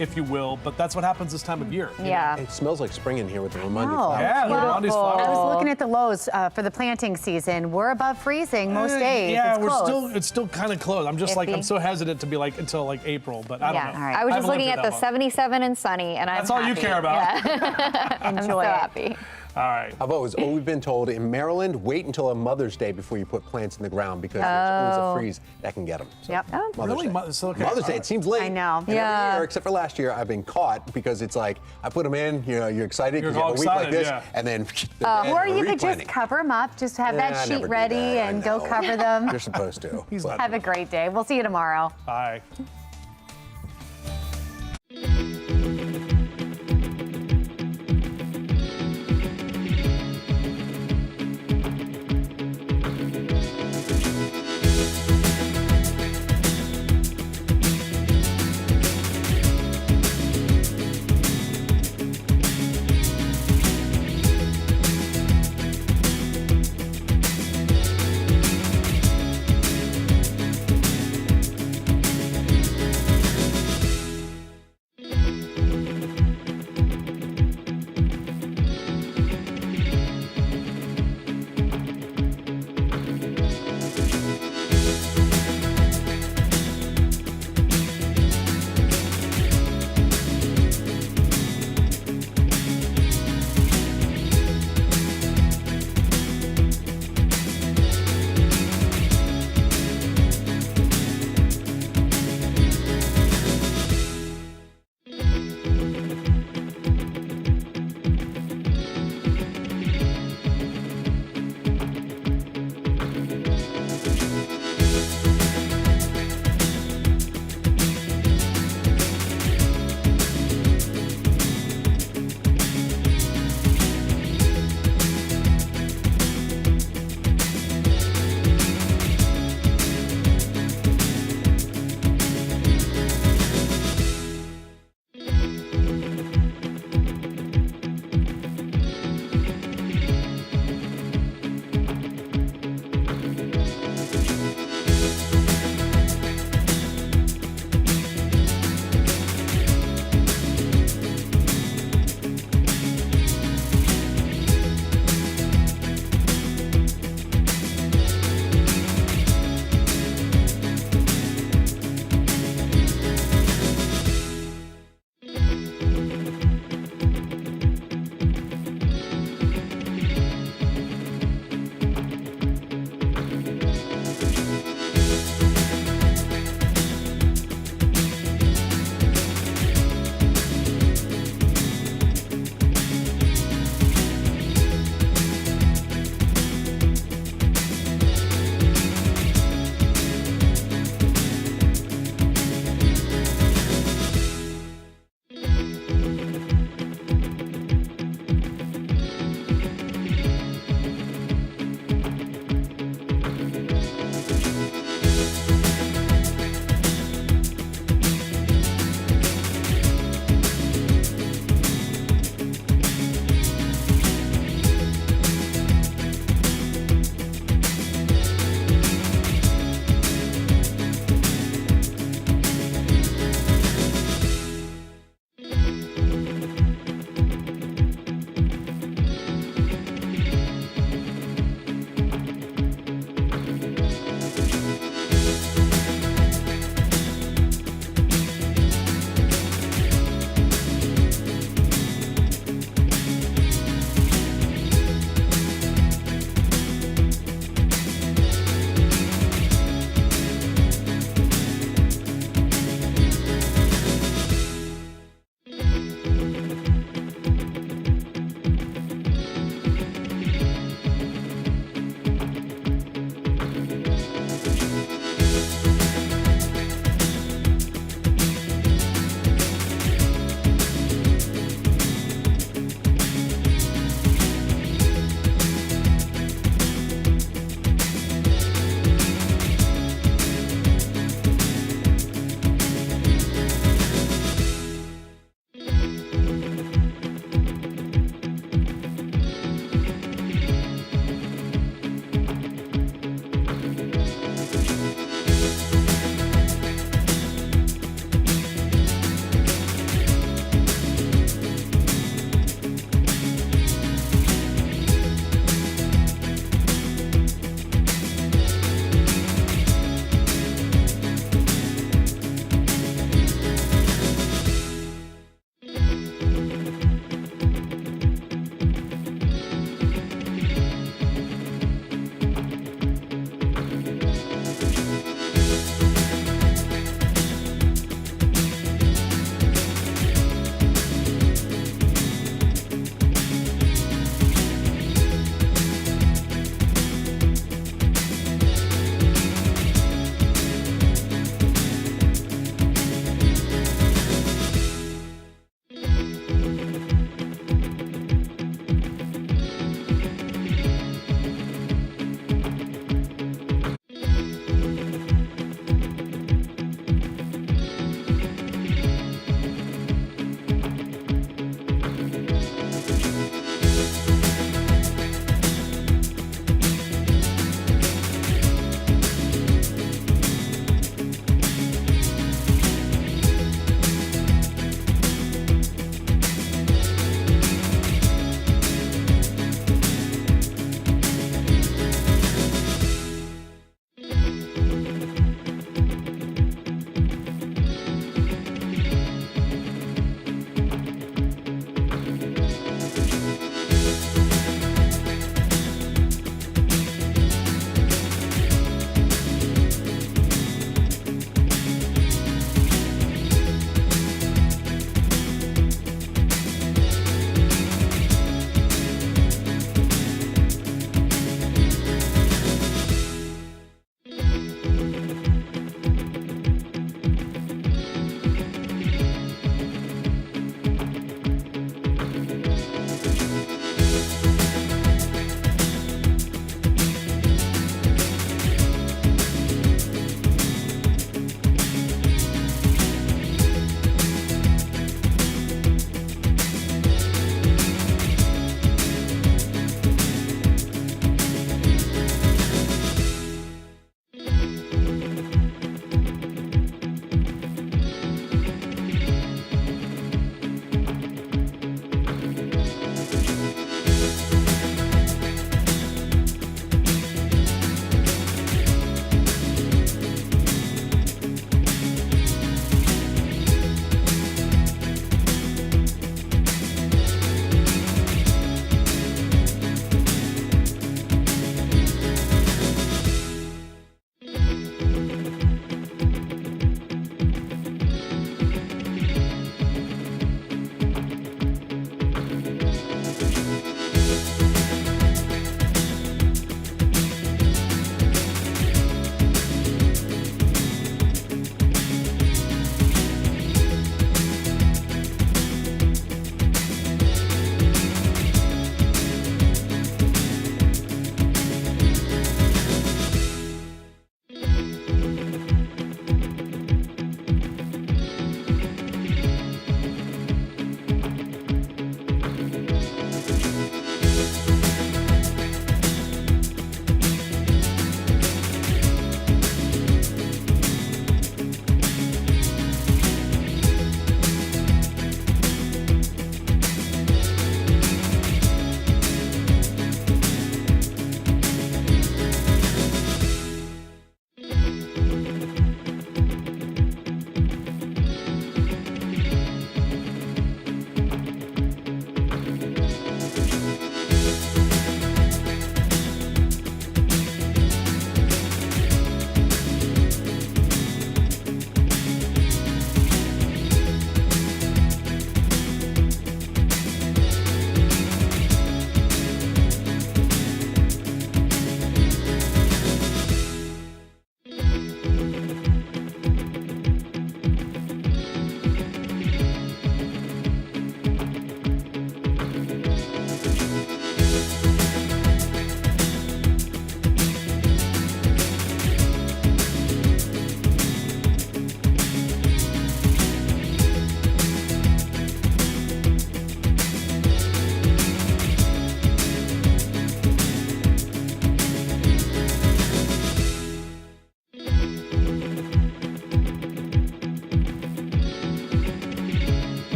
if you will. But that's what happens this time of year. Yeah. It smells like spring in here with the Ramondi Oh, flowers. Yeah, the Ramondi's flowers. I was looking at the lows for the planting season. We're above freezing most days. Yeah, it's close. it's still kind of close. I'm just like, I'm Iffy. so hesitant to be like until like April, but I don't know. all right. I was I just haven't looking lived at here the that long. 77 and sunny, and That's I'm all you care about. Yeah. I'm so happy. All right. I've always been told in Maryland, wait until a Mother's Day before you put plants in the ground because there's always a freeze that can get them. So, Yep. Oh, Mother's really? Day. Mother's Day, it seems late. I know. And every year, except for last year, I've been caught because it's like, I put them in, you're excited because you have a week like this, and then or you could just cover them up, just have that sheet ready and go cover them. You're supposed to. Have a great day. We'll see you tomorrow. Bye.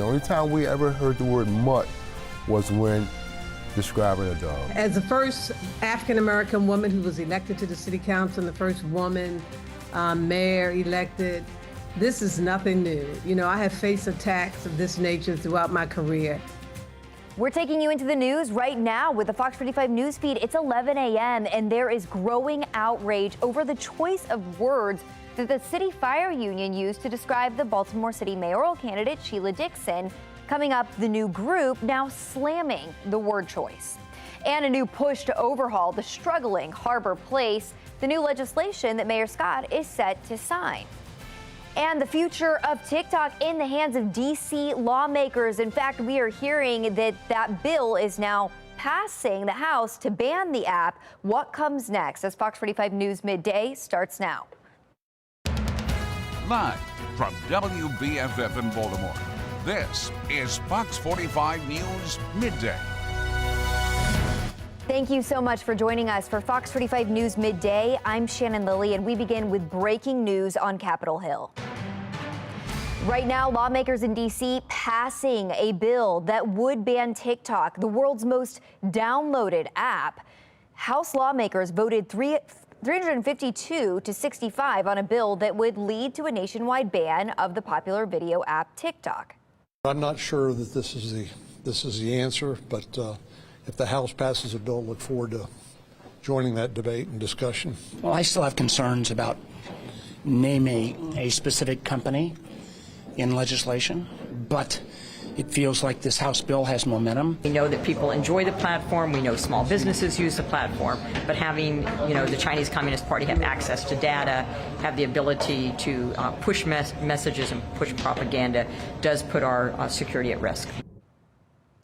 The only time we ever heard the word mutt was when describing a dog. As the first African-American woman who was elected to the city council and the first woman mayor elected, this is nothing new. You know, I have faced attacks of this nature throughout my career. We're taking you into the news right now with the Fox 45 news feed. It's 11 a.m. and there is growing outrage over the choice of words that the City Fire Union used to describe the Baltimore City mayoral candidate Sheila Dixon. Coming up, the new group now slamming the word choice. And a new push to overhaul the struggling Harbor Place, the new legislation that Mayor Scott is set to sign. And the future of TikTok in the hands of D.C. lawmakers. In fact, we are hearing that that bill is now passing the House to ban the app. What comes next as Fox 45 News Midday starts now. Live from WBFF in Baltimore, this is Fox 45 News Midday. Thank you so much for joining us for Fox 45 News Midday. I'm Shannon Lilly, and we begin with breaking news on Capitol Hill. Right now, lawmakers in D.C. passing a bill that would ban TikTok, the world's most downloaded app. House lawmakers voted 352 to 65 on a bill that would lead to a nationwide ban of the popular video app TikTok. I'm not sure that this is the answer, but if the House passes a bill, look forward to joining that debate and discussion. Well, I still have concerns about naming a specific company in legislation, but it feels like this House bill has momentum. We know that people enjoy the platform. We know small businesses use the platform. But having, the Chinese Communist Party have access to data, have the ability to push messages and push propaganda does put our security at risk.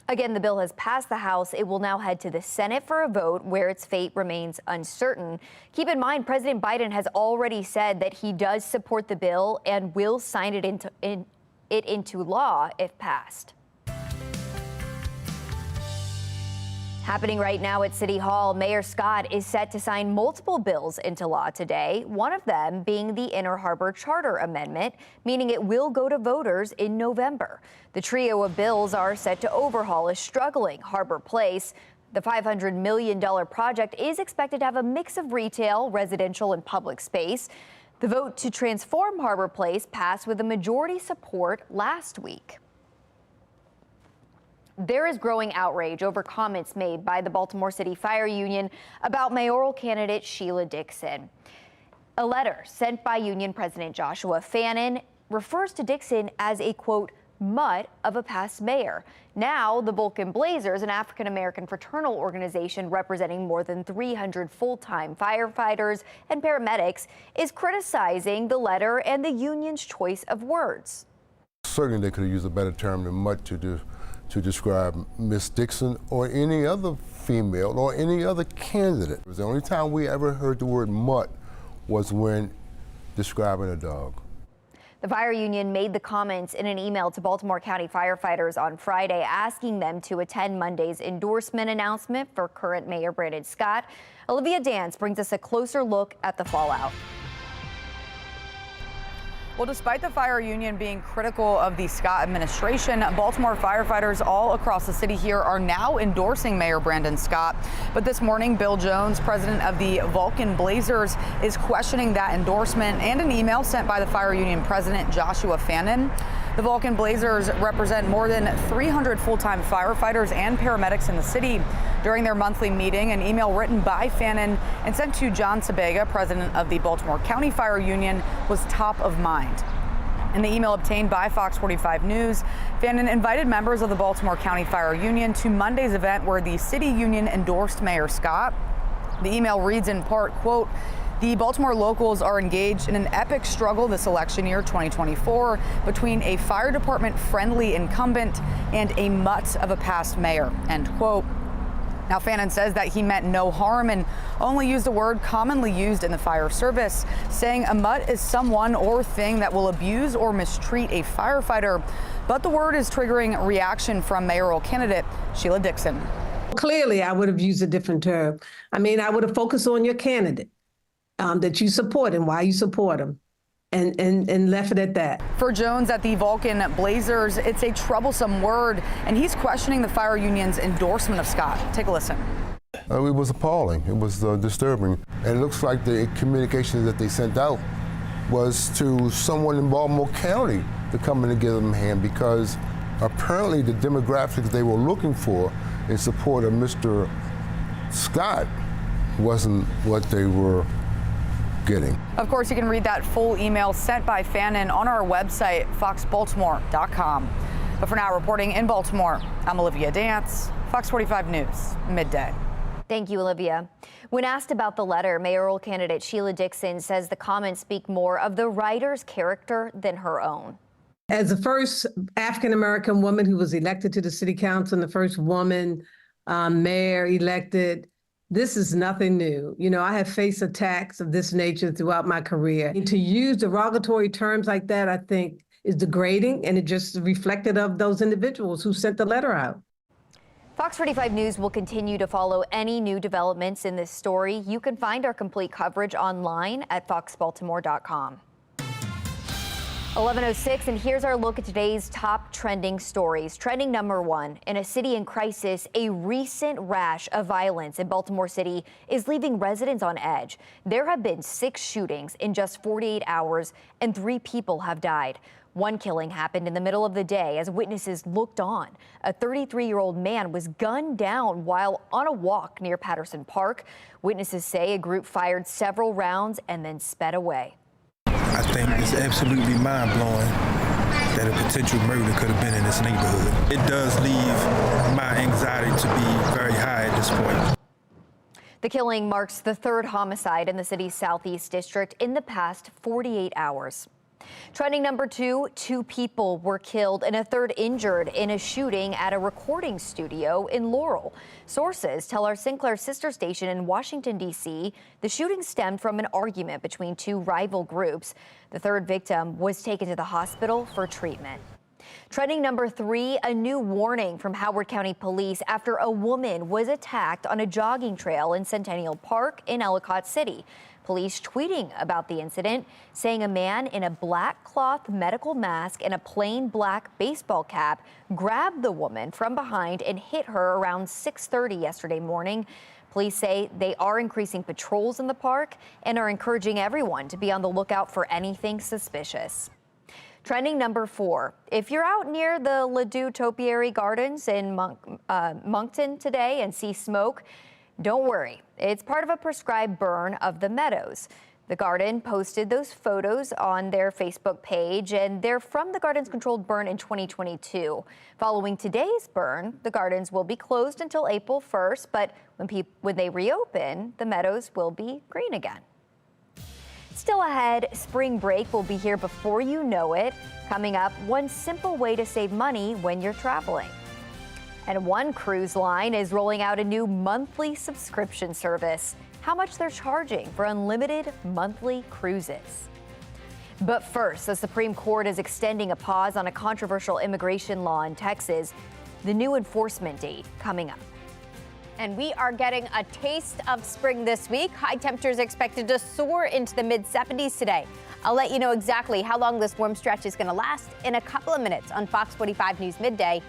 Again, the bill has passed the House. It will now head to the Senate for a vote where its fate remains uncertain. Keep in mind, President Biden has already said that he does support the bill and will sign it into law if passed. Happening right now at City Hall, Mayor Scott is set to sign multiple bills into law today, one of them being the Inner Harbor Charter Amendment, meaning it will go to voters in November. The trio of bills are set to overhaul a struggling Harbor Place. The $500 million project is expected to have a mix of retail, residential, and public space. The vote to transform Harbor Place passed with a majority support last week. There is growing outrage over comments made by the Baltimore City Fire Union about mayoral candidate Sheila Dixon. A letter sent by Union President Joshua Fannin refers to Dixon as a, quote, mutt of a past mayor. Now, the Vulcan Blazers, an African-American fraternal organization representing more than 300 full-time firefighters and paramedics, is criticizing the letter and the union's choice of words. Certainly they could have used a better term than mutt to describe Miss Dixon or any other female or any other candidate. It was the only time we ever heard the word mutt was when describing a dog. The fire union made the comments in an email to Baltimore County firefighters on Friday, asking them to attend Monday's endorsement announcement for current Mayor Brandon Scott. Olivia Dance brings us a closer look at the fallout. Well, despite the fire union being critical of the Scott administration, Baltimore firefighters all across the city here are now endorsing Mayor Brandon Scott. But this morning, Bill Jones, president of the Vulcan Blazers, is questioning that endorsement and an email sent by the fire union president, Joshua Fannin. The Vulcan Blazers represent more than 300 full-time firefighters and paramedics in the city. During their monthly meeting, an email written by Fannin and sent to John Sabega, president of the Baltimore County Fire Union, was top of mind. In the email obtained by Fox 45 News, Fannin invited members of the Baltimore County Fire Union to Monday's event where the city union endorsed Mayor Scott. The email reads in part, quote, "The Baltimore locals are engaged in an epic struggle this election year 2024 between a fire department friendly incumbent and a mutt of a past mayor," end quote. Now, Fannin says that he meant no harm and only used a word commonly used in the fire service, saying a mutt is someone or thing that will abuse or mistreat a firefighter. But the word is triggering reaction from mayoral candidate Sheila Dixon. Clearly, I would have used a different term. I mean, I would have focused on your candidate that you support and why you support him. and left it at that. For Jones at the Vulcan Blazers, it's a troublesome word, and he's questioning the fire union's endorsement of Scott. Take a listen. It was appalling. It was disturbing. And it looks like the communication that they sent out was to someone in Baltimore County to come in and give them a hand, because apparently the demographics they were looking for in support of Mr. Scott wasn't what they were getting. Of course, you can read that full email sent by Fannin on our website, foxbaltimore.com. But for now, reporting in Baltimore, I'm Olivia Dance, Fox 45 News, Midday. Thank you, Olivia. When asked about the letter, mayoral candidate Sheila Dixon says the comments speak more of the writer's character than her own. As the first African-American woman who was elected to the city council and the first woman mayor elected, this is nothing new. You know, I have faced attacks of this nature throughout my career. And to use derogatory terms like that, I think, is degrading, and it just reflected of those individuals who sent the letter out. Fox 45 News will continue to follow any new developments in this story. You can find our complete coverage online at foxbaltimore.com. 11:06, and here's our look at today's top trending stories. Trending number one, in a city in crisis, a recent rash of violence in Baltimore City is leaving residents on edge. There have been 6 shootings in just 48 hours, and 3 people have died. One killing happened in the middle of the day as witnesses looked on. A 33-year-old man was gunned down while on a walk near Patterson Park. Witnesses say a group fired several rounds and then sped away. I think it's absolutely mind-blowing that a potential murder could have been in this neighborhood. It does leave my anxiety to be very high at this point. The killing marks the 3rd homicide in the city's southeast district in the past 48 hours. Trending number 2, 2 people were killed and a 3rd injured in a shooting at a recording studio in Laurel. Sources tell our Sinclair sister station in Washington, D.C., the shooting stemmed from an argument between 2 rival groups. The 3rd victim was taken to the hospital for treatment. Trending number 3, a new warning from Howard County Police after a woman was attacked on a jogging trail in Centennial Park in Ellicott City. Police tweeting about the incident, saying a man in a black cloth medical mask and a plain black baseball cap grabbed the woman from behind and hit her around 6:30 yesterday morning. Police say they are increasing patrols in the park and are encouraging everyone to be on the lookout for anything suspicious. Trending number 4, if you're out near the Ladue Topiary Gardens in Moncton today and see smoke, don't worry, it's part of a prescribed burn of the meadows. The garden posted those photos on their Facebook page, and they're from the garden's controlled burn in 2022. Following today's burn, the gardens will be closed until April 1st, but when they reopen, the meadows will be green again. Still ahead, spring break will be here before you know it. Coming up, one simple way to save money when you're traveling. And one cruise line is rolling out a new monthly subscription service. How much they're charging for unlimited monthly cruises. But first, the Supreme Court is extending a pause on a controversial immigration law in Texas. The new enforcement date coming up. And we are getting a taste of spring this week. High temperatures expected to soar into the mid-70s today. I'll let you know exactly how long this warm stretch is going to last in a couple of minutes on Fox 45 News Midday.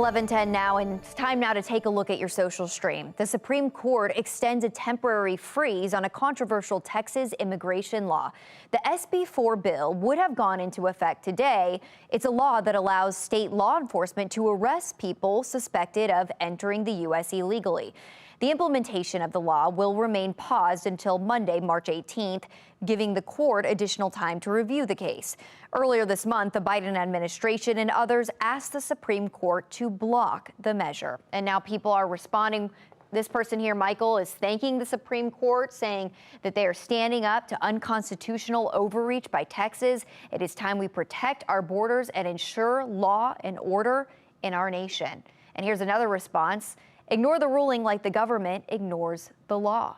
11:10 now, and it's time now to take a look at your social stream. The Supreme Court extends a temporary freeze on a controversial Texas immigration law. The SB4 bill would have gone into effect today. It's a law that allows state law enforcement to arrest people suspected of entering the U.S. illegally. The implementation of the law will remain paused until Monday, March 18th, giving the court additional time to review the case. Earlier this month, the Biden administration and others asked the Supreme Court to block the measure. And now people are responding. This person here, Michael, is thanking the Supreme Court, saying that they are standing up to unconstitutional overreach by Texas. It is time we protect our borders and ensure law and order in our nation. And here's another response. Ignore the ruling like the government ignores the law.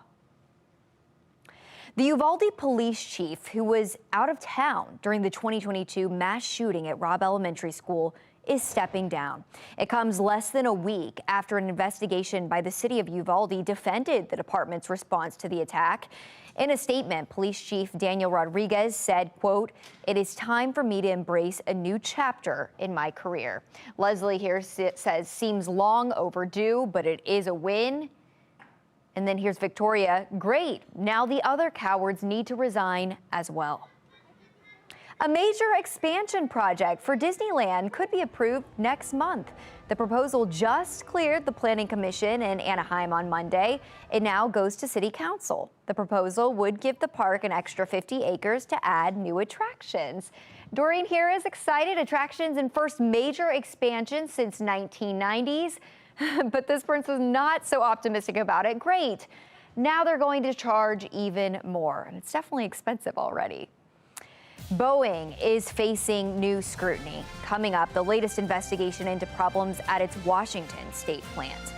The Uvalde police chief, who was out of town during the 2022 mass shooting at Robb Elementary School, is stepping down. It comes less than a week after an investigation by the city of Uvalde defended the department's response to the attack. In a statement, Police Chief Daniel Rodriguez said, quote, "It is time for me to embrace a new chapter in my career." Leslie here says, "Seems long overdue, but it is a win." And then here's Victoria. "Great. Now the other cowards need to resign as well." A major expansion project for Disneyland could be approved next month. The proposal just cleared the Planning Commission in Anaheim on Monday. It now goes to City Council. The proposal would give the park an extra 50 acres to add new attractions. Doreen here is excited. Attractions and first major expansion since 1990s. But this person is not so optimistic about it. Great. Now they're going to charge even more. And it's definitely expensive already. Boeing is facing new scrutiny. Coming up, the latest investigation into problems at its Washington state plant.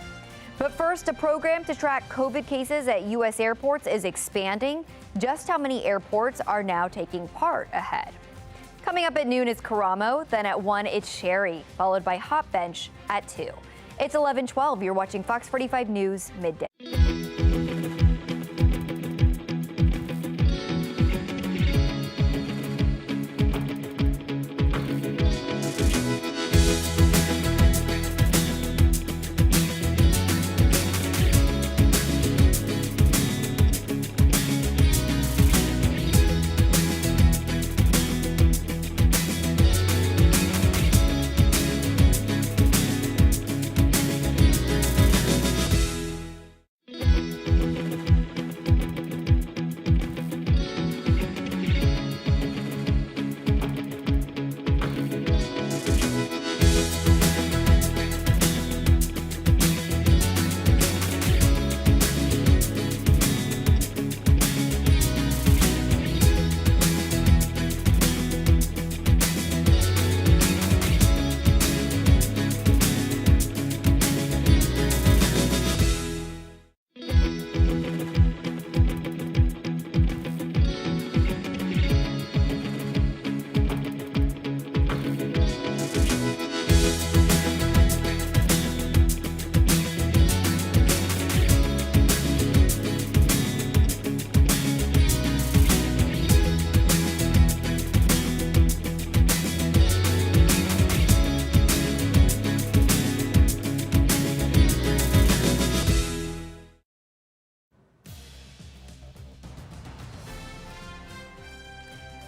But first, a program to track COVID cases at U.S. airports is expanding. Just how many airports are now taking part ahead? Coming up at noon is Karamo, then at 1 it's Sherry, followed by Hot Bench at 2. It's 11:12. You're watching Fox 45 News Midday.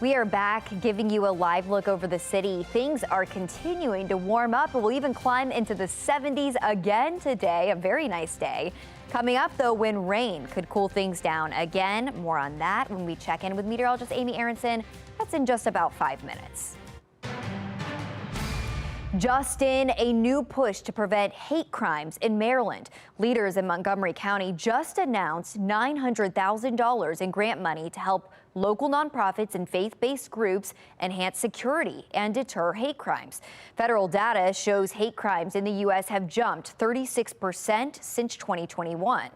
We are back giving you a live look over the city. Things are continuing to warm up and we'll even climb into the 70s again today. A very nice day. Coming up, though, when rain could cool things down again. More on that when we check in with meteorologist Amy Aronson. That's in just about 5 minutes. Just in, a new push to prevent hate crimes in Maryland. Leaders in Montgomery County just announced $900,000 in grant money to help local nonprofits and faith-based groups enhance security and deter hate crimes. Federal data shows hate crimes in the U.S. have jumped 36% since 2021.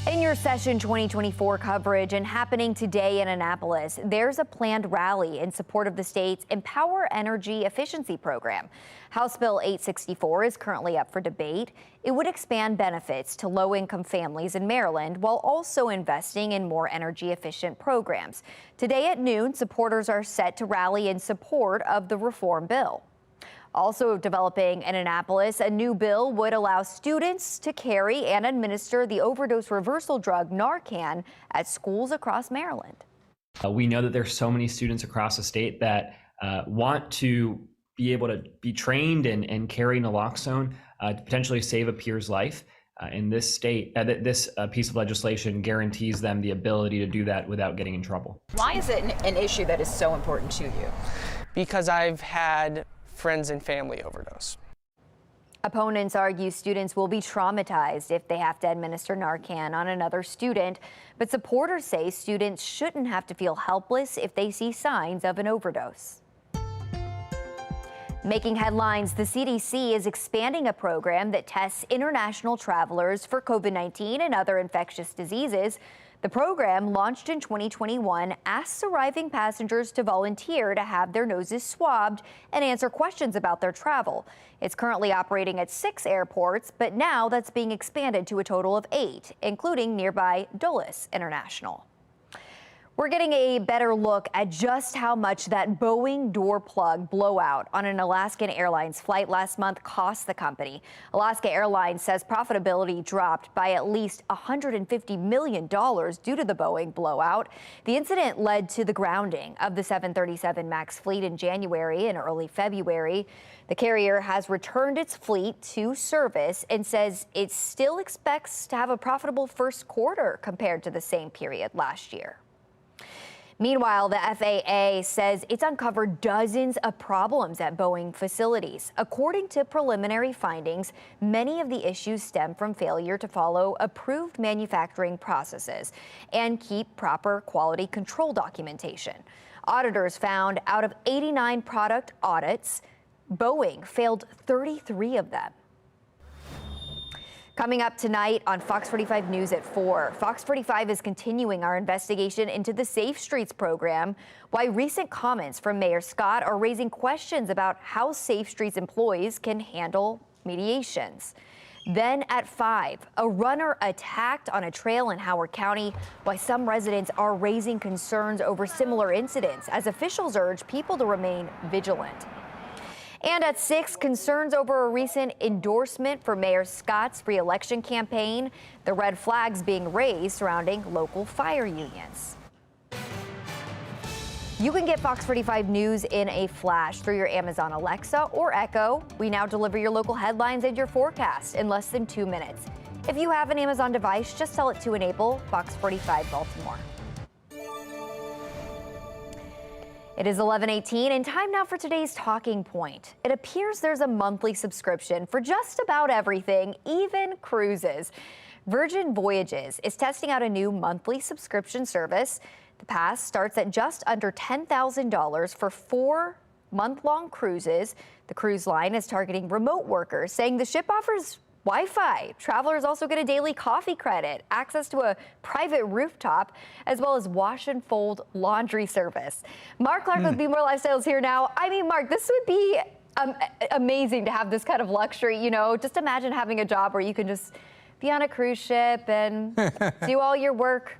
In your Session 2024 coverage and happening today in Annapolis, there's a planned rally in support of the state's Empower Energy Efficiency program. House Bill 864 is currently up for debate. It would expand benefits to low-income families in Maryland while also investing in more energy-efficient programs. Today at noon, supporters are set to rally in support of the reform bill. Also developing in Annapolis, a new bill would allow students to carry and administer the overdose reversal drug Narcan at schools across Maryland. We know that there's so many students across the state that want to be able to be trained and carry naloxone to potentially save a peer's life. In this state, this piece of legislation guarantees them the ability to do that without getting in trouble. Why is it an issue that is so important to you? Because I've had friends and family overdose. Opponents argue students will be traumatized if they have to administer Narcan on another student, but supporters say students shouldn't have to feel helpless if they see signs of an overdose. Making headlines, the CDC is expanding a program that tests international travelers for COVID-19 and other infectious diseases. The program, launched in 2021, asks arriving passengers to volunteer to have their noses swabbed and answer questions about their travel. It's currently operating at 6 airports, but now that's being expanded to a total of 8, including nearby Dulles International. We're getting a better look at just how much that Boeing door plug blowout on an Alaskan Airlines flight last month cost the company. Alaska Airlines says profitability dropped by at least $150 million due to the Boeing blowout. The incident led to the grounding of the 737 MAX fleet in January and early February. The carrier has returned its fleet to service and says it still expects to have a profitable first quarter compared to the same period last year. Meanwhile, the FAA says it's uncovered dozens of problems at Boeing facilities. According to preliminary findings, many of the issues stem from failure to follow approved manufacturing processes and keep proper quality control documentation. Auditors found out of 89 product audits, Boeing failed 33 of them. Coming up tonight on Fox 45 News at 4, Fox 45 is continuing our investigation into the Safe Streets program, why recent comments from Mayor Scott are raising questions about how Safe Streets employees can handle mediations. Then at 5, a runner attacked on a trail in Howard County, why some residents are raising concerns over similar incidents as officials urge people to remain vigilant. And at 6, concerns over a recent endorsement for Mayor Scott's re-election campaign, the red flags being raised surrounding local fire unions. You can get Fox 45 News in a flash through your Amazon Alexa or Echo. We now deliver your local headlines and your forecast in less than 2 minutes. If you have an Amazon device, just tell it to enable Fox 45 Baltimore. It is 11:18 and time now for today's talking point. It appears there's a monthly subscription for just about everything, even cruises. Virgin Voyages is testing out a new monthly subscription service. The pass starts at just under $10,000 for 4 month-long cruises. The cruise line is targeting remote workers, saying the ship offers Wi-Fi. Travelers also get a daily coffee credit, access to a private rooftop, as well as wash and fold laundry service. Mark Clark with Be More Lifestyle is here now. I mean, Mark, this would be amazing to have this kind of luxury. You know, just imagine having a job where you can just be on a cruise ship and do all your work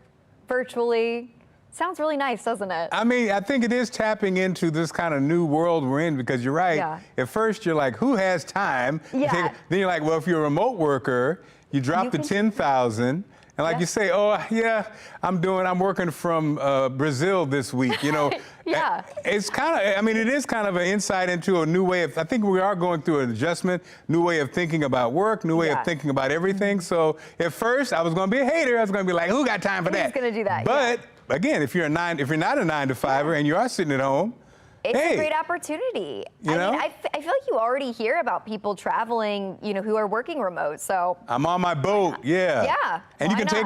virtually. Sounds really nice, doesn't it? I mean, I think it is tapping into this kind of new world we're in, because you're right. Yeah. At first, you're like, who has time? Yeah. Then you're like, well, if you're a remote worker, you drop the 10,000. And like you say, oh, yeah, I'm working from Brazil this week, you know. Yeah. It's kind of, I mean, it is kind of an insight into a new way of, I think we are going through an adjustment, new way of thinking about work, new way of thinking about everything. So at first, I was going to be a hater. I was going to be like, who got time for that? Who's going to do that? But again, if you're not a 9-to-5er and you are sitting at home, it's hey, a great opportunity. You know? I mean, I feel like you already hear about people traveling, you know, who are working remote. So I'm on my boat. Yeah. Yeah. And you can take